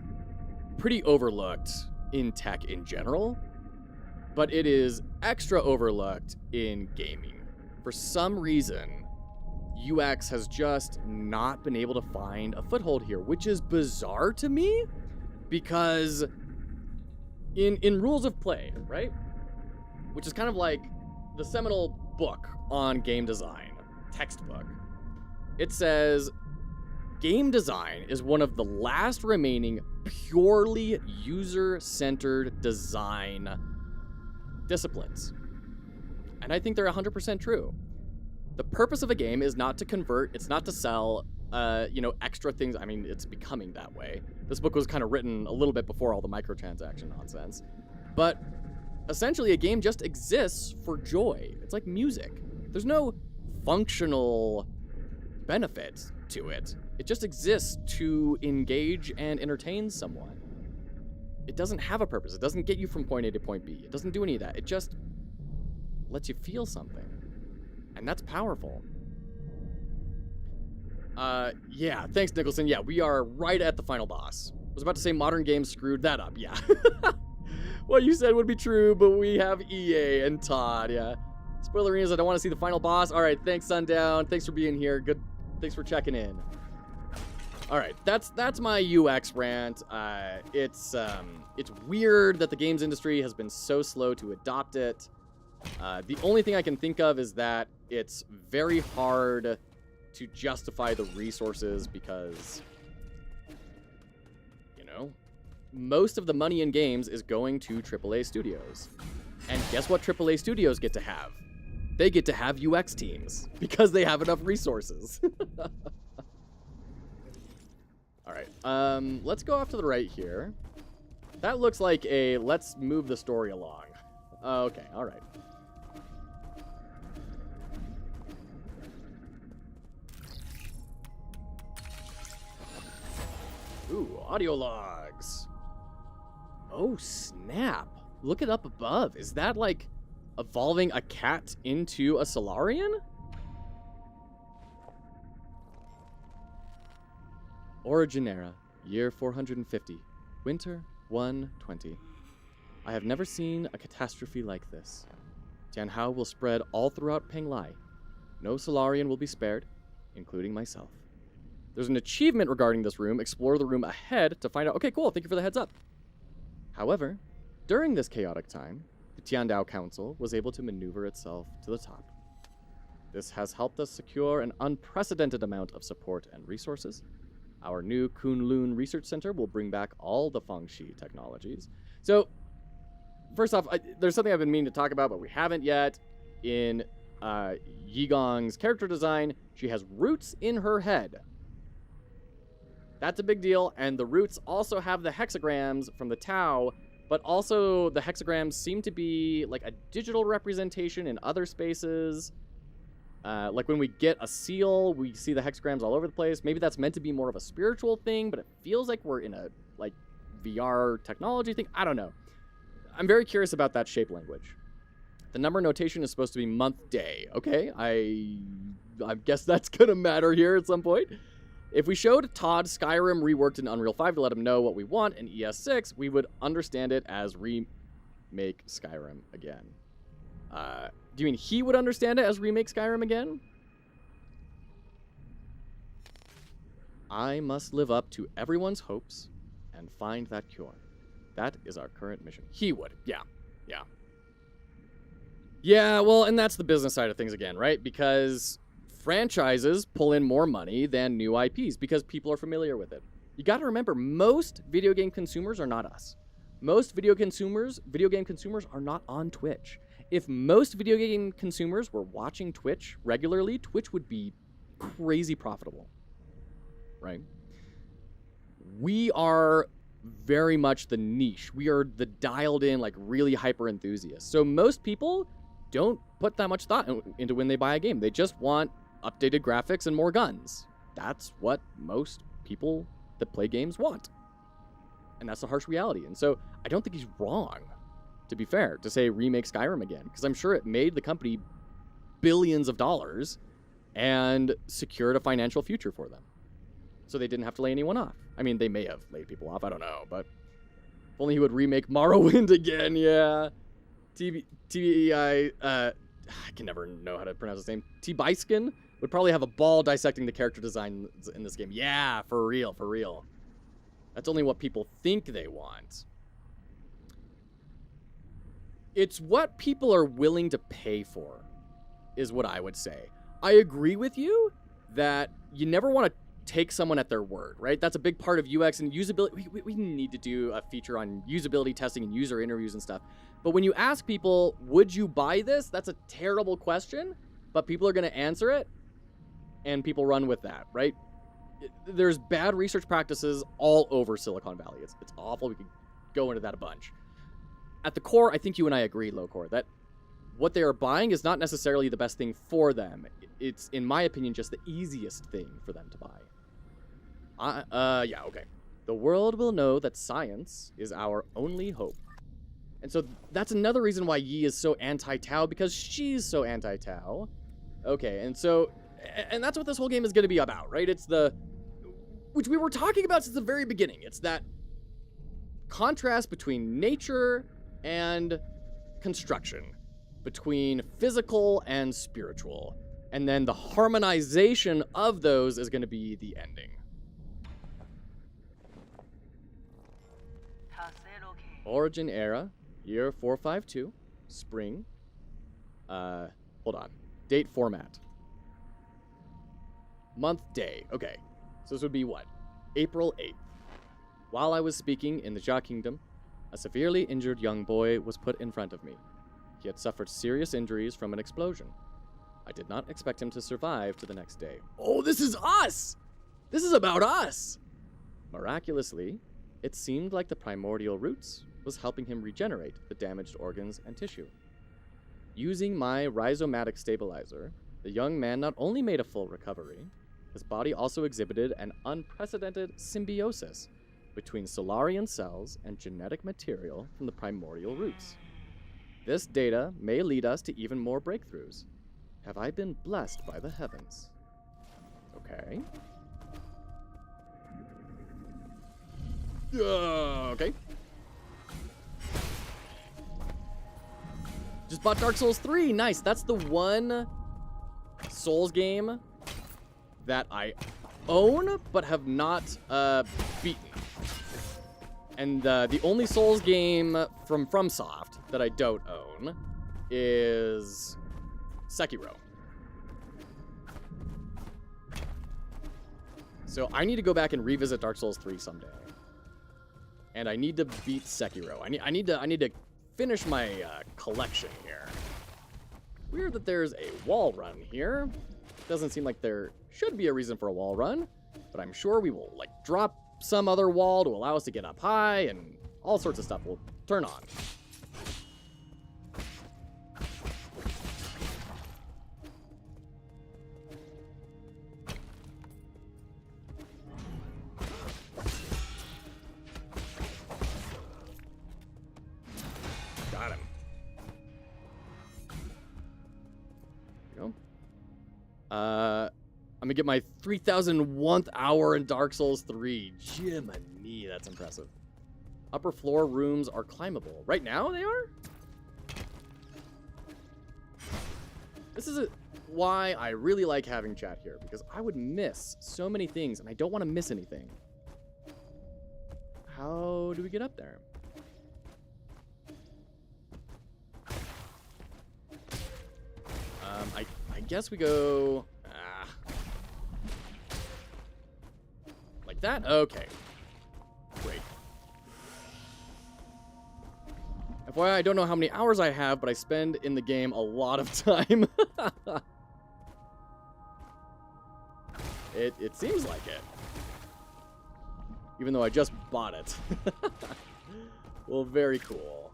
Speaker 1: pretty overlooked in tech in general, but it is extra overlooked in gaming. For some reason, UX has just not been able to find a foothold here, which is bizarre to me, because in rules of play, right? Which is kind of like the seminal book on game design, textbook. It says, game design is one of the last remaining purely user-centered design disciplines. And I think they're 100% true. The purpose of a game is not to convert, it's not to sell, extra things. I mean, it's becoming that way. This book was kind of written a little bit before all the microtransaction nonsense. But essentially, a game just exists for joy. It's like music. There's no functional benefit to it. It just exists to engage and entertain someone. It doesn't have a purpose. It doesn't get you from point A to point B. It doesn't do any of that. It just lets you feel something. And that's powerful. Yeah, thanks, Nicholson. Yeah, we are right at the final boss. I was about to say modern games screwed that up, yeah. What you said would be true, but we have EA and Todd, yeah. Spoiler is I don't want to see the final boss. All right, thanks, Sundown. Thanks for being here. Good. Thanks for checking in. All right, that's my UX rant. It's weird that the games industry has been so slow to adopt it. The only thing I can think of is that it's very hard to justify the resources because, most of the money in games is going to AAA studios. And guess what AAA studios get to have? They get to have UX teams because they have enough resources. All right, let's go off to the right here. That looks like a let's move the story along. Okay, all right. Ooh, audio logs. Oh, snap. Look it up above. Is that like evolving a cat into a Solarian? Originera, year 450, winter 120. I have never seen a catastrophe like this. Tianhao will spread all throughout Penglai. No Solarian will be spared, including myself. There's an achievement regarding this room. Explore the room ahead to find out. Okay, cool. Thank you for the heads up. However, during this chaotic time, the Tiandao Council was able to maneuver itself to the top. This has helped us secure an unprecedented amount of support and resources. Our new Kunlun Research Center will bring back all the Fengshi technologies. So, first off, there's something I've been meaning to talk about, but we haven't yet. In Yigong's character design, she has roots in her head. That's a big deal, and the roots also have the hexagrams from the Tau, but also the hexagrams seem to be like a digital representation in other spaces. Like when we get a seal, we see the hexagrams all over the place. Maybe that's meant to be more of a spiritual thing, but it feels like we're in a like VR technology thing. I don't know. I'm very curious about that shape language. The number notation is supposed to be month day. Okay, I guess that's gonna matter here at some point. If we showed Todd Skyrim reworked in Unreal 5 to let him know what we want in ES6, we would understand it as remake Skyrim again. Do you mean he would understand it as remake Skyrim again? I must live up to everyone's hopes and find that cure. That is our current mission. He would. Yeah. Yeah. Yeah, well, and that's the business side of things again, right? Because franchises pull in more money than new IPs because people are familiar with it. You got to remember, most video game consumers are not us. Most video game consumers are not on Twitch. If most video game consumers were watching Twitch regularly, Twitch would be crazy profitable, right? We are very much the niche. We are the dialed in, like really hyper enthusiasts. So most people don't put that much thought into when they buy a game. They just want updated graphics and more guns. That's what most people that play games want. And that's the harsh reality. And so I don't think he's wrong, to be fair, to say remake Skyrim again, because I'm sure it made the company billions of dollars and secured a financial future for them. So they didn't have to lay anyone off. I mean, they may have laid people off, I don't know, but if only he would remake Morrowind again, yeah. I can never know how to pronounce his name. T-Biskin would probably have a ball dissecting the character design in this game. Yeah, for real, for real. That's only what people think they want. It's what people are willing to pay for, is what I would say. I agree with you that you never want to take someone at their word, right? That's a big part of UX and usability. We need to do a feature on usability testing and user interviews and stuff. But when you ask people, would you buy this? That's a terrible question, but people are going to answer it and people run with that, right? There's bad research practices all over Silicon Valley. It's awful. We could go into that a bunch. At the core, I think you and I agree, Lowcore, that what they are buying is not necessarily the best thing for them. It's, in my opinion, just the easiest thing for them to buy. Yeah, okay. The world will know that science is our only hope. And so that's another reason why Yi is so anti-Tao, because she's so anti-Tao. Okay, and that's what this whole game is going to be about, right? It's which we were talking about since the very beginning. It's that contrast between nature and construction, between physical and spiritual. And then the harmonization of those is going to be the ending. Origin era, year 452, spring. Hold on. Date format. Month, day. Okay. So this would be what? April 8th. While I was speaking in the Jia Kingdom, a severely injured young boy was put in front of me. He had suffered serious injuries from an explosion. I did not expect him to survive to the next day. Oh, this is us! This is about us! Miraculously, it seemed like the primordial roots was helping him regenerate the damaged organs and tissue. Using my rhizomatic stabilizer, the young man not only made a full recovery, his body also exhibited an unprecedented symbiosis between Solarian cells and genetic material from the primordial roots. This data may lead us to even more breakthroughs. Have I been blessed by the heavens? Okay. Okay. Just bought Dark Souls 3. Nice. That's the one Souls game that I own but have not beaten. And the only Souls game from FromSoft that I don't own is Sekiro. So I need to go back and revisit Dark Souls 3 someday. And I need to beat Sekiro. I need to finish my collection here. Weird that there's a wall run here. Doesn't seem like there should be a reason for a wall run, but I'm sure we will like drop some other wall to allow us to get up high, and all sorts of stuff will turn on. Got him. There we go. I'm gonna get my 3001th hour in Dark Souls 3. Jiminy, that's impressive. Upper floor rooms are climbable. Right now they are? why I really like having chat here, because I would miss so many things, and I don't want to miss anything. How do we get up there? I guess we go... like that? Okay. Great. FYI, I don't know how many hours I have, but I spend in the game a lot of time. It seems like it. Even though I just bought it. Well, very cool.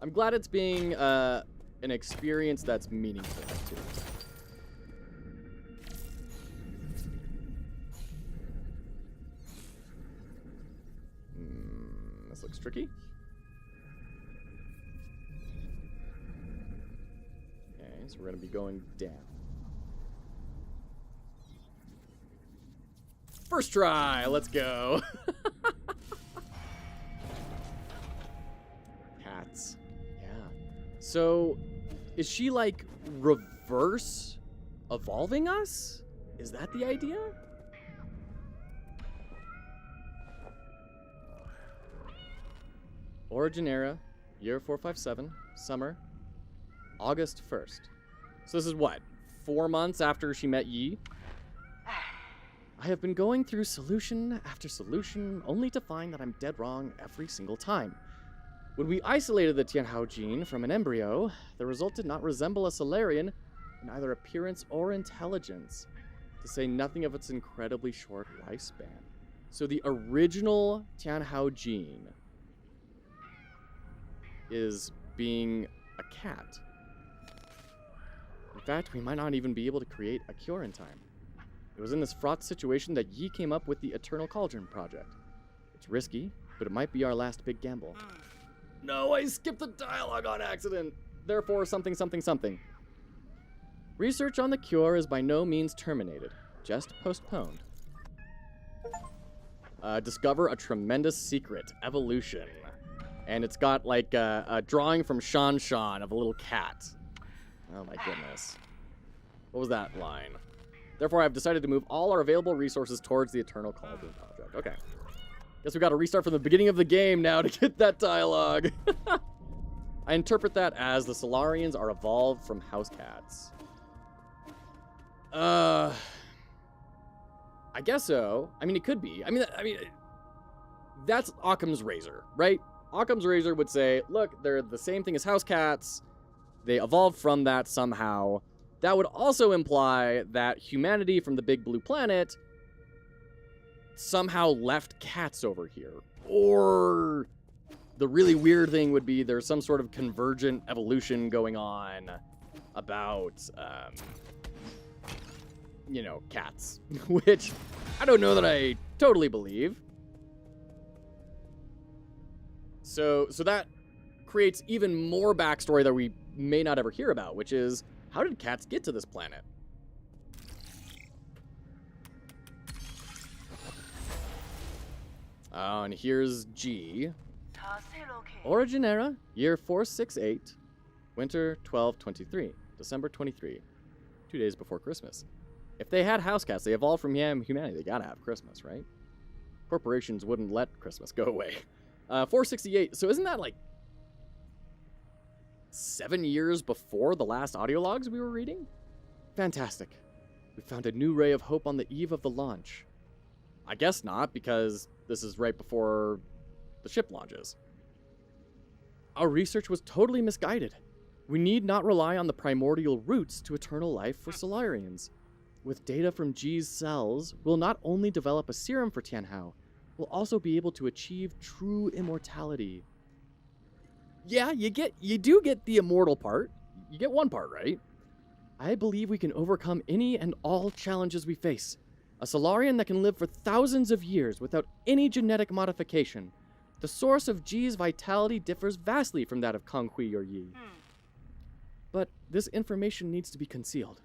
Speaker 1: I'm glad it's being an experience that's meaningful, too. This looks tricky. Okay, so we're going to be going down. First try, let's go. Cats. Yeah. So, is she like reverse evolving us? Is that the idea? Origin era, year 457, summer, August 1st. So this is what, 4 months after she met Yi? I have been going through solution after solution, only to find that I'm dead wrong every single time. When we isolated the Tianhao gene from an embryo, the result did not resemble a Solarian in either appearance or intelligence, to say nothing of its incredibly short lifespan. So the original Tianhao gene is being a cat. In fact, we might not even be able to create a cure in time. It was in this fraught situation that Yi came up with the Eternal Cauldron project. It's risky, but it might be our last big gamble. No, I skipped the dialogue on accident. Therefore, something, something, something. Research on the cure is by no means terminated, just postponed. Discover a tremendous secret, evolution. And it's got like a drawing from Shan Shan of a little cat. Oh my goodness. What was that line? Therefore, I've decided to move all our available resources towards the Eternal Cauldron project. Okay. Guess we got to restart from the beginning of the game now to get that dialogue. I interpret that as the Solarians are evolved from house cats. I guess so. I mean, it could be. I mean, that's Occam's razor, right? Occam's razor would say, look, they're the same thing as house cats. They evolved from that somehow. That would also imply that humanity from the big blue planet somehow left cats over here. Or the really weird thing would be there's some sort of convergent evolution going on about, you know, cats. Which I don't know that I totally believe. So that creates even more backstory that we may not ever hear about, which is, how did cats get to this planet? And here's G. Origin era, year 468, winter 1223, December 23, 2 days before Christmas. If they had house cats, they evolved from humanity. They gotta have Christmas, right? Corporations wouldn't let Christmas go away. 468, so isn't that like 7 years before the last audio logs we were reading? Fantastic. We found a new ray of hope on the eve of the launch. I guess not, because this is right before the ship launches. Our research was totally misguided. We need not rely on the primordial roots to eternal life for Solarians. With data from G's cells, we'll not only develop a serum for Tianhao, we'll also be able to achieve true immortality. Yeah, you do get the immortal part. You get one part, right? I believe we can overcome any and all challenges we face. A Solarian that can live for thousands of years without any genetic modification. The source of G's vitality differs vastly from that of Kanghui or Yi. But this information needs to be concealed,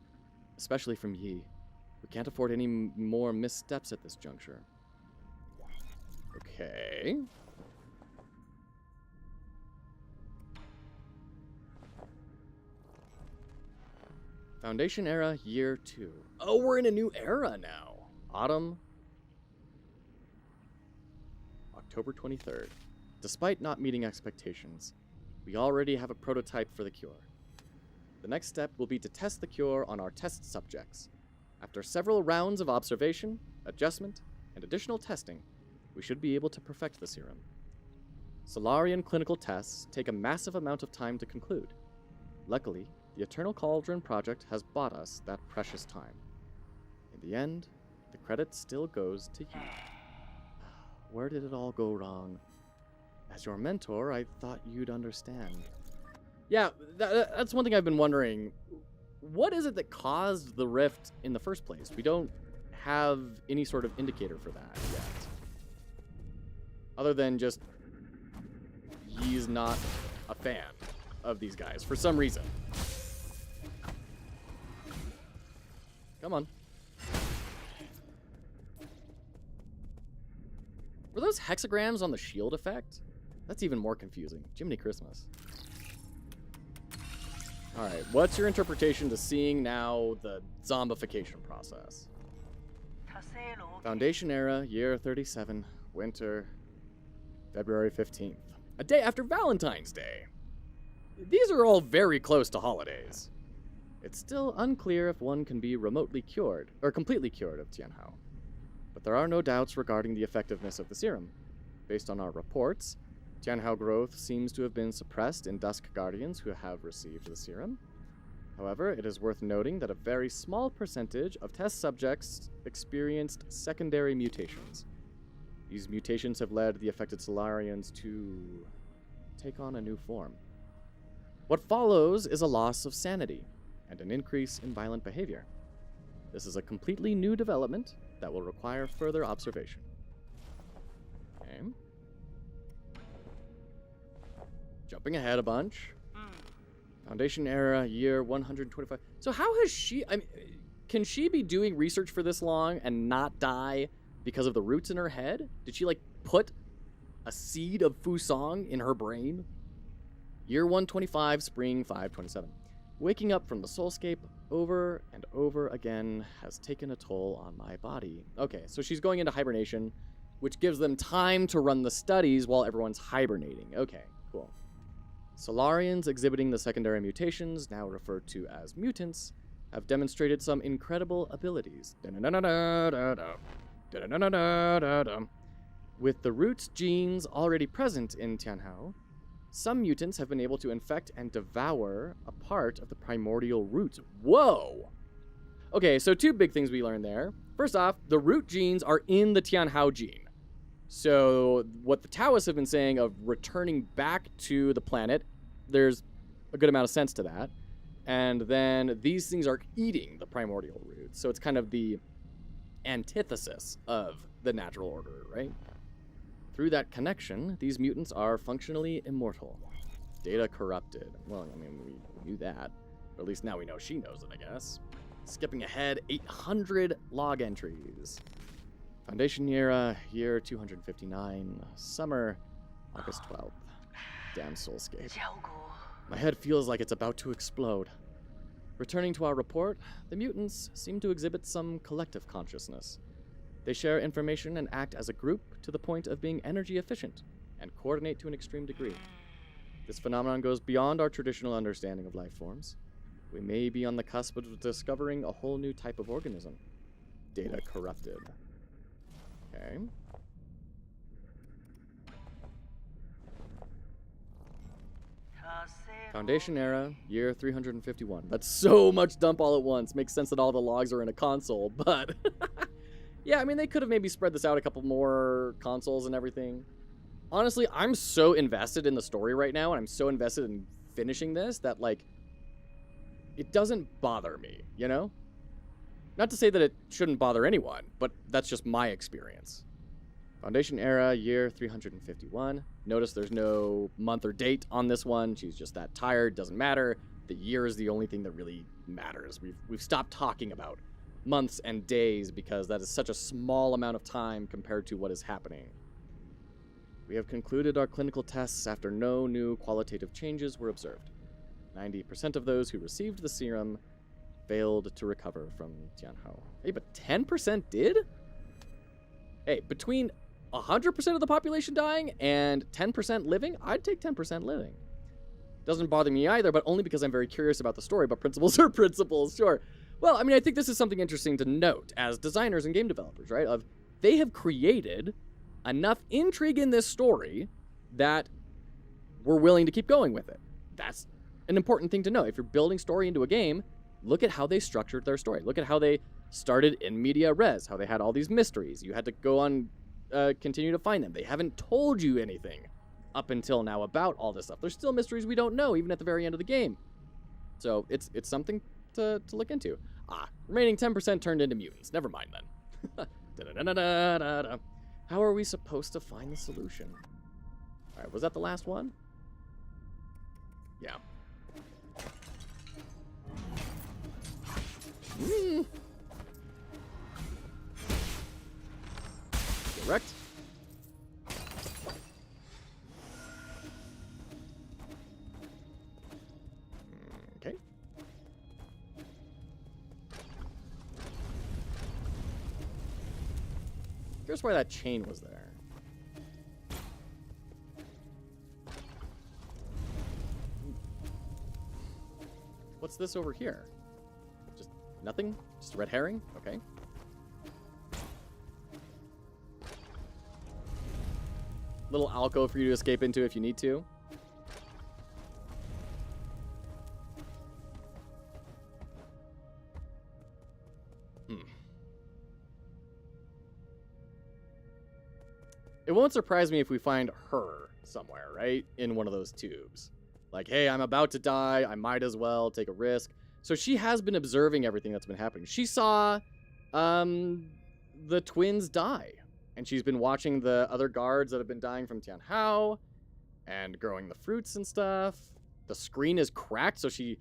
Speaker 1: especially from Yi. We can't afford any more missteps at this juncture. Okay. Foundation era, year 2. Oh, we're in a new era now. Autumn, October 23rd. Despite not meeting expectations, we already have a prototype for the cure. The next step will be to test the cure on our test subjects. After several rounds of observation, adjustment, and additional testing, we should be able to perfect the serum. Solarian clinical tests take a massive amount of time to conclude. Luckily, the Eternal Cauldron project has bought us that precious time. In the end, the credit still goes to you. Where did it all go wrong? As your mentor, I thought you'd understand. Yeah, that's one thing I've been wondering. What is it that caused the rift in the first place? We don't have any sort of indicator for that yet. Other than just he's not a fan of these guys for some reason. Come on. Were those hexagrams on the shield effect? That's even more confusing. Jiminy Christmas. Alright, what's your interpretation to seeing now the zombification process? Foundation era, year 37, winter, February 15th. A day after Valentine's Day. These are all very close to holidays. It's still unclear if one can be remotely cured, or completely cured of Tianhao. But there are no doubts regarding the effectiveness of the serum. Based on our reports, Tianhao growth seems to have been suppressed in Dusk Guardians who have received the serum. However, it is worth noting that a very small percentage of test subjects experienced secondary mutations. These mutations have led the affected Solarians to take on a new form. What follows is a loss of sanity and an increase in violent behavior. This is a completely new development that will require further observation. Okay. Jumping ahead a bunch. Foundation era, year 125. So how has she... can she be doing research for this long and not die because of the roots in her head? Did she, put a seed of Fusong in her brain? Year 125, spring 527. Waking up from the soulscape over and over again has taken a toll on my body. Okay, so she's going into hibernation, which gives them time to run the studies while everyone's hibernating. Okay, cool. Solarians exhibiting the secondary mutations, now referred to as mutants, have demonstrated some incredible abilities. With the roots genes already present in Tianhao, some mutants have been able to infect and devour a part of the primordial roots. Whoa! Okay, so two big things we learned there. First off, the root genes are in the Tianhao gene. So what the Taoists have been saying of returning back to the planet, there's a good amount of sense to that. And then these things are eating the primordial roots. So it's kind of the antithesis of the natural order, right? Through that connection, these mutants are functionally immortal. Data corrupted. Well, I mean, we knew that. But at least now we know she knows it, I guess. Skipping ahead, 800 log entries. Foundation era, year 259, summer, August 12th. Damn soulscape. My head feels like it's about to explode. Returning to our report, the mutants seem to exhibit some collective consciousness. They share information and act as a group to the point of being energy efficient and coordinate to an extreme degree. This phenomenon goes beyond our traditional understanding of life forms. We may be on the cusp of discovering a whole new type of organism. Data corrupted. Okay. Foundation era, year 351. That's so much dump all at once. Makes sense that all the logs are in a console, but... yeah, I mean, they could have maybe spread this out a couple more consoles and everything. Honestly, I'm so invested in the story right now, and I'm so invested in finishing this that, it doesn't bother me, you know? Not to say that it shouldn't bother anyone, but that's just my experience. Foundation era, year 351. Notice there's no month or date on this one. She's just that tired. Doesn't matter. The year is the only thing that really matters. We've stopped talking about months and days because that is such a small amount of time compared to what is happening. We have concluded our clinical tests after no new qualitative changes were observed. 90% of those who received the serum failed to recover from Tianhou. Hey, but 10% did? Hey, between 100% of the population dying and 10% living, I'd take 10% living. Doesn't bother me either, but only because I'm very curious about the story, but principles are principles, sure. Well, I mean, I think this is something interesting to note as designers and game developers, right? They have created enough intrigue in this story that we're willing to keep going with it. That's an important thing to know. If you're building story into a game, look at how they structured their story. Look at how they started in media res, how they had all these mysteries. You had to go on, continue to find them. They haven't told you anything up until now about all this stuff. There's still mysteries we don't know, even at the very end of the game. So it's something to look into. Remaining 10% turned into mutants. Never mind then. Da-da-da-da-da-da. How are we supposed to find the solution? All right, was that the last one? Yeah. Correct. Okay. Here's why that chain was there. What's this over here? Just nothing? Just a red herring? Okay. Little alcove for you to escape into if you need to. It won't surprise me if we find her somewhere, right? In one of those tubes. Like, hey, I'm about to die. I might as well take a risk. So she has been observing everything that's been happening. She saw the twins die. And she's been watching the other guards that have been dying from Tianhou and growing the fruits and stuff. The screen is cracked, so she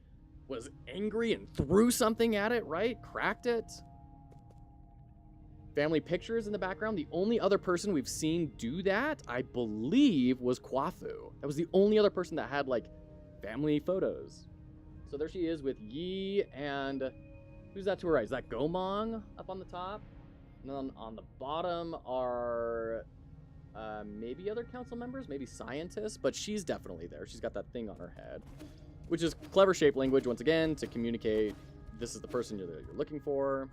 Speaker 1: was angry and threw something at it, right? Cracked it. Family pictures in the background. The only other person we've seen do that, I believe, was Kwafu. That was the only other person that had, like, family photos. So there she is with Yi and... Who's that to her right? Is that Gomong up on the top? And then on the bottom are maybe other council members, maybe scientists, but she's definitely there. She's got that thing on her head, which is clever shape language, once again, to communicate this is the person you're looking for.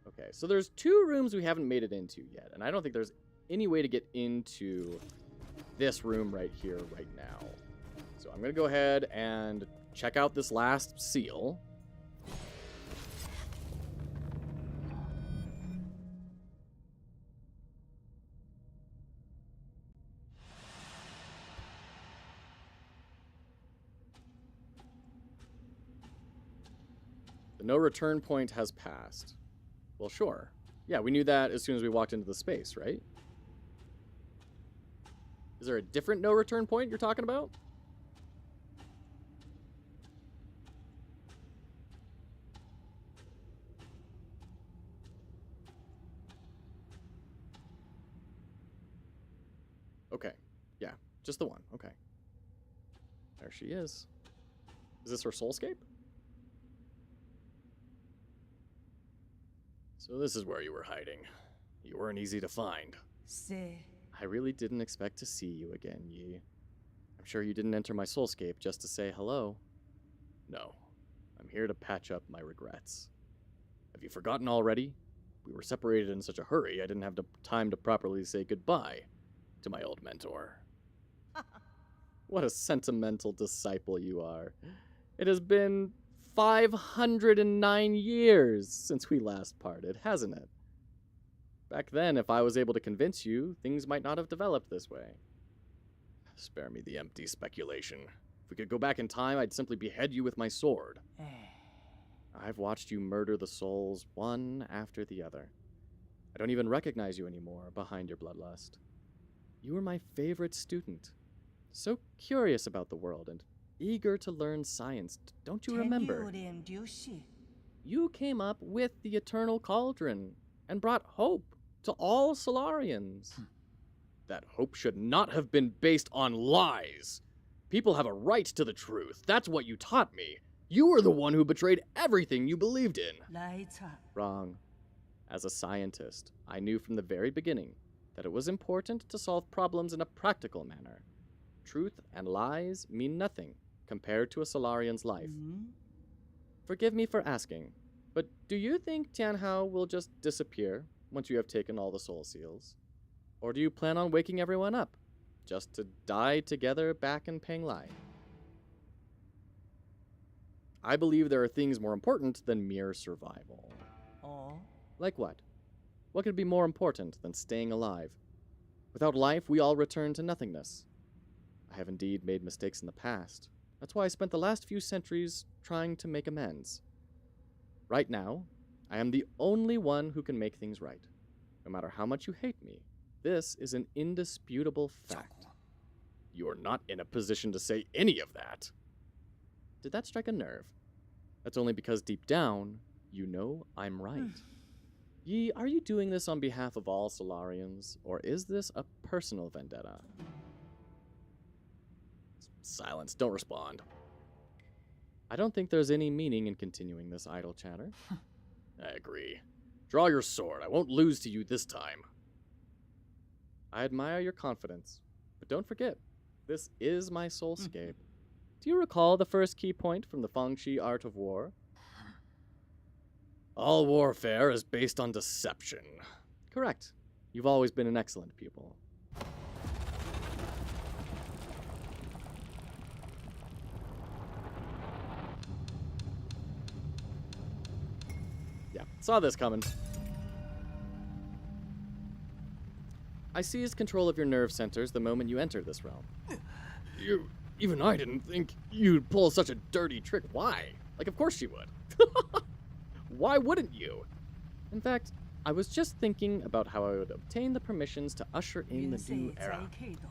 Speaker 1: Okay, so there's 2 rooms we haven't made it into yet, and I don't think there's any way to get into this room right here, right now. So I'm going to go ahead and check out this last seal. The no return point has passed. Well, sure. Yeah, we knew that as soon as we walked into the space, right? Is there a different no return point you're talking about? Okay. Yeah, just the one. Okay. There she is. Is this her soulscape? So this is where you were hiding. You weren't easy to find. I really didn't expect to see you again, Yi. I'm sure you didn't enter my soulscape just to say hello. No, I'm here to patch up my regrets. Have you forgotten already? We were separated in such a hurry, I didn't have the time to properly say goodbye to my old mentor. What a sentimental disciple you are. It has been 509 years since we last parted, hasn't it? Back then, if I was able to convince you, things might not have developed this way. Spare me the empty speculation. If we could go back in time, I'd simply behead you with my sword. I've watched you murder the souls one after the other. I don't even recognize you anymore behind your bloodlust. You were my favorite student. So curious about the world and eager to learn science, don't you remember? You came up with the Eternal Cauldron and brought hope to all Solarians. That hope should not have been based on lies. People have a right to the truth. That's what you taught me.
Speaker 3: You were the one who betrayed everything you believed in.
Speaker 2: 来查
Speaker 1: Wrong. As a scientist, I knew from the very beginning that it was important to solve problems in a practical manner. Truth and lies mean nothing compared to a Solarian's life. Forgive me for asking, but do you think Tianhao will just disappear once you have taken all the soul seals? Or do you plan on waking everyone up, just to die together back in Penglai?
Speaker 3: I believe there are things more important than mere survival.
Speaker 2: 哦
Speaker 1: Like what? What could be more important than staying alive? Without life, we all return to nothingness. I have indeed made mistakes in the past. That's why I spent the last few centuries trying to make amends. Right now, I am the only one who can make things right. No matter how much you hate me, this is an indisputable fact.
Speaker 3: You are not in a position to say any of that.
Speaker 1: Did that strike a nerve? That's only because deep down, you know I'm right. Yi, are you doing this on behalf of all Solarians, or is this a personal vendetta?
Speaker 3: Silence, don't respond.
Speaker 1: I don't think there's any meaning in continuing this idle chatter.
Speaker 3: I agree. Draw your sword. I won't lose to you this time.
Speaker 1: I admire your confidence, but don't forget, this is my soulscape. Do you recall the first key point from the Fangxi Art of War?
Speaker 3: All warfare is based on deception.
Speaker 1: Correct. You've always been an excellent pupil. Yeah, saw this coming. I seized control of your nerve centers the moment you entered this realm.
Speaker 3: Even I didn't think you'd pull such a dirty trick. Why? Like, of course you would. Why wouldn't you?
Speaker 1: In fact, I was just thinking about how I would obtain the permissions to usher in the new
Speaker 2: 云
Speaker 1: era.
Speaker 2: 在 K 斗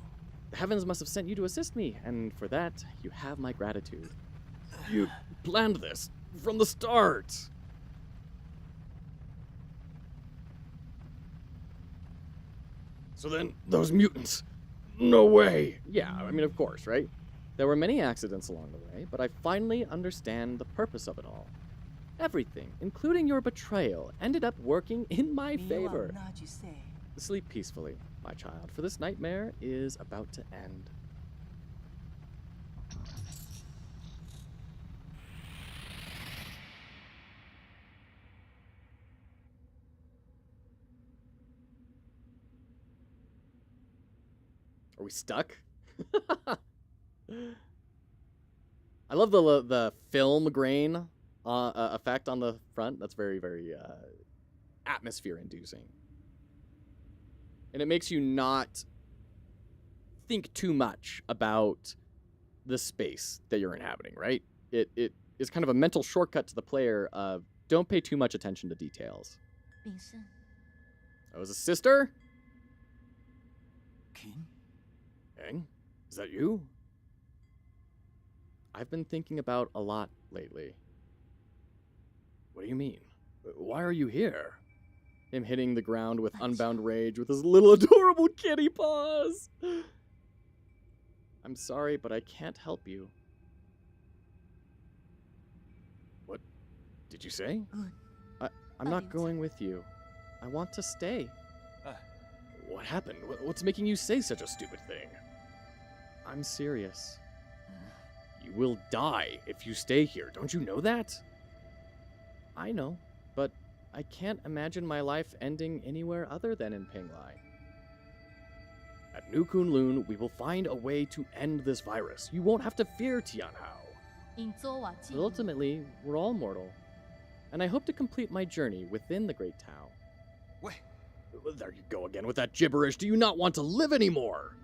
Speaker 1: The heavens must have sent you to assist me, and for that, you have my gratitude.
Speaker 3: You planned this from the start. So then, those mutants. No way.
Speaker 1: Yeah, I mean, of course, right? There were many accidents along the way, but I finally understand the purpose of it all. Everything, including your betrayal, ended up working in my
Speaker 2: 你
Speaker 1: favor.
Speaker 2: 往那句 say
Speaker 1: Sleep peacefully, my child, for this nightmare is about to end.
Speaker 3: Are we stuck?
Speaker 1: I love the film grain effect on the front. That's very, very atmosphere-inducing. And it makes you not think too much about the space that you're inhabiting, right? It is kind of a mental shortcut to the player of don't pay too much attention to details.
Speaker 4: 秉胜，
Speaker 1: That was a sister?
Speaker 2: king
Speaker 3: Eng? Is that you?
Speaker 1: I've been thinking about a lot lately.
Speaker 3: What do you mean? Why are you here?
Speaker 1: Him hitting the ground with unbound rage with his little adorable kitty paws. I'm sorry, but I can't help you.
Speaker 3: What did you say?
Speaker 4: good.
Speaker 1: I'm not going with you. I want to stay.
Speaker 3: What happened? What's making you say such a stupid thing?
Speaker 1: I'm serious.
Speaker 3: You will die if you stay here. Don't you know that?
Speaker 1: I know, but I can't imagine my life ending anywhere other than in Penglai.
Speaker 3: At New Kunlun, we will find a way to end this virus. You won't have to fear Tianhao.
Speaker 4: 因作瓦
Speaker 1: But ultimately, we're all mortal. And I hope to complete my journey within the Great Tao.
Speaker 3: There you go again with that gibberish. Do you not want to live anymore?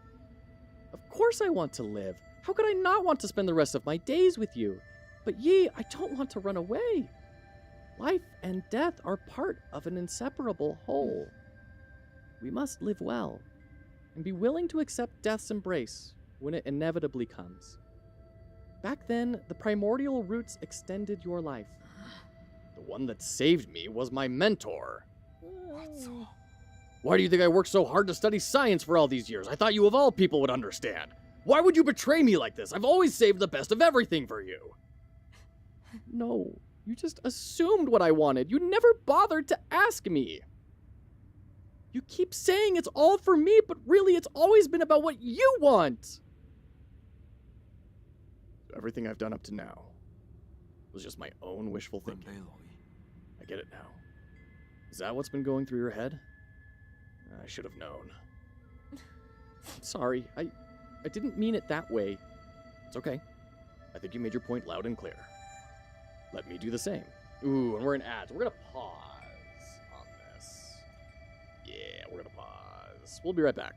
Speaker 1: Of course I want to live. How could I not want to spend the rest of my days with you? But Yi, I don't want to run away. Life and death are part of an inseparable whole. We must live well and be willing to accept death's embrace when it inevitably comes. Back then, the primordial roots extended your life.
Speaker 3: The one that saved me was my mentor. Why do you think I worked so hard to study science for all these years? I thought you of all people would understand. Why would you betray me like this? I've always saved the best of everything for you. No, you just assumed what I wanted. You never bothered to ask me. You keep saying it's all for me, but really it's always been about what you want. Everything I've done up to now was just my own wishful thinking. I get it now. Is that what's been going through your head? I should have known. Sorry, I didn't mean it that way. It's okay. I think you made your point loud and clear. Let me do the same. Ooh, and we're in ads. We're gonna pause on this. Yeah, we're gonna pause. We'll be right back.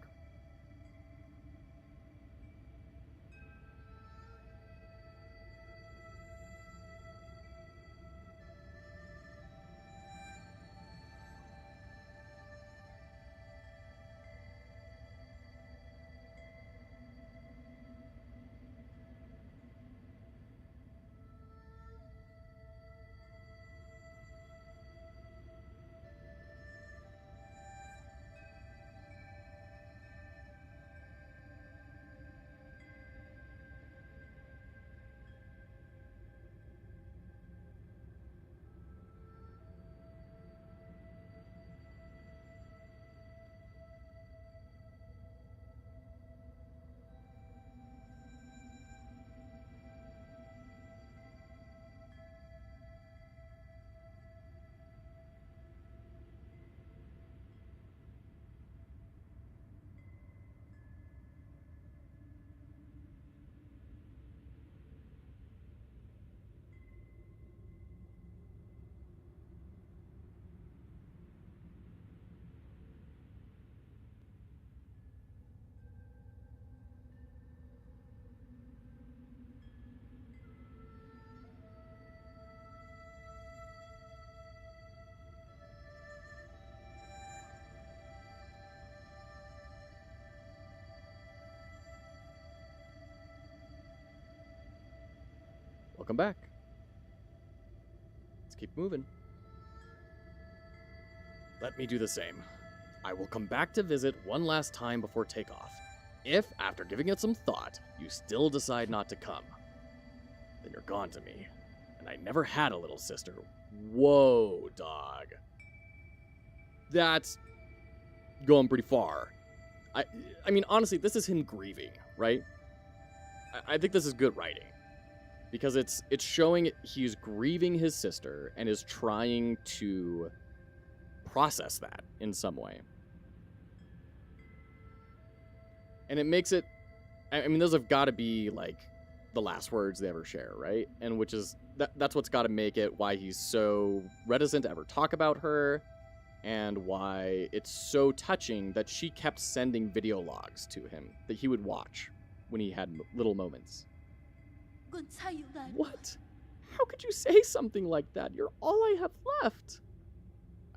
Speaker 3: Welcome back. Let's keep moving. Let me do the same. I will come back to visit one last time before takeoff. If, after giving it some thought, you still decide not to come, then you're gone to me. And I never had a little sister. Whoa, dog. That's going pretty far. I mean, honestly, this is him grieving, right? I think this is good writing. Because it's showing he's grieving his sister and is trying to process that in some way. And it makes it... I mean, those have got to be, like, the last words they ever share, right? And which is... That's what's got to make it why he's so reticent to ever talk about her, and why it's so touching that she kept sending video logs to him that he would watch when he had little moments. What? How could you say something like that? You're all I have left.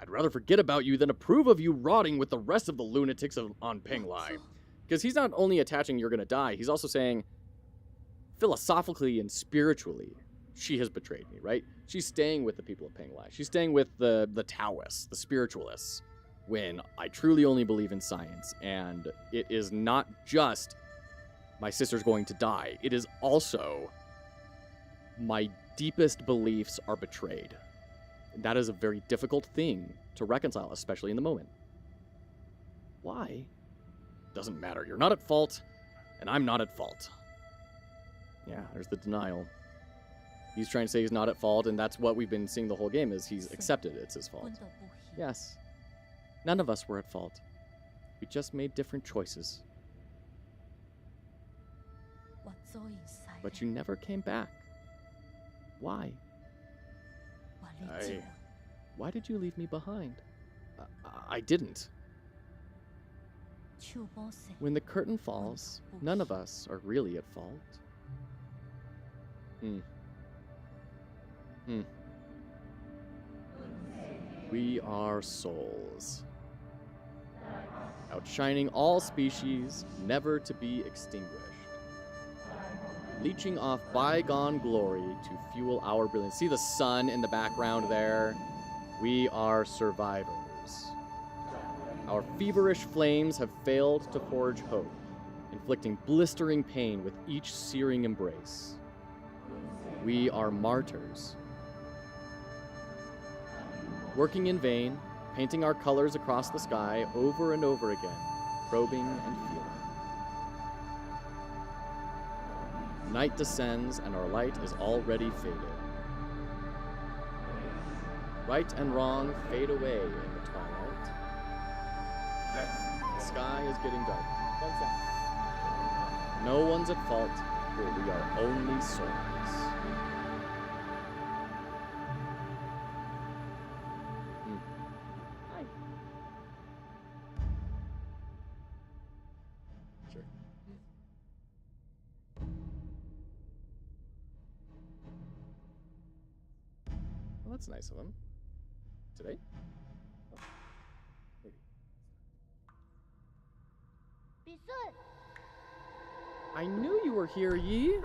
Speaker 3: I'd rather forget about you than approve of you rotting with the rest of the lunatics on Penglai. Because he's not only attaching you're gonna die, he's also saying, philosophically and spiritually, she has betrayed me, right? She's staying with the people of Penglai. She's staying with the Taoists, the spiritualists, when I truly only believe in science. And it is not just my sister's going to die. It is also... my deepest beliefs are betrayed. That is a very difficult thing to reconcile, especially in the moment. Why? Doesn't matter. You're not at fault, and I'm not at fault. Yeah, there's the denial. He's trying to say he's not at fault, and that's what we've been seeing the whole game, is he's accepted it's his fault. Yes. None of us were at fault. We just made different choices. But you never came back. Why? Why did you leave me behind? I didn't. When the curtain falls, none of us are really at fault. We are souls, outshining all species, never to be extinguished. Leeching off bygone glory to fuel our brilliance. See the sun in the background there? We are survivors. Our feverish flames have failed to forge hope, inflicting blistering pain with each searing embrace.
Speaker 1: We are martyrs. Working in vain, painting our colors across the sky over and over again, probing and feeling. Night descends and our light is already faded. Right and wrong fade away in the twilight. The sky is getting dark. No one's at fault, for we are only souls. Hi. Sure. Well, that's nice of him. Today? Oh, maybe.
Speaker 2: Bisun,
Speaker 1: I knew you were here, Yi.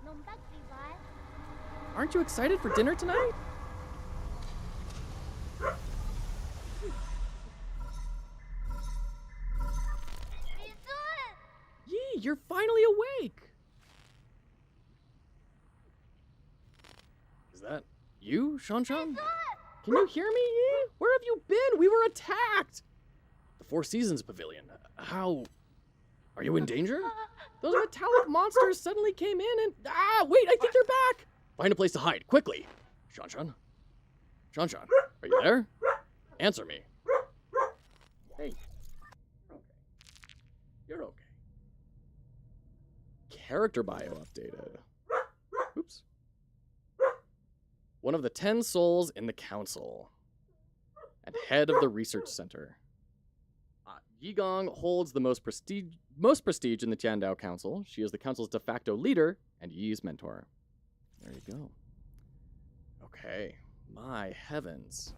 Speaker 2: nombak rival.
Speaker 1: Aren't you excited for dinner tonight?
Speaker 2: Bisun,
Speaker 1: Yi, you're finally awake. Is that you, Shanshan? Can you hear me, Yi? Where have you been? We were attacked. The Four Seasons Pavilion. How? Are you in danger? Those metallic monsters suddenly came in and... Ah, wait, I think they're back. Find a place to hide, quickly. Shanshan? Shanshan, are you there? Answer me. Hey. You're okay. You're okay. Character bio updated. Oops. One of the 10 souls in the council. And head of the research center. Yigong holds the most prestige in the Tiandao Council. She is the council's de facto leader and Yi's mentor. There you go. Okay. My heavens.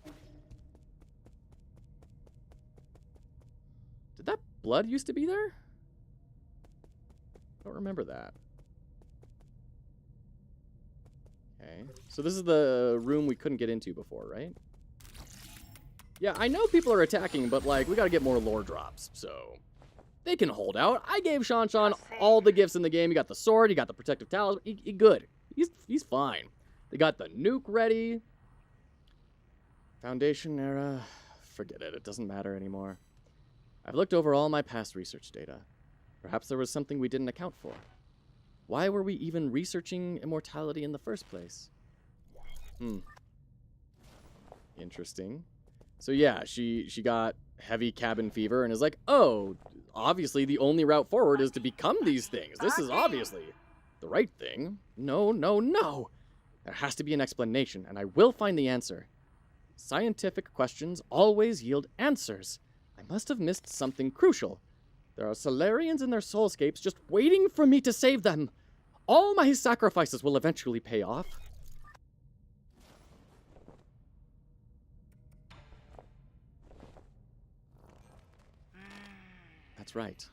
Speaker 1: Did that blood used to be there? I don't remember that. Okay. So this is the room we couldn't get into before, right? Yeah, I know people are attacking, but, like, we gotta get more lore drops, so... They can hold out. I gave Shanshan all the gifts in the game. He got the sword, he got the protective talisman. He good. He's fine. They got the nuke ready. Foundation era. Forget it. It doesn't matter anymore. I've looked over all my past research data. Perhaps there was something we didn't account for. Why were we even researching immortality in the first place? Interesting. So yeah, she got heavy cabin fever and is like, oh, obviously the only route forward is to become these things. This is obviously the right thing. No, no, no. There has to be an explanation, and I will find the answer. Scientific questions always yield answers. I must have missed something crucial. There are Solarians in their soulscapes just waiting for me to save them. All my sacrifices will eventually pay off. That's right.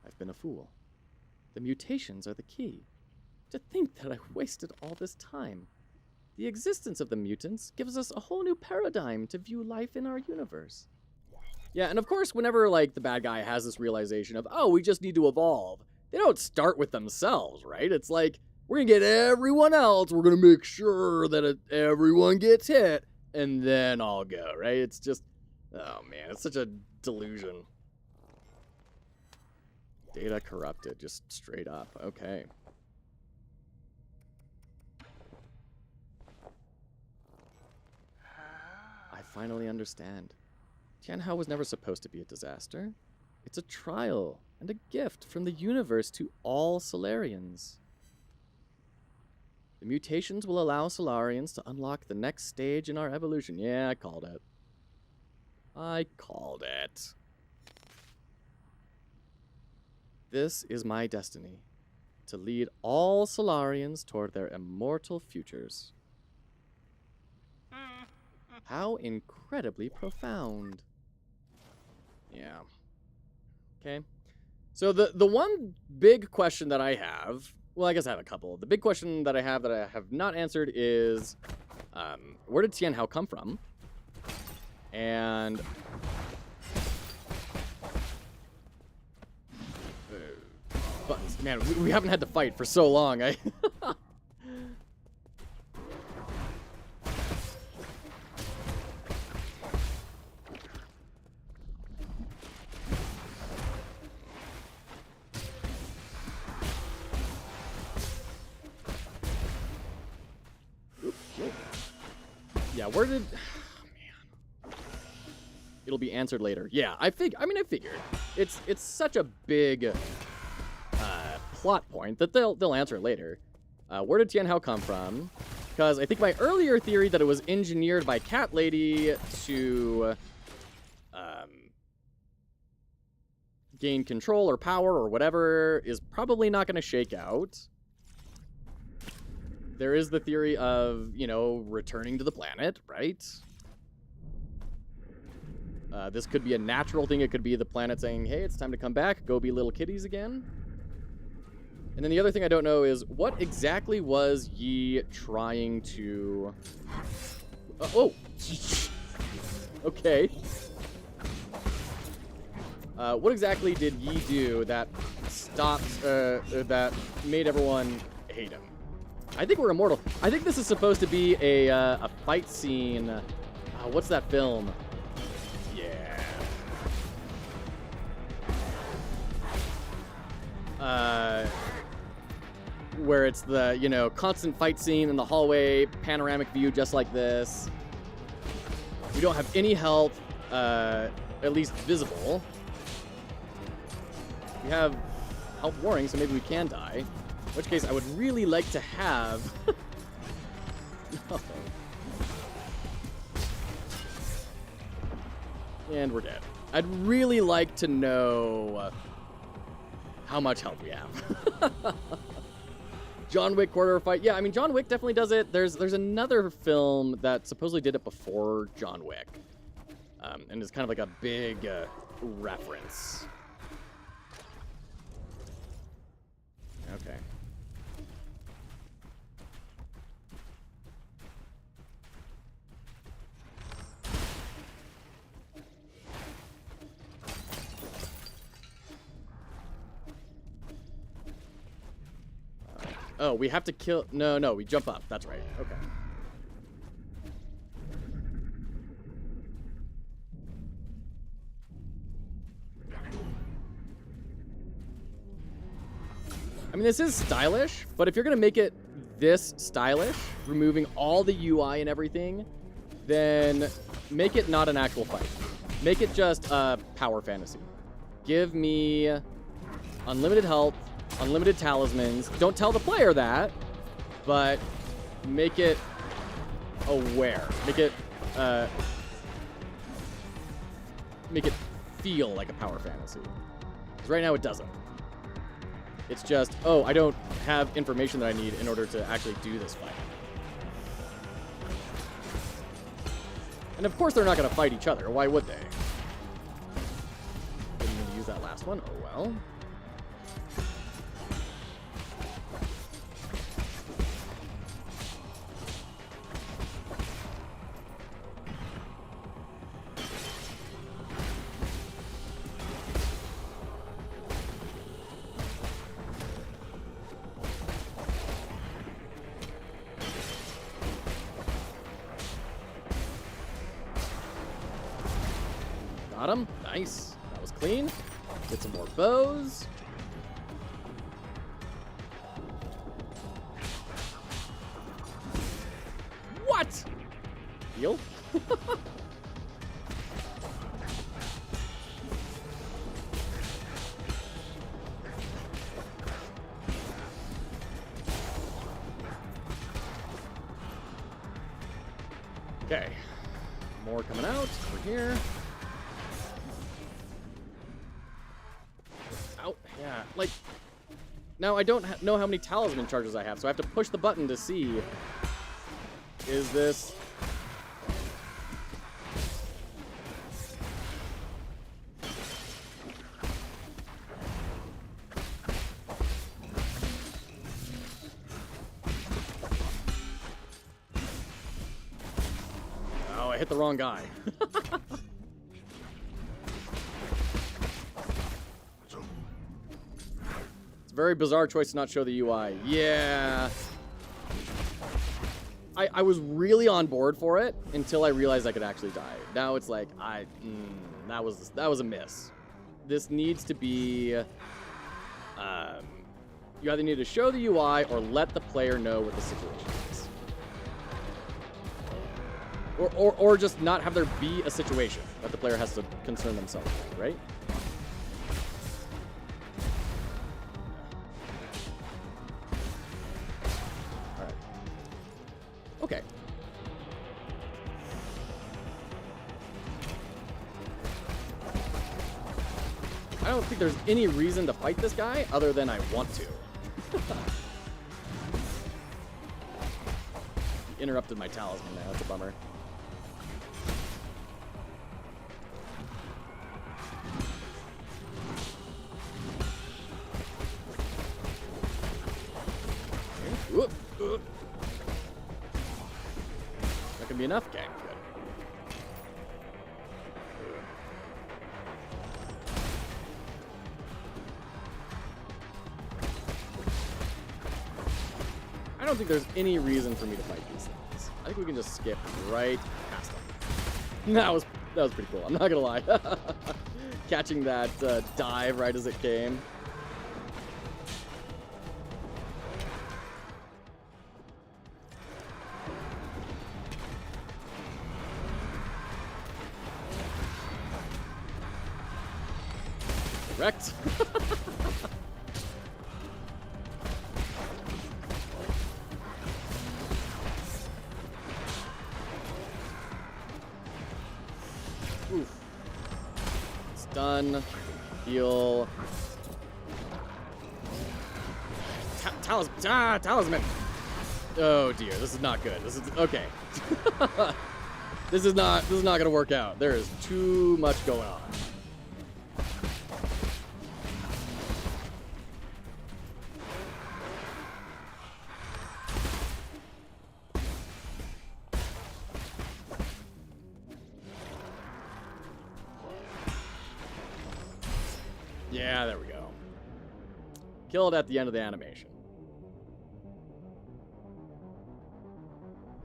Speaker 1: I've been a fool. The mutations are the key. To think that I wasted all this time. The existence of the mutants gives us a whole new paradigm to view life in our universe. Yeah, and of course, whenever, like, the bad guy has this realization of, oh, we just need to evolve, they don't start with themselves, right? It's like, we're gonna get everyone else, we're gonna make sure that everyone gets hit, and then I'll go, right? It's just, oh man, it's such a delusion. Data corrupted, just straight up. Okay. I finally understand. Tianhao was never supposed to be a disaster. It's a trial and a gift from the universe to all Solarians. The mutations will allow Solarians to unlock the next stage in our evolution. Yeah, I called it. I called it. This is my destiny, to lead all Solarians toward their immortal futures. How incredibly profound. Yeah. Okay. So the one big question that I have, well, I guess I have a couple. The big question that I have not answered is, where did Tianhao come from? And... buttons. Man, we haven't had to fight for so long. Yeah, where did... man. It'll be answered later. Yeah, I figured. It's such a big plot point that they'll answer it later. Where did Tianhao come from? Because I think my earlier theory that it was engineered by Cat Lady to gain control or power or whatever is probably not going to shake out. There is the theory of, you know, returning to the planet, right? This could be a natural thing. It could be the planet saying, hey, it's time to come back. Go be little kitties again. And then the other thing I don't know is, what exactly was Yi trying to... oh! Okay. What exactly did Yi do that stopped, that made everyone hate him? I think we're immortal. I think this is supposed to be a fight scene. What's that film? Yeah. Where it's the, you know, constant fight scene in the hallway, panoramic view just like this. We don't have any health, at least visible. We have health warning, so maybe we can die. In which case, I would really like to have... no. And we're dead. I'd really like to know how much health we have. John Wick quarter fight. Yeah, I mean, John Wick definitely does it. There's another film that supposedly did it before John Wick. And it's kind of like a big reference. Okay. Oh, we have to kill... No, we jump up. That's right. Okay. I mean, this is stylish, but if you're going to make it this stylish, removing all the UI and everything, then make it not an actual fight. Make it just a power fantasy. Give me unlimited health, unlimited talismans. Don't tell the player that, but make it aware. Make it feel like a power fantasy. Because right now it doesn't. It's just, oh, I don't have information that I need in order to actually do this fight. And of course they're not going to fight each other. Why would they? Didn't mean to use that last one. Oh well. Got him. Nice. That was clean. Get some more bows. What? Heal? Okay. More coming out. Over here. Yeah, like, now I don't know how many talisman charges I have, so I have to push the button to see, is this... Oh, I hit the wrong guy. Very bizarre choice to not show the UI. Yeah. I was really on board for it until I realized I could actually die. Now it's like, that was a miss. This needs to be... you either need to show the UI or let the player know what the situation is. Or just not have there be a situation that the player has to concern themselves with, right? Alright. Okay. I don't think there's any reason to fight this guy other than I want to. He interrupted my talisman now, that's a bummer. Whoop, whoop. That can be enough? Okay, good. I don't think there's any reason for me to fight these things. I think we can just skip right past them. That was pretty cool. I'm not gonna lie. Catching that dive right as it came. Correct. Oof. Stun. Heal. Talisman. Oh dear, this is not good. This is okay. This is not gonna work out. There is too much going on. Yeah, there we go. Kill it at the end of the animation.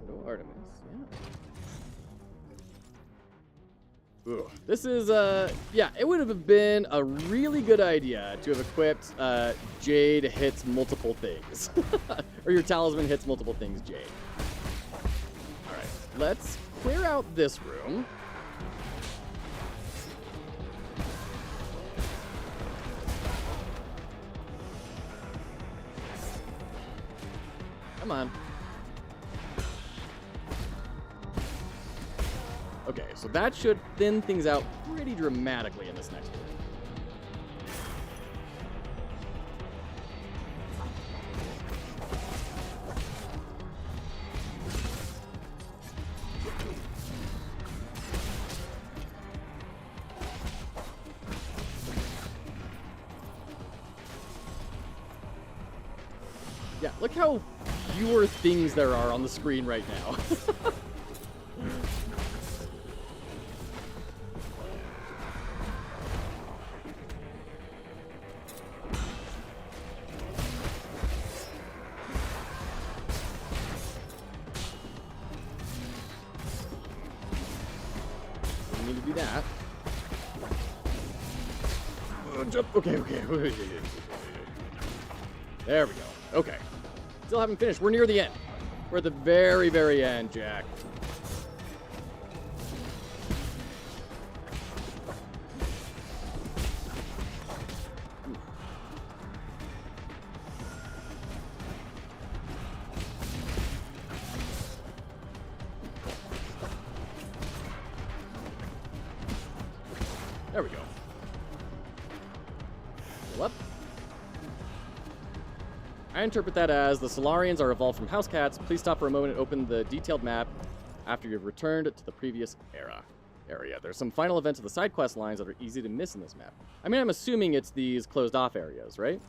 Speaker 1: Hello, Artemis. Yeah. Ooh, this is, yeah, it would have been a really good idea to have equipped Jade hits multiple things. Or your talisman hits multiple things, Jade. Alright, let's clear out this room. Come on. Okay, so that should thin things out pretty dramatically in this next room. Yeah, look how fewer things there are on the screen right now. We need to do that. Jump. Okay. There we go. Okay. Still haven't finished. We're near the end. We're at the very, very end, Jack. There we go. Go up. I interpret that as the Solarians are evolved from house cats. Please stop for a moment and open the detailed map after you've returned to the previous area. There's some final events of the side quest lines that are easy to miss in this map. I mean, I'm assuming it's these closed off areas, right?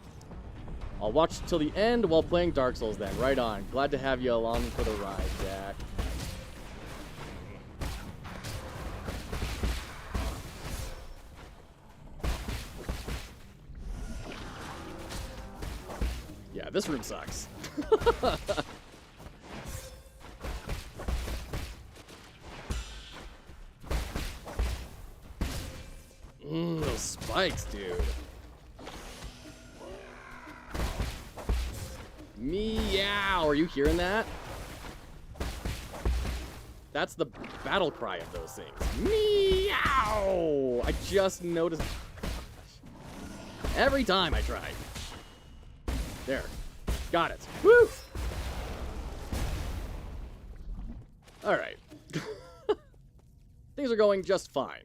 Speaker 1: I'll watch till the end while playing Dark Souls then. Right on. Glad to have you along for the ride, Jack. Yeah, this room sucks. Those spikes, dude. Meow. Are you hearing that? That's the battle cry of those things. Meow! I just noticed. Every time I try. There. Got it. Woo! Alright. Things are going just fine.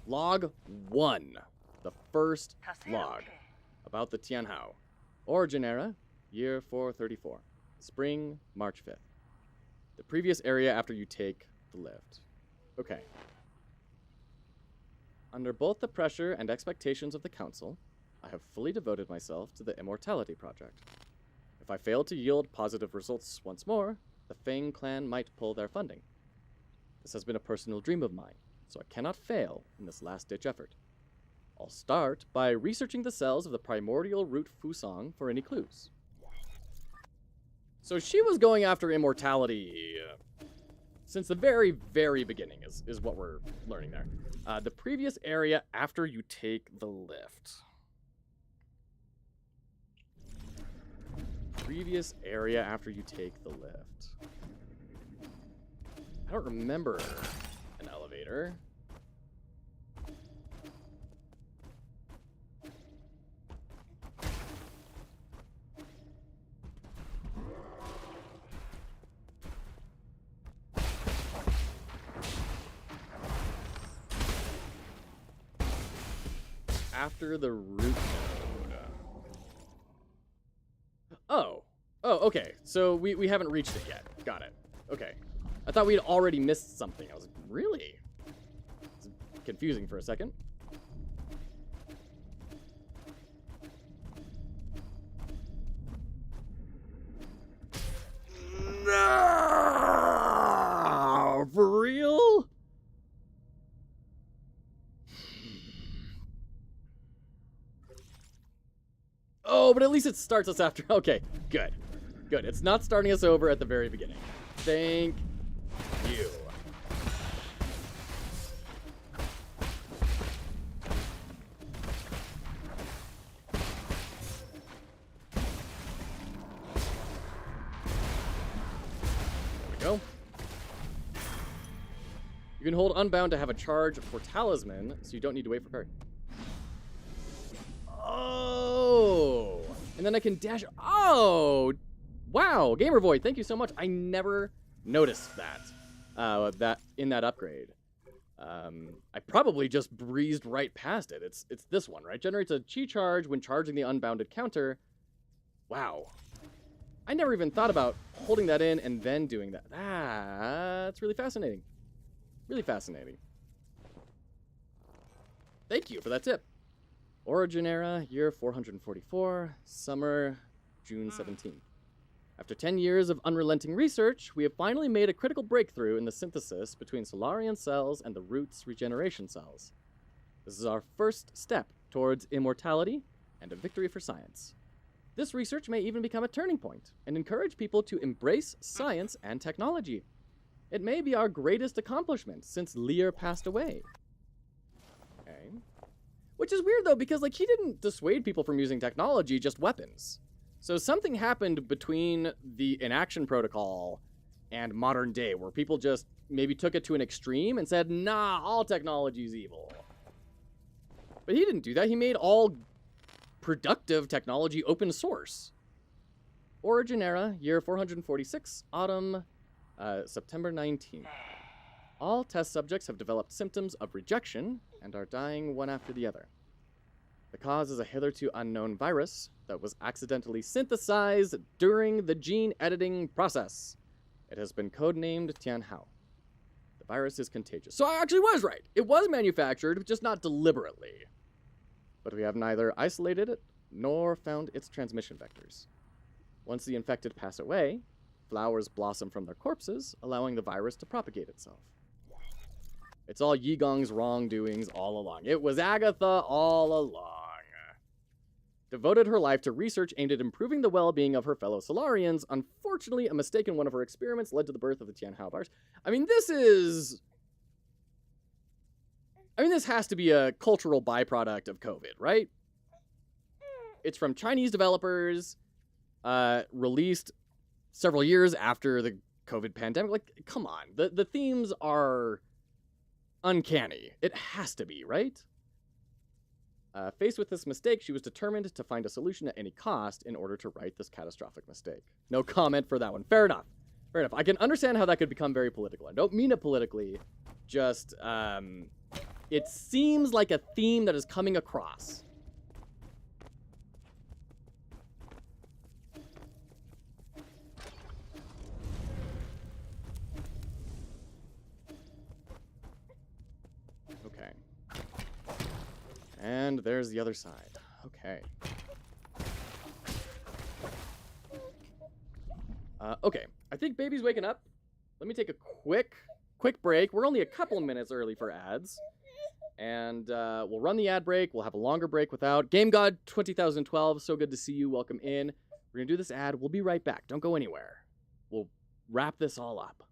Speaker 1: Log 1. The first log. About the Tianhao. Origin era, year 434. Spring, March 5th. The previous area after you take the lift. Okay. Under both the pressure and expectations of the Council, I have fully devoted myself to the Immortality Project. If I fail to yield positive results once more, the Fang clan might pull their funding. This has been a personal dream of mine, so I cannot fail in this last-ditch effort. I'll start by researching the cells of the primordial root Fusang for any clues. So she was going after immortality since the very, very beginning is what we're learning there. The previous area after you take the lift. Previous area after you take the lift. I don't remember an elevator. After the root node. Oh, okay. So we haven't reached it yet. Got it. Okay. I thought we'd already missed something. I was like, really? It's confusing for a second. No! For real? Oh, but at least it starts us after. Okay, good. Good. It's not starting us over at the very beginning. Thank you. There we go. You can hold Unbound to have a charge for Talisman, so you don't need to wait for parry. Oh! And then I can dash. Oh! Wow! Gamer Void, thank you so much. I never noticed that. That in that upgrade. I probably just breezed right past it. It's this one, right? Generates a chi charge when charging the unbounded counter. Wow. I never even thought about holding that in and then doing that. That's really fascinating. Really fascinating. Thank you for that tip. Origin era, year 444, summer, June 17th. After 10 years of unrelenting research, we have finally made a critical breakthrough in the synthesis between Solarian cells and the root's regeneration cells. This is our first step towards immortality and a victory for science. This research may even become a turning point and encourage people to embrace science and technology. It may be our greatest accomplishment since Lear passed away. Okay. Which is weird, though, because, like, he didn't dissuade people from using technology, just weapons. So something happened between the inaction protocol and modern day, where people just maybe took it to an extreme and said, nah, all technology is evil. But he didn't do that. He made all productive technology open source. Origin era, year 446, autumn, September 19th. All test subjects have developed symptoms of rejection and are dying one after the other. The cause is a hitherto unknown virus that was accidentally synthesized during the gene editing process. It has been codenamed Tianhao. The virus is contagious. So I actually was right. It was manufactured, just not deliberately. But we have neither isolated it nor found its transmission vectors. Once the infected pass away, flowers blossom from their corpses, allowing the virus to propagate itself. It's all Yi Gong's wrongdoings all along. It was Agatha all along. Devoted her life to research aimed at improving the well-being of her fellow Solarians. Unfortunately, a mistake in one of her experiments led to the birth of the Tianhao virus. I mean, this has to be a cultural byproduct of COVID, right? It's from Chinese developers. released several years after the COVID pandemic. Like, come on, the themes are uncanny. It has to be, right? Faced with this mistake, she was determined to find a solution at any cost in order to right this catastrophic mistake. No comment for that one. Fair enough. Fair enough. I can understand how that could become very political. I don't mean it politically, just, it seems like a theme that is coming across. Okay. And there's the other side. Okay. Okay. I think baby's waking up. Let me take a quick break. We're only a couple minutes early for ads. And we'll run the ad break. We'll have a longer break without. Game God 2012. So good to see you. Welcome in. We're going to do this ad. We'll be right back. Don't go anywhere. We'll wrap this all up.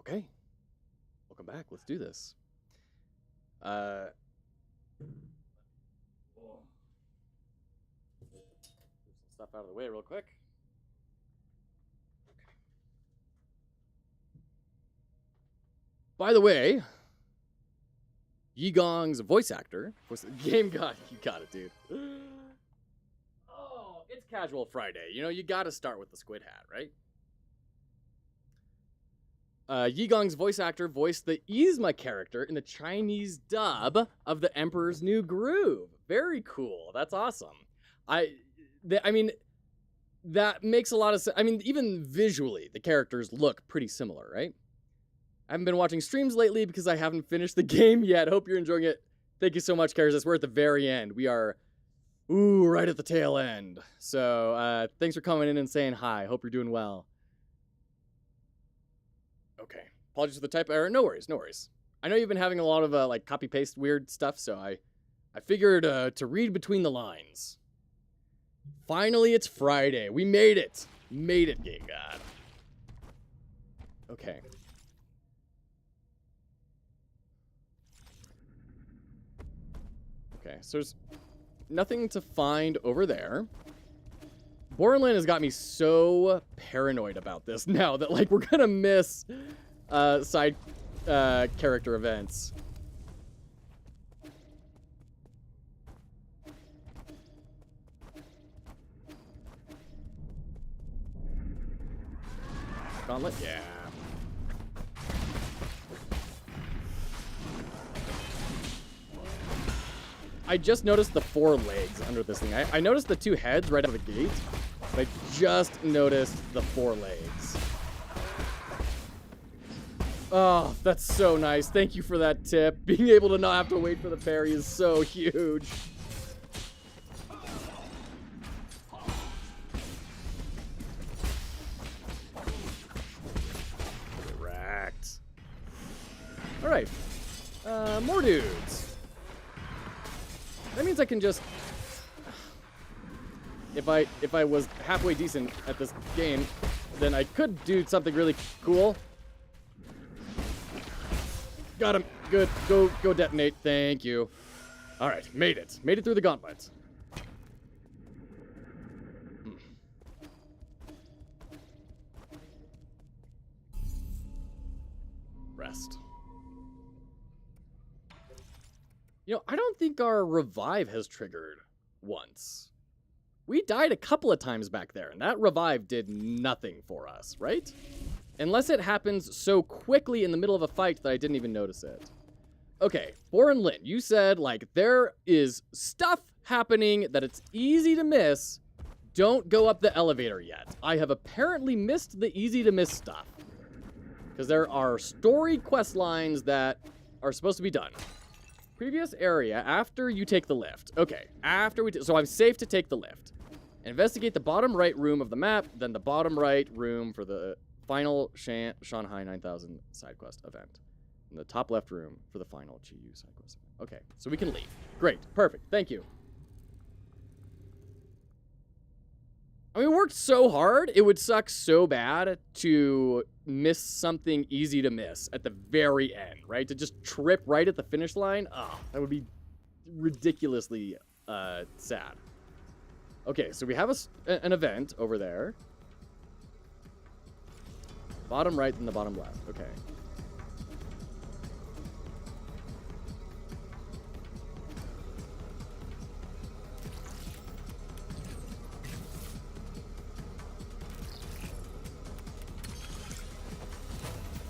Speaker 1: Okay. Welcome back. Let's do this. Move some stuff out of the way real quick. By the way, Yigong's voice actor was Game God. You got it, dude. Oh, it's Casual Friday. You know, you got to start with the squid hat, right? Yigong's voice actor voiced the Yzma character in the Chinese dub of The Emperor's New Groove. Very cool. That's awesome. I mean, that makes a lot of sense. I mean, even visually, the characters look pretty similar, right? I haven't been watching streams lately because I haven't finished the game yet. Hope you're enjoying it. Thank you so much, Karazis. We're at the very end. We are, right at the tail end. So, thanks for coming in and saying hi. Hope you're doing well. Okay. Apologies for the type error. No worries, no worries. I know you've been having a lot of, like, copy-paste weird stuff, so I figured to read between the lines. Finally, it's Friday. We made it. Made it, Game God. Okay. Okay, so there's nothing to find over there. Borderland has got me so paranoid about this now that, like, we're gonna miss side character events. Gauntlet? Yeah. I just noticed the 4 legs under this thing. I noticed the 2 heads right out of the gate, but I just noticed the 4 legs. Oh, that's so nice. Thank you for that tip. Being able to not have to wait for the parry is so huge. Correct. All right. More dudes. That means I can just, if I was halfway decent at this game, then I could do something really cool. Got him. Good. Go detonate. Thank you. All right, made it. Made it through the gauntlet. Rest. You know, I don't think our revive has triggered once. We died a couple of times back there, and that revive did nothing for us, right? Unless it happens so quickly in the middle of a fight that I didn't even notice it. Okay, Boren Lin, you said, like, there is stuff happening that it's easy to miss. Don't go up the elevator yet. I have apparently missed the easy to miss stuff. Because there are story quest lines that are supposed to be done. Previous area after you take the lift. Okay, so I'm safe to take the lift. Investigate the bottom right room of the map, then the bottom right room for the final Shanghai 9000 side quest event. And the top left room for the final GU side quest event. Okay, so we can leave. Great, perfect, thank you. I mean, we worked so hard, it would suck so bad to miss something easy to miss at the very end, right? To just trip right at the finish line. Oh, that would be ridiculously sad. Okay, so we have an event over there. Bottom right and the bottom left. Okay.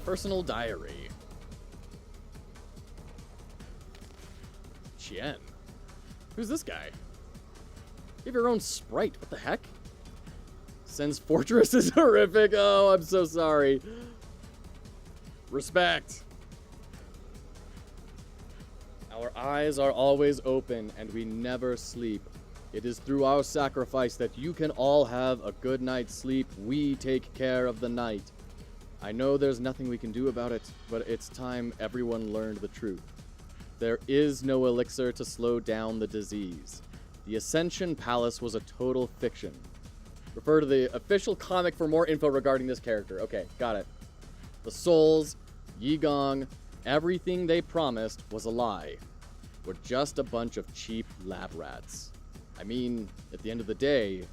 Speaker 1: Personal diary. Chien. Who's this guy? You have your own sprite. What the heck? Sen's Fortress is horrific. Oh, I'm so sorry. Respect. Our eyes are always open and we never sleep. It is through our sacrifice that you can all have a good night's sleep. We take care of the night. I know there's nothing we can do about it, but it's time everyone learned the truth. There is no elixir to slow down the disease. The Ascension Palace was a total fiction. Refer to the official comic for more info regarding this character. Okay, got it. The souls Yigong, everything they promised was a lie. We're just a bunch of cheap lab rats. I mean, at the end of the day,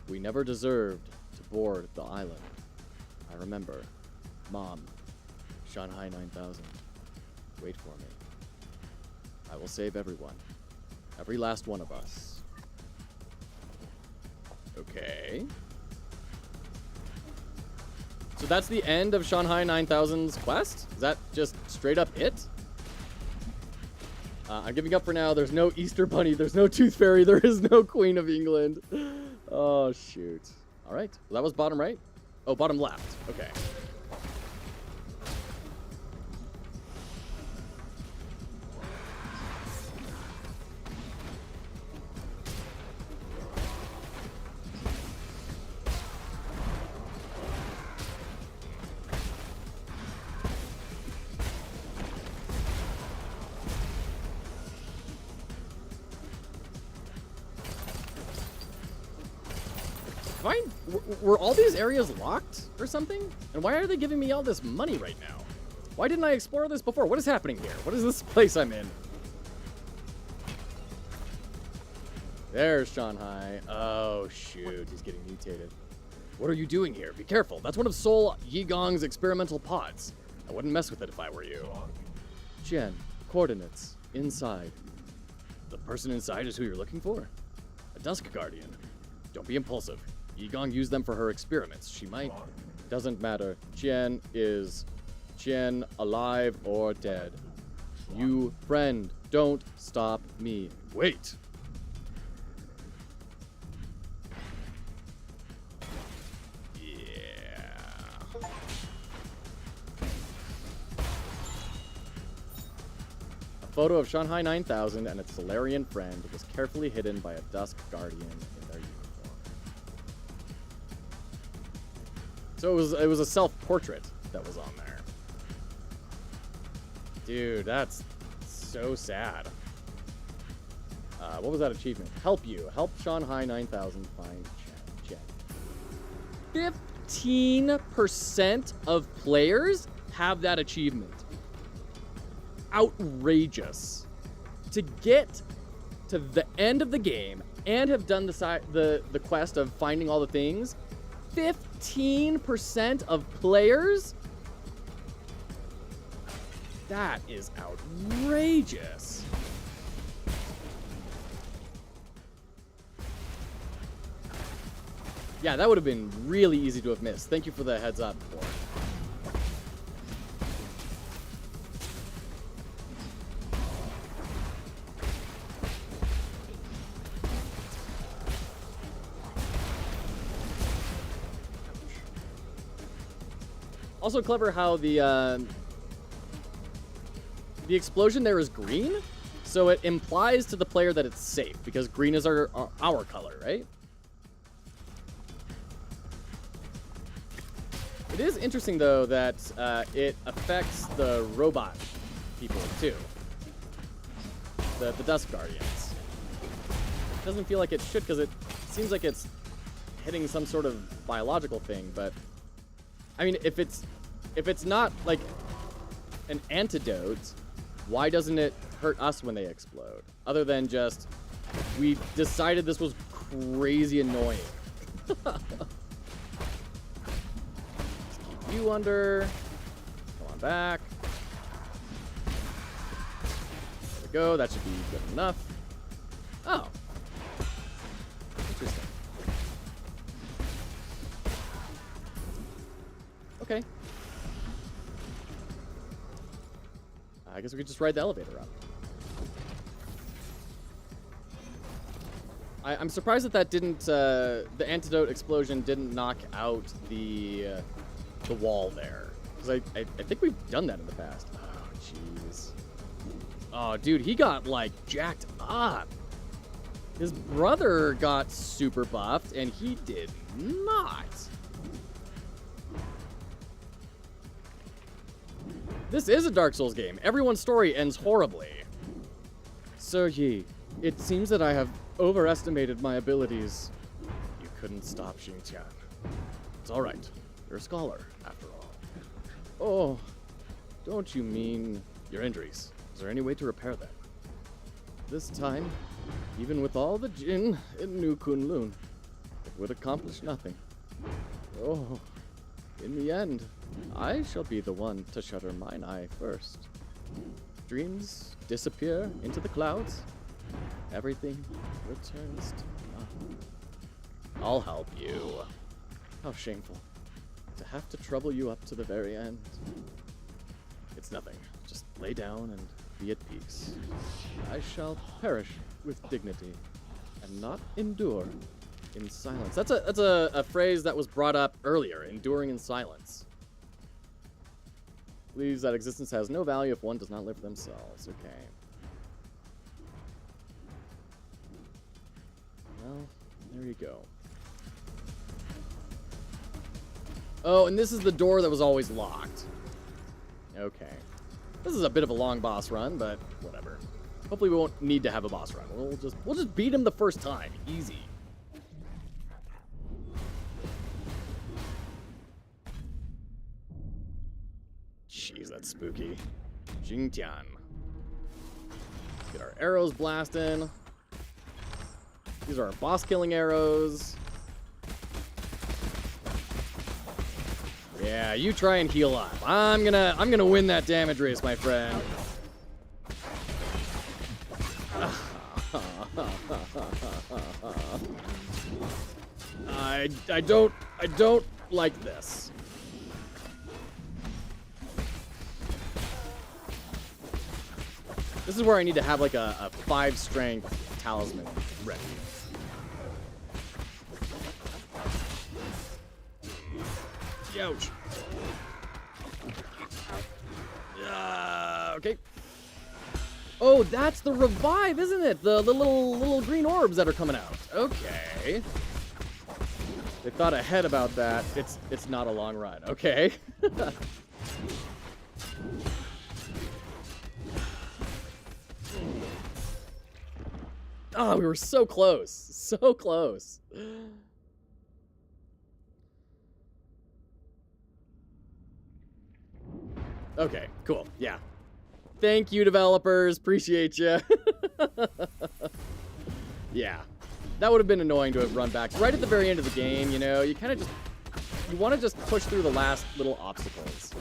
Speaker 1: we never deserved to board the island. I remember. Mom, Shanghai 9000. Wait for me. I will save everyone. Every last one of us. Okay. So that's the end of Shanghai 9000's quest? Is that just straight up it? I'm giving up for now. There's no Easter Bunny. There's no Tooth Fairy. There is no Queen of England. Oh, shoot. All right. Well, that was bottom right? Oh, bottom left. Okay. Fine. Were all these areas locked or something? And why are they giving me all this money right now? Why didn't I explore this before? What is happening here? What is this place I'm in? There's Shanghai. Oh, shoot. He's getting mutated. What are you doing here? Be careful. That's one of Sol Yigong's experimental pods. I wouldn't mess with it if I were you. Jen, coordinates. Inside. The person inside is who you're looking for? A Dusk Guardian. Don't be impulsive. Yigong used them for her experiments. She might... Doesn't matter. Jen is... Jen, alive or dead. You, friend, don't stop me. Wait! Yeah. A photo of Shanghai 9000 and its Solarian friend was carefully hidden by a Dusk Guardian in their uniform. So it was a self-portrait that was on there. Dude, that's so sad. What was that achievement? Help you. Help Shanghai 9000 find Jen. 15% of players have that achievement. Outrageous. To get to the end of the game and have done the quest of finding all the things, 15% of players? That is outrageous. Yeah, that would have been really easy to have missed. Thank you for the heads up for it. Also clever how the explosion there is green, so it implies to the player that it's safe because green is our color, right? It is interesting though that it affects the robot people too, the Dusk Guardians. It doesn't feel like it should because it seems like it's hitting some sort of biological thing, but I mean, if it's not like an antidote, why doesn't it hurt us when they explode? Other than just, we decided this was crazy annoying. Let's keep you under. Come on back. There we go. That should be good enough. Oh. Interesting. Okay. I guess we could just ride the elevator up. I'm surprised that didn't, the antidote explosion didn't knock out the wall there. Because I think we've done that in the past. Oh, jeez. Oh, dude, he got, like, jacked up. His brother got super buffed, and he did not. This is a Dark Souls game. Everyone's story ends horribly. Sir Yi, it seems that I have overestimated my abilities. You couldn't stop Xingqian. It's all right. You're a scholar, after all. Oh,
Speaker 3: Don't you mean your injuries? Is there any way to repair them? This time, even with all the Jin in New Kunlun, it would accomplish nothing. Oh, in the end, I shall be the one to shutter mine eye first. Dreams disappear into the clouds. Everything returns to nothing. I'll help you. How shameful. To have to trouble you up to the very end. It's nothing. Just lay down and be at peace. I shall perish with dignity and not endure in silence. That's a phrase that was brought up earlier, enduring in silence. Believes that existence has no value if one does not live for themselves. Okay. Well, there you go. Oh, and this is the door that was always locked. Okay. This is a bit of a long boss run, but whatever. Hopefully we won't need to have a boss run. We'll just beat him the first time. Easy. Jeez, that's spooky. Jingtian. Get our arrows blasting. These are our boss killing arrows. Yeah, you try and heal up. I'm gonna win that damage race, my friend. I don't like this. This is where I need to have like a 5 strength talisman ready. Ouch. Okay. Oh, that's the revive, isn't it? The little green orbs that are coming out. Okay. They thought ahead about that. It's not a long run. Okay. Oh, we were so close. So close. Okay, cool. Yeah. Thank you, developers. Appreciate you. Yeah. That would have been annoying to have run back right at the very end of the game, you know? You kind of just... You want to just push through the last little obstacles.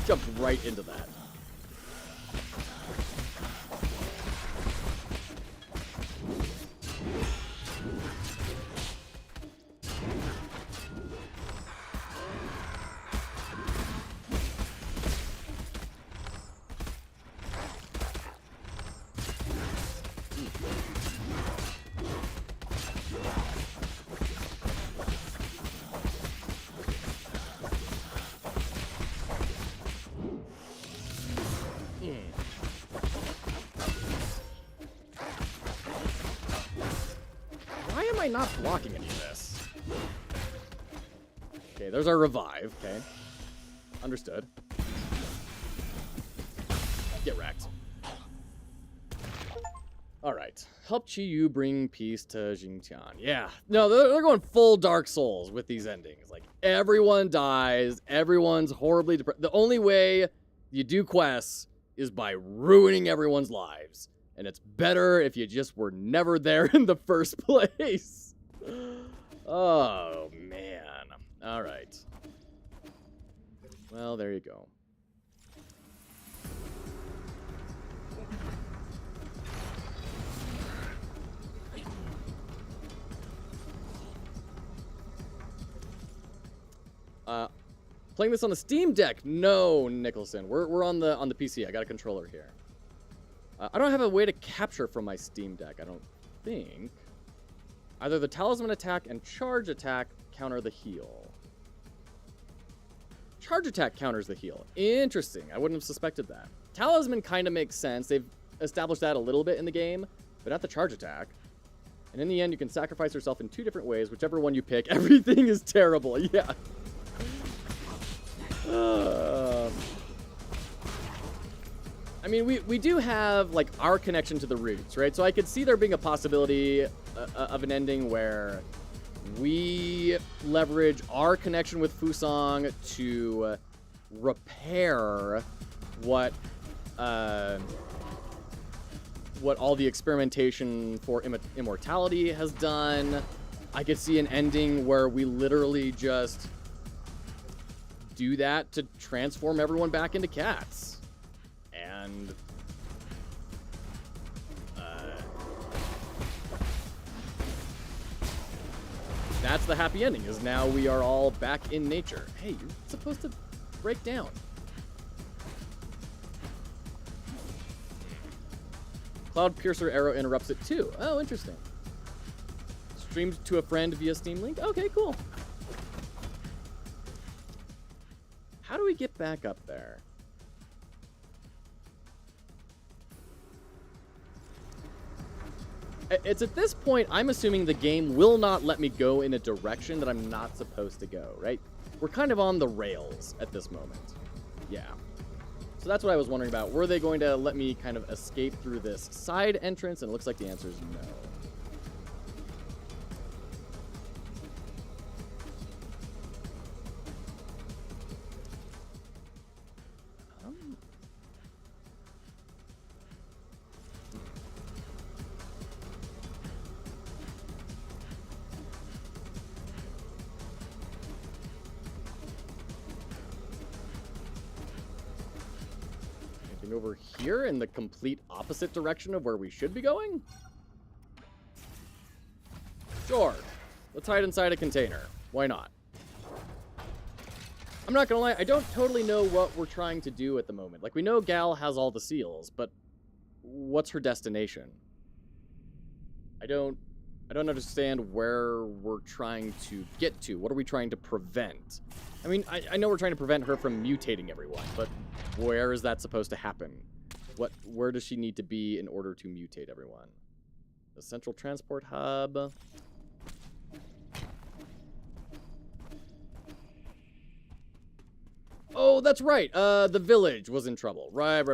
Speaker 3: Jumped right into that. Not blocking any of this. Okay, there's our revive. Okay. Understood. Get wrecked. Alright. Help Chi-Yu bring peace to Jingtian. Yeah. No, they're going full Dark Souls with these endings. Like, everyone dies. Everyone's horribly depressed. The only way you do quests is by ruining everyone's lives. And it's better if you just were never there in the first place. Oh, man. All right. Well, there you go. Playing this on the Steam Deck? No, Nicholson. We're on the PC. I got a controller here. I don't have a way to capture from my Steam Deck, I don't think. Either the Talisman attack and Charge attack counter the heal. Charge attack counters the heal. Interesting. I wouldn't have suspected that. Talisman kind of makes sense. They've established that a little bit in the game, but not the charge attack. And in the end, you can sacrifice yourself in 2 different ways. Whichever one you pick, everything is terrible. Yeah.
Speaker 1: I mean, we do have, like, our connection to the roots, right? So I could see there being a possibility of an ending where we leverage our connection with Fusang to repair what all the experimentation for immortality has done. I could see an ending where we literally just do that to transform everyone back into cats. And that's the happy ending, is now we are all back in nature. Hey, you're supposed to break down. Cloud Piercer Arrow interrupts it too. Oh, interesting. Streamed to a friend via Steam Link. Okay, cool. How do we get back up there? It's at this point, I'm assuming the game will not let me go in a direction that I'm not supposed to go, right? We're kind of on the rails at this moment. Yeah. So that's what I was wondering about. Were they going to let me kind of escape through this side entrance? And it looks like the answer is no. Over here in the complete opposite direction of where we should be going? Sure. Let's hide inside a container. Why not? I'm not gonna lie, I don't totally know what we're trying to do at the moment. Like, we know Gal has all the seals, but what's her destination? I don't understand where we're trying to get to. What are we trying to prevent? I mean, I know we're trying to prevent her from mutating everyone, but where is that supposed to happen? Where does she need to be in order to mutate everyone? The central transport hub. Oh, that's right. The village was in trouble. Right.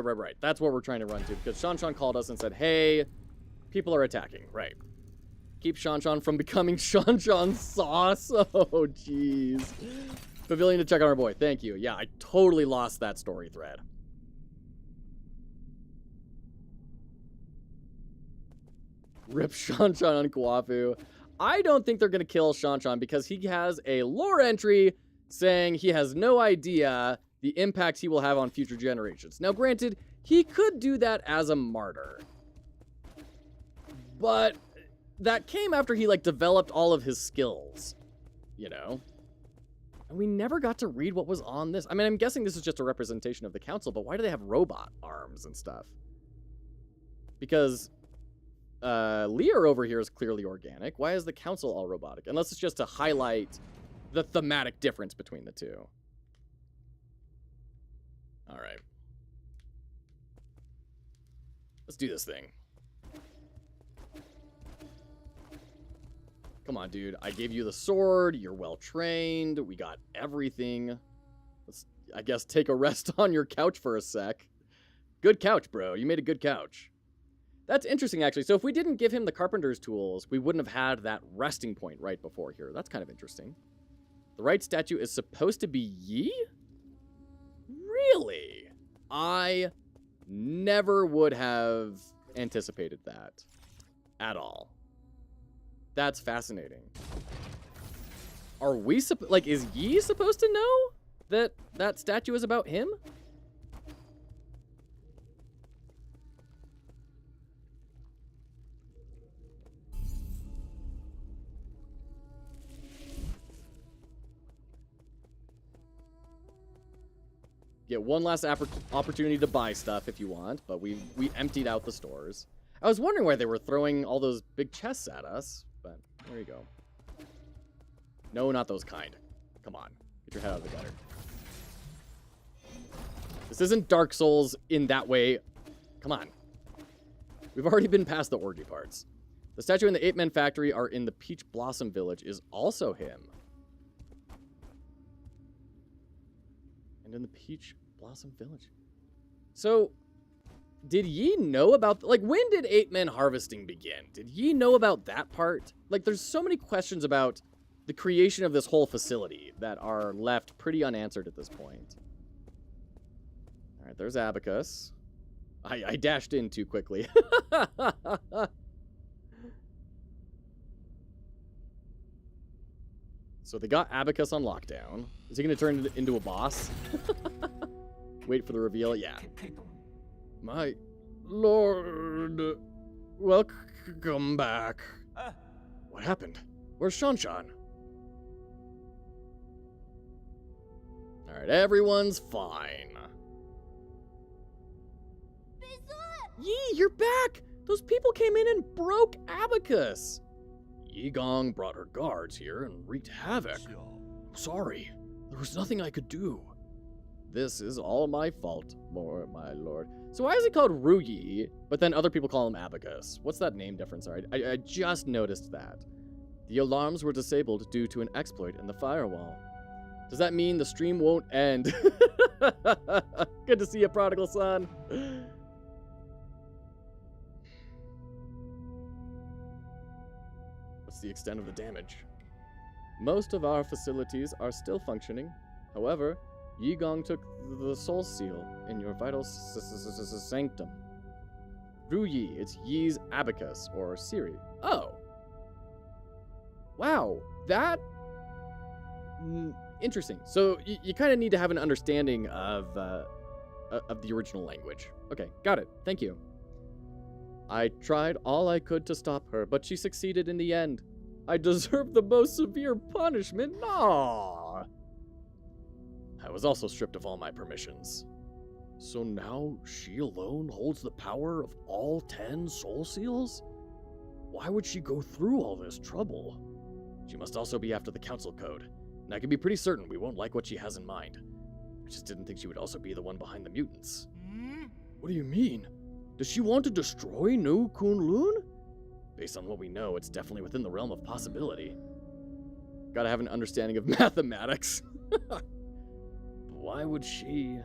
Speaker 1: That's what we're trying to run to, because Shanshan called us and said, hey, people are attacking. Right. Keep Shanshan from becoming Shanshan sauce. Oh, jeez. Pavilion to check on our boy. Thank you. Yeah, I totally lost that story thread. Rip Shanshan on Kwafu. I don't think they're going to kill Shanshan because he has a lore entry saying he has no idea the impact he will have on future generations. Now, granted, he could do that as a martyr. But that came after he, like, developed all of his skills, you know? And we never got to read what was on this. I mean, I'm guessing this is just a representation of the council, but why do they have robot arms and stuff? Because Lear over here is clearly organic. Why is the council all robotic? Unless it's just to highlight the thematic difference between the two. All right. Let's do this thing. Come on, dude. I gave you the sword. You're well trained. We got everything. Let's, I guess, take a rest on your couch for a sec. Good couch, bro. You made a good couch. That's interesting, actually. So if we didn't give him the carpenter's tools, we wouldn't have had that resting point right before here. That's kind of interesting. The right statue is supposed to be Yi? Really? I never would have anticipated that at all. That's fascinating. Are we like, is Yi supposed to know that that statue is about him? Get one last opportunity to buy stuff if you want, but we emptied out the stores. I was wondering why they were throwing all those big chests at us, but there you go. No, not those kind. Come on, get your head out of the gutter. This isn't Dark Souls in that way. Come on. We've already been past the orgy parts. The statue in the 8-Man factory are in the Peach Blossom Village is also him. and in the Peach Blossom Village. So, did ye know about, like, when did 8-men harvesting begin? Did ye know about that part? Like, there's so many questions about the creation of this whole facility that are left pretty unanswered at this point. All right, there's Abacus. I dashed in too quickly. So they got Abacus on lockdown. Is he going to turn it into a boss? Wait for the reveal. Yeah. My lord, welcome back. What happened? Where's Shanshan? All right, everyone's fine. Yee, you're back! Those people came in and broke Abacus. Yigong brought her guards here and wreaked havoc. I'm sorry. There was nothing I could do. This is all my fault, my lord. So why is he called Ruyi, but then other people call him Abacus? What's that name difference? Sorry, I just noticed that. The alarms were disabled due to an exploit in the firewall. Does that mean the stream won't end? Good to see you, prodigal son. What's the extent of the damage? Most of our facilities are still functioning. However, Yigong took the soul seal in your vital sanctum. Ruyi, it's Yi's abacus, or Siri. Oh! Wow, that... interesting. So, you kind of need to have an understanding of the original language. Okay, got it. Thank you. I tried all I could to stop her, but she succeeded in the end. I deserve the most severe punishment. Aww. I was also stripped of all my permissions. So now she alone holds the power of all 10 soul seals? Why would she go through all this trouble? She must also be after the council code, and I can be pretty certain we won't like what she has in mind. I just didn't think she would also be the one behind the mutants. What do you mean? Does she want to destroy No Kunlun? Based on what we know, it's definitely within the realm of possibility. Gotta have an understanding of mathematics. Why would she?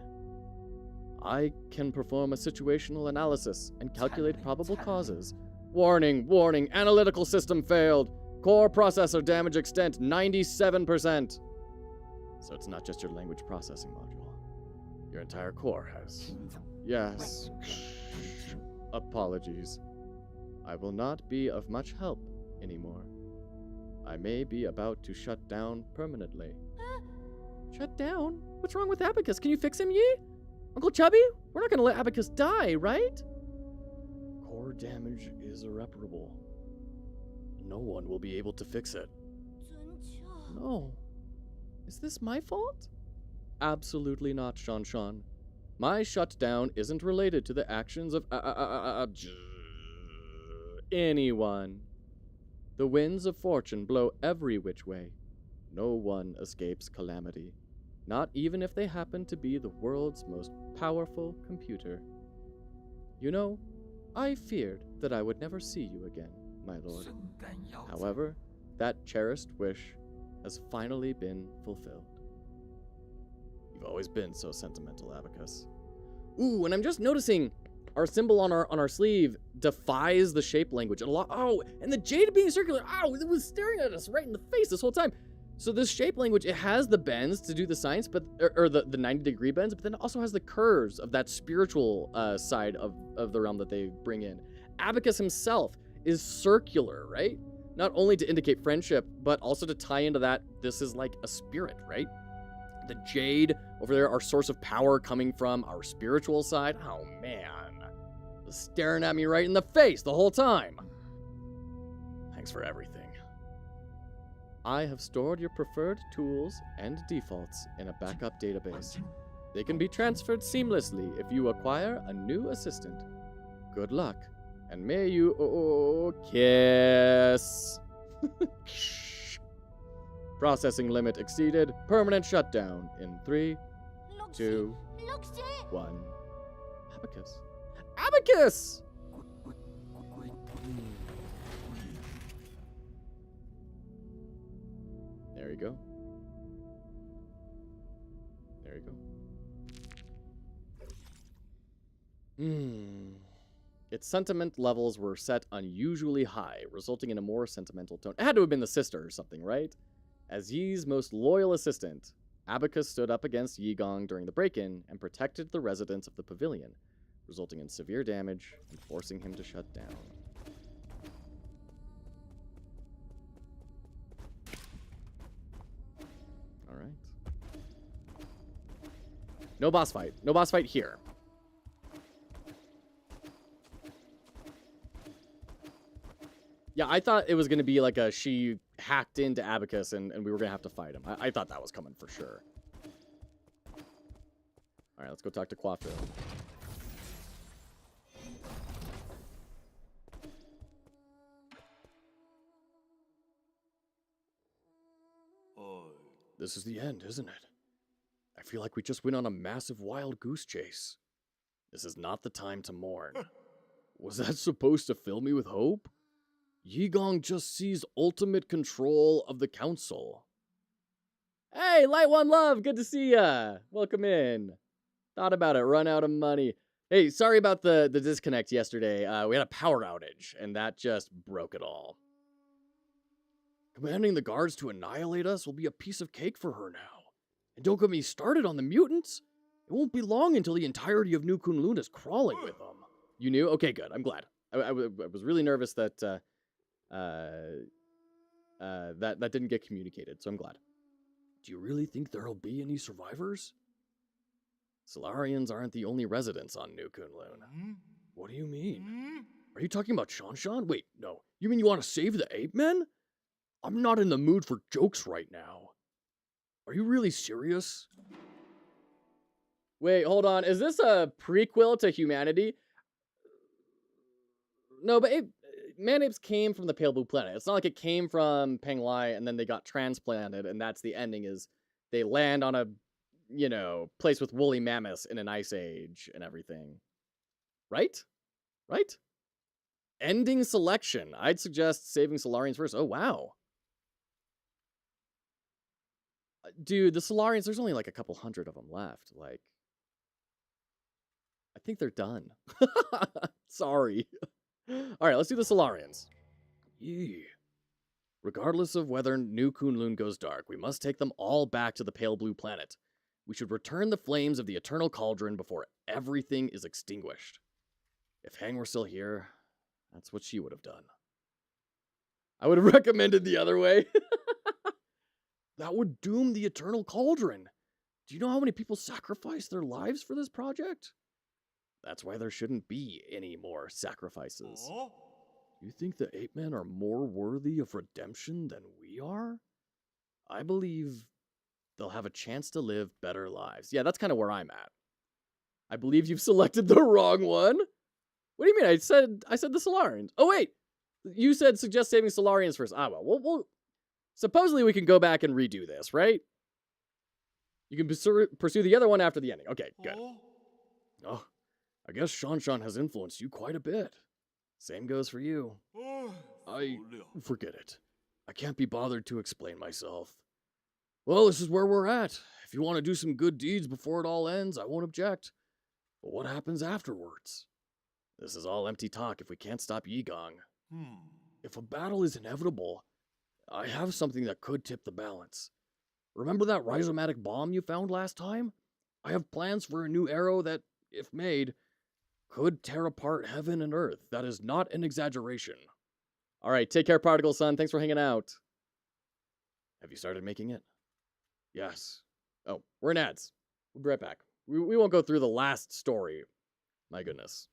Speaker 1: I can perform a situational analysis and calculate probable causes. Warning, warning, analytical system failed. Core processor damage extent 97%. So it's not just your language processing module. Your entire core has. Yes. Apologies. I will not be of much help anymore. I may be about to shut down permanently. Shut down? What's wrong with Abacus? Can you fix him, Yi? Uncle Chubby? We're not gonna let Abacus die, right? Core damage is irreparable. No one will be able to fix it. No. Is this my fault? Absolutely not, Shanshan. My shutdown isn't related to the actions of anyone. The winds of fortune blow every which way. No one escapes calamity, not even if they happen to be the world's most powerful computer. You know, I feared that I would never see you again, my lord. However, that cherished wish has finally been fulfilled. You've always been so sentimental, Abacus. Ooh, and I'm just noticing our symbol on our sleeve defies the shape language a lot. Oh, and the jade being circular. Oh, it was staring at us right in the face this whole time. So this shape language, it has the bends to do the science, but or the 90-degree bends, but then it also has the curves of that spiritual side of the realm that they bring in. Abacus himself is circular, right? Not only to indicate friendship, but also to tie into that this is like a spirit, right? The jade over there, our source of power coming from our spiritual side. Oh, man. Staring at me right in the face the whole time. Thanks for everything. I have stored your preferred tools and defaults in a backup database. They can be transferred seamlessly if you acquire a new assistant. Good luck, and may you kiss. Processing limit exceeded. Permanent shutdown in 3, 2, 1. Abacus. Abacus! There you go. There you go. Its sentiment levels were set unusually high, resulting in a more sentimental tone. It had to have been the sister or something, right? As Yi's most loyal assistant, Abacus stood up against Yi Gong during the break-in and protected the residents of the pavilion, resulting in severe damage and forcing him to shut down. All right. No boss fight. No boss fight here. Yeah, I thought it was going to be like she hacked into Abacus and we were going to have to fight him. I thought that was coming for sure. All right, let's go talk to Quattro.
Speaker 3: This is the end, isn't it? I feel like we just went on a massive wild goose chase. This is not the time to mourn. Was that supposed to fill me with hope? Yi Gong just seized ultimate control of the council.
Speaker 1: Hey, Light One Love, good to see ya. Welcome in. Thought about it, run out of money. Hey, sorry about the disconnect yesterday. We had a power outage, and that just broke it all.
Speaker 3: Commanding the guards to annihilate us will be a piece of cake for her now. And don't get me started on the mutants. It won't be long until the entirety of New Kunlun is crawling with them.
Speaker 1: You knew? Okay, good. I'm glad. I was really nervous that that didn't get communicated, so I'm glad.
Speaker 3: Do you really think there'll be any survivors?
Speaker 1: Solarians aren't the only residents on New Kunlun.
Speaker 3: What do you mean? Are you talking about Shanshan? Wait, no. You mean you want to save the ape men? I'm not in the mood for jokes right now. Are you really serious?
Speaker 1: Wait, hold on. Is this a prequel to humanity? No, but man-apes came from the Pale Blue Planet. It's not like it came from Penglai and then they got transplanted and that's the ending is they land on a, you know, place with woolly mammoths in an ice age and everything. Right? Right? Ending selection. I'd suggest saving Solarians first. Oh, wow. Dude, the Solarians, there's only like a couple hundred of them left. Like, I think they're done. Sorry. All right, let's do the Solarians.
Speaker 3: Yee. Regardless of whether New Kunlun goes dark, we must take them all back to the Pale Blue Planet. We should return the flames of the Eternal Cauldron before everything is extinguished. If Hang were still here, that's what she would have done.
Speaker 1: I would have recommended the other way.
Speaker 3: That would doom the Eternal Cauldron. Do you know how many people sacrificed their lives for this project?
Speaker 1: That's why there shouldn't be any more sacrifices.
Speaker 3: You think the ape men are more worthy of redemption than we are?
Speaker 1: I believe they'll have a chance to live better lives. Yeah, that's kind of where I'm at. I believe you've selected the wrong one. What do you mean? I said the Solarians. Oh, wait. You said suggest saving Solarians first. Ah, well, we'll supposedly we can go back and redo this, right? You can pursue the other one after the ending. Okay, good.
Speaker 3: Oh, I guess Shanshan has influenced you quite a bit.
Speaker 1: Same goes for you.
Speaker 3: Forget it. I can't be bothered to explain myself. Well, this is where we're at. If you want to do some good deeds before it all ends, I won't object. But what happens afterwards?
Speaker 1: This is all empty talk if we can't stop Yi Gong.
Speaker 3: If a battle is inevitable, I have something that could tip the balance. Remember that rhizomatic bomb you found last time? I have plans for a new arrow that, if made, could tear apart heaven and earth. That is not an exaggeration.
Speaker 1: All right, take care, Prodigal Son. Thanks for hanging out.
Speaker 3: Have you started making it?
Speaker 1: Yes. Oh, we're in ads. We'll be right back. We won't go through the last story. My goodness.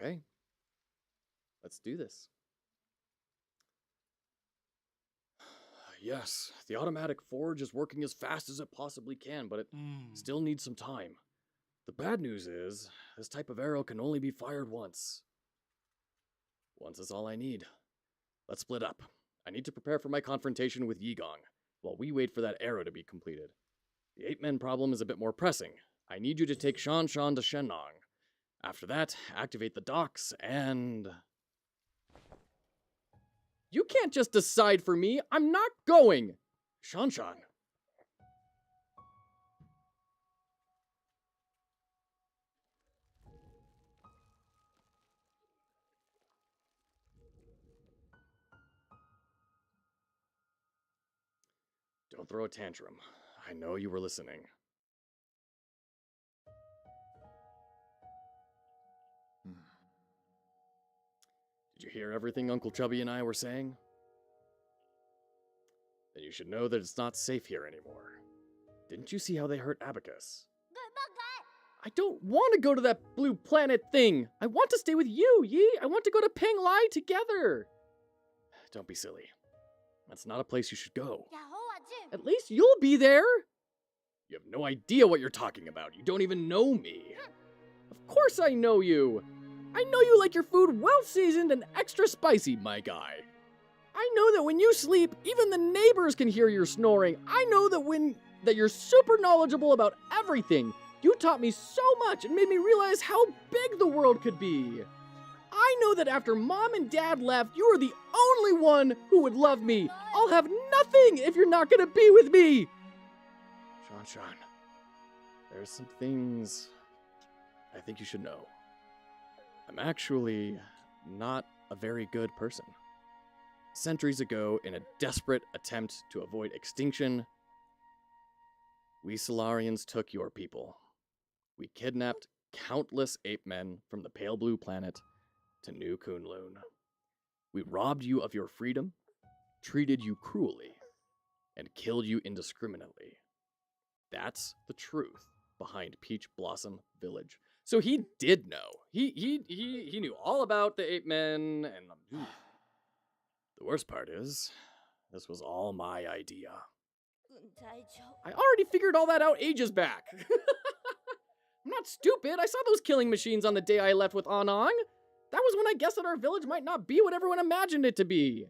Speaker 1: Okay. Let's do this.
Speaker 3: Yes, the automatic forge is working as fast as it possibly can, but it still needs some time. The bad news is, this type of arrow can only be fired once. Once is all I need. Let's split up. I need to prepare for my confrontation with Yigong, while we wait for that arrow to be completed. The 8-men problem is a bit more pressing. I need you to take Shan Shan to Shenong. After that, activate the docks and...
Speaker 1: You can't just decide for me. I'm not going.
Speaker 3: Shan Shan. Don't throw a tantrum. I know you were listening. Did you hear everything Uncle Chubby and I were saying? Then you should know that it's not safe here anymore. Didn't you see how they hurt Abacus?
Speaker 1: I don't want to go to that blue planet thing. I want to stay with you, Yi. I want to go to Peng Lai together.
Speaker 3: Don't be silly. That's not a place you should go.
Speaker 1: At least you'll be there.
Speaker 3: You have no idea what you're talking about. You don't even know me.
Speaker 1: Of course I know you. I know you like your food well seasoned and extra spicy, my guy. I know that when you sleep, even the neighbors can hear your snoring. I know that you're super knowledgeable about everything. You taught me so much and made me realize how big the world could be. I know that after Mom and Dad left, you are the only one who would love me. I'll have nothing if you're not gonna be with me.
Speaker 3: Shan Shan, there's some things I think you should know. I'm actually not a very good person. Centuries ago, in a desperate attempt to avoid extinction, we Solarians took your people. We kidnapped countless ape men from the pale blue planet to New Kunlun. We robbed you of your freedom, treated you cruelly, and killed you indiscriminately. That's the truth behind Peach Blossom Village.
Speaker 1: So he did know. He knew all about the ape men and...
Speaker 3: The worst part is, this was all my idea.
Speaker 1: I already figured all that out ages back. I'm not stupid. I saw those killing machines on the day I left with Anang. That was when I guessed that our village might not be what everyone imagined it to be.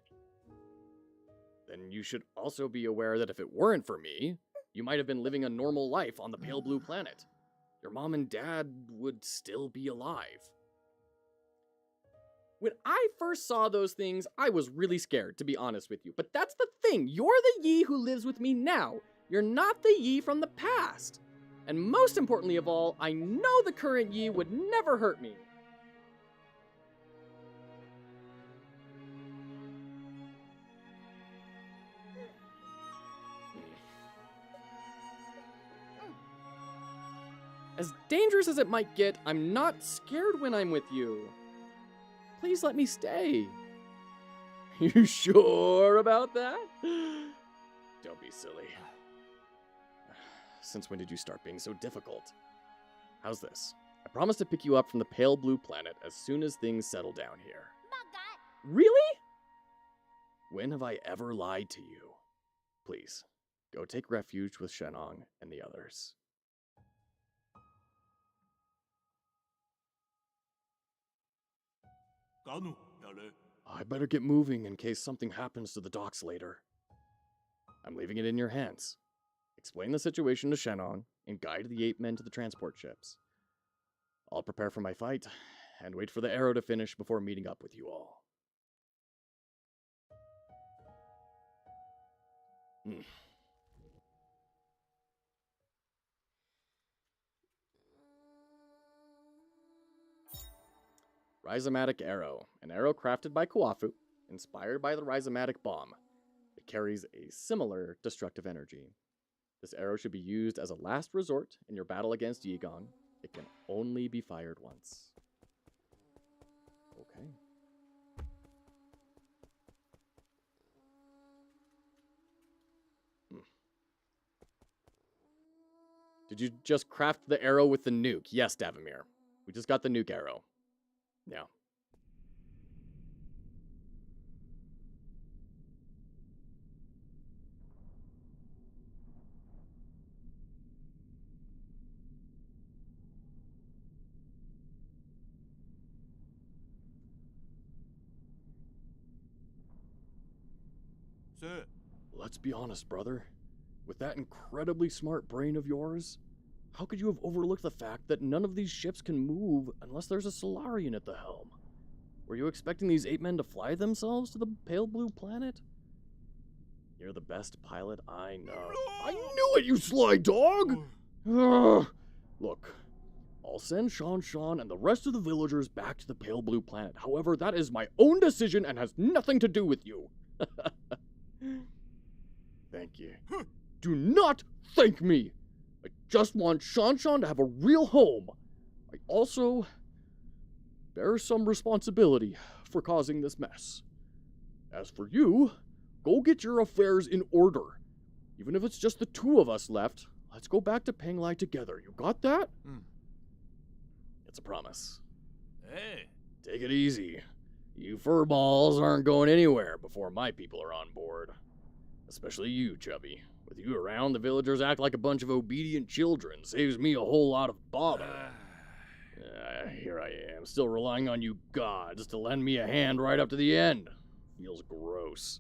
Speaker 3: Then you should also be aware that if it weren't for me, you might have been living a normal life on the pale blue planet. Your mom and dad would still be alive.
Speaker 1: When I first saw those things, I was really scared, to be honest with you. But that's the thing. You're the Yi who lives with me now. You're not the Yi from the past. And most importantly of all, I know the current Yi would never hurt me. As dangerous as it might get, I'm not scared when I'm with you. Please let me stay. You sure about that?
Speaker 3: Don't be silly. Since when did you start being so difficult? How's this? I promise to pick you up from the pale blue planet as soon as things settle down here.
Speaker 1: Really?
Speaker 3: When have I ever lied to you? Please, go take refuge with Shenong and the others. I better get moving in case something happens to the docks later. I'm leaving it in your hands. Explain the situation to Shenong and guide the ape men to the transport ships. I'll prepare for my fight and wait for the arrow to finish before meeting up with you all. Rhizomatic Arrow, an arrow crafted by Kuafu, inspired by the Rhizomatic Bomb. It carries a similar destructive energy. This arrow should be used as a last resort in your battle against Yigong. It can only be fired once. Okay. Did you just craft the arrow with the nuke? Yes, Davimir. We just got the nuke arrow. Yeah.
Speaker 5: Sir.
Speaker 3: Let's be honest, brother. With that incredibly smart brain of yours, how could you have overlooked the fact that none of these ships can move unless there's a Solarian at the helm? Were you expecting these 8 men to fly themselves to the pale blue planet? You're the best pilot I know. I knew it, you sly dog! Ugh. Look, I'll send Sean and the rest of the villagers back to the pale blue planet. However, that is my own decision and has nothing to do with you. Thank you. Do not thank me! I just want Sean to have a real home. I also bear some responsibility for causing this mess. As for you, go get your affairs in order. Even if it's just the 2 of us left, let's go back to Penglai together. You got that? It's a promise.
Speaker 5: Hey.
Speaker 3: Take it easy. You furballs aren't going anywhere before my people are on board. Especially you, Chubby. With you around, the villagers act like a bunch of obedient children. Saves me a whole lot of bother. Here I am, still relying on you gods to lend me a hand right up to the end. Feels gross.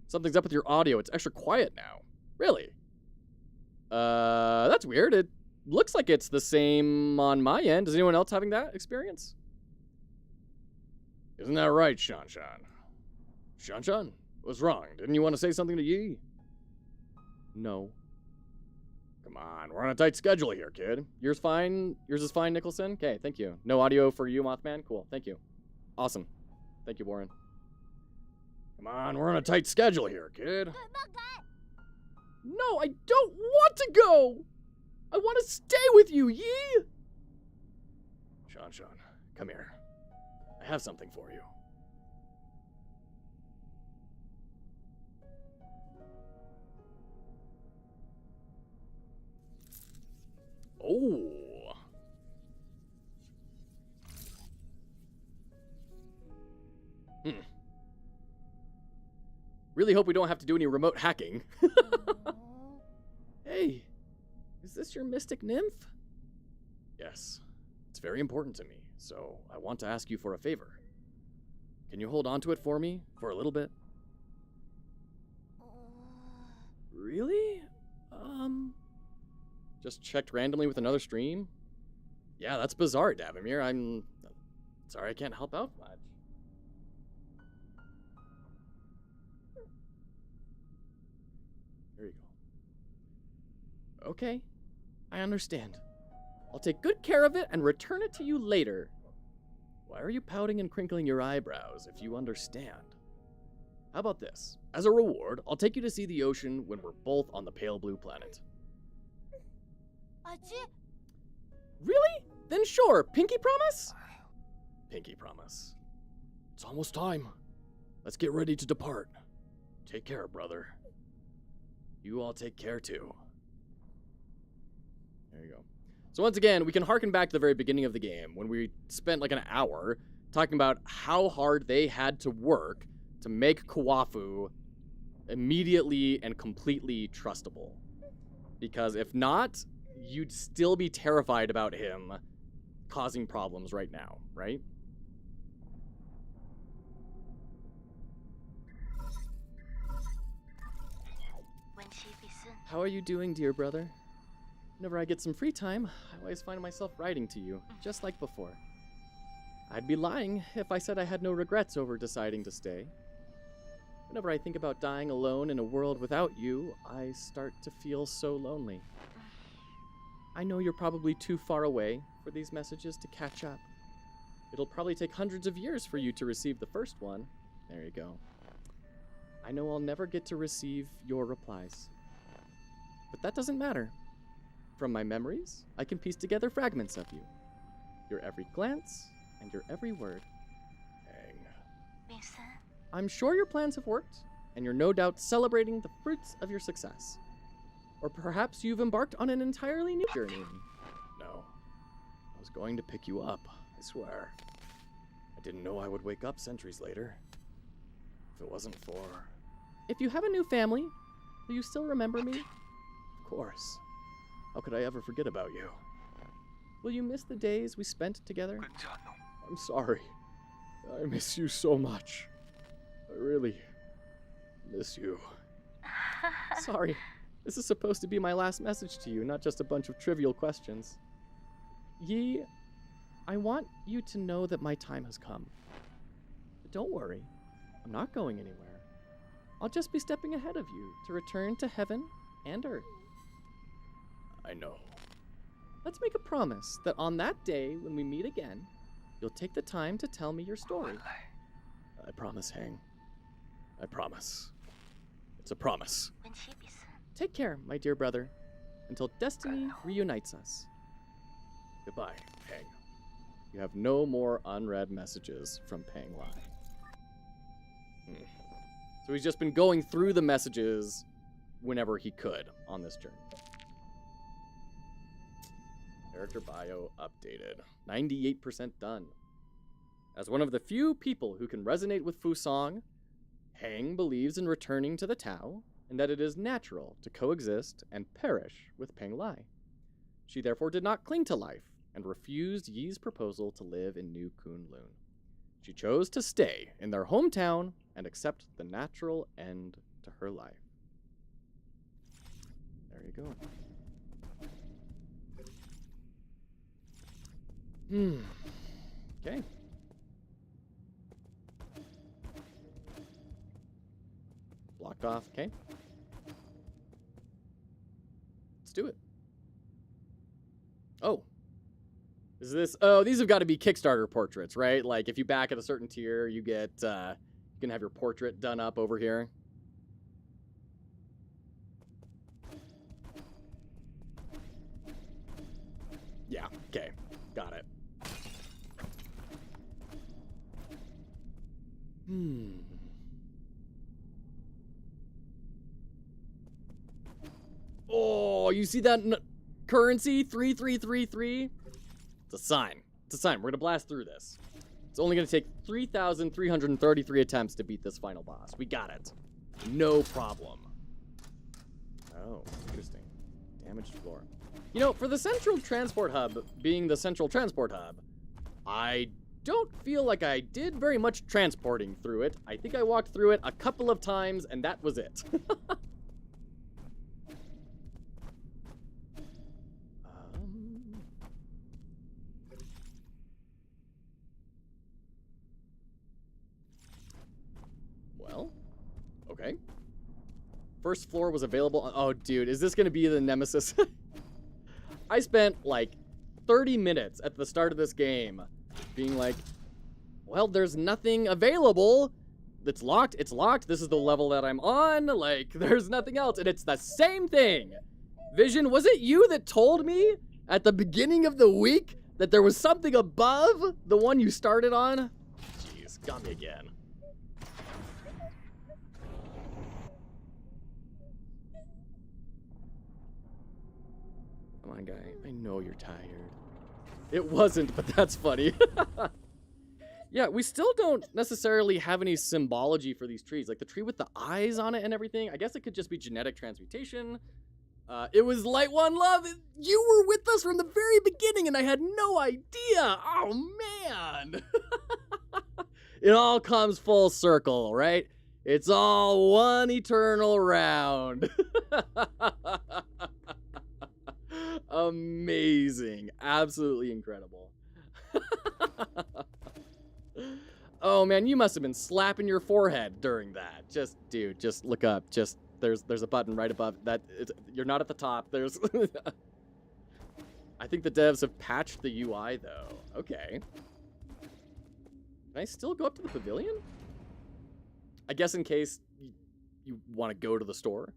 Speaker 1: Something's up with your audio. It's extra quiet now. Really? That's weird. It looks like it's the same on my end. Is anyone else having that experience?
Speaker 3: Isn't that right, Shan? Shan? What's wrong? Didn't you want to say something to Yi?
Speaker 1: No.
Speaker 3: Come on, we're on a tight schedule here, kid.
Speaker 1: Yours fine? Yours is fine, Nicholson? Okay, thank you. No audio for you, Mothman? Cool, thank you. Awesome. Thank you, Warren.
Speaker 3: Come on, we're on a tight schedule here, kid.
Speaker 1: No, I don't want to go! I want to stay with you, Yi!
Speaker 3: Shan, come here. I have something for you.
Speaker 1: Oh. Really hope we don't have to do any remote hacking. Hey, is this your mystic nymph?
Speaker 3: Yes, it's very important to me, so I want to ask you for a favor. Can you hold on to it for me for a little bit?
Speaker 1: Really? Just checked randomly with another stream? Yeah, that's bizarre, Davimir. I'm sorry I can't help out much. There you go. Okay, I understand. I'll take good care of it and return it to you later. Why are you pouting and crinkling your eyebrows if you understand? How about this? As a reward, I'll take you to see the ocean when we're both on the pale blue planet. Really? Then sure. Pinky promise?
Speaker 3: Pinky promise. It's almost time. Let's get ready to depart. Take care, brother. You all take care too.
Speaker 1: There you go. So once again, we can harken back to the very beginning of the game when we spent like an hour talking about how hard they had to work to make Kawafu immediately and completely trustable. Because if not, you'd still be terrified about him causing problems right now, right? How are you doing, dear brother? Whenever I get some free time, I always find myself writing to you, just like before. I'd be lying if I said I had no regrets over deciding to stay. Whenever I think about dying alone in a world without you, I start to feel so lonely. I know you're probably too far away for these messages to catch up. It'll probably take hundreds of years for you to receive the first one. There you go. I know I'll never get to receive your replies. But that doesn't matter. From my memories, I can piece together fragments of you. Your every glance and your every word.
Speaker 3: Dang.
Speaker 1: I'm sure your plans have worked, and you're no doubt celebrating the fruits of your success. Or perhaps you've embarked on an entirely new journey.
Speaker 3: No. I was going to pick you up, I swear. didn't know I would wake up centuries later. If it wasn't for...
Speaker 1: If you have a new family, will you still remember me?
Speaker 3: Of course. How could I ever forget about you?
Speaker 1: Will you miss the days we spent together?
Speaker 3: I'm sorry. I miss you so much. I really miss you.
Speaker 1: Sorry. This is supposed to be my last message to you, not just a bunch of trivial questions. Yi, I want you to know that my time has come. But don't worry. I'm not going anywhere. I'll just be stepping ahead of you to return to heaven and earth.
Speaker 3: I know.
Speaker 1: Let's make a promise that on that day when we meet again, you'll take the time to tell me your story.
Speaker 3: I promise, Hang. I promise. It's a promise.
Speaker 1: Take care, my dear brother, until destiny reunites us.
Speaker 3: Goodbye, Hang. You have no more unread messages from Pang Lai.
Speaker 1: So he's just been going through the messages whenever he could on this journey.
Speaker 3: Character bio updated.
Speaker 1: 98% done. As one of the few people who can resonate with Fusong, Hang believes in returning to the Tao and that it is natural to coexist and perish with Peng Lai. She therefore did not cling to life and refused Yi's proposal to live in New Kunlun. She chose to stay in their hometown and accept the natural end to her life. There you go. Okay. Blocked off, okay. Let's do it. Oh. Is this... Oh, these have got to be Kickstarter portraits, right? Like, if you back at a certain tier, you get... you can have your portrait done up over here. Yeah, okay. Got it. Oh, you see that currency? 3333? It's a sign. It's a sign. We're going to blast through this. It's only going to take 3,333 attempts to beat this final boss. We got it. No problem. Oh, interesting. Damaged floor. You know, for the Central Transport Hub being the Central Transport Hub, I don't feel like I did very much transporting through it. I think I walked through it a couple of times, and that was it. Well, okay. First floor was available. Oh, dude, is this going to be the nemesis? I spent like 30 minutes at the start of this game being like, well, there's nothing available. It's locked. It's locked. This is the level that I'm on. Like, there's nothing else. And it's the same thing. Vision, was it you that told me at the beginning of the week that there was something above the one you started on? Jeez, got me again. Come on, guy. I know you're tired. It wasn't, but that's funny. Yeah, we still don't necessarily have any symbology for these trees. Like the tree with the eyes on it and everything. I guess it could just be genetic transmutation. It was Light One Love. You were with us from the very beginning, and I had no idea. Oh, man. It all comes full circle, right? It's all one eternal round. Amazing. Absolutely incredible. Oh man, you must have been slapping your forehead during that. Just, dude, just look up. Just, there's a button right above that. You're not at the top. There's... I think the devs have patched the UI though. Okay. Can I still go up to the pavilion? I guess in case you want to go to the store.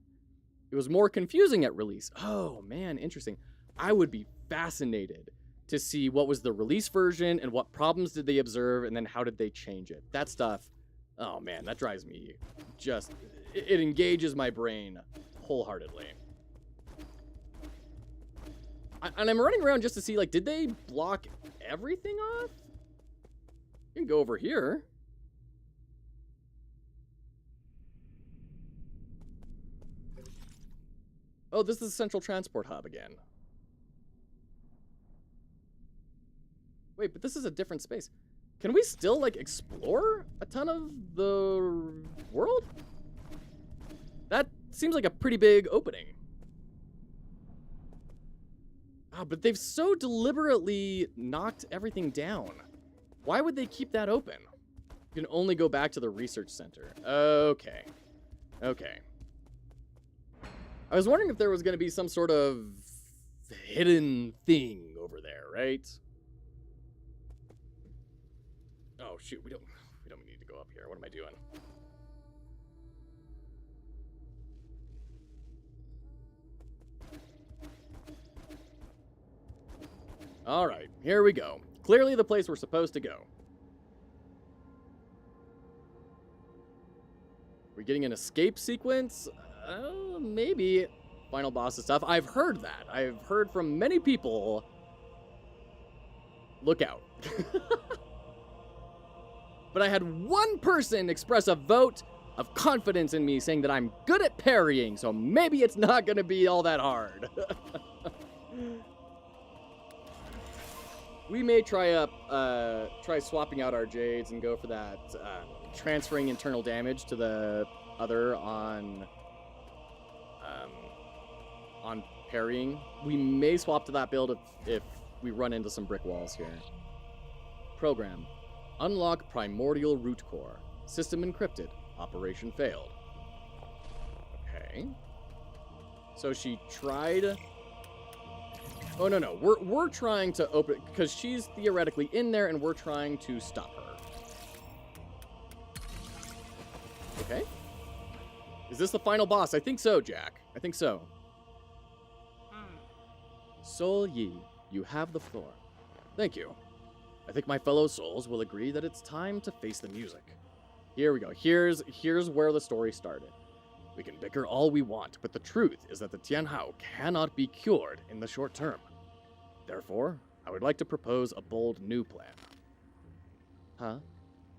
Speaker 1: It was more confusing at release. Oh man, interesting. I would be fascinated to see what was the release version and what problems did they observe and then how did they change it. That stuff, oh man, that drives me just, it engages my brain wholeheartedly. And I'm running around just to see, like, did they block everything off? You can go over here. Oh, this is the central transport hub again. Wait, but this is a different space. Can we still, like, explore a ton of the world? That seems like a pretty big opening. Ah, but they've so deliberately knocked everything down. Why would they keep that open? You can only go back to the research center. Okay. Okay. I was wondering if there was going to be some sort of hidden thing over there, right? Oh shoot, we don't need to go up here. What am I doing? All right, here we go. Clearly the place we're supposed to go. We're getting an escape sequence? Maybe. Final boss and stuff. I've heard that. I've heard from many people. Look out. But I had one person express a vote of confidence in me saying that I'm good at parrying, so maybe it's not going to be all that hard. We may try swapping out our Jades and go for that transferring internal damage to the other on parrying. We may swap to that build if we run into some brick walls here. Program. Unlock primordial root core. System encrypted. Operation failed. Okay. So she tried... Oh, no. We're trying to open... Because she's theoretically in there, and we're trying to stop her. Okay. Is this the final boss? I think so, Jack. I think so. Soul Yi, you have the floor. Thank you. I think my fellow souls will agree that it's time to face the music. Here we go. Here's where the story started. We can bicker all we want, but the truth is that the Tianhao cannot be cured in the short term. Therefore, I would like to propose a bold new plan. Huh?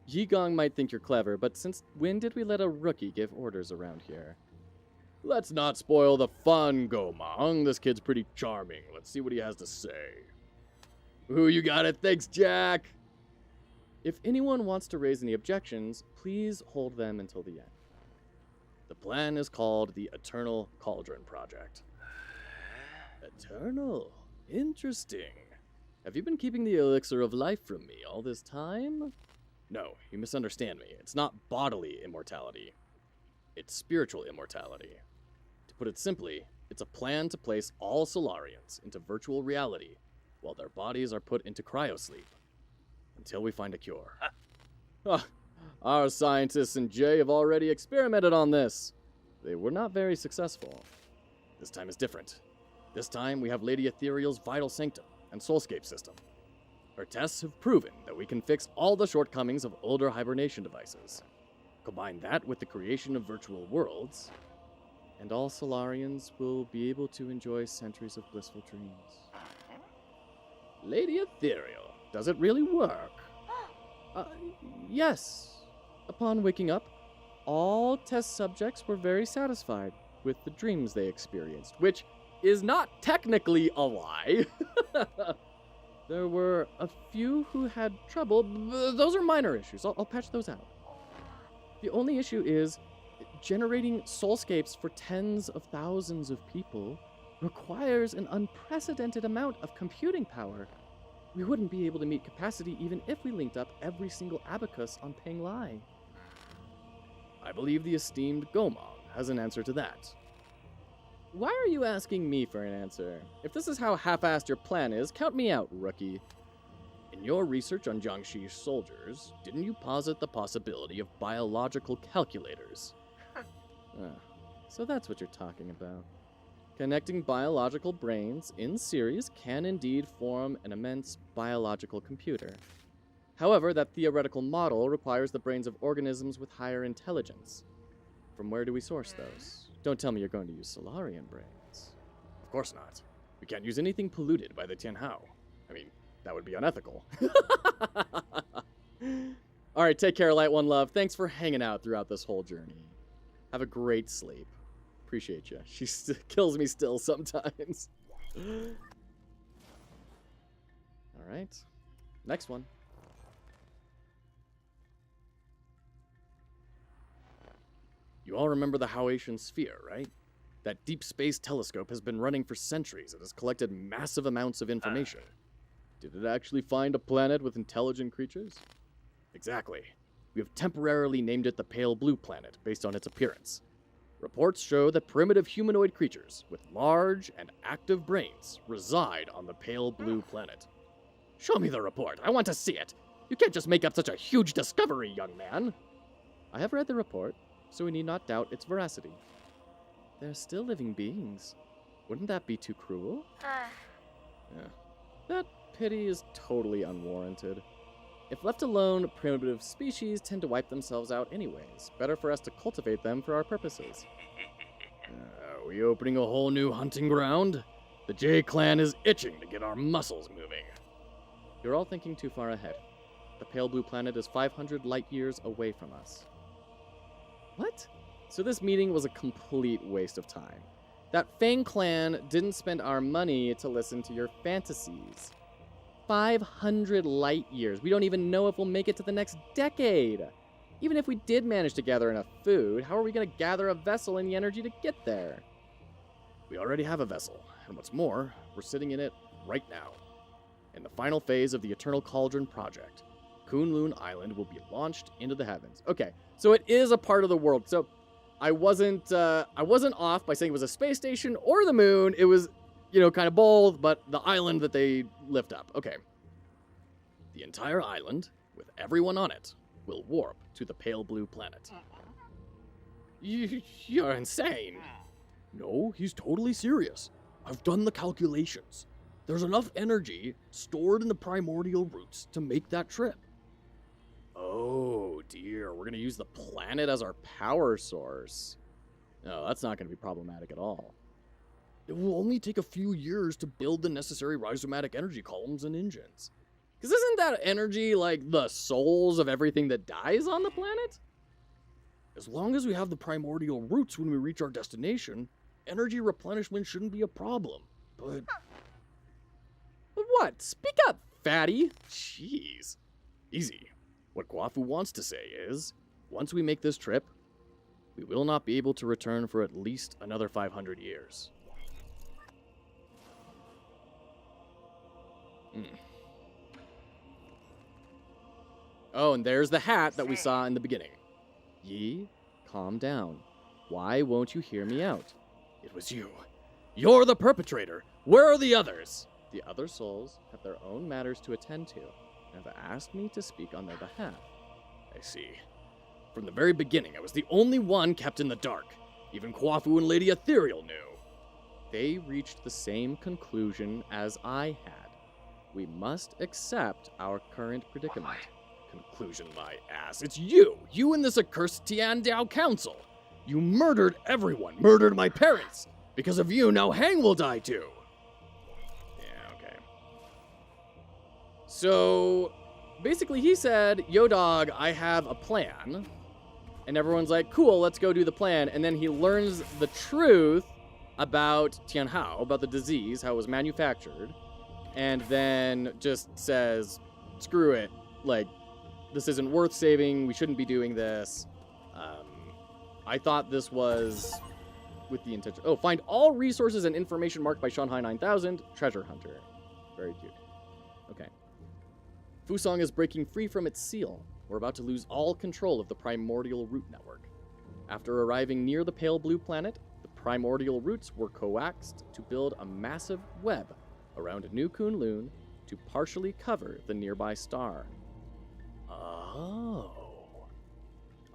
Speaker 1: Yigong might think you're clever, but since when did we let a rookie give orders around here? Let's not spoil the fun, Gomang. This kid's pretty charming. Let's see what he has to say. Ooh, you got it. Thanks, Jack. If anyone wants to raise any objections, please hold them until the end. The plan is called the Eternal Cauldron Project. Eternal? Interesting. Have you been keeping the elixir of life from me all this time? No, you misunderstand me. It's not bodily immortality. It's spiritual immortality. To put it simply, it's a plan to place all Solarians into virtual reality while their bodies are put into cryosleep until we find a cure. Our scientists and Jay have already experimented on this. They were not very successful. This time is different. This time we have Lady Ethereal's vital sanctum and soulscape system. Her tests have proven that we can fix all the shortcomings of older hibernation devices. Combine that with the creation of virtual worlds, and all Solarians will be able to enjoy centuries of blissful dreams. Lady Ethereal, does it really work? Yes. Upon waking up, all test subjects were very satisfied with the dreams they experienced, which is not technically a lie. There were a few who had trouble. Those are minor issues. I'll patch those out. The only issue is generating soulscapes for tens of thousands of people requires an unprecedented amount of computing power. We wouldn't be able to meet capacity even if we linked up every single abacus on Peng Lai. I believe the esteemed Gomang has an answer to that. Why are you asking me for an answer? If this is how half-assed your plan is, count me out, rookie. In your research on Jiangxi soldiers, didn't you posit the possibility of biological calculators? So that's what you're talking about. Connecting biological brains in series can indeed form an immense biological computer. However, that theoretical model requires the brains of organisms with higher intelligence. From where do we source those? Don't tell me you're going to use Solarian brains. Of course not. We can't use anything polluted by the Tianhao. I mean, that would be unethical. All right, take care, Light One Love. Thanks for hanging out throughout this whole journey. Have a great sleep. Appreciate you. She kills me still sometimes. All right. Next one.
Speaker 3: You all remember the Hauatian Sphere, right? That deep space telescope has been running for centuries and has collected massive amounts of information.
Speaker 1: Did it actually find a planet with intelligent creatures?
Speaker 3: Exactly. We have temporarily named it the Pale Blue Planet based on its appearance. Reports show that primitive humanoid creatures with large and active brains reside on the Pale Blue Planet.
Speaker 1: Show me the report. I want to see it. You can't just make up such a huge discovery, young man. I have read the report, so we need not doubt its veracity. They're still living beings. Wouldn't that be too cruel? Yeah. That pity is totally unwarranted. If left alone, primitive species tend to wipe themselves out anyways. Better for us to cultivate them for our purposes.
Speaker 3: Are we opening a whole new hunting ground? The J-Clan is itching to get our muscles moving.
Speaker 1: You're all thinking too far ahead. The Pale Blue Planet is 500 light years away from us. What? So this meeting was a complete waste of time. That Fang Clan didn't spend our money to listen to your fantasies. 500 light years. We don't even know if we'll make it to the next decade. Even if we did manage to gather enough food, how are we going to gather a vessel and the energy to get there?
Speaker 3: We already have a vessel, and what's more, we're sitting in it right now. In the final phase of the Eternal Cauldron project, Kunlun Island will be launched into the heavens.
Speaker 1: Okay, so it is a part of the world. So I wasn't off by saying it was a space station or the moon. It was, kind of both, but the island that they lift up. Okay.
Speaker 3: The entire island, with everyone on it, will warp to the Pale Blue Planet.
Speaker 1: You're insane.
Speaker 3: No, he's totally serious. I've done the calculations. There's enough energy stored in the primordial roots to make that trip.
Speaker 1: Oh dear, we're going to use the planet as our power source. No, that's not going to be problematic at all.
Speaker 3: It will only take a few years to build the necessary rhizomatic energy columns and engines.
Speaker 1: Because isn't that energy like the souls of everything that dies on the planet?
Speaker 3: As long as we have the primordial roots when we reach our destination, energy replenishment shouldn't be a problem. But
Speaker 1: what? Speak up, fatty.
Speaker 3: Jeez. Easy. What Guafu wants to say is, once we make this trip, we will not be able to return for at least another 500 years.
Speaker 1: Oh, and there's the hat that we saw in the beginning. Yi, calm down. Why won't you hear me out?
Speaker 3: It was you. You're the perpetrator. Where are the others?
Speaker 1: The other souls have their own matters to attend to and have asked me to speak on their behalf.
Speaker 3: I see. From the very beginning, I was the only one kept in the dark. Even Kwafu and Lady Ethereal knew.
Speaker 1: They reached the same conclusion as I had. We must accept our current predicament.
Speaker 3: Conclusion, my ass. It's you! You and this accursed Tiandao Council! You murdered everyone! Murdered my parents! Because of you, now Hang will die too!
Speaker 1: Yeah, okay. So, basically he said, yo dog, I have a plan. And everyone's like, cool, let's go do the plan. And then he learns the truth about Tianhao, about the disease, how it was manufactured. And then just says, screw it, like, this isn't worth saving, we shouldn't be doing this. I thought this was with the intention. Oh, find all resources and information marked by Shanghai 9000, treasure hunter. Very cute. Okay. Fusong is breaking free from its seal. We're about to lose all control of the primordial root network. After arriving near the Pale Blue Planet, the primordial roots were coaxed to build a massive web around New Kunlun to partially cover the nearby star.
Speaker 3: Oh.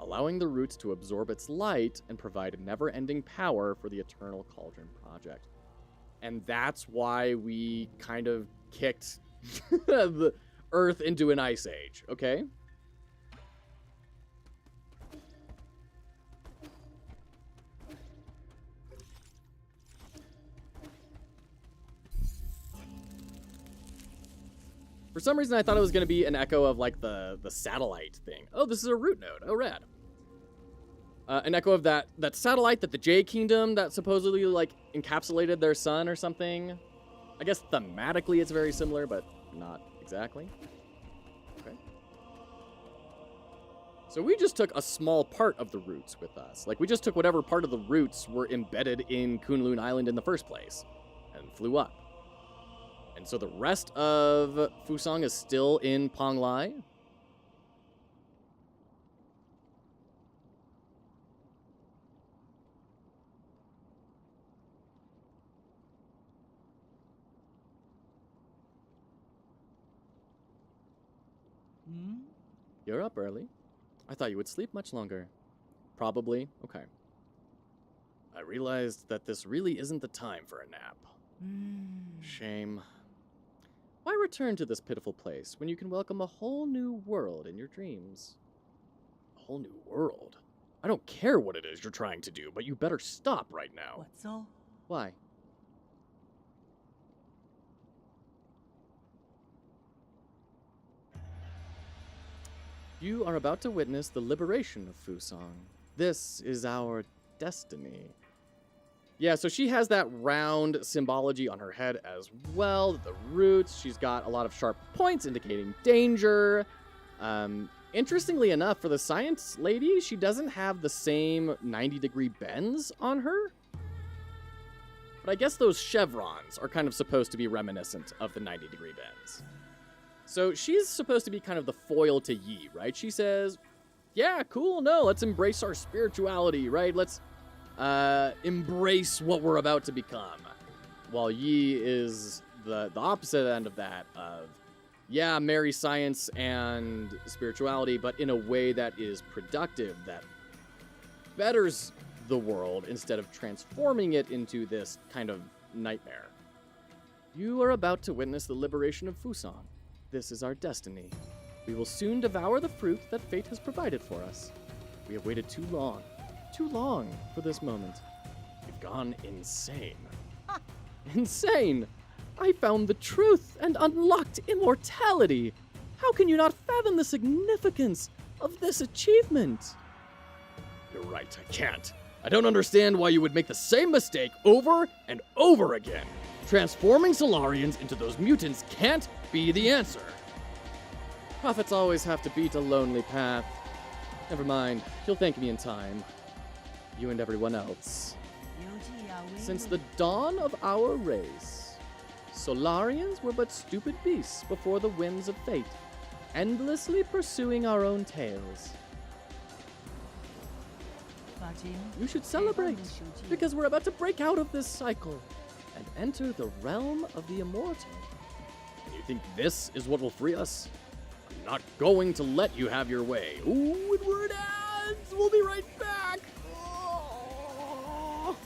Speaker 1: Allowing the roots to absorb its light and provide never-ending power for the Eternal Cauldron project. And that's why we kind of kicked the Earth into an ice age, okay? For some reason, I thought it was going to be an echo of, like, the satellite thing. Oh, this is a root node. Oh, rad. An echo of that satellite that the Jade Kingdom that supposedly, like, encapsulated their sun or something. I guess thematically it's very similar, but not exactly. Okay. So we just took a small part of the roots with us. Like, we just took whatever part of the roots were embedded in Kunlun Island in the first place and flew up. And so the rest of Fusang is still in Ponglai. You're up early. I thought you would sleep much longer. Probably. Okay. I realized that this really isn't the time for a nap. Shame. Why return to this pitiful place when you can welcome a whole new world in your dreams? A whole new world? I don't care what it is you're trying to do, but you better stop right now.
Speaker 5: What's all?
Speaker 1: Why? You are about to witness the liberation of Fusang. This is our destiny. Yeah, so she has that round symbology on her head as well. The roots, she's got a lot of sharp points indicating danger. Interestingly enough, for the science lady, she doesn't have the same 90-degree bends on her. But I guess those chevrons are kind of supposed to be reminiscent of the 90-degree bends. So she's supposed to be kind of the foil to Yi, right? She says, yeah, cool, no, let's embrace our spirituality, right? Let's embrace what we're about to become. While Yi is the opposite end of that of, yeah, marry science and spirituality, but in a way that is productive, that betters the world instead of transforming it into this kind of nightmare. You are about to witness the liberation of Fusang. This is our destiny. We will soon devour the fruit that fate has provided for us. We have waited too long for this moment. We've gone insane. Insane! I found the truth and unlocked immortality. How can you not fathom the significance of this achievement? You're right, I can't. I don't understand why you would make the same mistake over and over again. Transforming Solarians into those mutants can't be the answer. Prophets always have to beat a lonely path. Never mind, you'll thank me in time. You and everyone else. Since the dawn of our race, Solarians were but stupid beasts before the whims of fate, endlessly pursuing our own tails. You should celebrate, because we're about to break out of this cycle and enter the realm of the immortal. And you think this is what will free us? I'm not going to let you have your way. Ooh, and we're at ads! We'll be right back! Oh.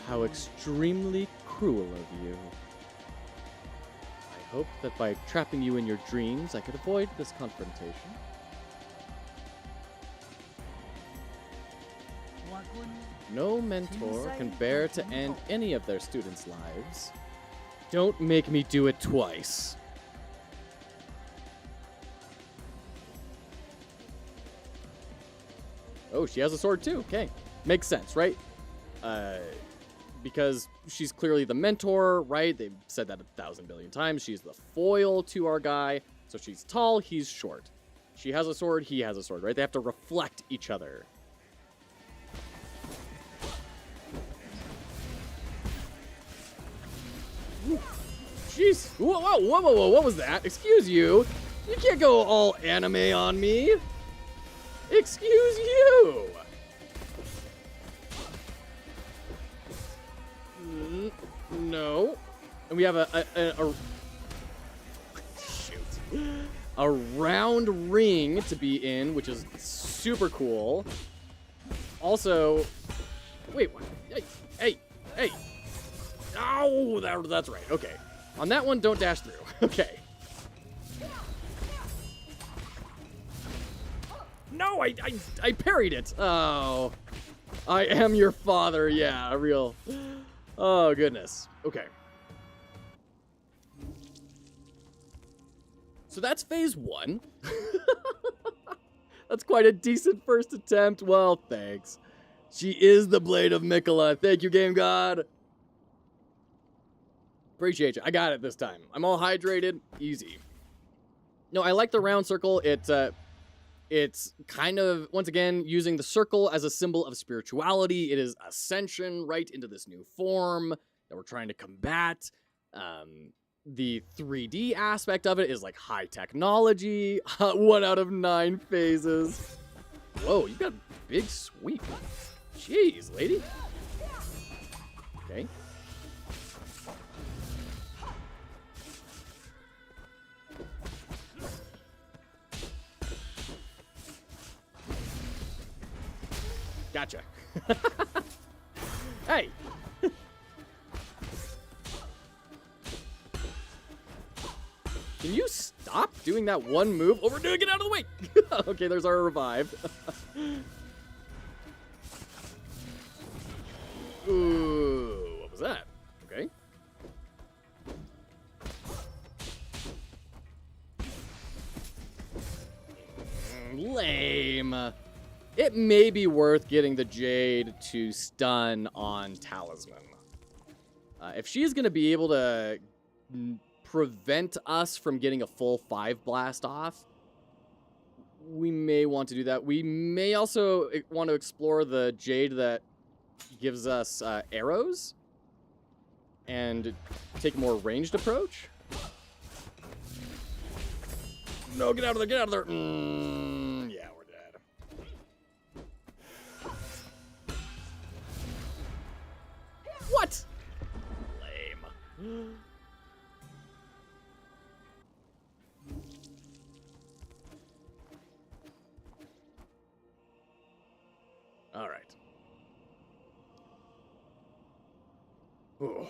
Speaker 3: How extremely cruel of you. I hope that by trapping you in your dreams, I could avoid this confrontation. No mentor can bear to end any of their students' lives. Don't make me do it twice. Oh, she has a sword too. Okay. Makes sense, right? Because she's clearly the mentor, right? They've said that 1,000 billion times. She's the foil to our guy. So she's tall, he's short. She has a sword, he has a sword, right? They have to reflect each other. Jeez. Whoa, whoa, whoa, whoa, whoa. What was that? Excuse you. You can't go all anime on me. Excuse you. No. And we have a shoot. A round ring to be in, which is super cool. Also, wait, what? Hey. Oh, that's right. Okay. On that one, don't dash through. Okay. No, I parried it. Oh. I am your father. Yeah, real. Oh, goodness. Okay. So that's phase 1. That's quite a decent first attempt. Well, thanks. She is the Blade of Mikola. Thank you, Game God. Appreciate you. I got it this time. I'm all hydrated. Easy. No, I like the round circle. It's kind of, once again, using the circle as a symbol of spirituality. It is ascension right into this new form that we're trying to combat. The 3D aspect of it is like high technology. 1 out of 9 phases. Whoa, you got a big sweep. Jeez, lady. Okay. Gotcha. Hey. Can you stop doing that one move? Overdo it, get out of the way. Okay, there's our revive. Ooh, what was that? Okay. Lame. It may be worth getting the Jade to stun on Talisman. If she's going to be able to prevent us from getting a full 5 blast off, we may want to do that. We may also want to explore the Jade that gives us arrows and take a more ranged approach. No, get out of there, get out of there. Yeah, we're dead. What? Lame. All right. Ooh.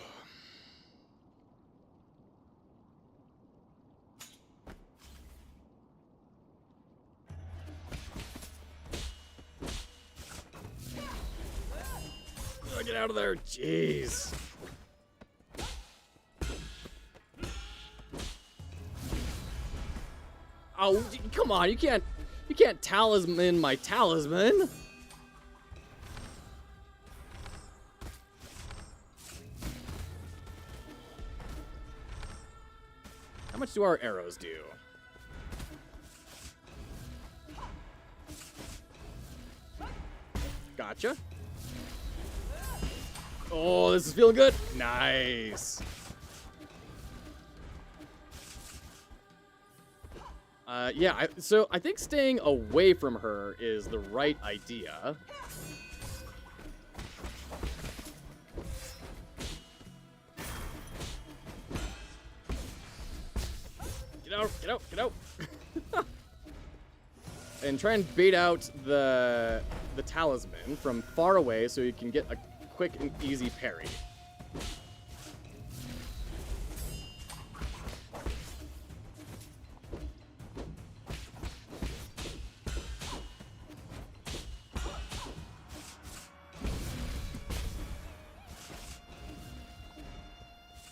Speaker 3: Get out of there, jeez. Oh, come on, you can't talisman my talisman. How much do our arrows do? Gotcha. Oh, this is feeling good. Nice. Yeah, so I think staying away from her is the right idea. Get out, get out, get out. And try and bait out the talisman from far away so you can get a
Speaker 1: quick and easy parry.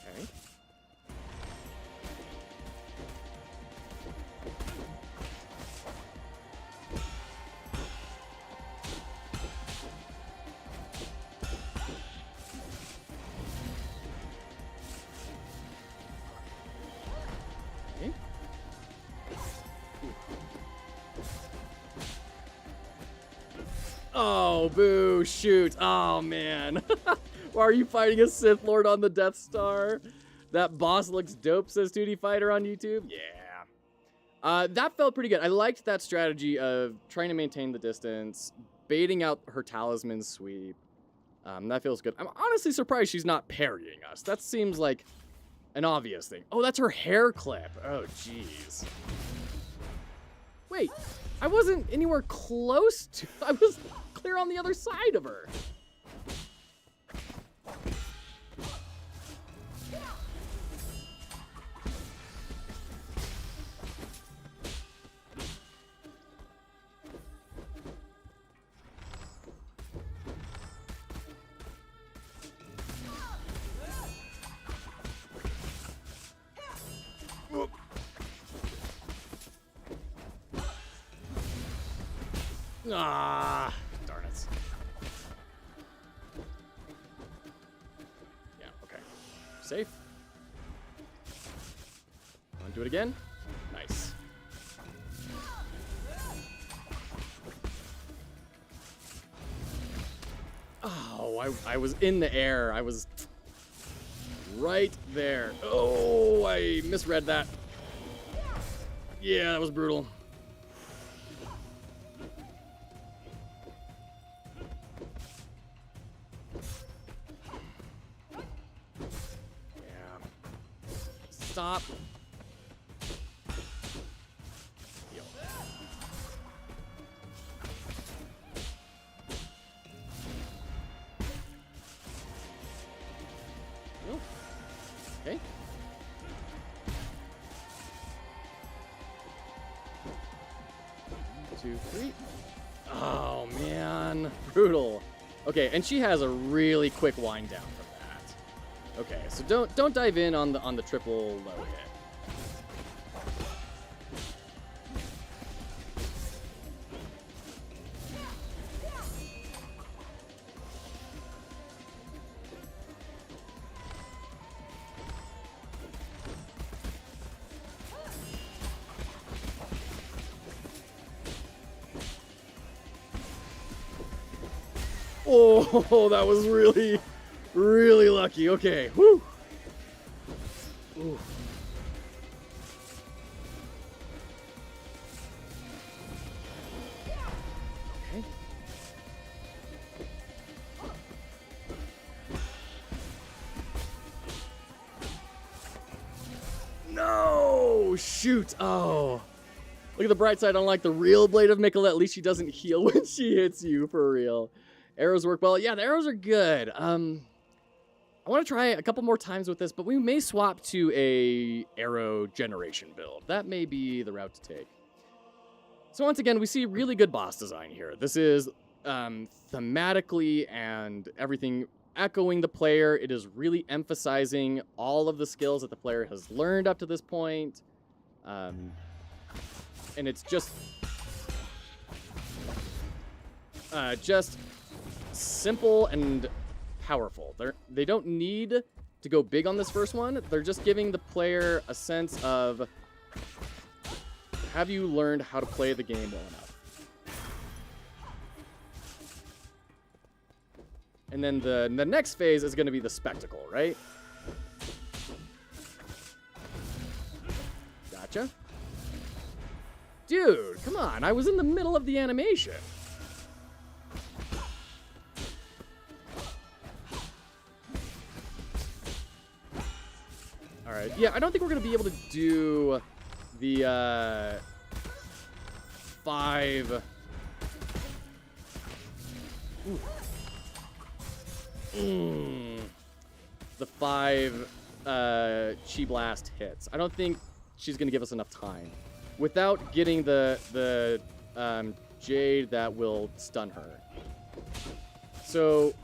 Speaker 1: Okay. Okay. Oh, boo, shoot. Oh, man. Why are you fighting a Sith Lord on the Death Star? That boss looks dope, says 2D Fighter on YouTube. Yeah. That felt pretty good. I liked that strategy of trying to maintain the distance, baiting out her talisman sweep. That feels good. I'm honestly surprised she's not parrying us. That seems like an obvious thing. Oh, that's her hair clip. Oh, jeez. Wait, I wasn't anywhere close to... I was clear on the other side of her. Ah, darn it. Yeah, okay. Safe. Want to do it again? Nice. Oh, I was in the air. I was right there. Oh, I misread that. Yeah, that was brutal. Stop. Yo. Yo. Okay. One, 2, 3. Oh man, brutal. Okay, and she has a really quick wind down from that. Okay, so don't dive in on the triple low hit. Oh, that was really, really lucky. Okay, whew. Ooh. Okay. No, shoot. Oh. Look at the bright side. Unlike the real Blade of Miquella, at least she doesn't heal when she hits you, for real. Arrows work well. Yeah, the arrows are good. I want to try a couple more times with this, but we may swap to a arrow generation build. That may be the route to take. So once again, we see really good boss design here. This is thematically and everything echoing the player. It is really emphasizing all of the skills that the player has learned up to this point. And it's just simple and powerful. They don't need to go big on this first one. They're just giving the player a sense of, have you learned how to play the game well enough? And then the next phase is going to be the spectacle, right? Gotcha. Dude, come on. I was in the middle of the animation. All right. Yeah, I don't think we're going to be able to do the 5. Ooh. The 5 Chi Blast hits. I don't think she's going to give us enough time. Without getting the Jade that will stun her. So...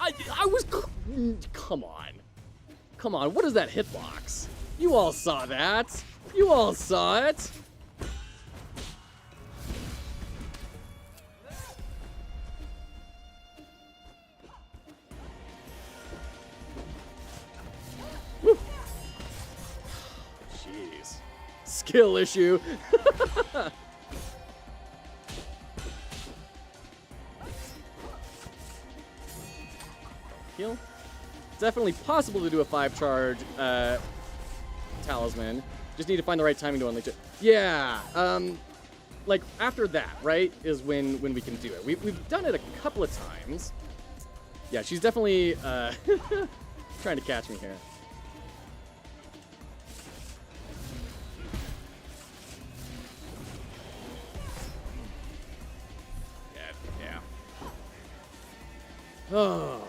Speaker 1: I was... Come on. Come on, what is that hitbox? You all saw that. You all saw it. Woo. Jeez. Skill issue. Heal. Definitely possible to do a 5-charge talisman. Just need to find the right timing to unleash it. Yeah, like after that, right, is when we can do it. We've done it a couple of times. Yeah, she's definitely trying to catch me here. Yeah. Oh.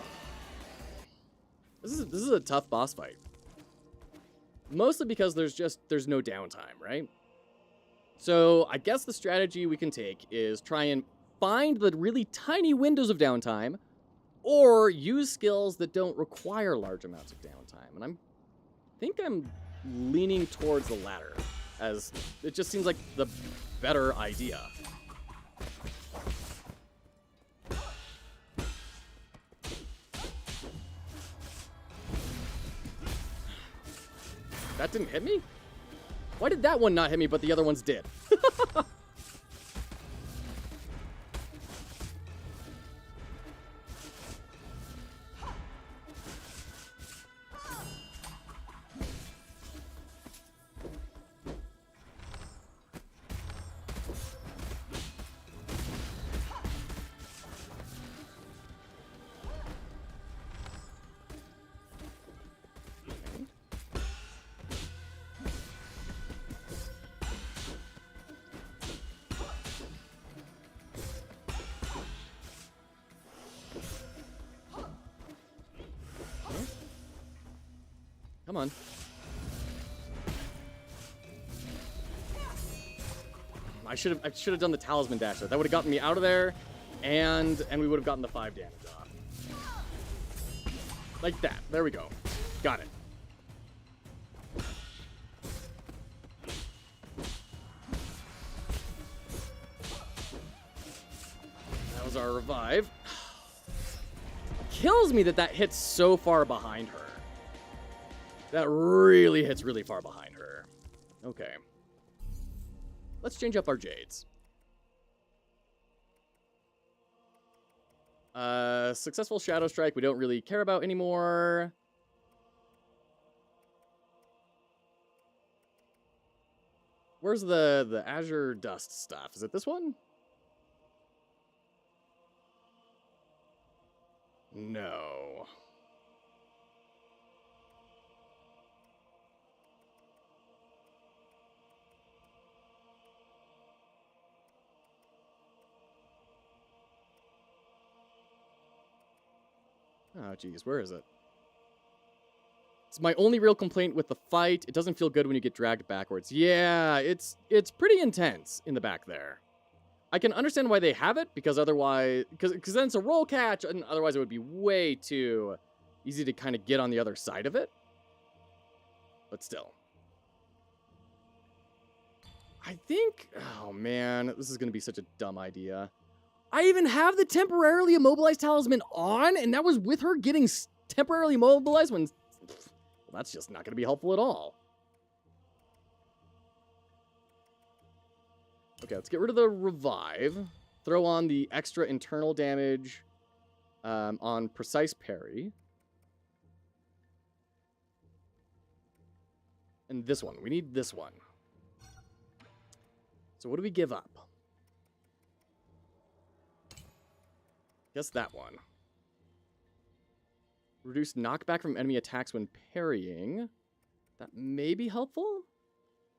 Speaker 1: This is a tough boss fight. Mostly because there's no downtime, right? So I guess the strategy we can take is try and find the really tiny windows of downtime, or use skills that don't require large amounts of downtime. And I think I'm leaning towards the latter, as it just seems like the better idea. That didn't hit me? Why did that one not hit me, but the other ones did? Come on. I should have done the talisman dash there. That would have gotten me out of there, and we would have gotten the 5 damage off. Like that. There we go. Got it. That was our revive. Kills me that hits so far behind her. That really hits really far behind her. Okay. Let's change up our Jades. Successful Shadow Strike we don't really care about anymore. Where's the Azure Dust stuff? Is it this one? No. Oh, geez, where is it? It's my only real complaint with the fight. It doesn't feel good when you get dragged backwards. Yeah, it's pretty intense in the back there. I can understand why they have it, because otherwise... Because then it's a roll catch, and otherwise it would be way too easy to kind of get on the other side of it. But still. I think... Oh, man, this is going to be such a dumb idea. I even have the temporarily immobilized talisman on, and that was with her getting temporarily immobilized when... Well, that's just not going to be helpful at all. Okay, let's get rid of the revive. Throw on the extra internal damage on precise parry. And this one. We need this one. So what do we give up? Guess that one. Reduce knockback from enemy attacks when parrying. That may be helpful.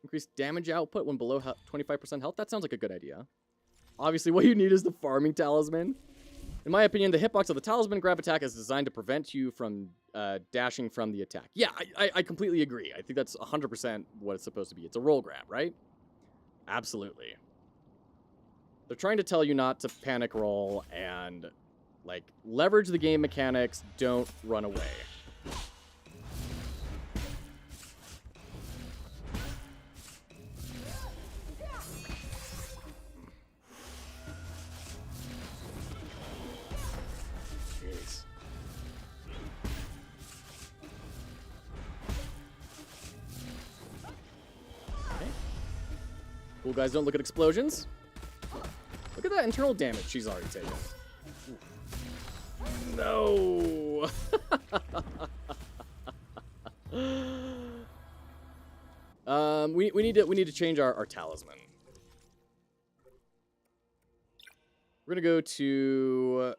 Speaker 1: Increase damage output when below 25% health. That sounds like a good idea. Obviously, what you need is the farming talisman. In my opinion, the hitbox of the talisman grab attack is designed to prevent you from dashing from the attack. Yeah, I completely agree. I think that's 100% what it's supposed to be. It's a roll grab, right? Absolutely. They're trying to tell you not to panic roll and, like, leverage the game mechanics, don't run away. Jeez. Okay. Cool guys don't look at explosions. Look at that internal damage she's already taken. Oof. No. We need to change our talisman. We're gonna go to.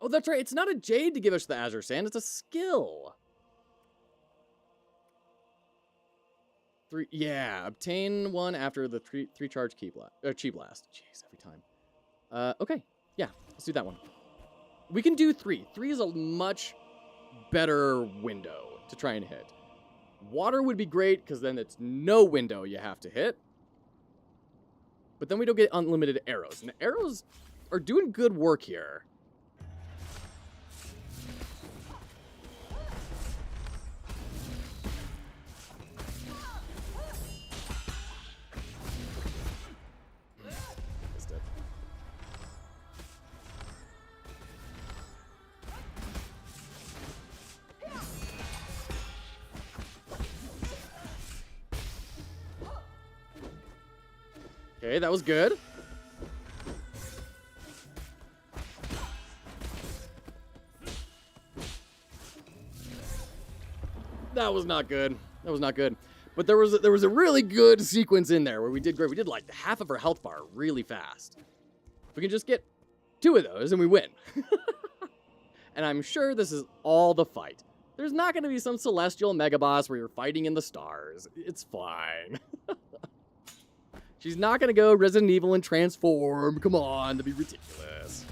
Speaker 1: Oh, that's right. It's not a jade to give us the azure sand. It's a skill. Yeah, obtain one after the three charge chi blast. Jeez, every time. Okay, yeah, let's do that one. We can do 3. 3 is a much better window to try and hit. Water would be great because then it's no window you have to hit. But then we don't get unlimited arrows, and arrows are doing good work here. Okay, that was good. That was not good. That was not good. But there was a really good sequence in there where we did great. We did like half of our health bar really fast. If we can just get 2 of those and we win. And I'm sure this is all the fight. There's not going to be some celestial mega boss where you're fighting in the stars. It's fine. She's not going to go Resident Evil and transform. Come on, that'd be ridiculous.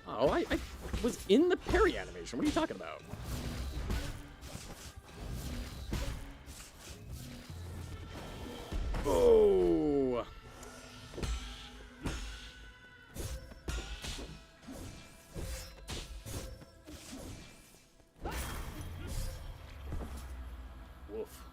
Speaker 1: Oh, I was in the parry animation. What are you talking about? Oh. Woof.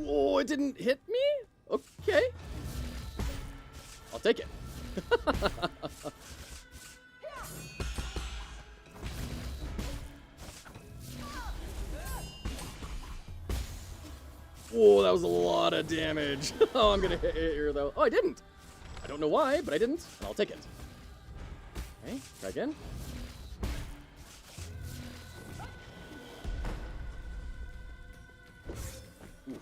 Speaker 1: Oh, it didn't hit me? Okay. I'll take it. Whoa, that was a lot of damage. Oh, I'm gonna hit here though. Oh, I didn't. I don't know why, but I didn't, and I'll take it. Okay, try again. Oof.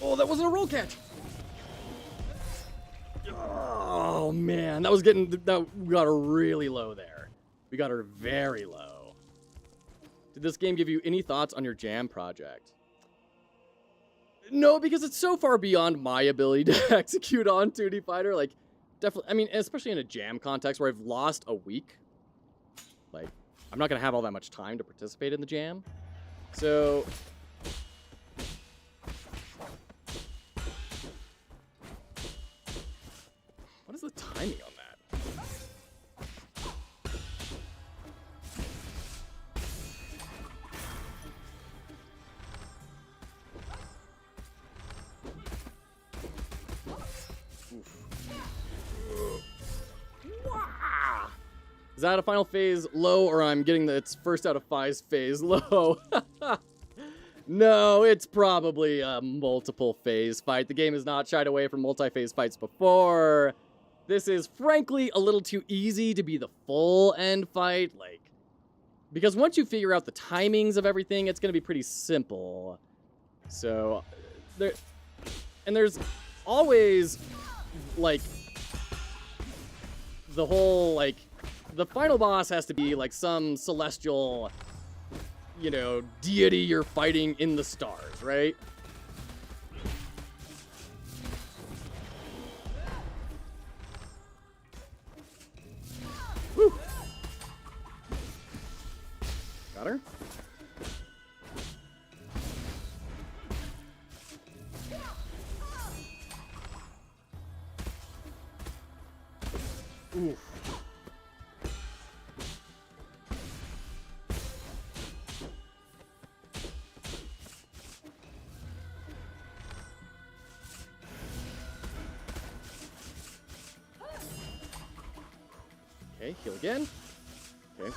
Speaker 1: Oh, that wasn't a roll catch. Oh man, that we got her really low there. We got her very low. Did this game give you any thoughts on your jam project? No, because it's so far beyond my ability to execute on 2D Fighter. Like, definitely, I mean, especially in a jam context where I've lost a week. Like, I'm not going to have all that much time to participate in the jam. So, Is that a final phase low, or I'm getting the it's first out of five phase low? No, it's probably a multiple phase fight. The game has not shied away from multi-phase fights before. This is frankly a little too easy to be the full end fight, like, because once you figure out the timings of everything, it's going to be pretty simple. So, there's always, like, the whole, like, the final boss has to be, like, some celestial, you know, deity you're fighting in the stars, right? Woo! Got her? Oof. Okay, heal again. Okay.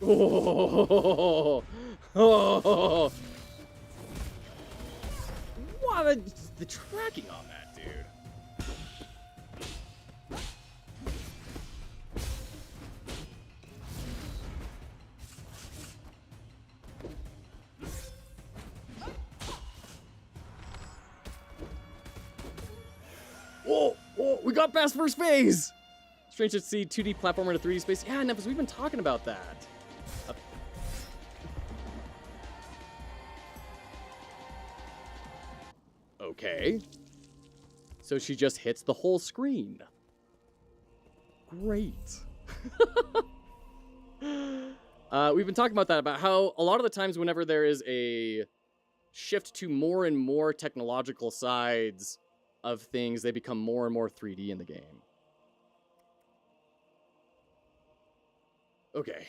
Speaker 1: Oh, oh. What the tracking on that, dude. Whoa, whoa, we got past first phase. Strange to see 2D platformer in a 3D space. Yeah, Nephis, we've been talking about that. Okay. So she just hits the whole screen. Great. We've been talking about that, about how a lot of the times whenever there is a shift to more and more technological sides of things, they become more and more 3D in the game. Okay.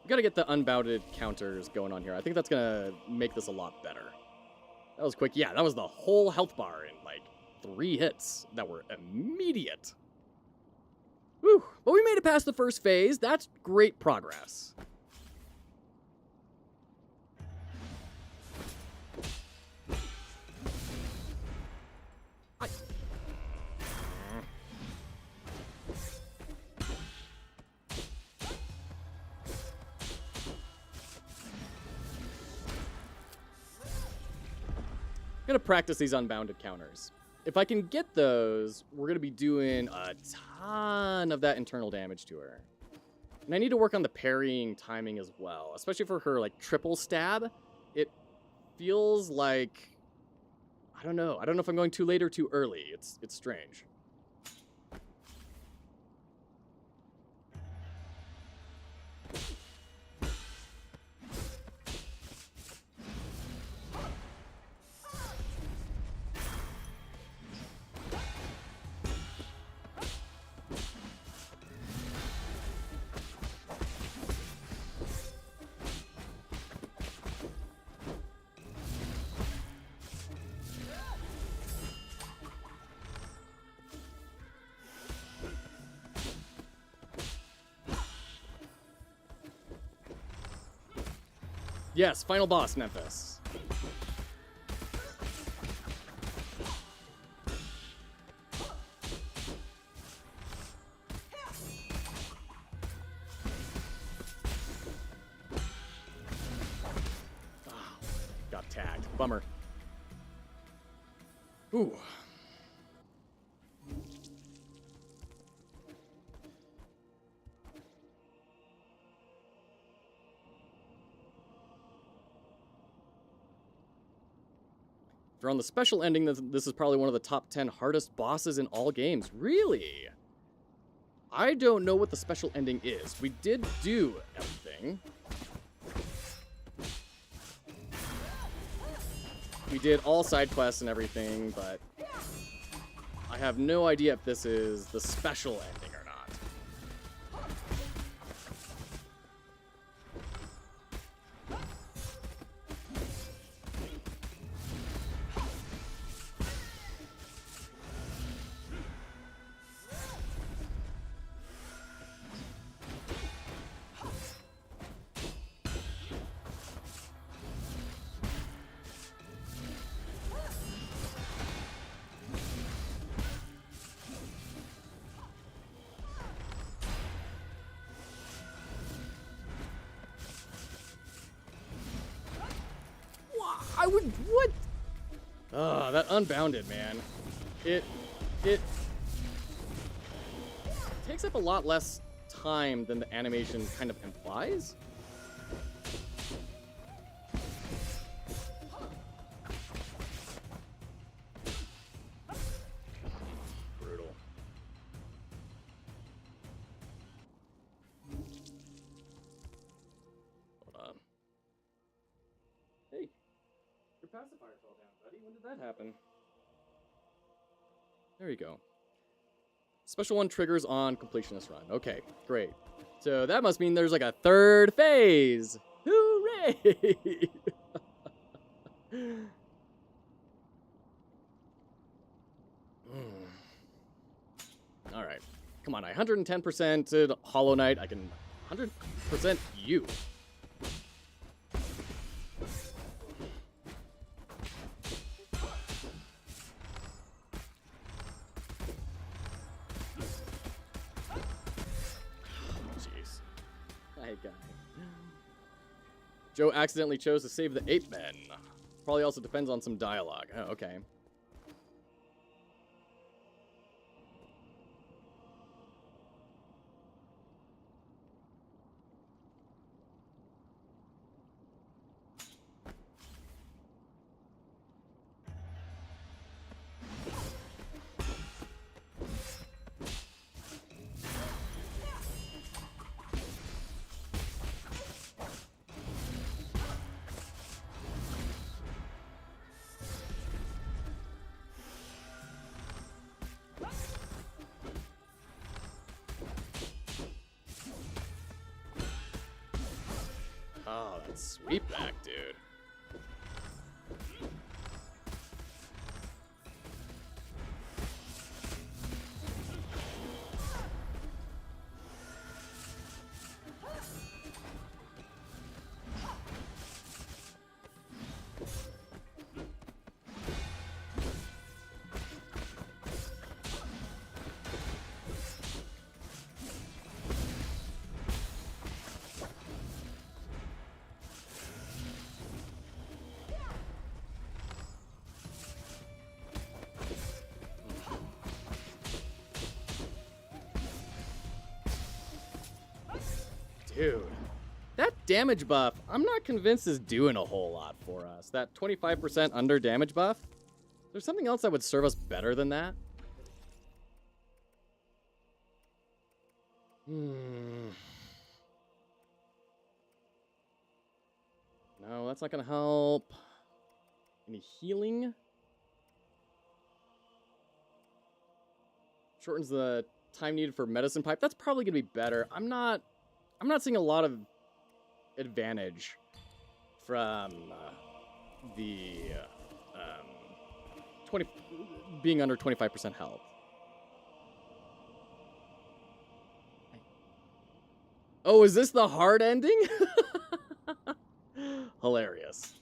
Speaker 1: We gotta get the unbounded counters going on here. I think that's gonna make this a lot better. That was quick. Yeah, that was the whole health bar in, like, 3 hits that were immediate. Whew. But we made it past the first phase. That's great progress. I'm gonna practice these unbounded counters. If I can get those, we're gonna be doing a ton of that internal damage to her. And I need to work on the parrying timing as well, especially for her, like, triple stab. It feels like, I don't know if I'm going too late or too early. It's strange. Yes, final boss, Memphis. Oh, got tagged. Bummer. Ooh. If you're on the special ending, this is probably one of the top 10 hardest bosses in all games. Really? I don't know what the special ending is. We did do everything. We did all side quests and everything, but I have no idea if this is the special ending or not.
Speaker 3: What? Ah, that unbounded, man. It takes up a lot less time than the animation kind of implies. Brutal. Hold on. Hey, your pacifier fell down, buddy. When did that happen? There you go. Special one triggers on completionist run. Okay, great. So that must mean there's like a third phase. Hooray! All right. Come on, I 110%ed Hollow Knight. I can 100% you. Guy. Joe accidentally chose to save the ape men. Probably also depends on some dialogue. Oh, okay. Oh, that sweep back, dude. Dude, that damage buff, I'm not convinced is doing a whole lot for us. That 25% under damage buff, there's something else that would serve us better than that? No, that's not gonna help. Any healing? Shortens the time needed for medicine pipe. That's probably gonna be better. I'm not seeing a lot of advantage from the 20 being under 25% health. Oh, is this the hard ending? Hilarious.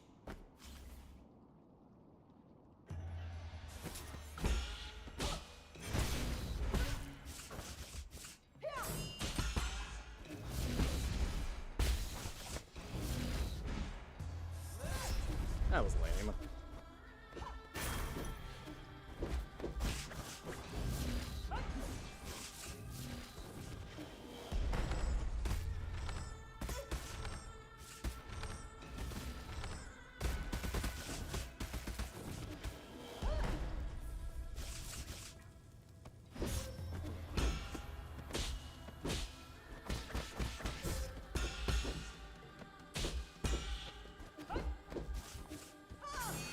Speaker 3: That was lame.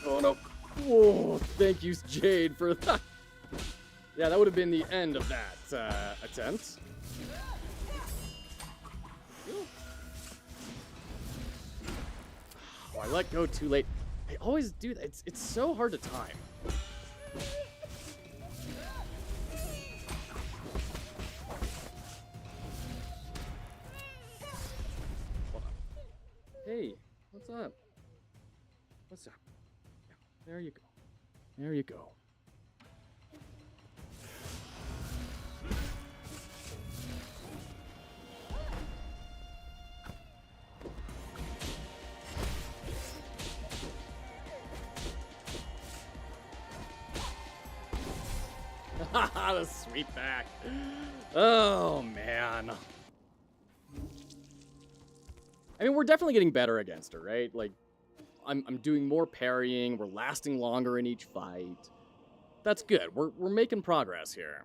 Speaker 3: Oh no. Whoa, thank you, Jade, for that. Yeah, that would have been the end of that attempt. Oh, I let go too late. I always do that. It's so hard to time. Hold on. Hey, what's up? What's up? There you go. There you go. The sweep back. Oh, man. I mean, we're definitely getting better against her, right? Like, I'm doing more parrying. We're lasting longer in each fight. That's good. We're making progress here.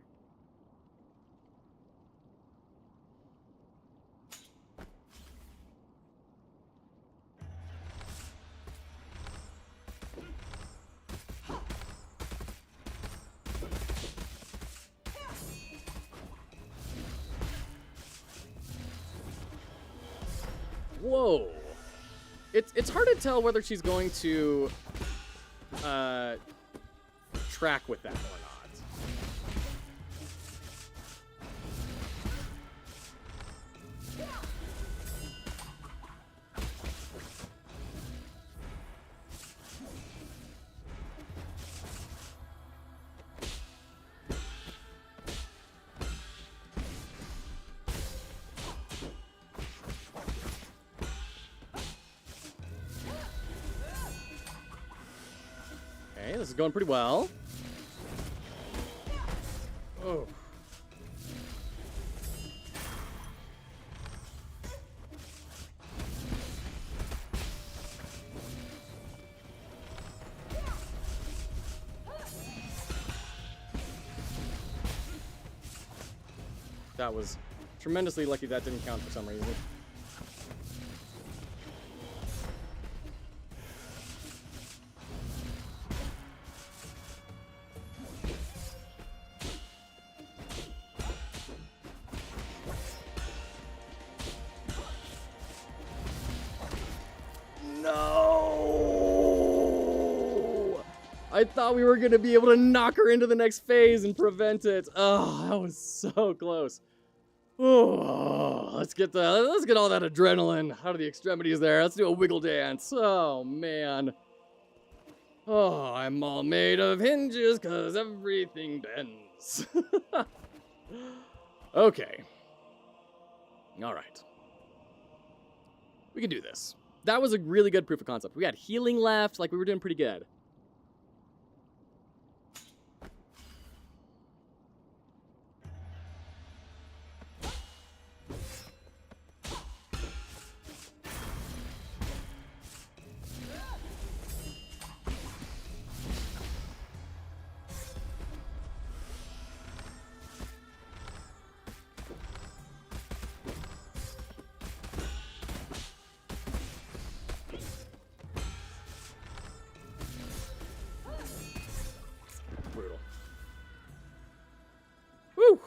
Speaker 3: Whoa. It's hard to tell whether she's going to track with that or not. Okay, this is going pretty well. Oh. That was tremendously lucky that didn't count for some reason. No! I thought we were going to be able to knock her into the next phase and prevent it. Oh, that was so close. Oh, let's get all that adrenaline out of the extremities there. Let's do a wiggle dance. Oh, man. Oh, I'm all made of hinges because everything bends. Okay. All right. We can do this. That was a really good proof of concept. We had healing left. Like, we were doing pretty good. Brutal. Woo!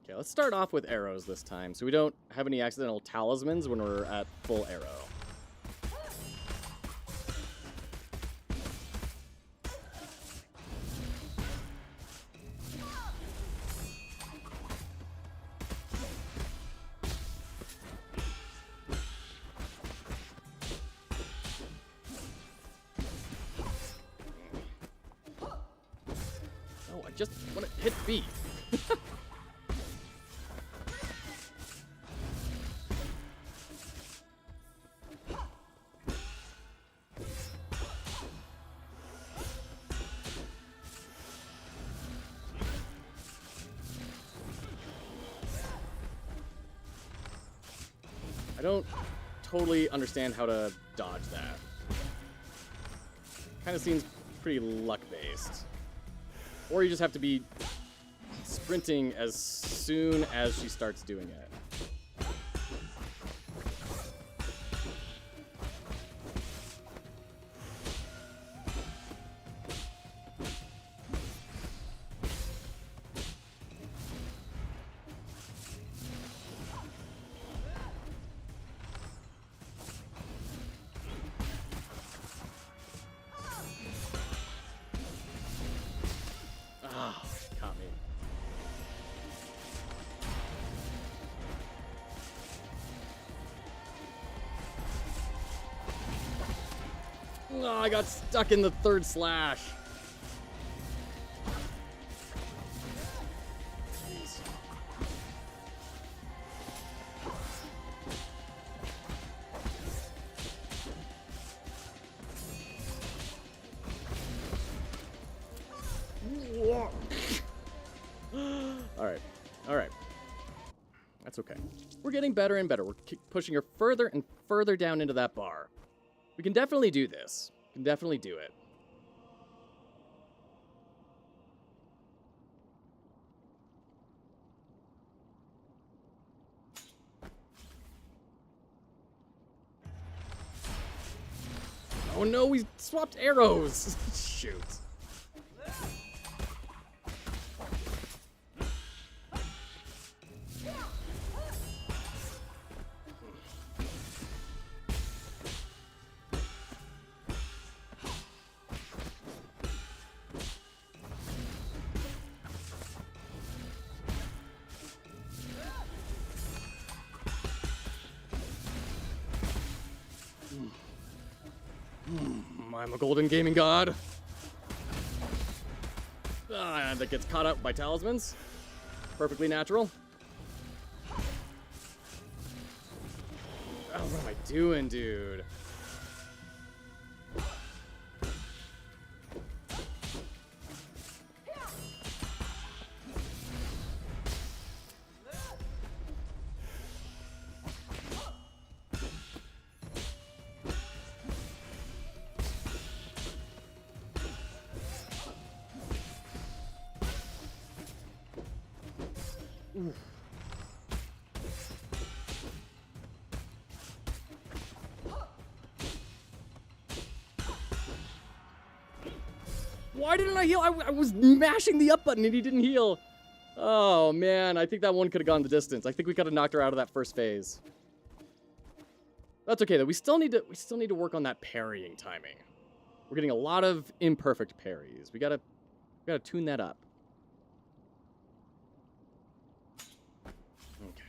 Speaker 3: Okay, let's start off with arrows this time, so we don't have any accidental talismans when we're at full arrow. No, I just want to hit B. I don't totally understand how to dodge that. Kind of seems pretty luck-based. Or you just have to be sprinting as soon as she starts doing it. Ah, caught me. Oh, I got stuck in the third slash.
Speaker 1: All right. That's okay. We're getting better and better. We're pushing her further and further down into that bar. We can definitely do this. We can definitely do it. Oh no, we swapped arrows. Shoot. I'm a golden gaming god. That gets caught up by talismans. Perfectly natural. Oh, what am I doing, dude? Why didn't I heal? I was mashing the up button and he didn't heal. Oh man, I think that one could have gone the distance. I think we could have knocked her out of that first phase. That's okay though. We still need to work on that parrying timing. We're getting a lot of imperfect parries. We gotta tune that up. Okay.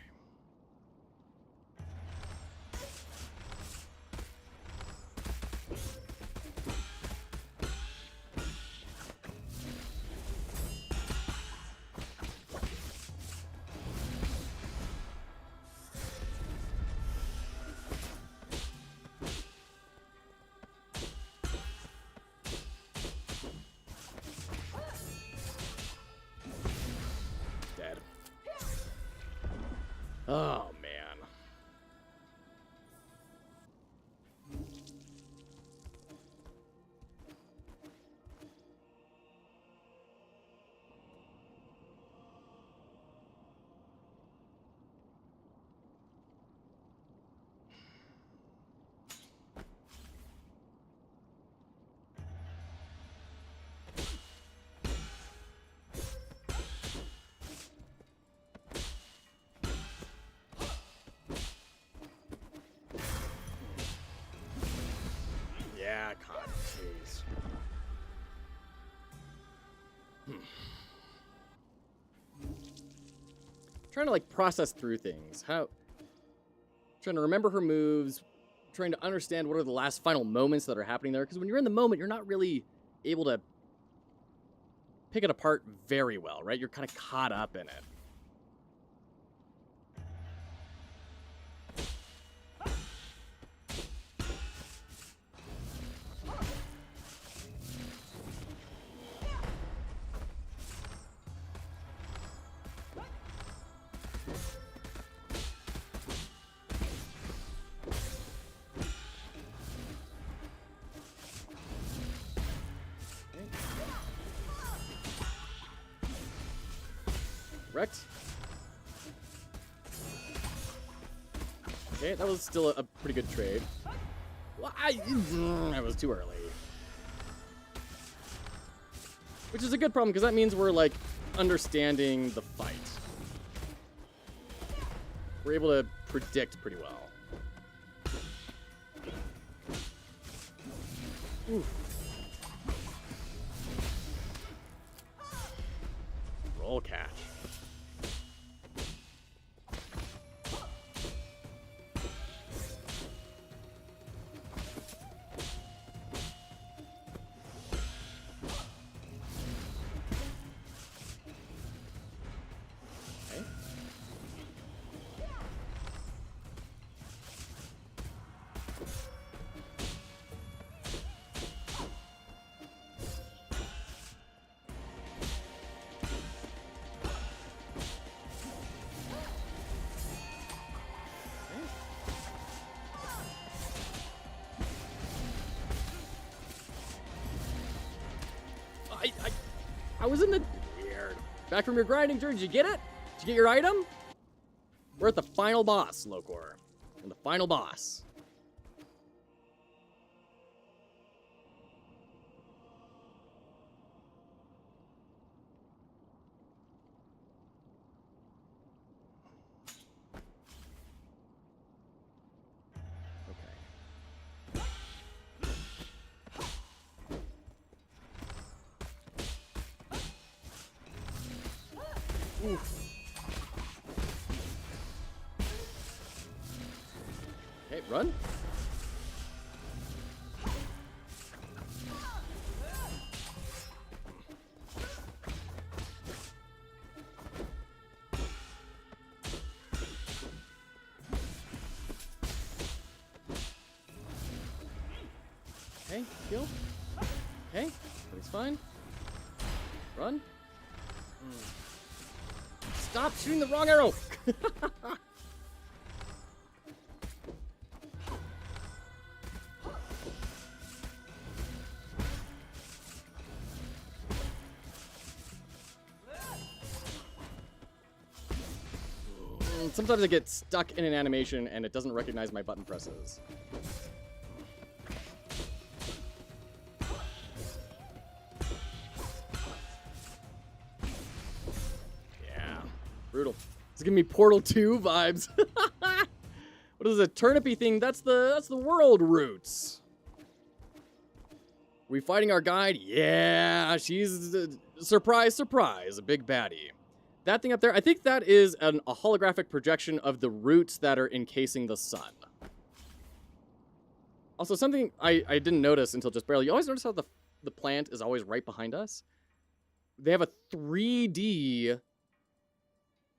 Speaker 1: Oh, man. Yeah, God, jeez. Trying to like process through things. Trying to remember her moves, trying to understand what are the last final moments that are happening there. Because when you're in the moment, you're not really able to pick it apart very well, right? You're kind of caught up in it. Correct? Okay, that was still a pretty good trade. Well, I was too early. Which is a good problem, because that means we're, like, understanding the fight. We're able to predict pretty well. Oof. Roll catch. I was in the... Weird. Back from your grinding journey. Did you get it? Did you get your item? We're at the final boss, Locor. And the final boss. Okay, run. Okay, kill. Okay, everything's fine. Run. Stop shooting the wrong arrow! Sometimes I get stuck in an animation and it doesn't recognize my button presses. Yeah, brutal. It's giving me Portal 2 vibes. What is a turnipy thing? That's the world roots. We fighting our guide? Yeah, she's surprise, surprise, a big baddie. That thing up there, I think that is a holographic projection of the roots that are encasing the sun. Also, something I didn't notice until just barely. You always notice how the plant is always right behind us? They have a 3D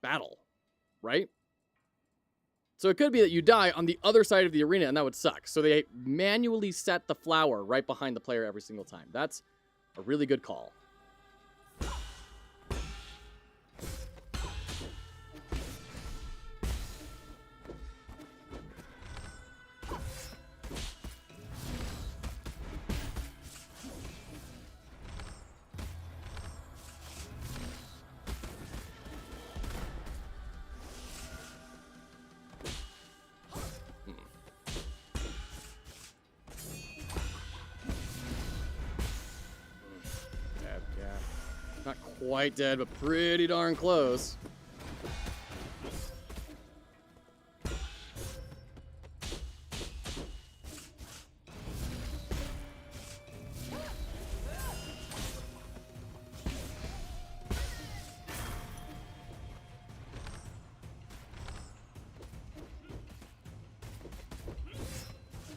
Speaker 1: battle, right? So it could be that you die on the other side of the arena, and that would suck. So they manually set the flower right behind the player every single time. That's a really good call. Not quite dead, but pretty darn close.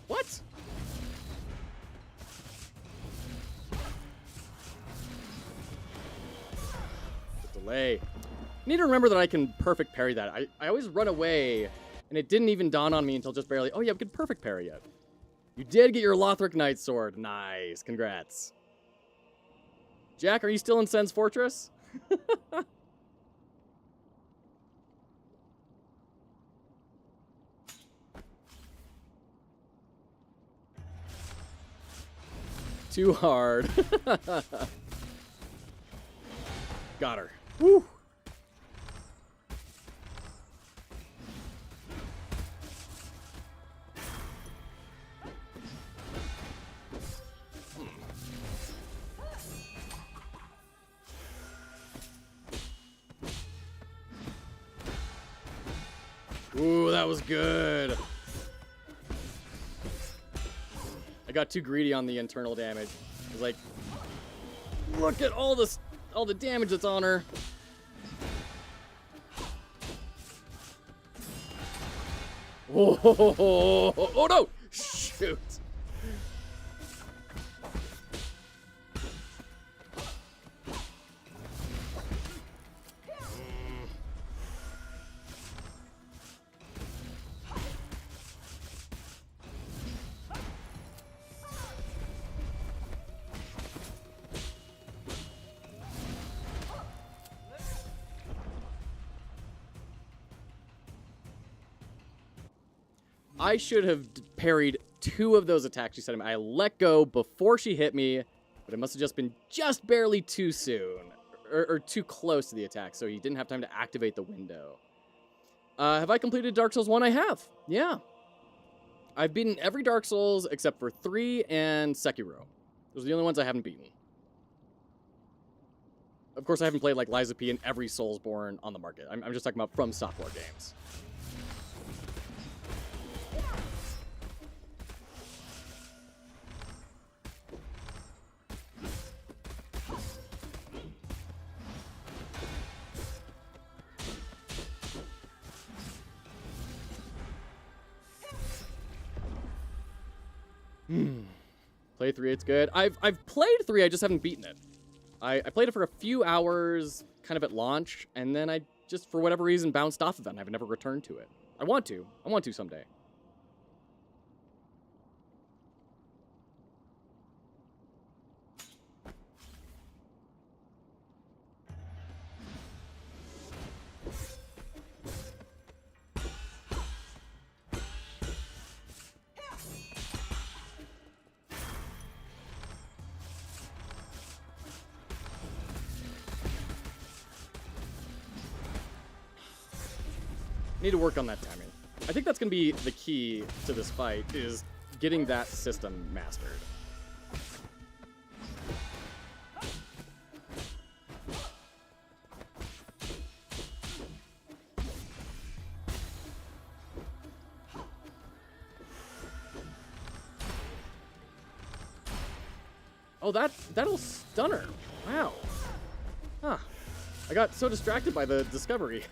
Speaker 1: What? Delay. I need to remember that I can perfect parry that. I always run away, and it didn't even dawn on me until just barely. Oh yeah, we can perfect parry it. You did get your Lothric Knight sword. Nice. Congrats. Jack, are you still in Sen's Fortress? Too hard. Got her. Woo! Ooh, that was good. I got too greedy on the internal damage. I was like, look at all the damage that's on her. Oh no! Shoot. I should have parried 2 of those attacks she sent me. I let go before she hit me, But it must have just been just barely too soon. Or too close to the attack, so he didn't have time to activate the window. Have I completed Dark Souls 1? I have. Yeah. I've beaten every Dark Souls except for 3 and Sekiro. Those are the only ones I haven't beaten. Of course, I haven't played like Lies of P and every Soulsborne on the market. I'm just talking about from software games. Play 3, it's good. I've played 3, I just haven't beaten it. I played it for a few hours, kind of at launch, and then I just, for whatever reason, bounced off of it, and I've never returned to it. I want to someday. Need to work on that timing. I think that's going to be the key to this fight, is getting that system mastered. Oh, that'll stun her. Wow. Huh. I got so distracted by the discovery.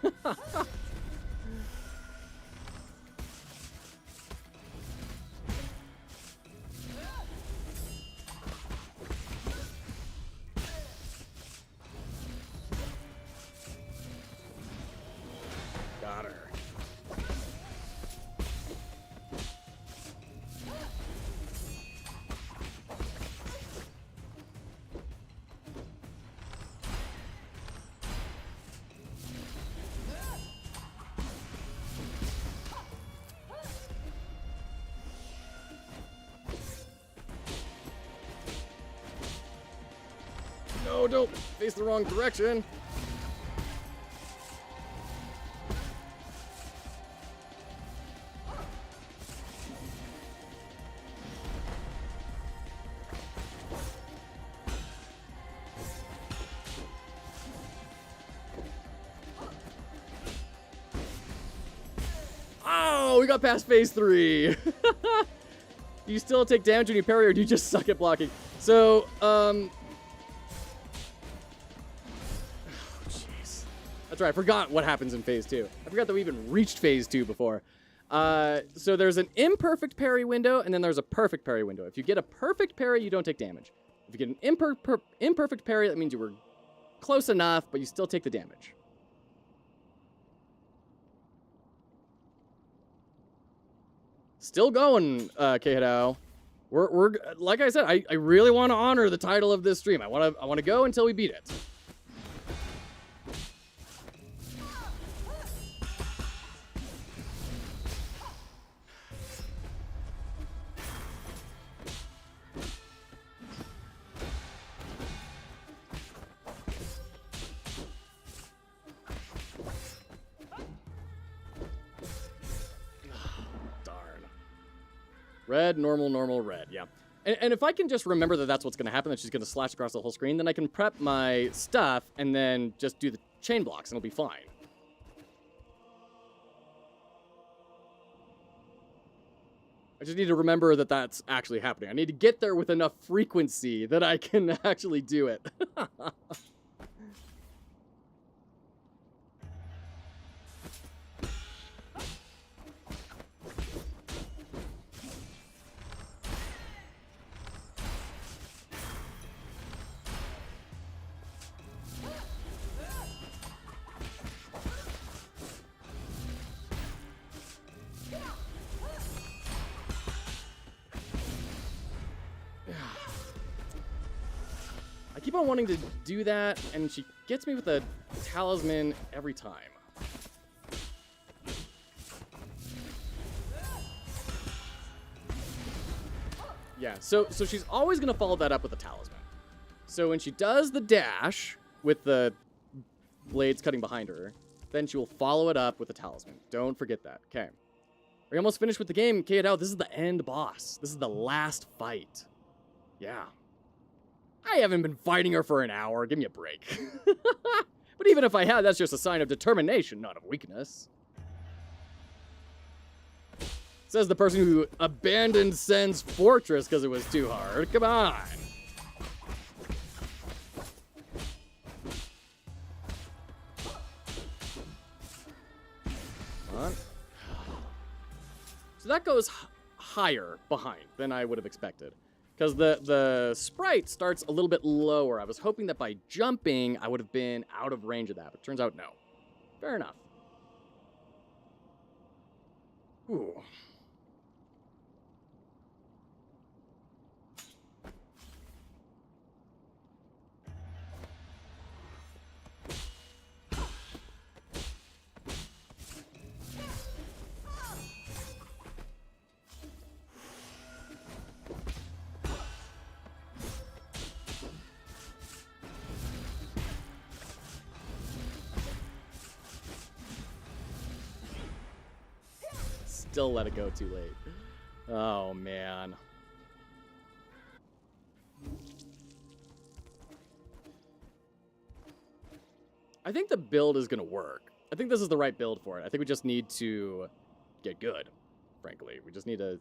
Speaker 1: Got her. No, don't face the wrong direction. Oh, we got past phase 3. Do you still take damage when you parry, or do you just suck at blocking? So, jeez. That's right, I forgot what happens in phase 2. I forgot that we even reached phase 2 before. So there's an imperfect parry window, and then there's a perfect parry window. If you get a perfect parry, you don't take damage. If you get an imperfect parry, that means you were close enough, but you still take the damage. Still going, K-Hado. We're like I said, I really want to honor the title of this stream. I want to go until we beat it. Red, normal, normal, red, yeah. And if I can just remember that that's what's going to happen, that she's going to slash across the whole screen, then I can prep my stuff and then just do the chain blocks and it'll be fine. I just need to remember that that's actually happening. I need to get there with enough frequency that I can actually do it. I keep on wanting to do that, and she gets me with a talisman every time. Yeah, so she's always going to follow that up with a talisman. So when she does the dash with the blades cutting behind her, then she will follow it up with a talisman. Don't forget that. Okay. We're almost finished with the game. Kayadao, this is the end boss. This is the last fight. Yeah. I haven't been fighting her for an hour. Give me a break. But even if I had, that's just a sign of determination, not of weakness. Says the person who abandoned Sen's fortress because it was too hard. Come on. Come on. So that goes higher behind than I would have expected. Because the sprite starts a little bit lower. I was hoping that by jumping, I would have been out of range of that. But turns out, no. Fair enough. Ooh. Still let it go too late. Oh, man. I think the build is going to work. I think this is the right build for it. I think we just need to get good, frankly. We just need to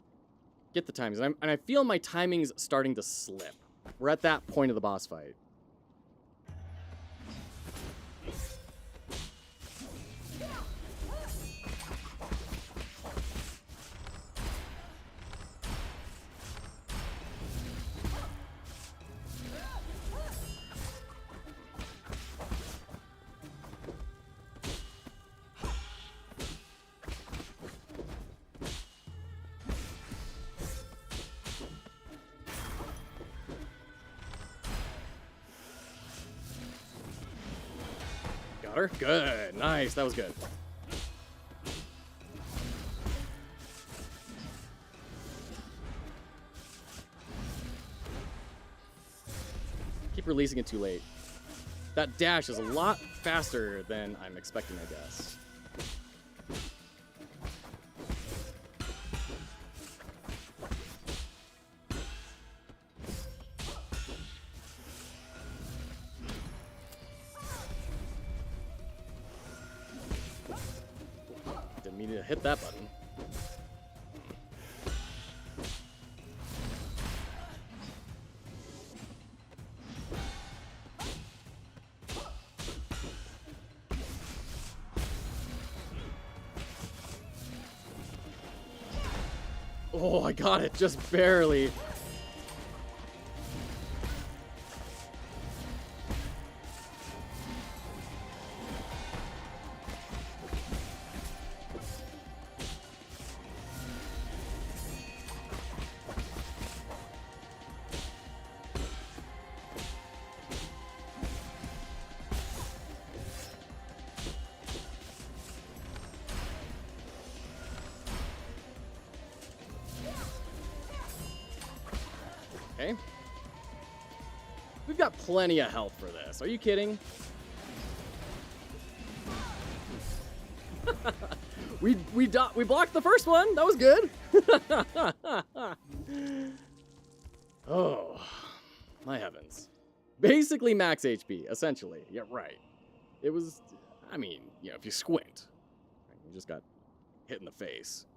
Speaker 1: get the timings. And I feel my timing's starting to slip. We're at that point of the boss fight. Got her? Good. Nice. That was good. Keep releasing it too late. That dash is a lot faster than I'm expecting, I guess. Didn't mean to hit that button. Oh, I got it, just barely. Okay. We've got plenty of health for this. Are you kidding? we blocked the first one. That was good. Oh, my heavens. Basically max HP, essentially. Yeah, right. It was, I mean, you know, if you squint, you just got hit in the face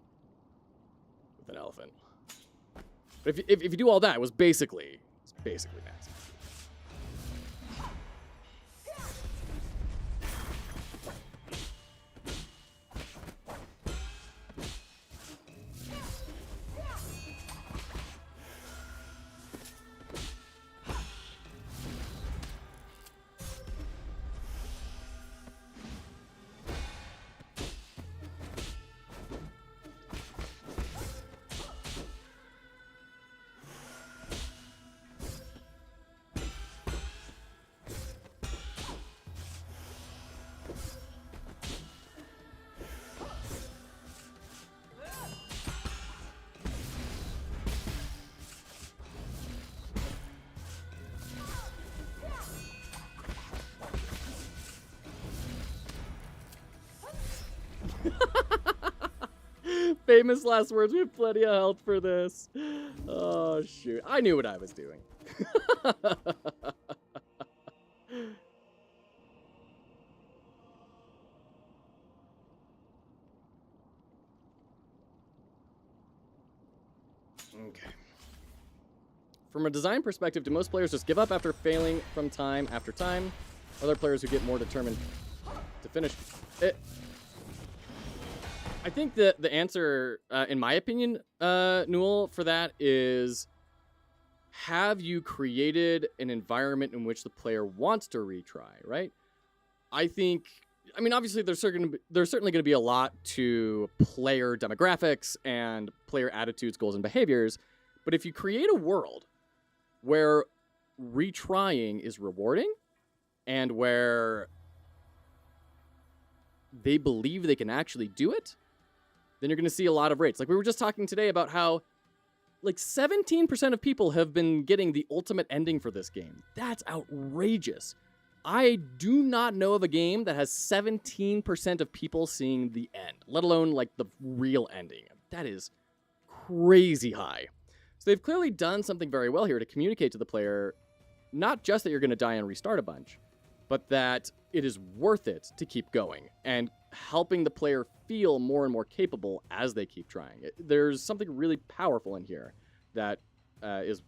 Speaker 1: with an elephant. But if you do all that, it was basically max. Famous last words. We have plenty of health for this. Oh, shoot. I knew what I was doing. Okay. From a design perspective, do most players just give up after failing from time after time? Other players who get more determined to finish it. I think that the answer, in my opinion, Newell, for that is, have you created an environment in which the player wants to retry, right? I mean, obviously, there's certainly going to be a lot to player demographics and player attitudes, goals, and behaviors. But if you create a world where retrying is rewarding and where they believe they can actually do it, then you're going to see a lot of rates. Like we were just talking today about how like 17% of people have been getting the ultimate ending for this game. That's outrageous. I do not know of a game that has 17% of people seeing the end, let alone like the real ending. That is crazy high. So they've clearly done something very well here to communicate to the player, not just that you're going to die and restart a bunch, but that it is worth it to keep going and helping the player feel more and more capable as they keep trying. There's something really powerful in here that is,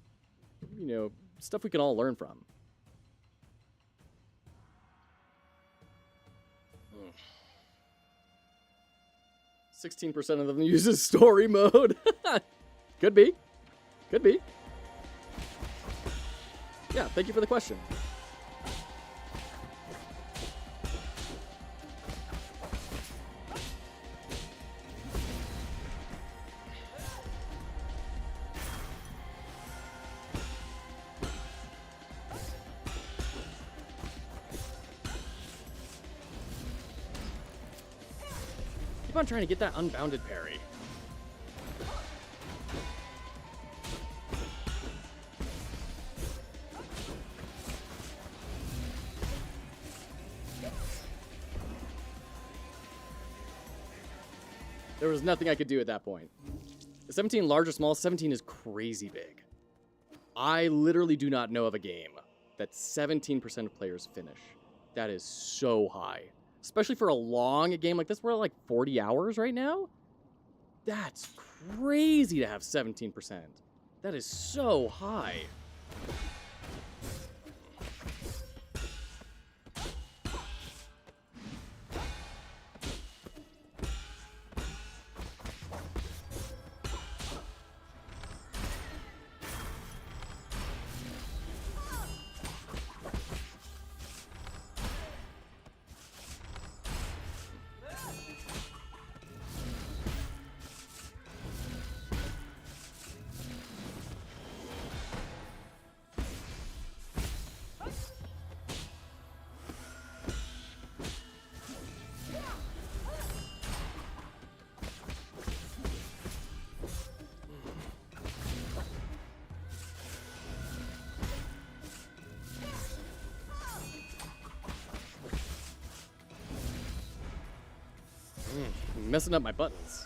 Speaker 1: you know, stuff we can all learn from. 16% of them uses story mode. Could be. Could be. Yeah, thank you for the question. Keep on trying to get that unbounded parry. There was nothing I could do at that point. 17 large or small, 17 is crazy big. I literally do not know of a game that 17% of players finish. That is so high. Especially for a long game like this. We're at like 40 hours right now. That's crazy to have 17%. That is so high. Messing up my buttons.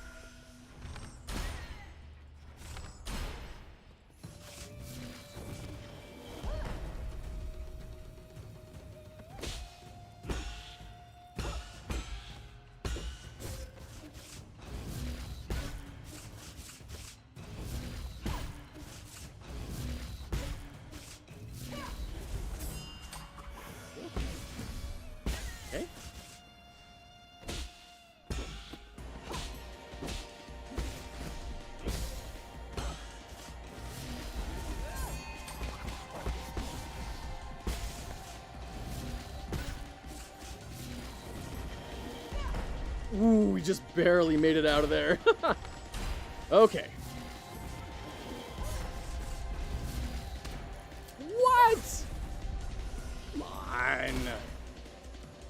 Speaker 1: Okay. Ooh, we just barely made it out of there. Okay. What? Come on.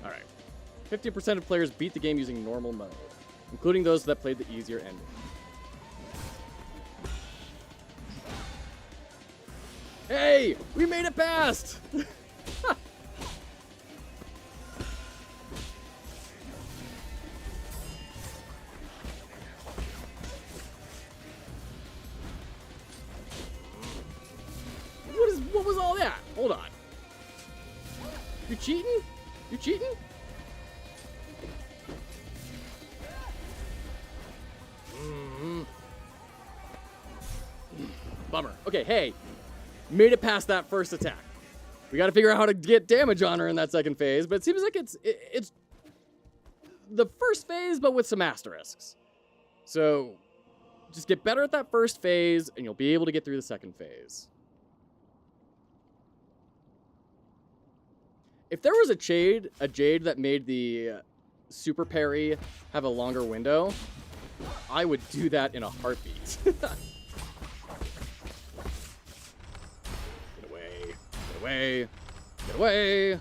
Speaker 1: All right. 50% of players beat the game using normal mode, including those that played the easier ending. Hey, we made it past!
Speaker 3: cheating? You cheating? Bummer. Okay, hey. Made it past that first attack. We got to figure out how to get damage on her in that second phase, but it seems like it's the first phase, but with some asterisks. So just get better at that first phase, and you'll be able to get through the second phase. If there was a jade that made the super parry have a longer window, I would do that in a heartbeat. Get away. Get away. Get away.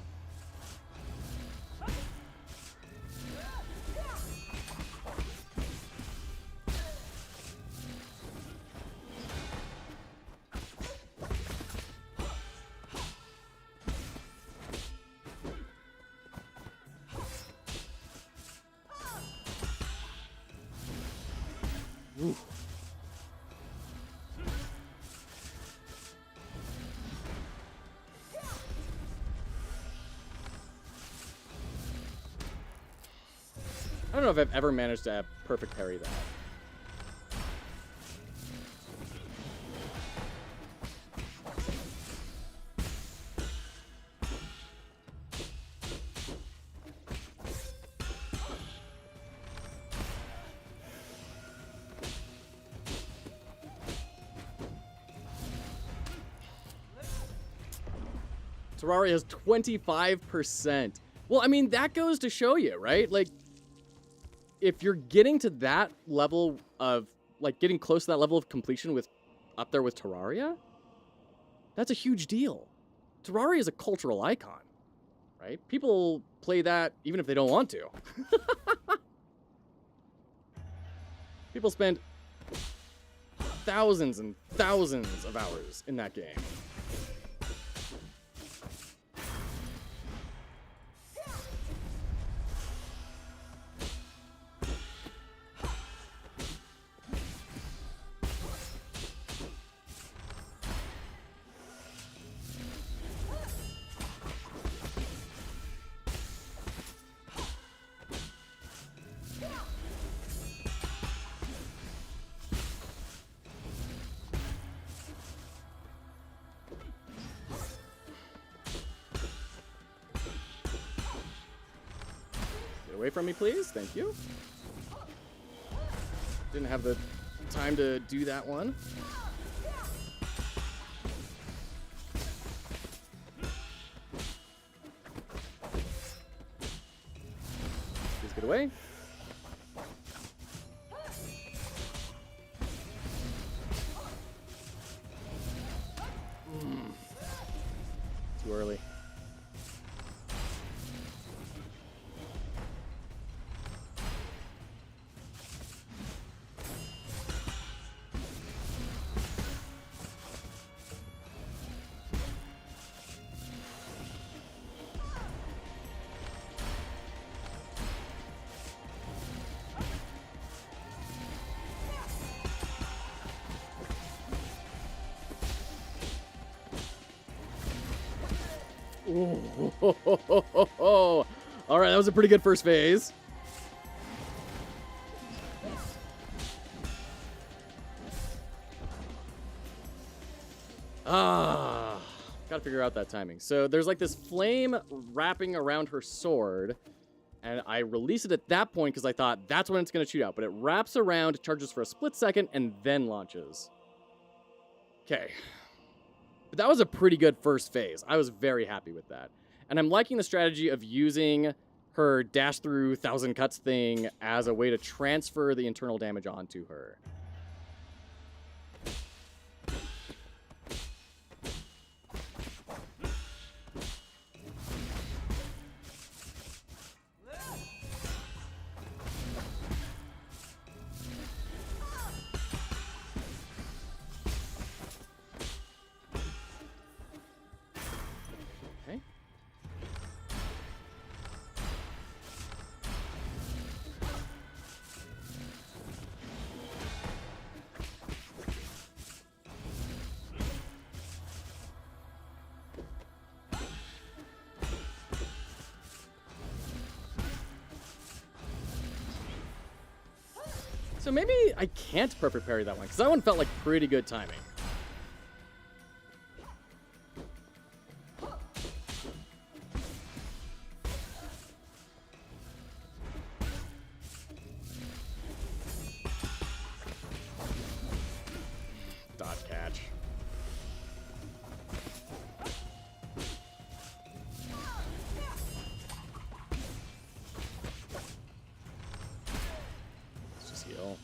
Speaker 3: Ooh. I don't know if I've ever managed to have perfect parry that. Terraria has 25%. Well, I mean, that goes to show you, right? Like, if you're getting to that level of, like, getting close to that level of completion with, up there with Terraria, that's a huge deal. Terraria is a cultural icon, right? People play that even if they don't want to. People spend thousands and thousands of hours in that game. Away from me, please. Thank you. Didn't have the time to do that one. Please get away. Too early. All right, that was a pretty good first phase. Gotta figure out that timing. So there's like this flame wrapping around her sword, and I release it at that point because I thought that's when it's gonna shoot out, but it wraps around, charges for a split second, and then launches. Okay. But that was a pretty good first phase. I was very happy with that. And I'm liking the strategy of using her dash through 1,000 cuts thing as a way to transfer the internal damage onto her.
Speaker 1: So maybe I can't perfect parry that one, because that one felt like pretty good timing. Dodge catch. Let's just heal.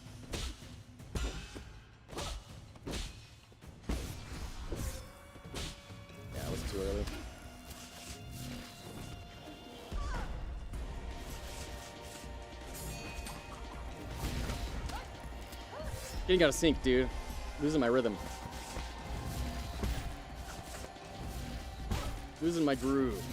Speaker 1: Yeah, it was too early. Getting out of sync, dude. Losing my rhythm. Losing my groove.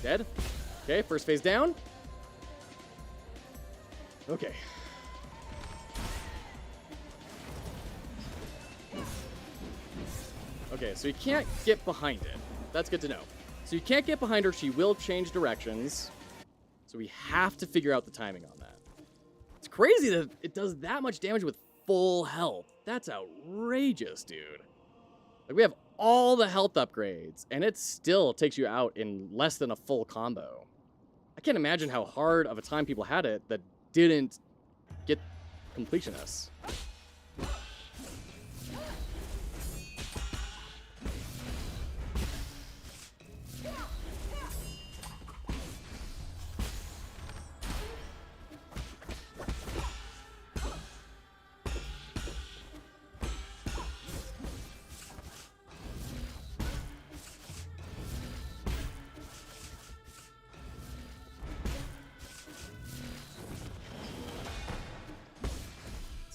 Speaker 1: Dead? Okay, first phase down. Okay. Okay, so you can't get behind it. That's good to know. So you can't get behind her. She will change directions. So we have to figure out the timing on that. It's crazy that it does that much damage with full health. That's outrageous, dude. Like, we have all the health upgrades, and it still takes you out in less than a full combo. I can't imagine how hard of a time people had it that didn't get completionists.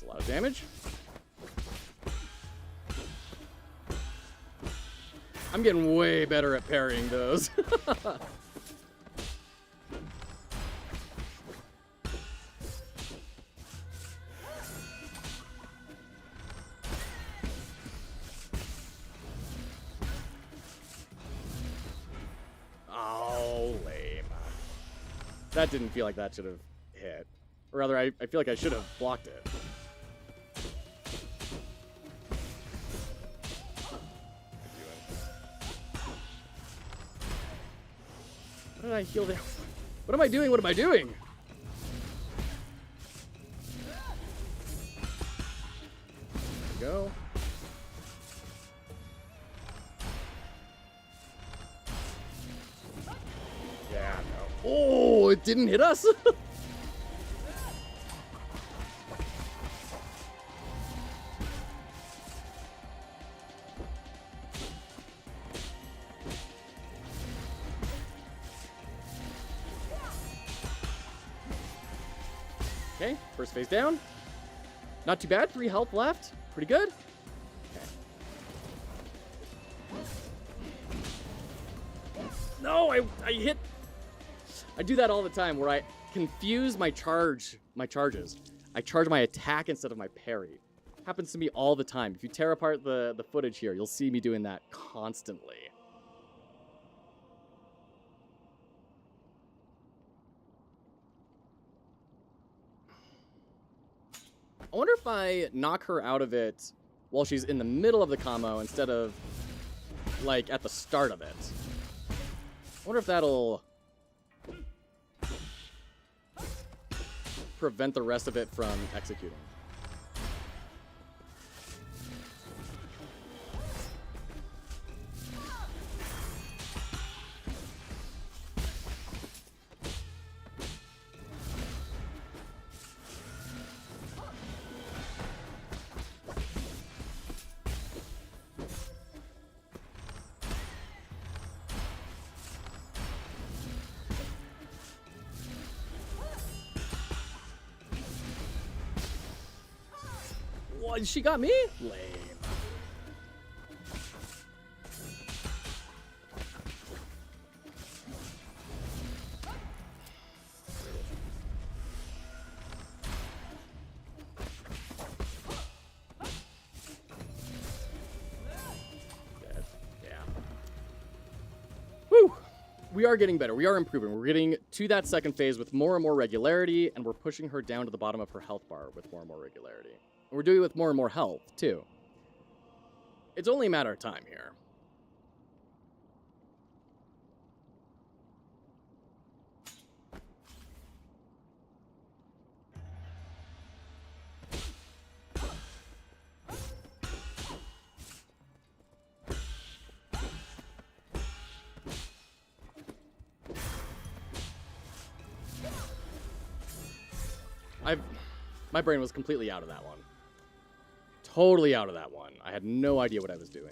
Speaker 1: A lot of damage. I'm getting way better at parrying those. Oh, lame. That didn't feel like that should have hit. Or rather, I feel like I should have blocked it. What did I heal there? What am I doing? What am I doing? There we go. Yeah, no. Oh, it didn't hit us? Okay, first phase down. Not too bad, 3 health left. Pretty good. Okay. No, I hit. I do that all the time where I confuse my charges. I charge my attack instead of my parry. Happens to me all the time. If you tear apart the footage here, you'll see me doing that constantly. I wonder if I knock her out of it while she's in the middle of the combo instead of, like, at the start of it. I wonder if that'll prevent the rest of it from executing. What? She got me? Lame. we are getting better. We are improving. We're getting to that second phase with more and more regularity, and we're pushing her down to the bottom of her health bar with more and more regularity. And we're doing it with more and more health, too. It's only a matter of time here. My brain was completely out of that one. Totally out of that one. I had no idea what I was doing.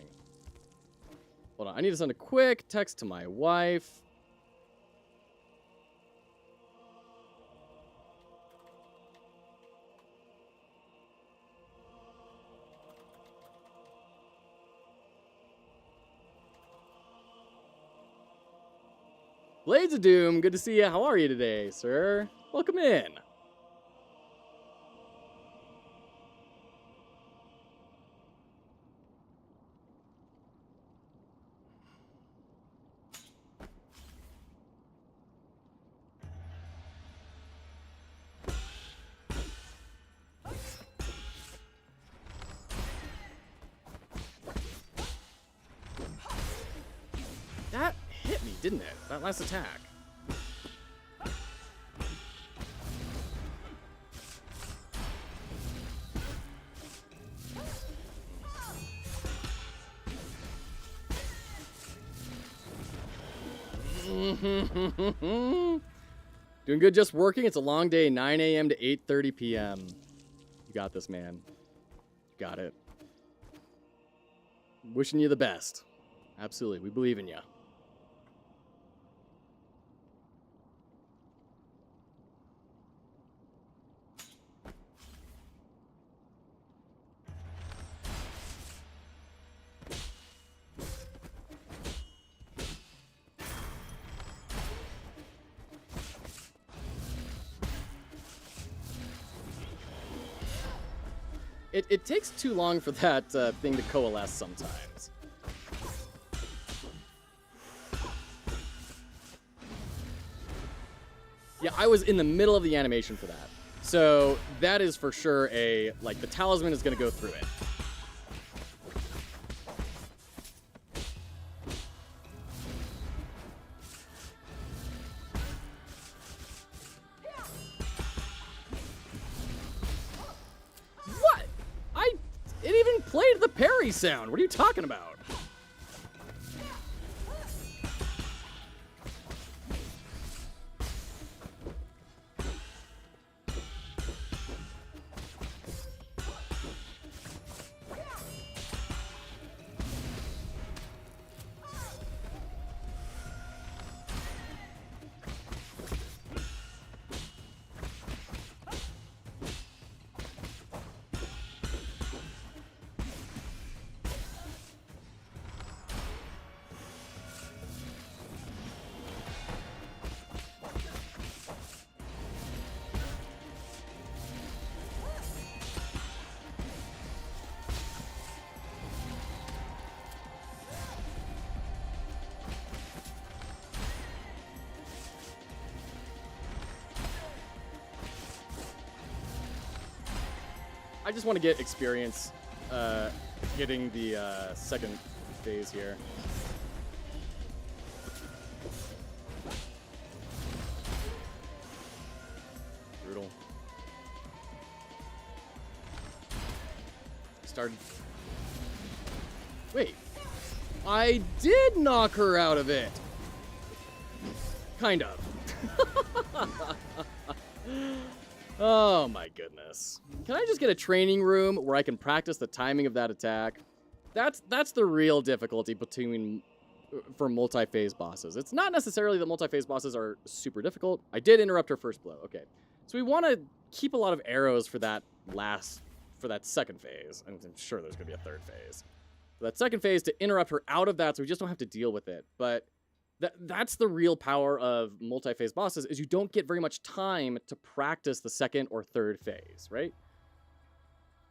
Speaker 1: Hold on, I need to send a quick text to my wife. Blades of Doom, good to see you. How are you today, sir? Welcome in. That hit me, didn't it? That last attack. Doing good just working. It's a long day, 9 a.m. to 8:30 p.m. You got this, man. You got it. Wishing you the best. Absolutely. We believe in you. It takes too long for that thing to coalesce sometimes. Yeah, I was in the middle of the animation for that. So that is for sure like, the talisman is going to go through it. It even played the parry sound. What are you talking about? I just want to get experience getting the second phase here. Brutal. Started. Wait. I did knock her out of it. Kind of. Oh my goodness. Can I just get a training room where I can practice the timing of that attack? That's the real difficulty for multi-phase bosses. It's not necessarily that multi-phase bosses are super difficult. I did interrupt her first blow. Okay. So we want to keep a lot of arrows for that second phase. And I'm sure there's going to be a third phase. For that second phase to interrupt her out of that so we just don't have to deal with it. But that's the real power of multi-phase bosses, is you don't get very much time to practice the second or third phase, right?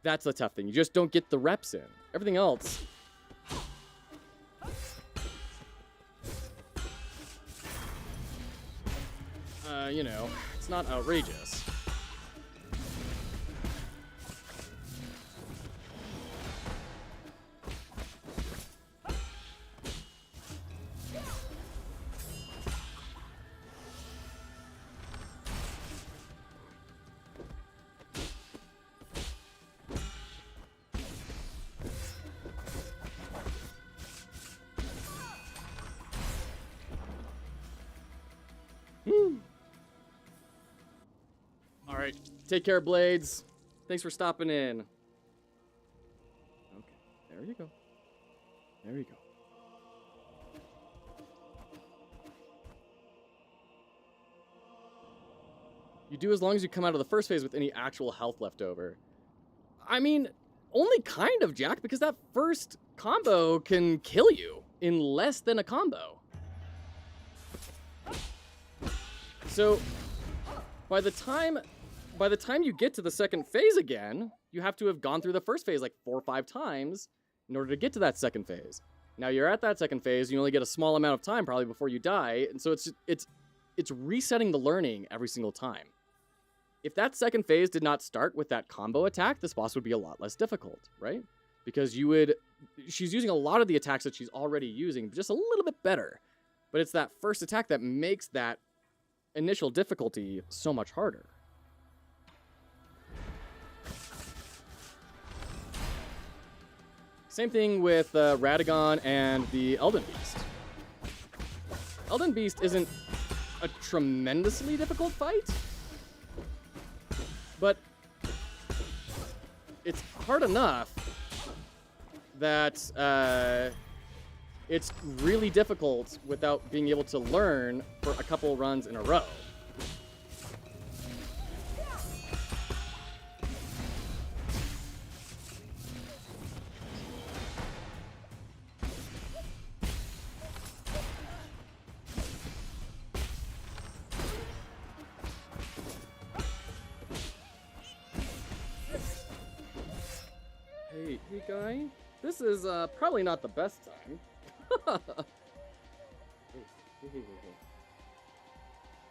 Speaker 1: That's the tough thing. You just don't get the reps in. Everything else...
Speaker 3: you know, it's not outrageous. All right, take care, Blades. Thanks for stopping in. Okay, there you go. There you go. You do as long as you come out of the first phase with any actual health left over. I mean, only kind of, Jack, because that first combo can kill you in less than a combo. So, by the time you get to the second phase again, you have to have gone through the first phase like 4 or 5 times in order to get to that second phase. Now you're at that second phase, you only get a small amount of time probably before you die, and so it's resetting the learning every single time. If that second phase did not start with that combo attack, this boss would be a lot less difficult, right? Because she's using a lot of the attacks that she's already using, just a little bit better. But it's that first attack that makes that initial difficulty so much harder. Same thing with Radagon and the Elden Beast. Elden Beast isn't a tremendously difficult fight, but it's hard enough that it's really difficult without being able to learn for a couple runs in a row. Hey guy, this is probably not the best time.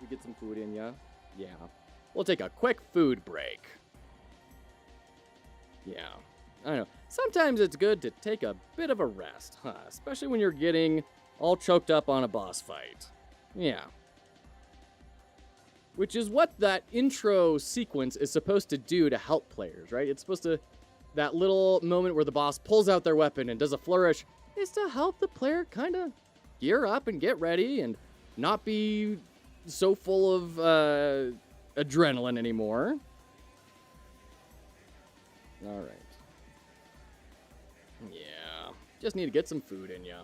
Speaker 3: We get some food in ya? Yeah. We'll take a quick food break. Yeah, I know. Sometimes it's good to take a bit of a rest, huh? Especially when you're getting all choked up on a boss fight. Yeah. Which is what that intro sequence is supposed to do to help players, right? It's supposed to... That little moment where the boss pulls out their weapon and does a flourish is to help the player kind of gear up and get ready and not be so full of adrenaline anymore. All right. Yeah, just need to get some food in ya.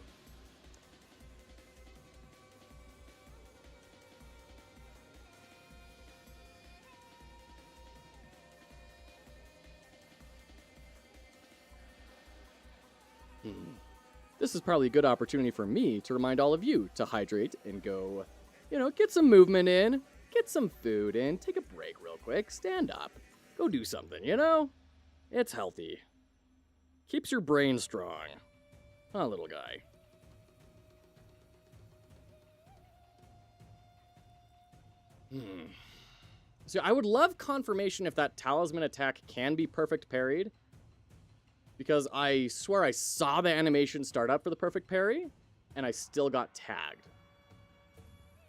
Speaker 3: This is probably a good opportunity for me to remind all of you to hydrate and go, you know, get some movement in, get some food in, take a break real quick, stand up, go do something, you know? It's healthy. Keeps your brain strong. Huh, little guy? So I would love confirmation if that talisman attack can be perfect parried. Because I swear I saw the animation start up for the perfect parry, and I still got tagged.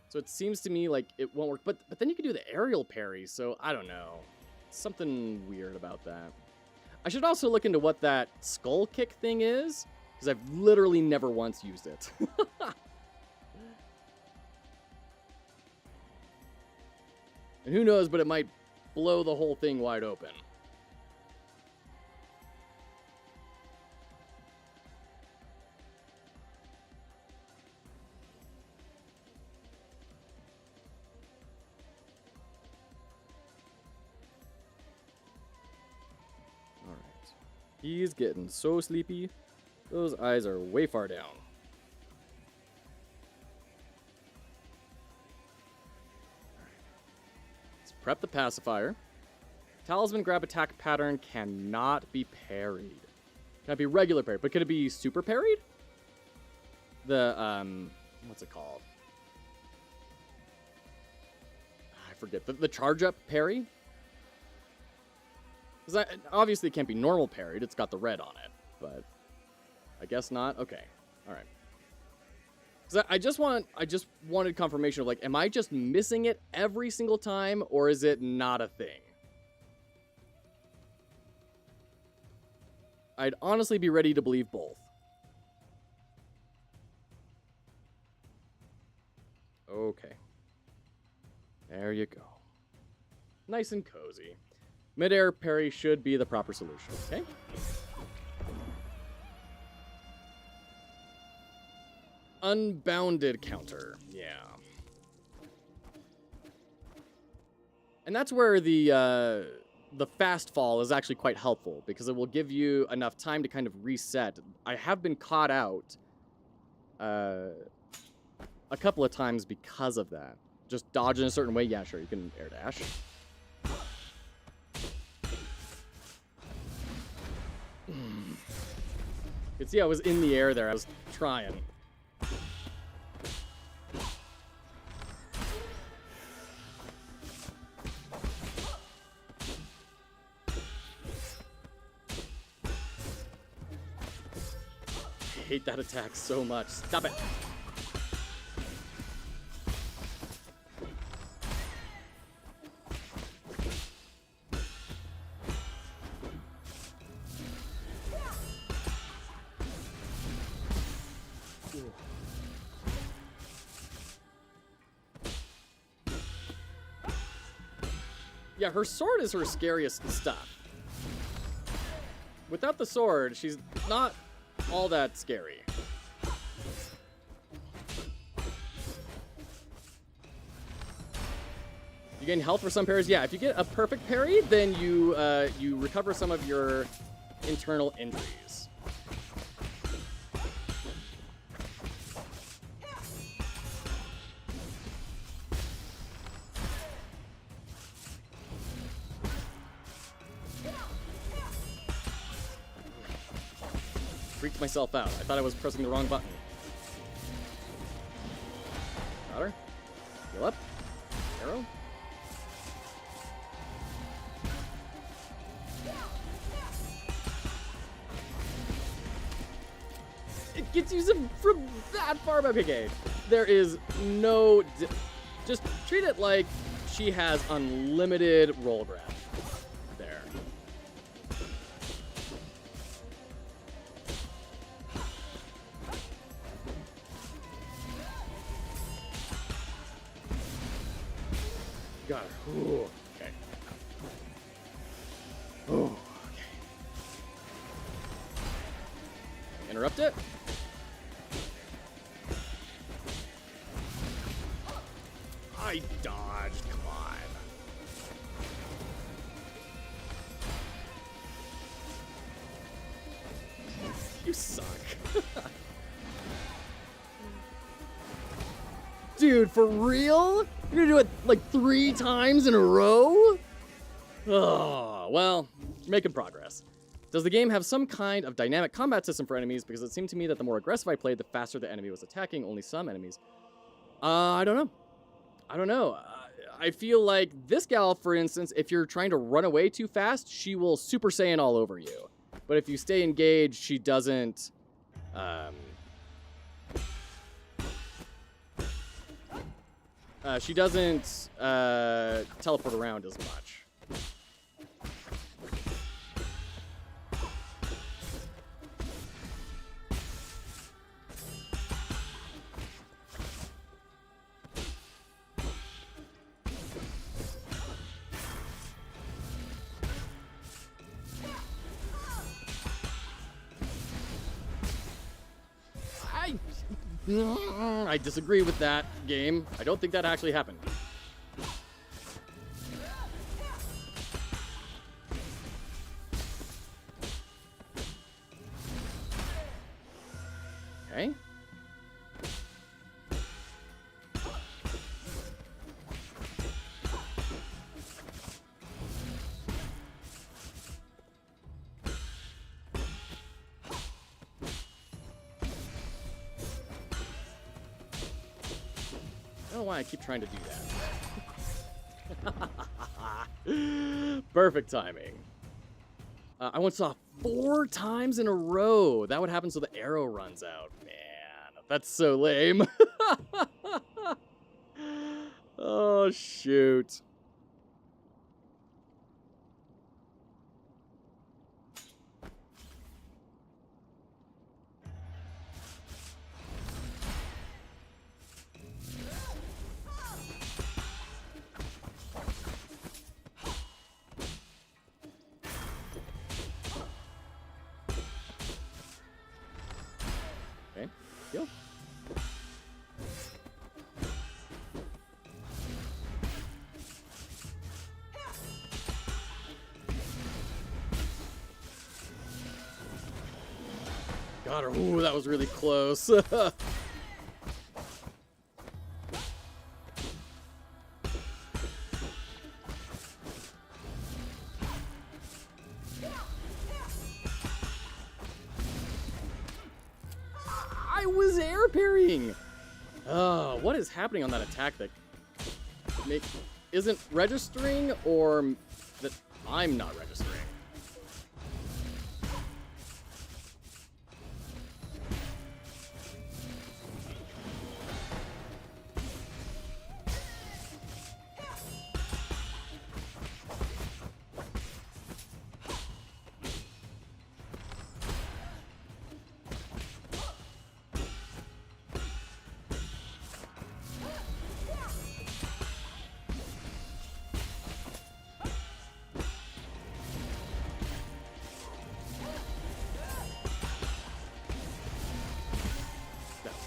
Speaker 3: So it seems to me like it won't work. But then you can do the aerial parry, so I don't know. Something weird about that. I should also look into what that skull kick thing is, because I've literally never once used it. And who knows, but it might blow the whole thing wide open. He's getting so sleepy. Those eyes are way far down. Let's prep the pacifier. Talisman grab attack pattern cannot be parried. Cannot be regular parried, but could it be super parried? The, what's it called?
Speaker 1: forget. The charge up parry? Because obviously it can't be normal parried. It's got the red on it. But I guess not. Okay. All right. Because I just wanted confirmation of, like, am I just missing it every single time, or is it not a thing? I'd honestly be ready to believe both. Okay. There you go. Nice and cozy. Mid-air parry should be the proper solution, okay? Unbounded counter, yeah. And that's where the fast fall is actually quite helpful, because it will give you enough time to kind of reset. I have been caught out a couple of times because of that. Just dodge in a certain way. Yeah, sure, you can air dash. You can see I was in the air there. I was trying. I hate that attack so much. Stop it. Yeah, her sword is her scariest stuff. Without the sword, she's not all that scary. You gain health for some parries. Yeah, if you get a perfect parry, then you recover some of your internal injuries. Freaked myself out. I thought I was pressing the wrong button. Got her. Heal up. Arrow. It gets you from that far back. Okay, there is no... Just treat it like she has unlimited roll grab. There. Got her. Ooh, okay. Oh, okay. Interrupt it. I dodged. Come on. You suck. Dude, for real? You're gonna do it like 3 times in a row? Oh, well, making progress. Does the game have some kind of dynamic combat system for enemies? Because it seemed to me that the more aggressive I played, the faster the enemy was attacking, only some enemies. I don't know. I feel like this gal, for instance, if you're trying to run away too fast, she will Super Saiyan all over you. But if you stay engaged, she doesn't... she doesn't teleport around as much. I disagree with that game. I don't think that actually happened. Okay. I don't know why I keep trying to do that. Perfect timing. I once saw 4 times in a row. That would happen so the arrow runs out. Man, that's so lame. Oh, shoot. Okay, go. Got her. Ooh, that was really close. I was air parrying. Oh, what is happening on that attack that isn't registering, or that I'm not registering?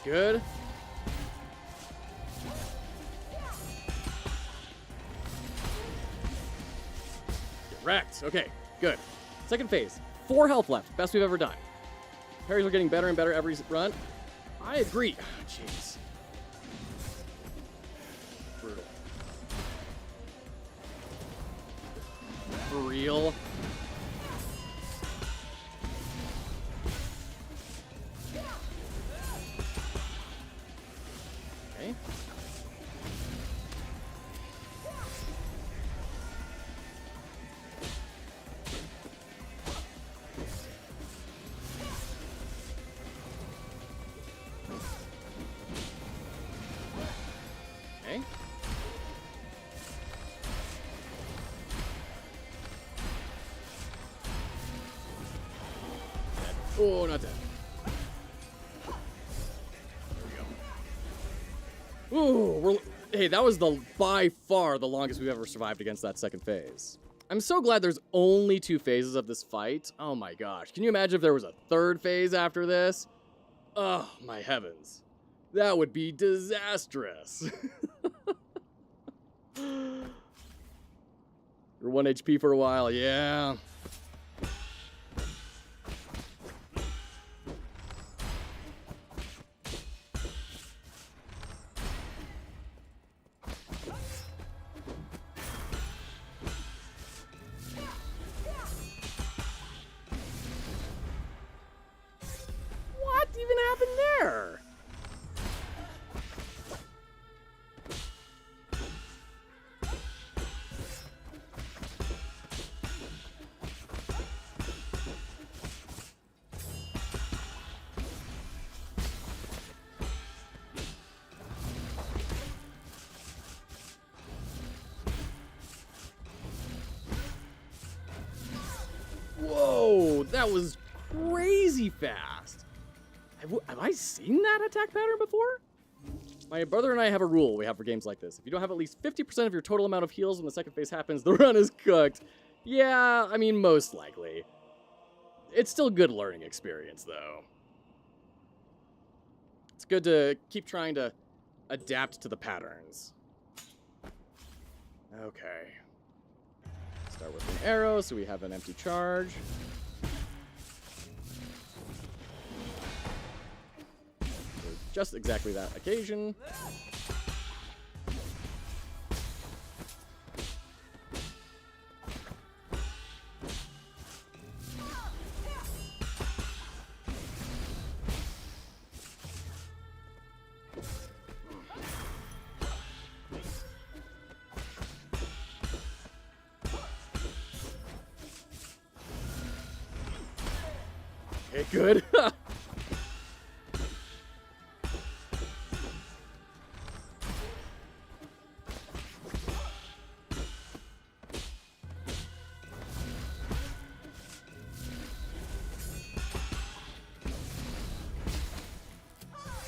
Speaker 1: Good. Get wrecked. Okay, good. Second phase. 4 health left. Best we've ever done. Parries are getting better and better every run. I agree. Jeez. Brutal. For real? Okay. Okay. Dead. Oh, not dead. Ooh, hey, that was by far the longest we've ever survived against that second phase. I'm so glad there's only 2 phases of this fight. Oh my gosh. Can you imagine if there was a 3rd phase after this? Oh, my heavens. That would be disastrous. You're 1 HP for a while, yeah. What even happened there? Whoa, that was crazy fast. Have I seen that attack pattern before? My brother and I have a rule we have for games like this. If you don't have at least 50% of your total amount of heals when the second phase happens, the run is cooked. Yeah, I mean, most likely. It's still good learning experience, though. It's good to keep trying to adapt to the patterns. Okay. Start with an arrow, so we have an empty charge. Just exactly that occasion. Okay, good.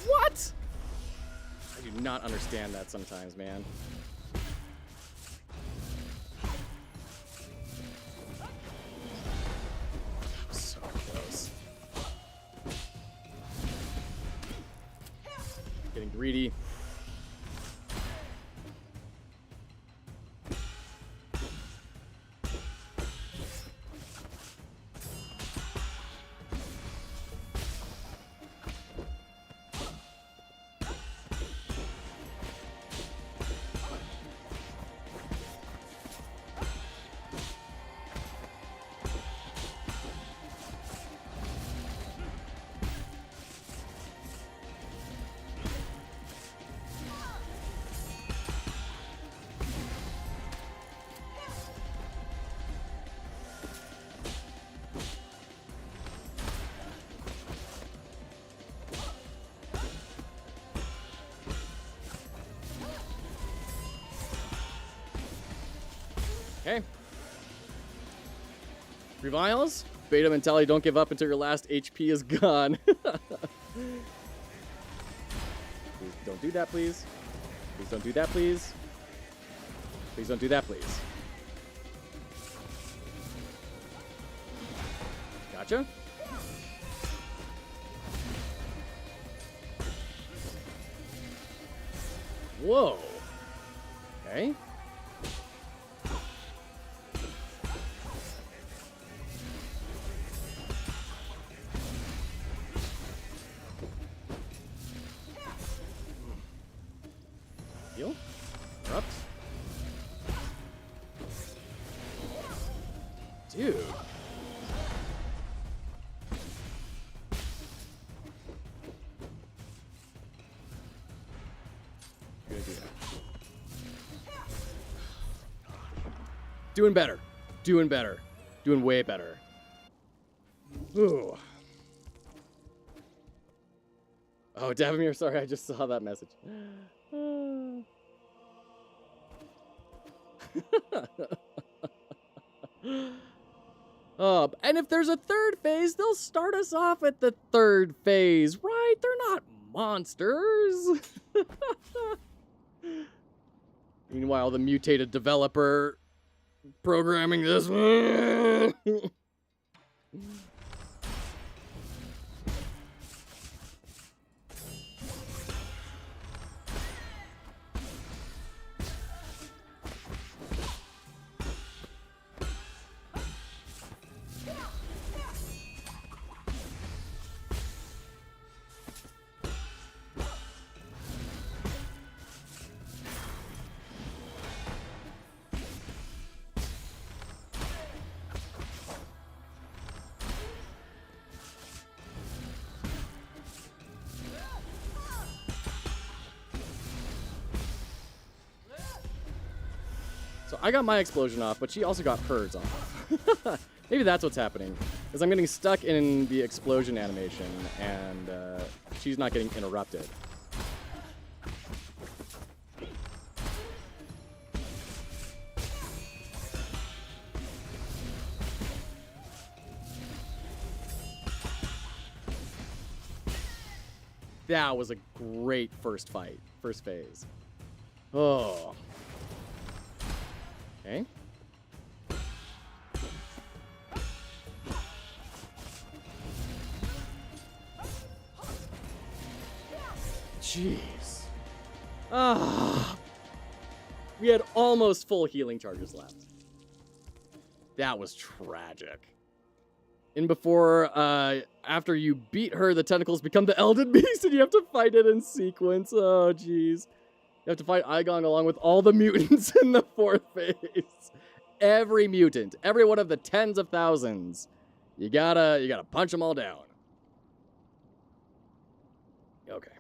Speaker 1: What? I do not understand that sometimes, man. So close. Getting greedy. Okay. Reviles. Beta mentality, don't give up until your last HP is gone. Please don't do that, please. Please don't do that, please. Please don't do that, please. Gotcha. Whoa. Okay. Heal. Erupt. Dude. Good idea. Doing better. Doing better. Doing way better. Ooh. Oh, Davimir, sorry, I just saw that message. And if there's a third phase, they'll start us off at the third phase, right? They're not monsters. Meanwhile, the mutated developer programming this. So I got my explosion off, but she also got hers off. Maybe that's what's happening, is I'm getting stuck in the explosion animation, and she's not getting interrupted. That was a great first fight, first phase. Oh. Okay. Jeez. Ah. We had almost full healing charges left. That was tragic. And before, after you beat her, the tentacles become the Elden Beast, and you have to fight it in sequence. Oh, jeez. You have to fight Aigon along with all the mutants in the fourth phase. Every mutant, every one of the tens of thousands. You gotta punch them all down. Okay.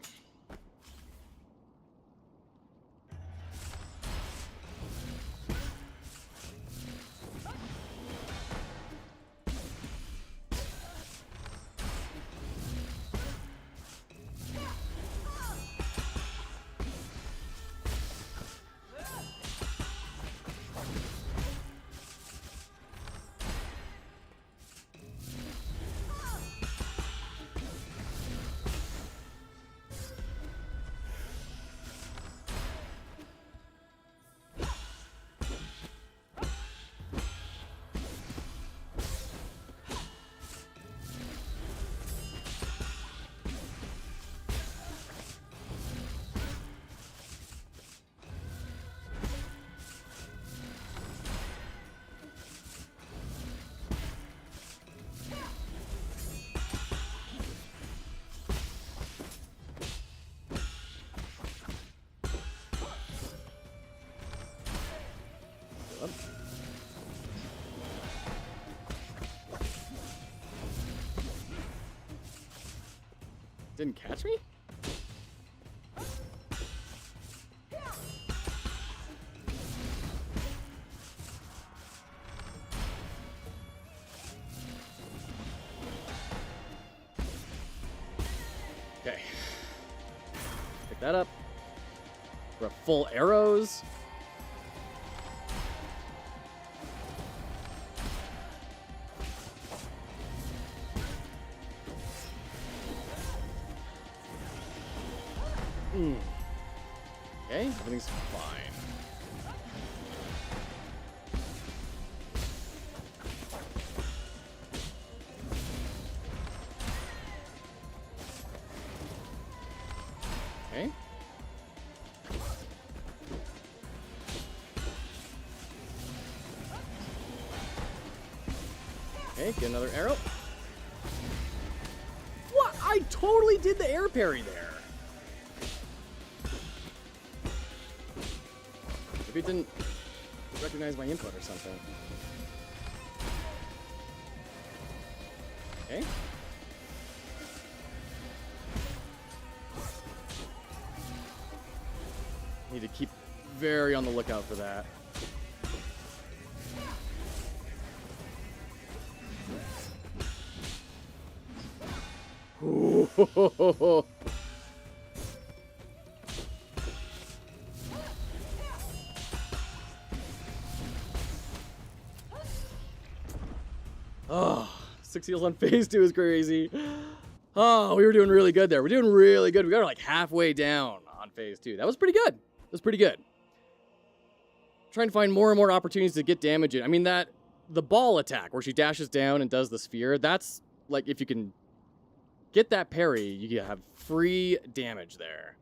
Speaker 3: Didn't catch me? Okay. Pick that up. We're at full arrows. Okay, everything's fine. Okay. Okay, get another arrow. What? I totally did the air parry there. Maybe it didn't recognize my input or something. Okay. Need to keep very on the lookout for that. Ooh. Oh, 6 heals on phase 2 is crazy. Oh, we were doing really good there. We're doing really good. We got like halfway down on phase 2. That was pretty good. That was pretty good. Trying to find more and more opportunities to get damage in. I mean, the ball attack where she dashes down and does the sphere, that's like if you can get that parry, you have free damage there.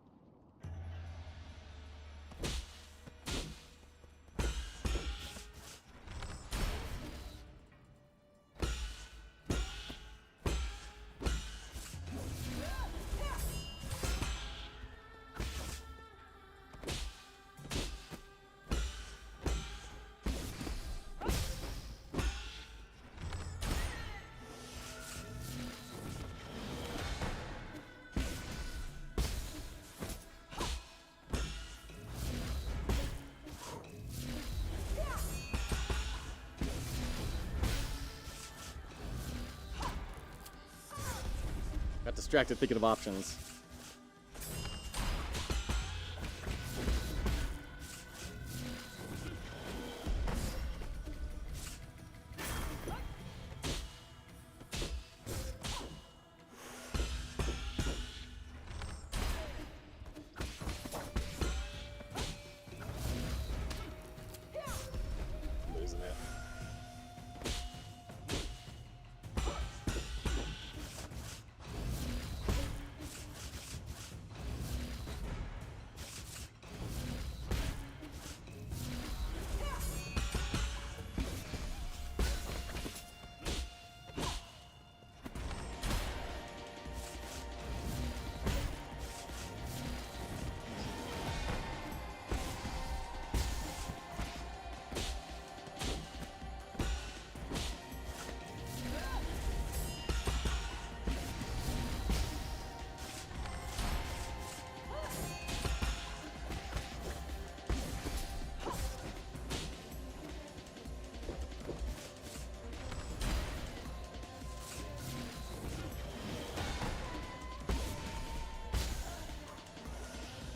Speaker 3: Got distracted thinking of options. Losing it.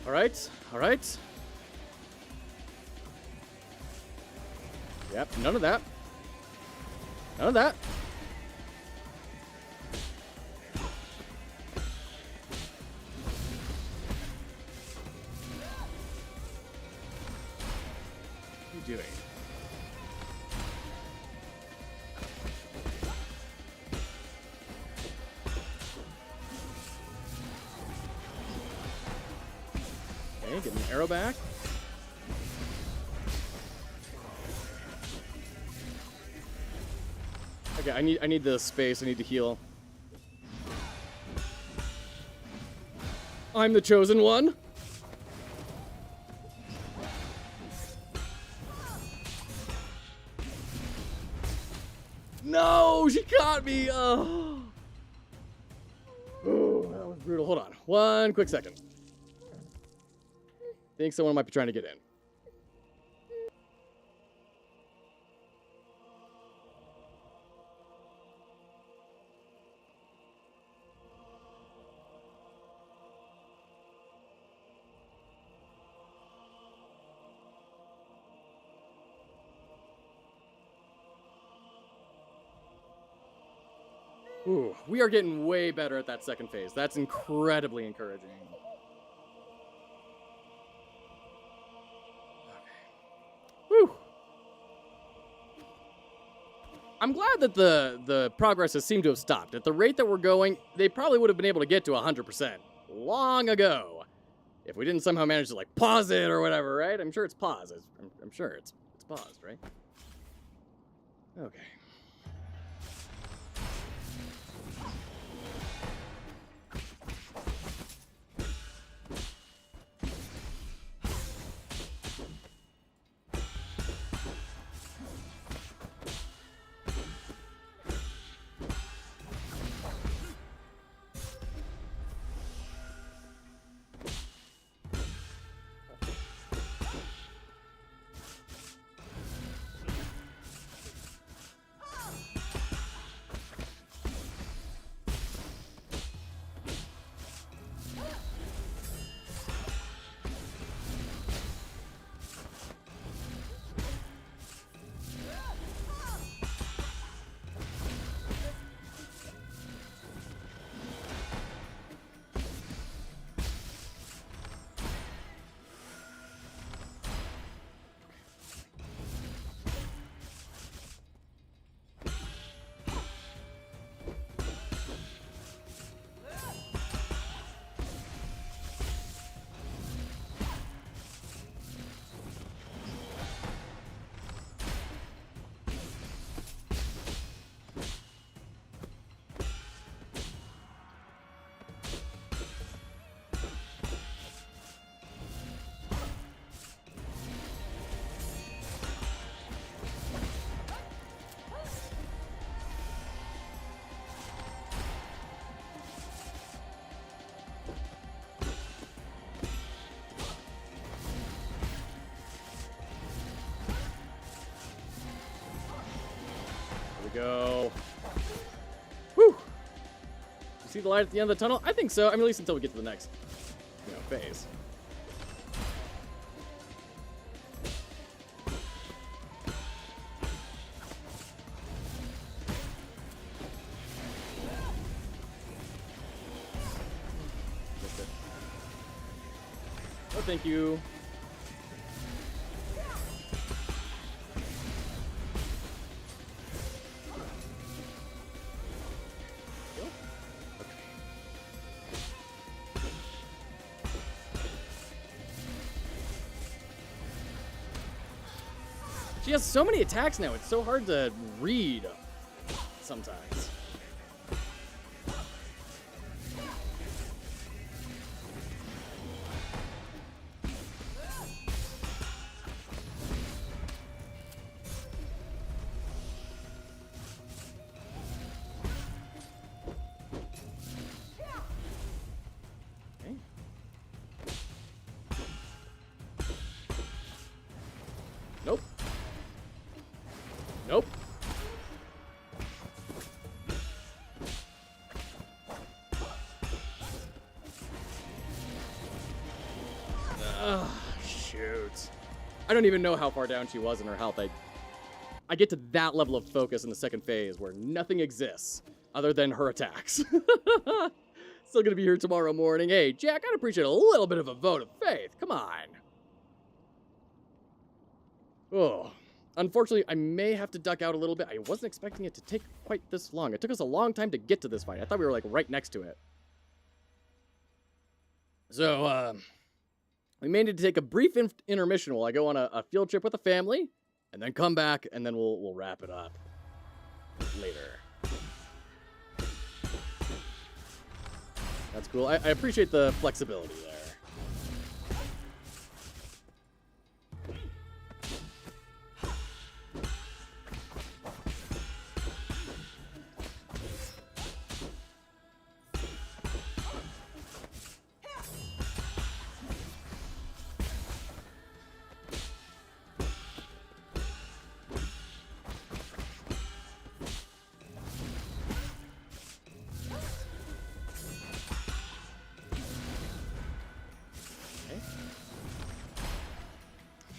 Speaker 3: All right, all right. Yep, none of that. None of that. What are you doing? Okay, get an arrow back. Okay, I need the space. I need to heal. I'm the chosen one. No, she caught me. Oh, that was Brutal, hold on. One quick second. Think someone might be trying to get in. Ooh, we are getting way better at that second phase. That's incredibly encouraging. Whew. I'm glad that the progress has seemed to have stopped. At the rate that we're going, they probably would have been able to get to 100% long ago. If we didn't somehow manage to, like, pause it or whatever, right? I'm sure it's paused. I'm sure it's paused, right? Okay. Go. Whew. You see the light at the end of the tunnel? I think so. I mean, at least until we get to the next, phase. Missed it. Oh, thank you. She has so many attacks now, it's so hard to read sometimes. Okay. Nope. Nope. Shoot. I don't even know how far down she was in her health. I get to that level of focus in the second phase where nothing exists other than her attacks. Still gonna be here tomorrow morning. Hey, Jack, I'd appreciate a little bit of a vote of faith. Come on. Oh. Unfortunately, I may have to duck out a little bit. I wasn't expecting it to take quite this long. It took us a long time to get to this fight. I thought we were, like, right next to it. So, we may need to take a brief intermission while I go on a field trip with the family, and then come back, and then we'll wrap it up later. That's cool. I appreciate the flexibility there.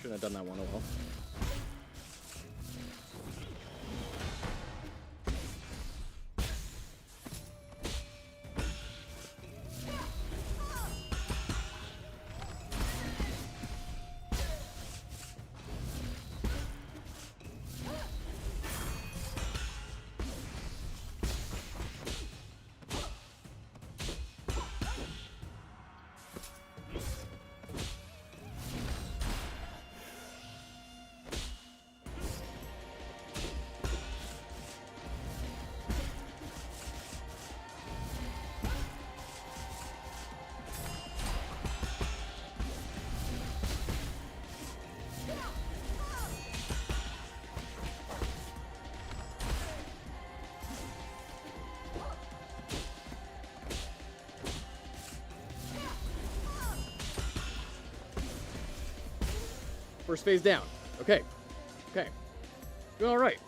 Speaker 1: Shouldn't have done that one. Oh well. First phase down. Okay. Okay. Doing all right.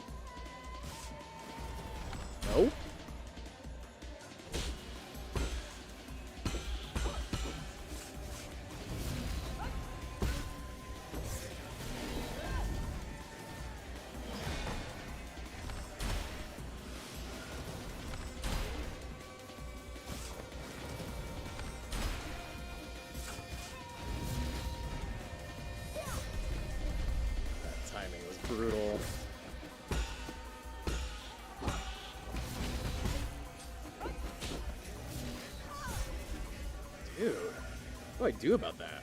Speaker 1: No. Timing was brutal. Dude, what do I do about that?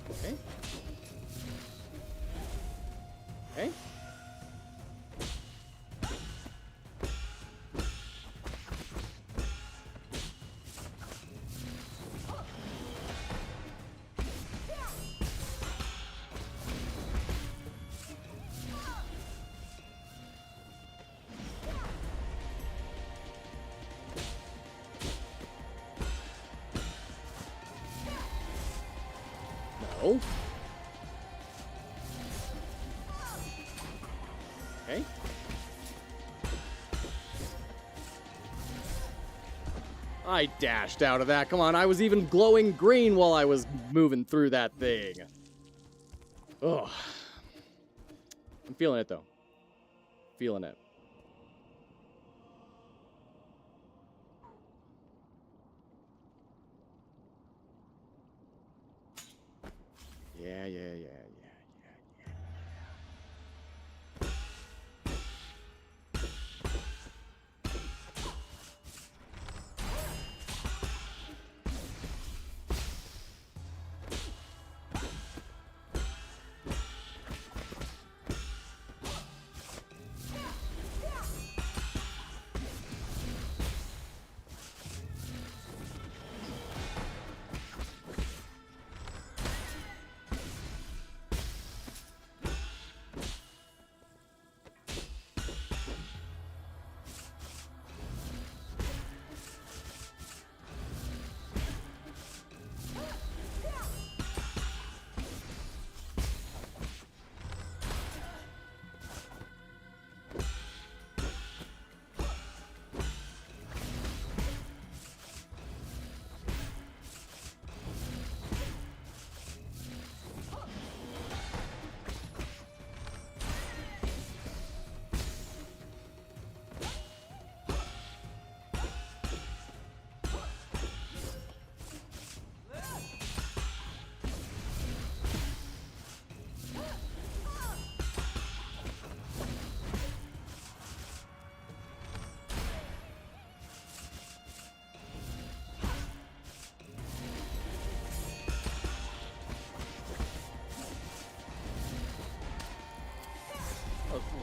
Speaker 1: Okay. Okay. No. Okay. I dashed out of that. Come on, I was even glowing green while I was moving through that thing. Ugh. I'm feeling it, though. Feeling it. Yeah.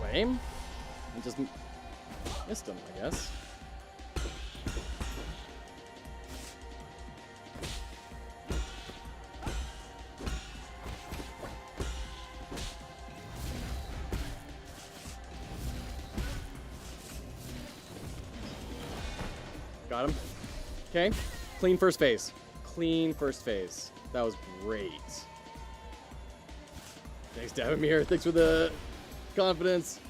Speaker 1: Lame. I just missed him, I guess. Got him. Okay. Clean first phase. Clean first phase. That was great. Thanks, Davimir. Thanks for the confidence.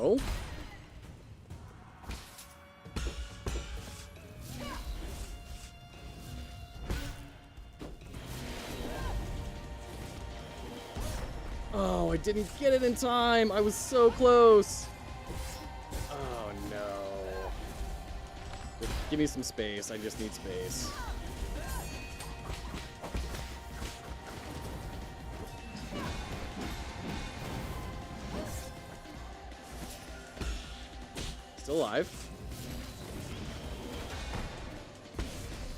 Speaker 1: No. Oh, I didn't get it in time. I was so close. Oh, no. Just give me some space. I just need space. Still alive.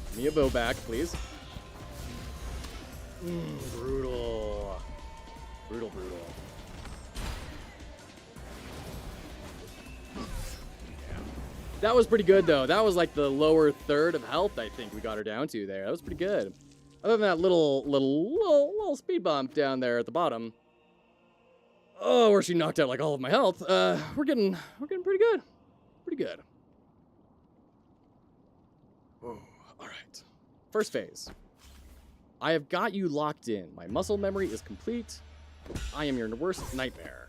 Speaker 1: Give me a bow back, please. Brutal. Brutal. Yeah. That was pretty good, though. That was like the lower third of health, I think we got her down to there. That was pretty good. Other than that little speed bump down there at the bottom. Oh, where she knocked out like all of my health. We're getting pretty good. Pretty good. Oh, all right. First phase. I have got you locked in. My muscle memory is complete. I am your worst nightmare.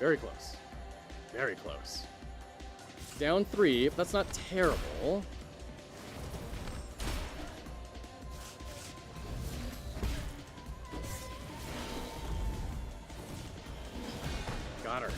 Speaker 1: Very close. Very close. Down 3, but that's not terrible. Got her.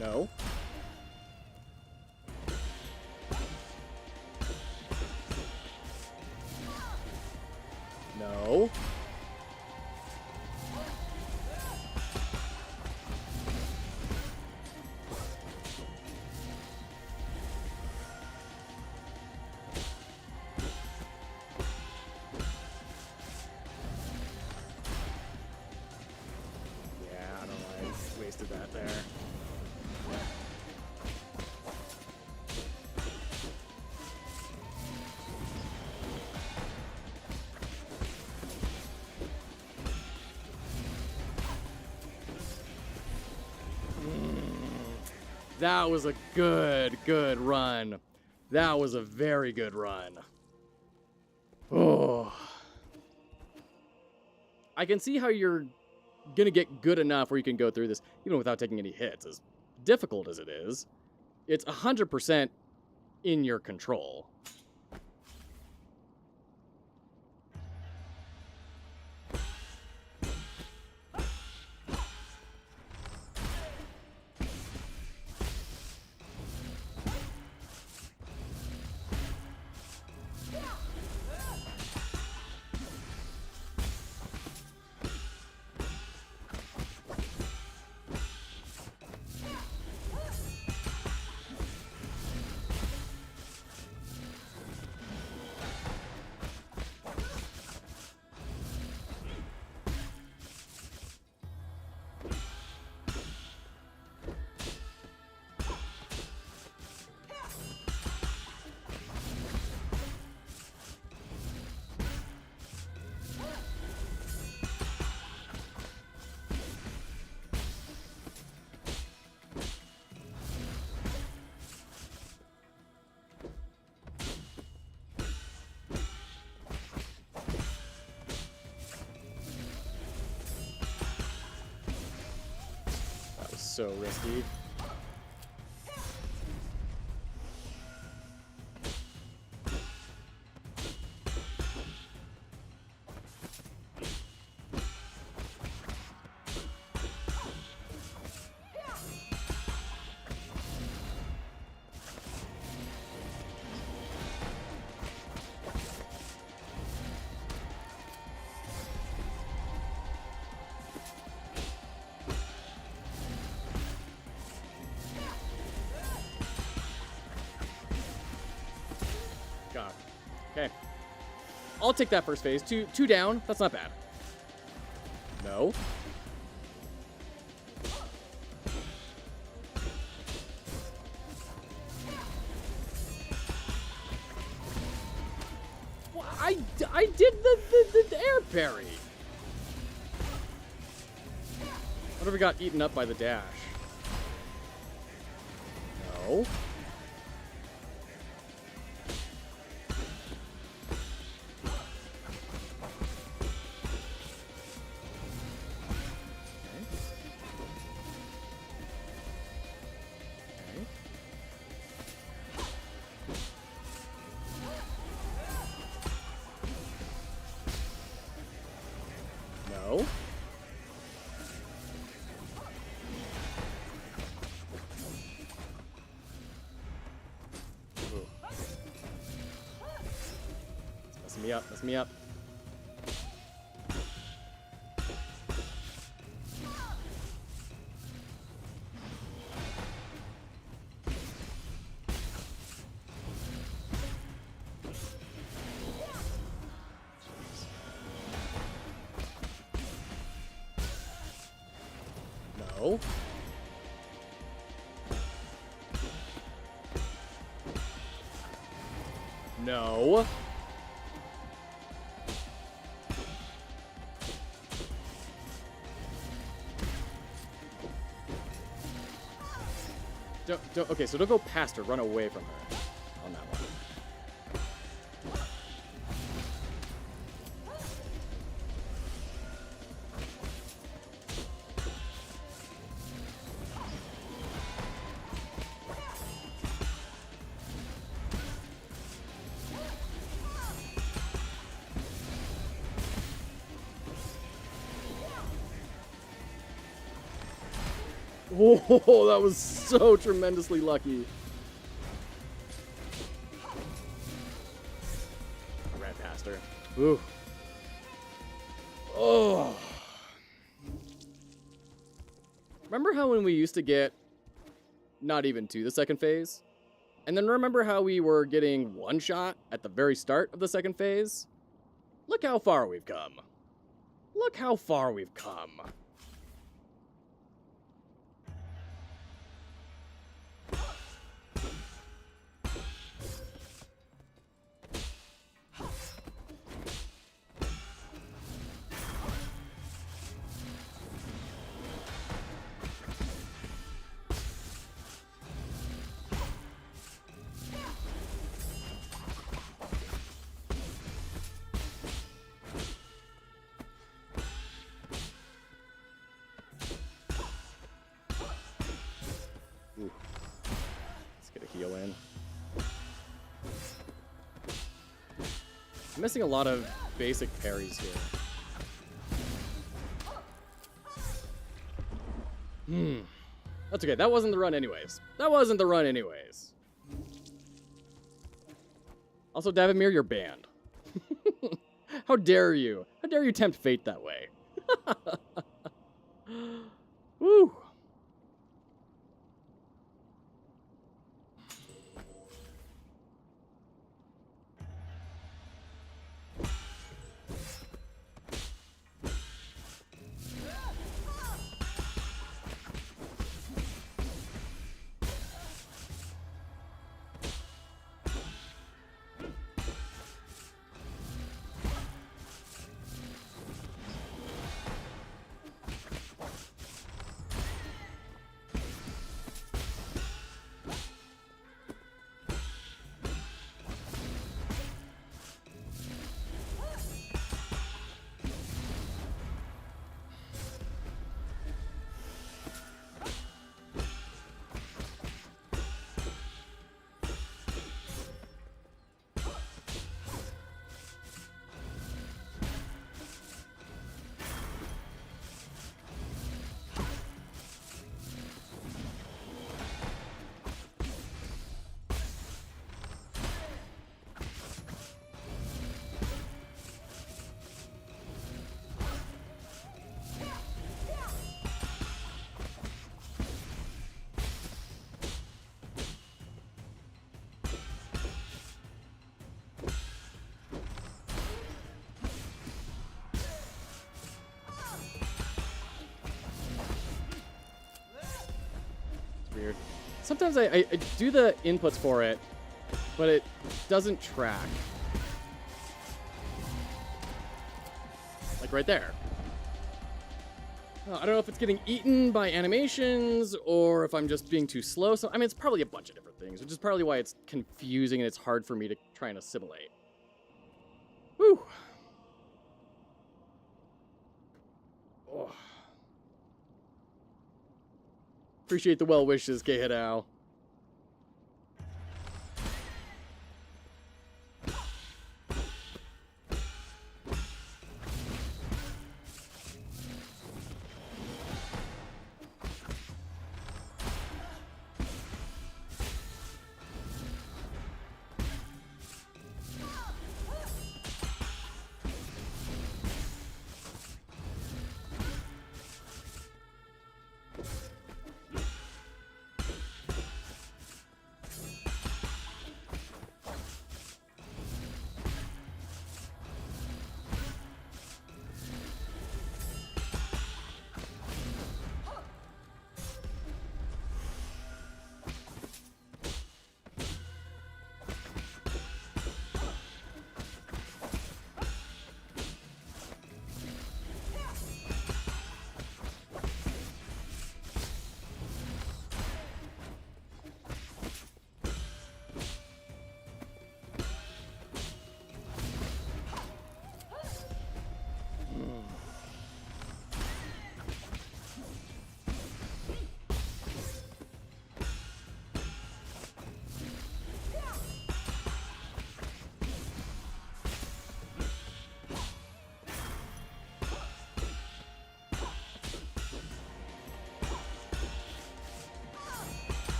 Speaker 1: No. No. Yeah, I don't know why I wasted that there.
Speaker 3: That was a good run. That was a very good run. Oh. I can see how you're gonna get good enough where you can go through this even without taking any hits. As difficult as it is, it's 100% in your control. So risky. God. Okay. I'll take that first phase. Two down. That's not bad. No. Well, I did the air parry. Whatever got eaten up by the dash. No. No. Ooh. It's messing me up, messing me up. No. No. Don't, okay, so don't go past her, run away from her on that one. Whoa, that was so tremendously lucky. I ran past her. Ooh. Oh. Remember how when we used to get not even to the second phase? And then remember how we were getting one shot at the very start of the second phase? Look how far we've come. Look how far we've come.
Speaker 1: I'm missing a lot of basic parries here. That's okay. That wasn't the run anyways. That wasn't the run anyways. Also, Davimir, you're banned. How dare you? How dare you tempt fate that way? Woo! Weird. Sometimes I do the inputs for it, but it doesn't track. Like right there. I don't know if it's getting eaten by animations or if I'm just being too slow. So, I mean, it's probably a bunch of different things, which is probably why it's confusing and it's hard for me to try and assimilate. Whew. Oh. Appreciate the well wishes, K-Hidao.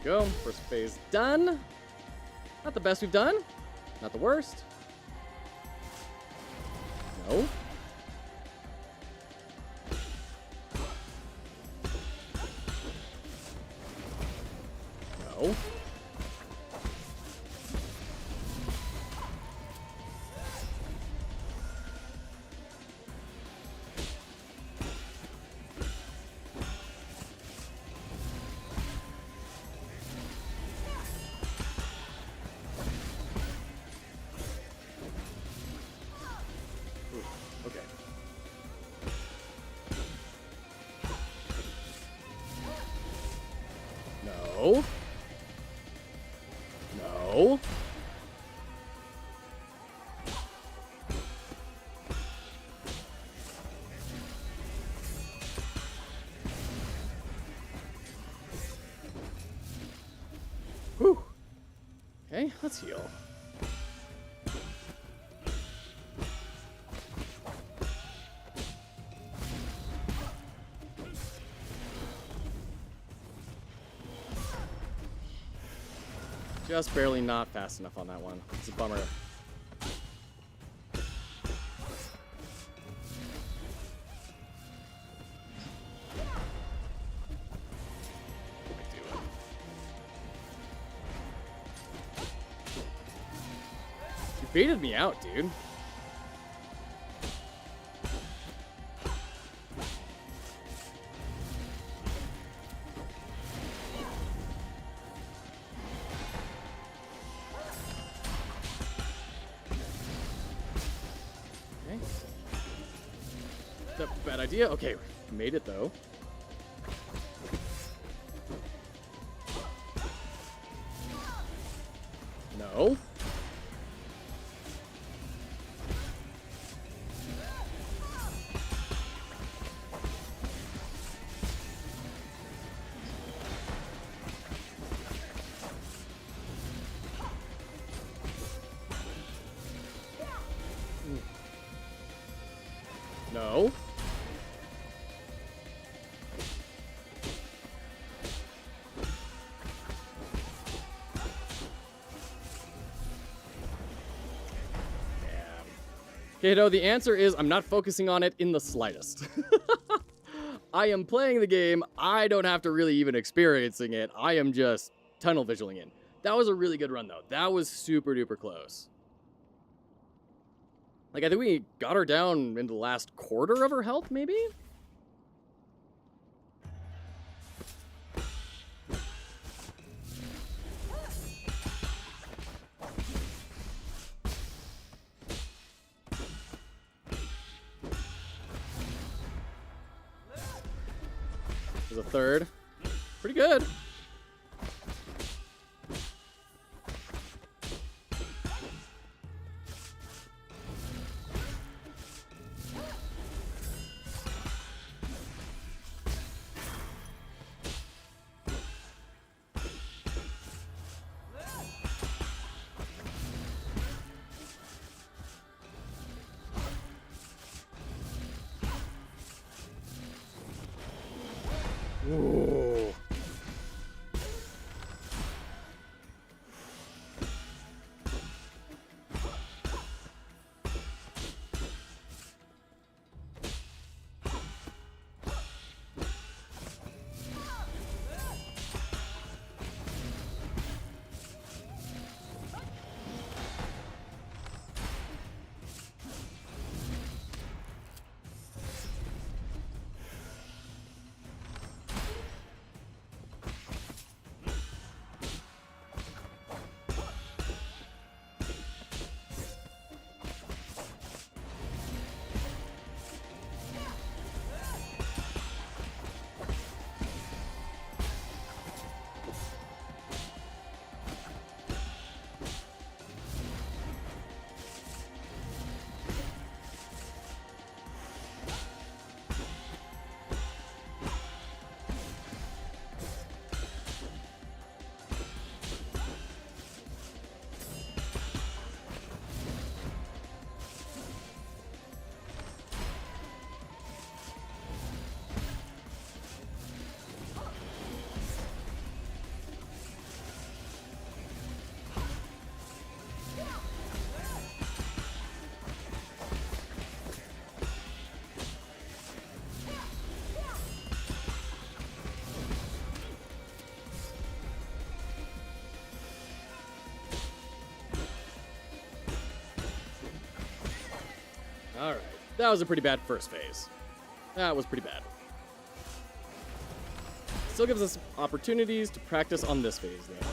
Speaker 1: Go. First phase done. Not the best we've done. Not the worst. No. No. Okay. No. No.
Speaker 3: Okay, let's heal. Just barely not fast enough on that one. It's a bummer. You baited me out, dude. That's a bad idea. Okay, made it though. No. No. Kato, the answer is I'm not focusing on it in the slightest. I am playing the game. I don't have to really even experiencing it. I am just tunnel visualing in. That was a really good run, though. That was super duper close. Like, I think we got her down into the last quarter of her health, maybe? There's a third. Pretty good. Ooh. Alright, that was a pretty bad first phase. That was pretty bad. Still gives us opportunities to practice on this phase, though.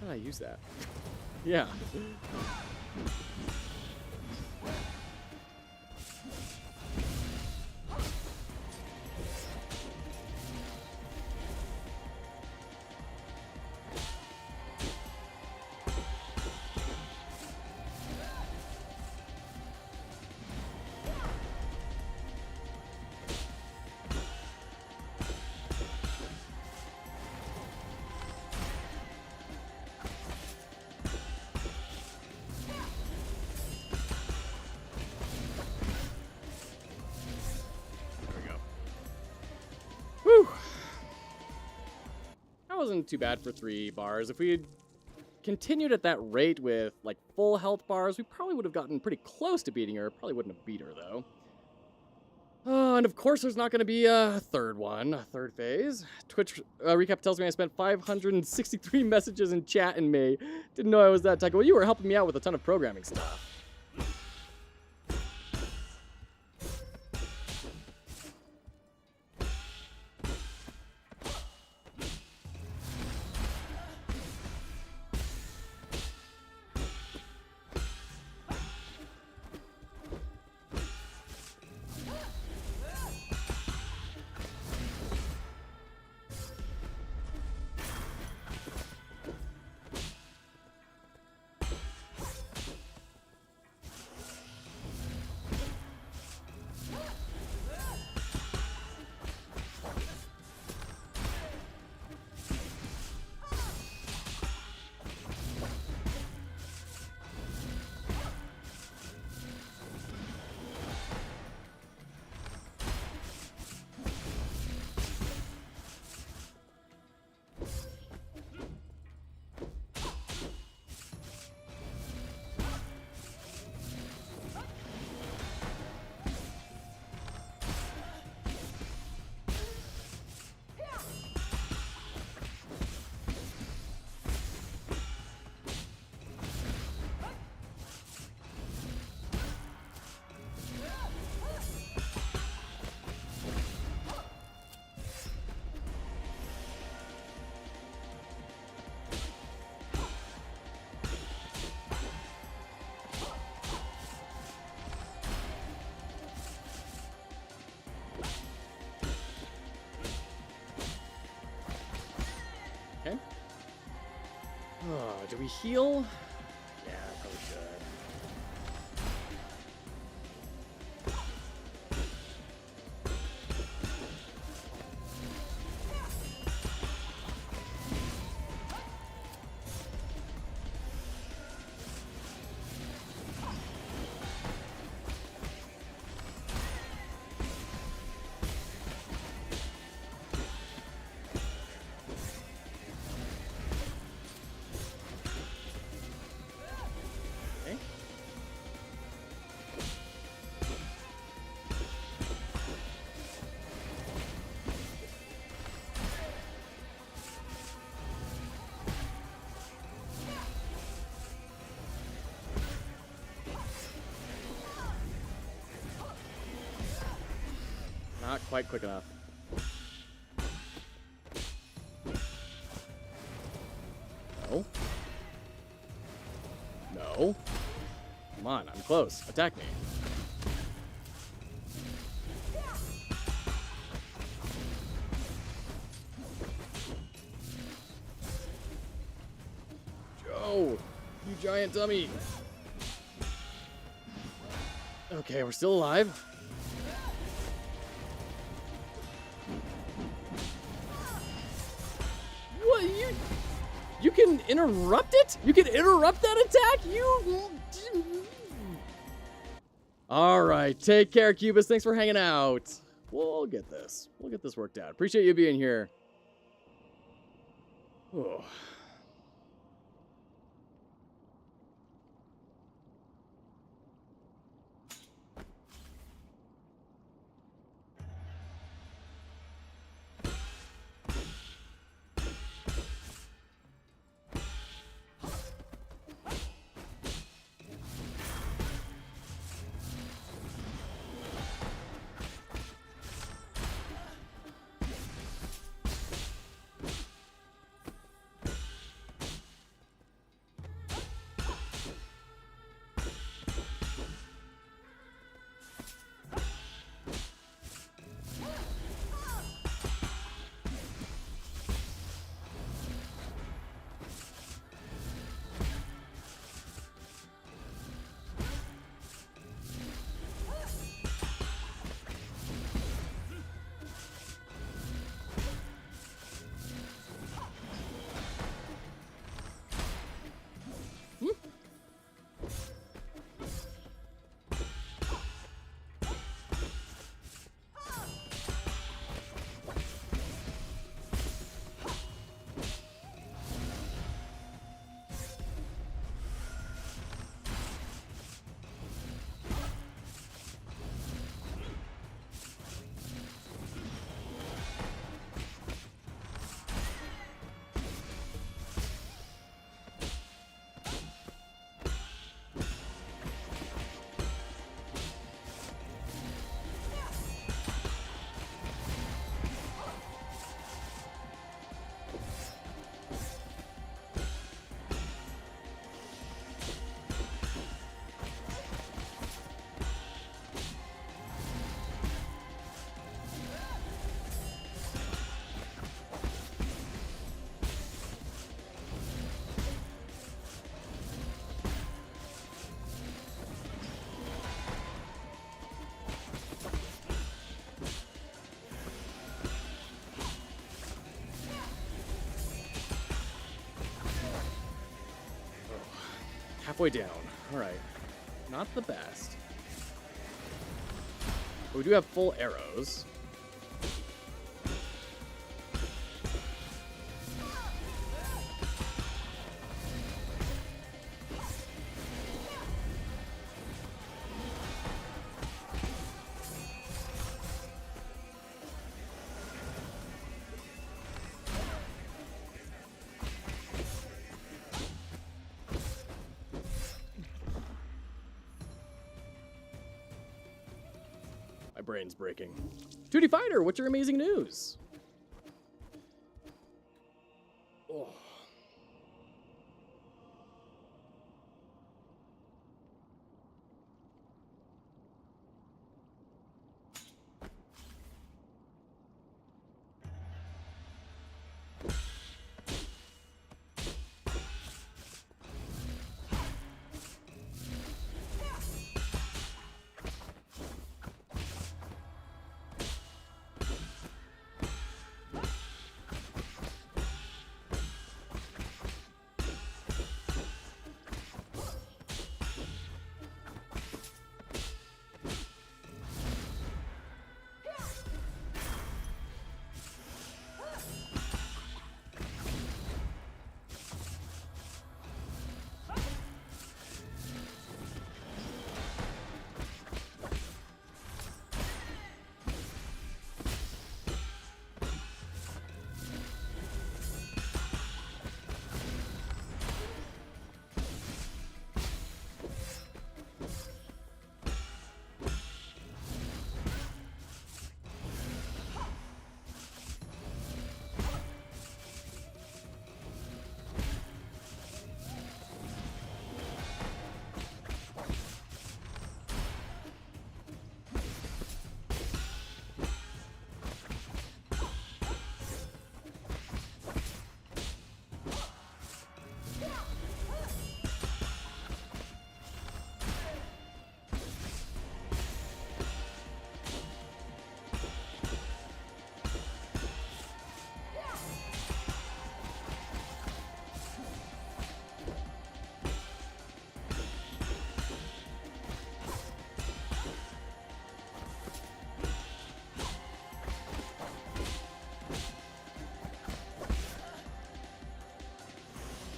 Speaker 3: How did I use that? Yeah.
Speaker 1: wasn't too bad for 3 bars. If we had continued at that rate with, like, full health bars, we probably would have gotten pretty close to beating her. Probably wouldn't have beat her, though. Oh, and of course there's not going to be a third phase. Twitch recap tells me I spent 563 messages in chat in May. Didn't know I was that technical. Well, you were helping me out with a ton of programming stuff. Okay. Oh, do we heal? Yeah, probably should. Okay. Not quite quick enough. No. No. Come on, I'm close. Attack me. Joe, you giant dummy. Okay, we're still alive. What, you can interrupt it? You can interrupt that attack? You... Alright, take care, Cubus. Thanks for hanging out. We'll get this. We'll get this worked out. Appreciate you being here. Oh.
Speaker 3: Halfway down. All right. Not the best. But we do have full arrows. My brain's breaking. 2D Fighter, what's your amazing news? Oh.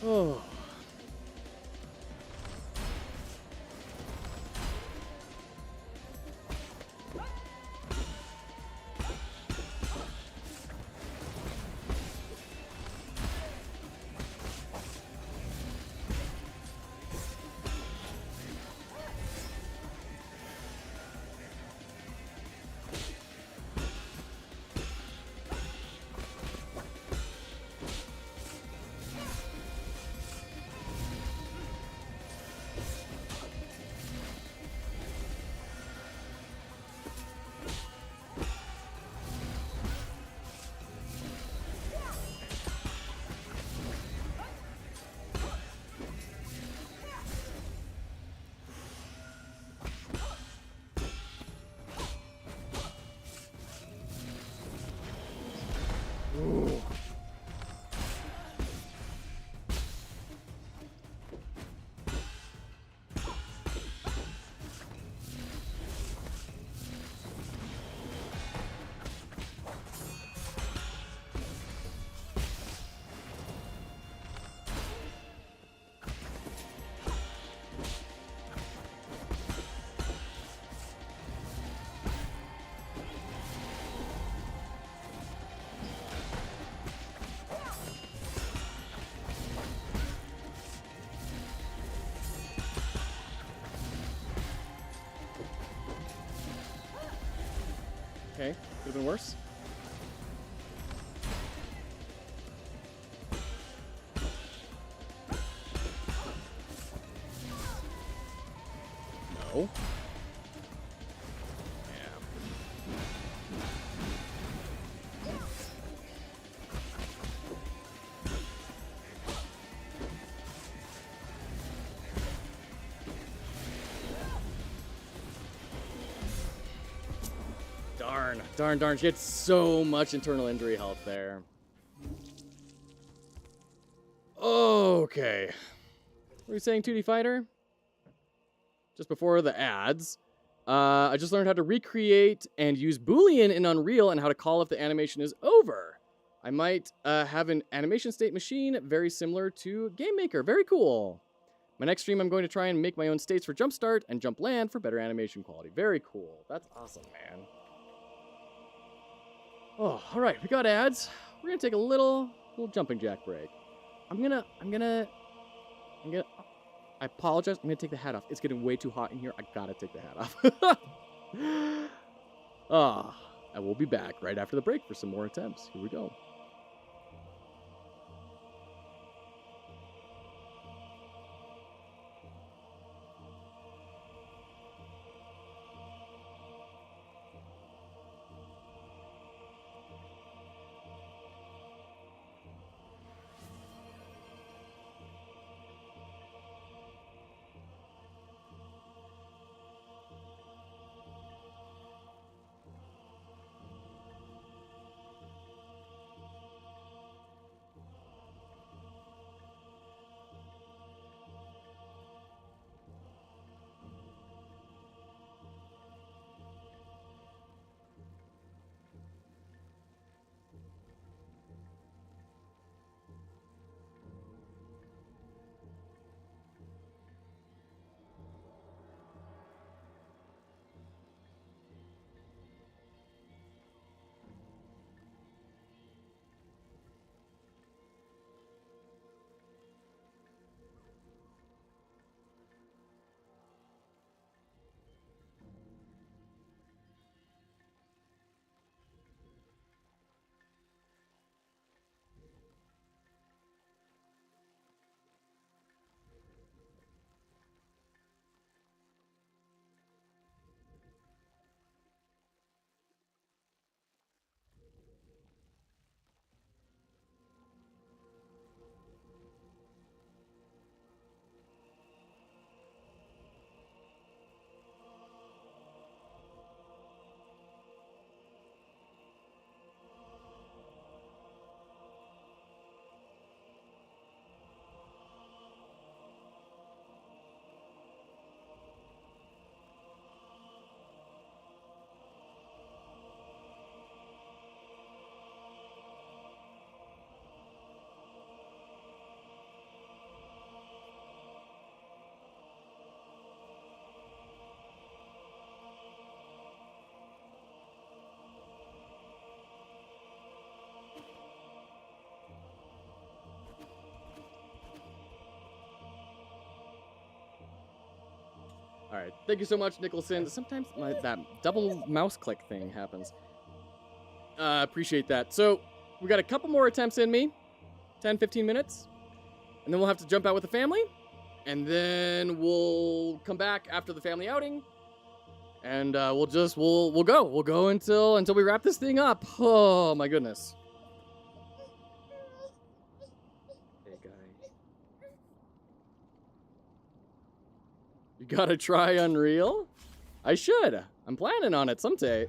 Speaker 3: Oh. Ooh. Okay, could have been worse. No. Darn. She had so much internal injury health there. Okay.
Speaker 1: What were you saying, 2D Fighter? Just before the ads. I just learned how to recreate and use Boolean in Unreal and how to call if the animation is over. I might have an animation state machine very similar to GameMaker. Very cool. My next stream, I'm going to try and make my own states for Jumpstart and Jump Land for better animation quality. Very cool. That's awesome, man. Oh, all right. We got ads. We're gonna take a little jumping jack break. I'm gonna. I apologize. I'm gonna take the hat off. It's getting way too hot in here. I gotta take the hat off. And we'll be back right after the break for some more attempts. Here we go. All right. Thank you so much, Nicholson. Sometimes that double mouse click thing happens. Appreciate that. So we got a couple more attempts in me. 10, 15 minutes. And then we'll have to jump out with the family. And then we'll come back after the family outing. And we'll go. We'll go until we wrap this thing up. Oh, my goodness. Hey, guy. You gotta try Unreal? I should. I'm planning on it someday.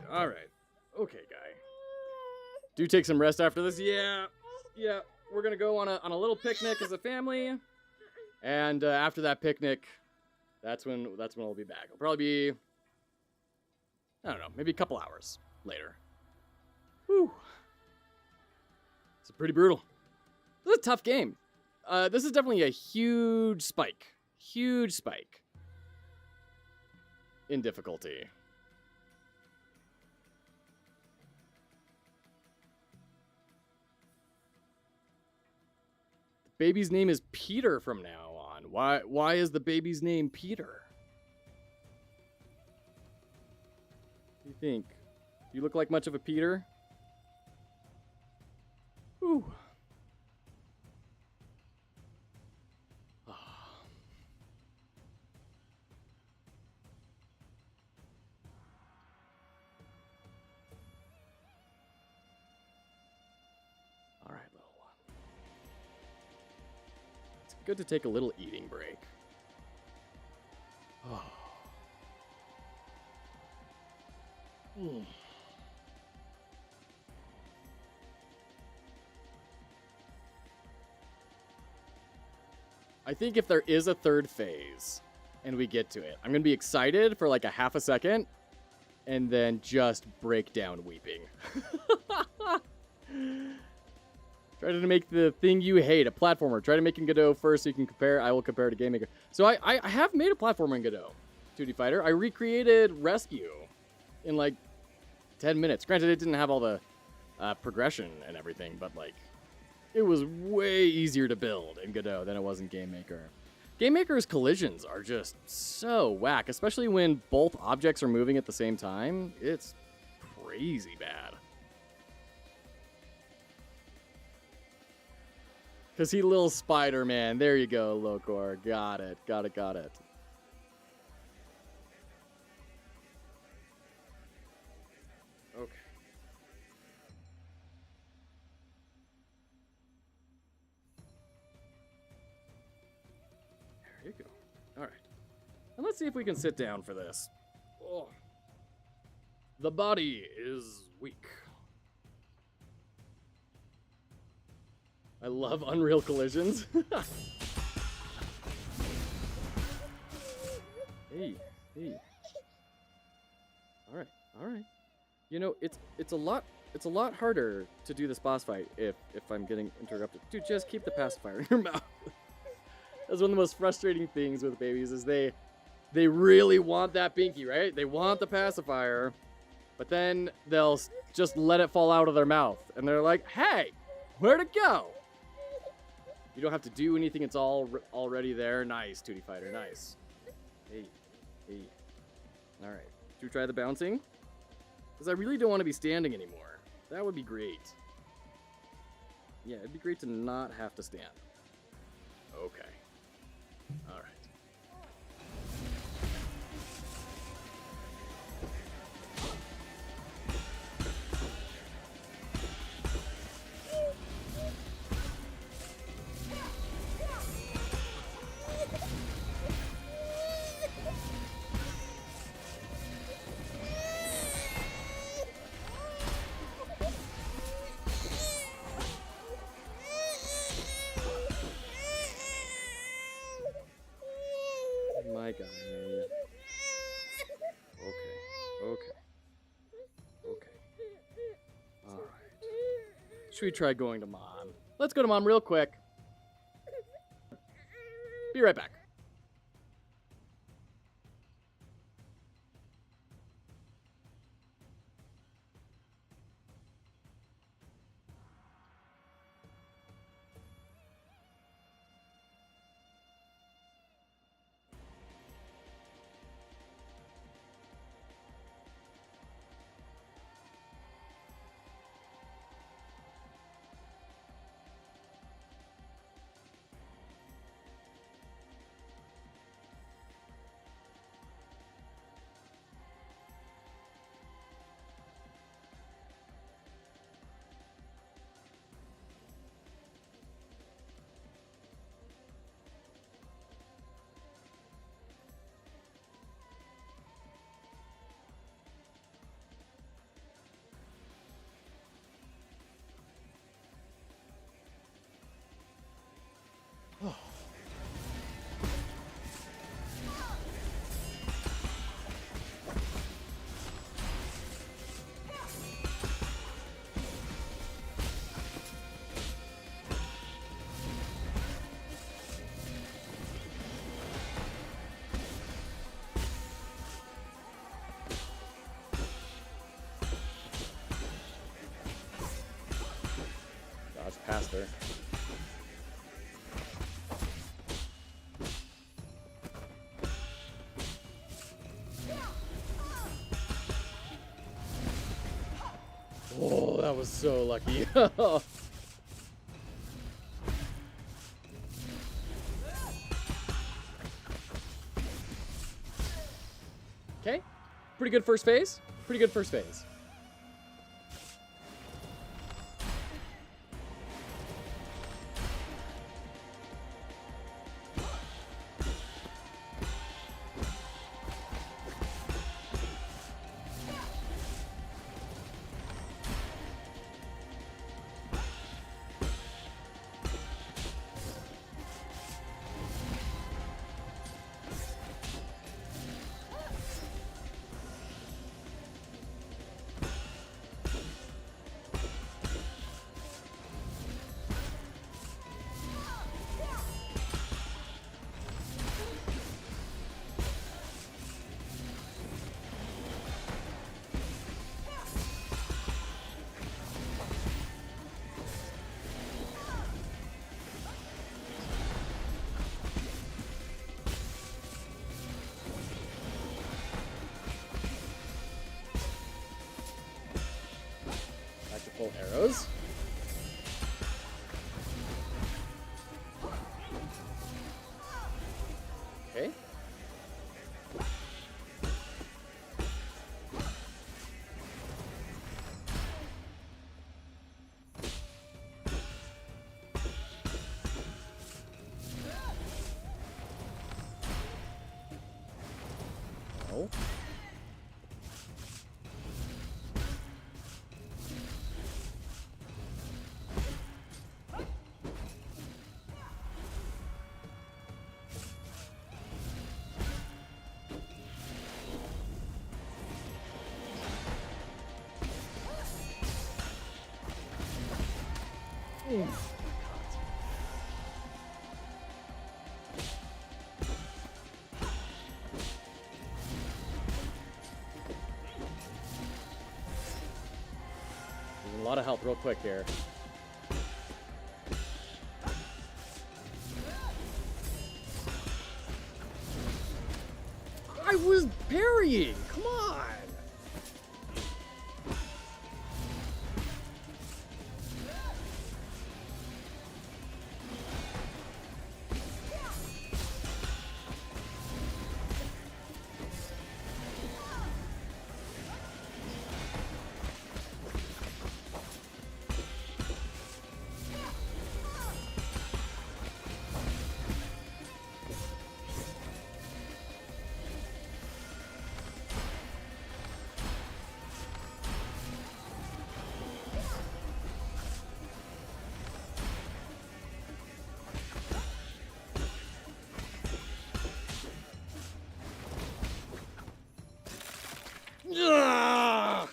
Speaker 1: All right. Okay, guy. Do take some rest after this. Yeah. We're gonna go on a little picnic as a family, and after that picnic, that's when we'll be back. It'll probably be, I don't know, maybe a couple hours later. Whew. It's pretty brutal. This is a tough game. This is definitely a huge spike in difficulty. Baby's name is Peter from now on. Why is the baby's name Peter? What do you think? Do you look like much of a Peter? Whew. All right, little
Speaker 3: good to take a little eating break. Oh. I think if there is a third phase and we get to it, I'm going to be excited for like a half a second and then just break down weeping. Try to make the thing you hate a platformer. Try to make in Godot first so you can compare. I will compare to GameMaker. So I have made a platformer in Godot, 2D Fighter. I recreated Rescue in like 10 minutes. Granted, it didn't have all the progression and everything, but like it was way easier to build in Godot than it was in GameMaker. GameMaker's collisions are just so whack, especially when both objects are moving at the same time. It's crazy bad. Cause he little Spider-Man. There you go, Locor. Got it. Got it. Okay. There you go. All right. And let's see if we can sit down for this. Oh. The body is weak. I love Unreal Collisions. Hey. All right. You know, it's a lot harder to do this boss fight if I'm getting interrupted. Dude, just keep the pacifier in your mouth. That's one of the most frustrating things with babies is they really want that binky, right? They want the pacifier, but then they'll just let it fall out of their mouth, and they're like, "Hey, where'd it go?" You don't have to do anything. It's all already there. Nice, 2D Fighter. Nice. Hey. All right. Should we try the bouncing? Because I really don't want to be standing anymore. That would be great. Yeah, it'd be great to not have to stand. Okay. All right. My God. Okay. All right. Should we try going to Mom? Let's go to Mom real quick. Be right back. Past her. Oh, that was so lucky. Okay. Pretty good first phase.
Speaker 1: arrows. Okay. No. A lot of help real quick here. I was parrying! Come on! Ugh!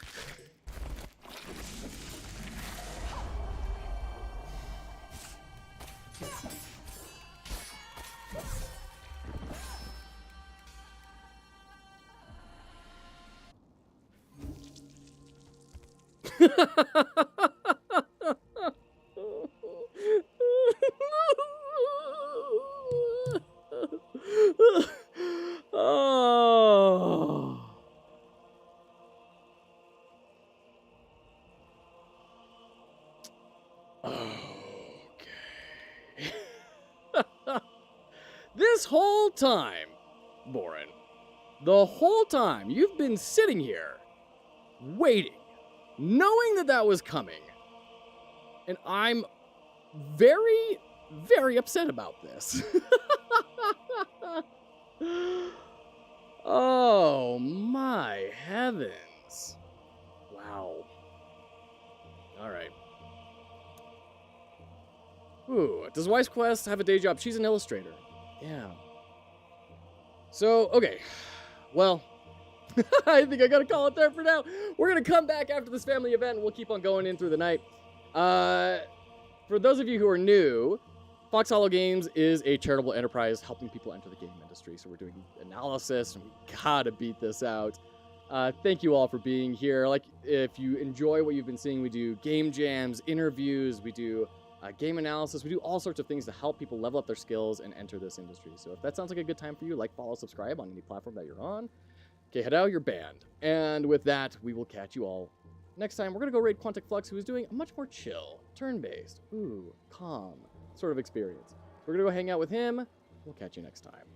Speaker 1: Oh. Okay. This whole time, Boren, the whole time you've been sitting here, waiting, knowing that that was coming. And I'm very, very upset about this. Oh, my heavens. Wow. All right. Ooh, does Wise Quest have a day job? She's an illustrator. Yeah. So, okay. Well, I think I gotta call it there for now. We're gonna come back after this family event. We'll keep on going in through the night. For those of you who are new, Fox Hollow Games is a charitable enterprise helping people enter the game industry. So we're doing analysis, and we gotta beat this out. Thank you all for being here. Like, if you enjoy what you've been seeing, we do game jams, interviews, we do game analysis. We do all sorts of things to help people level up their skills and enter this industry. So if that sounds like a good time for you, like, follow, subscribe on any platform that you're on. Okay, head out, you're banned. And with that, we will catch you all next time. We're going to go raid Quantic Flux, who is doing a much more chill, turn-based, calm sort of experience. We're going to go hang out with him. We'll catch you next time.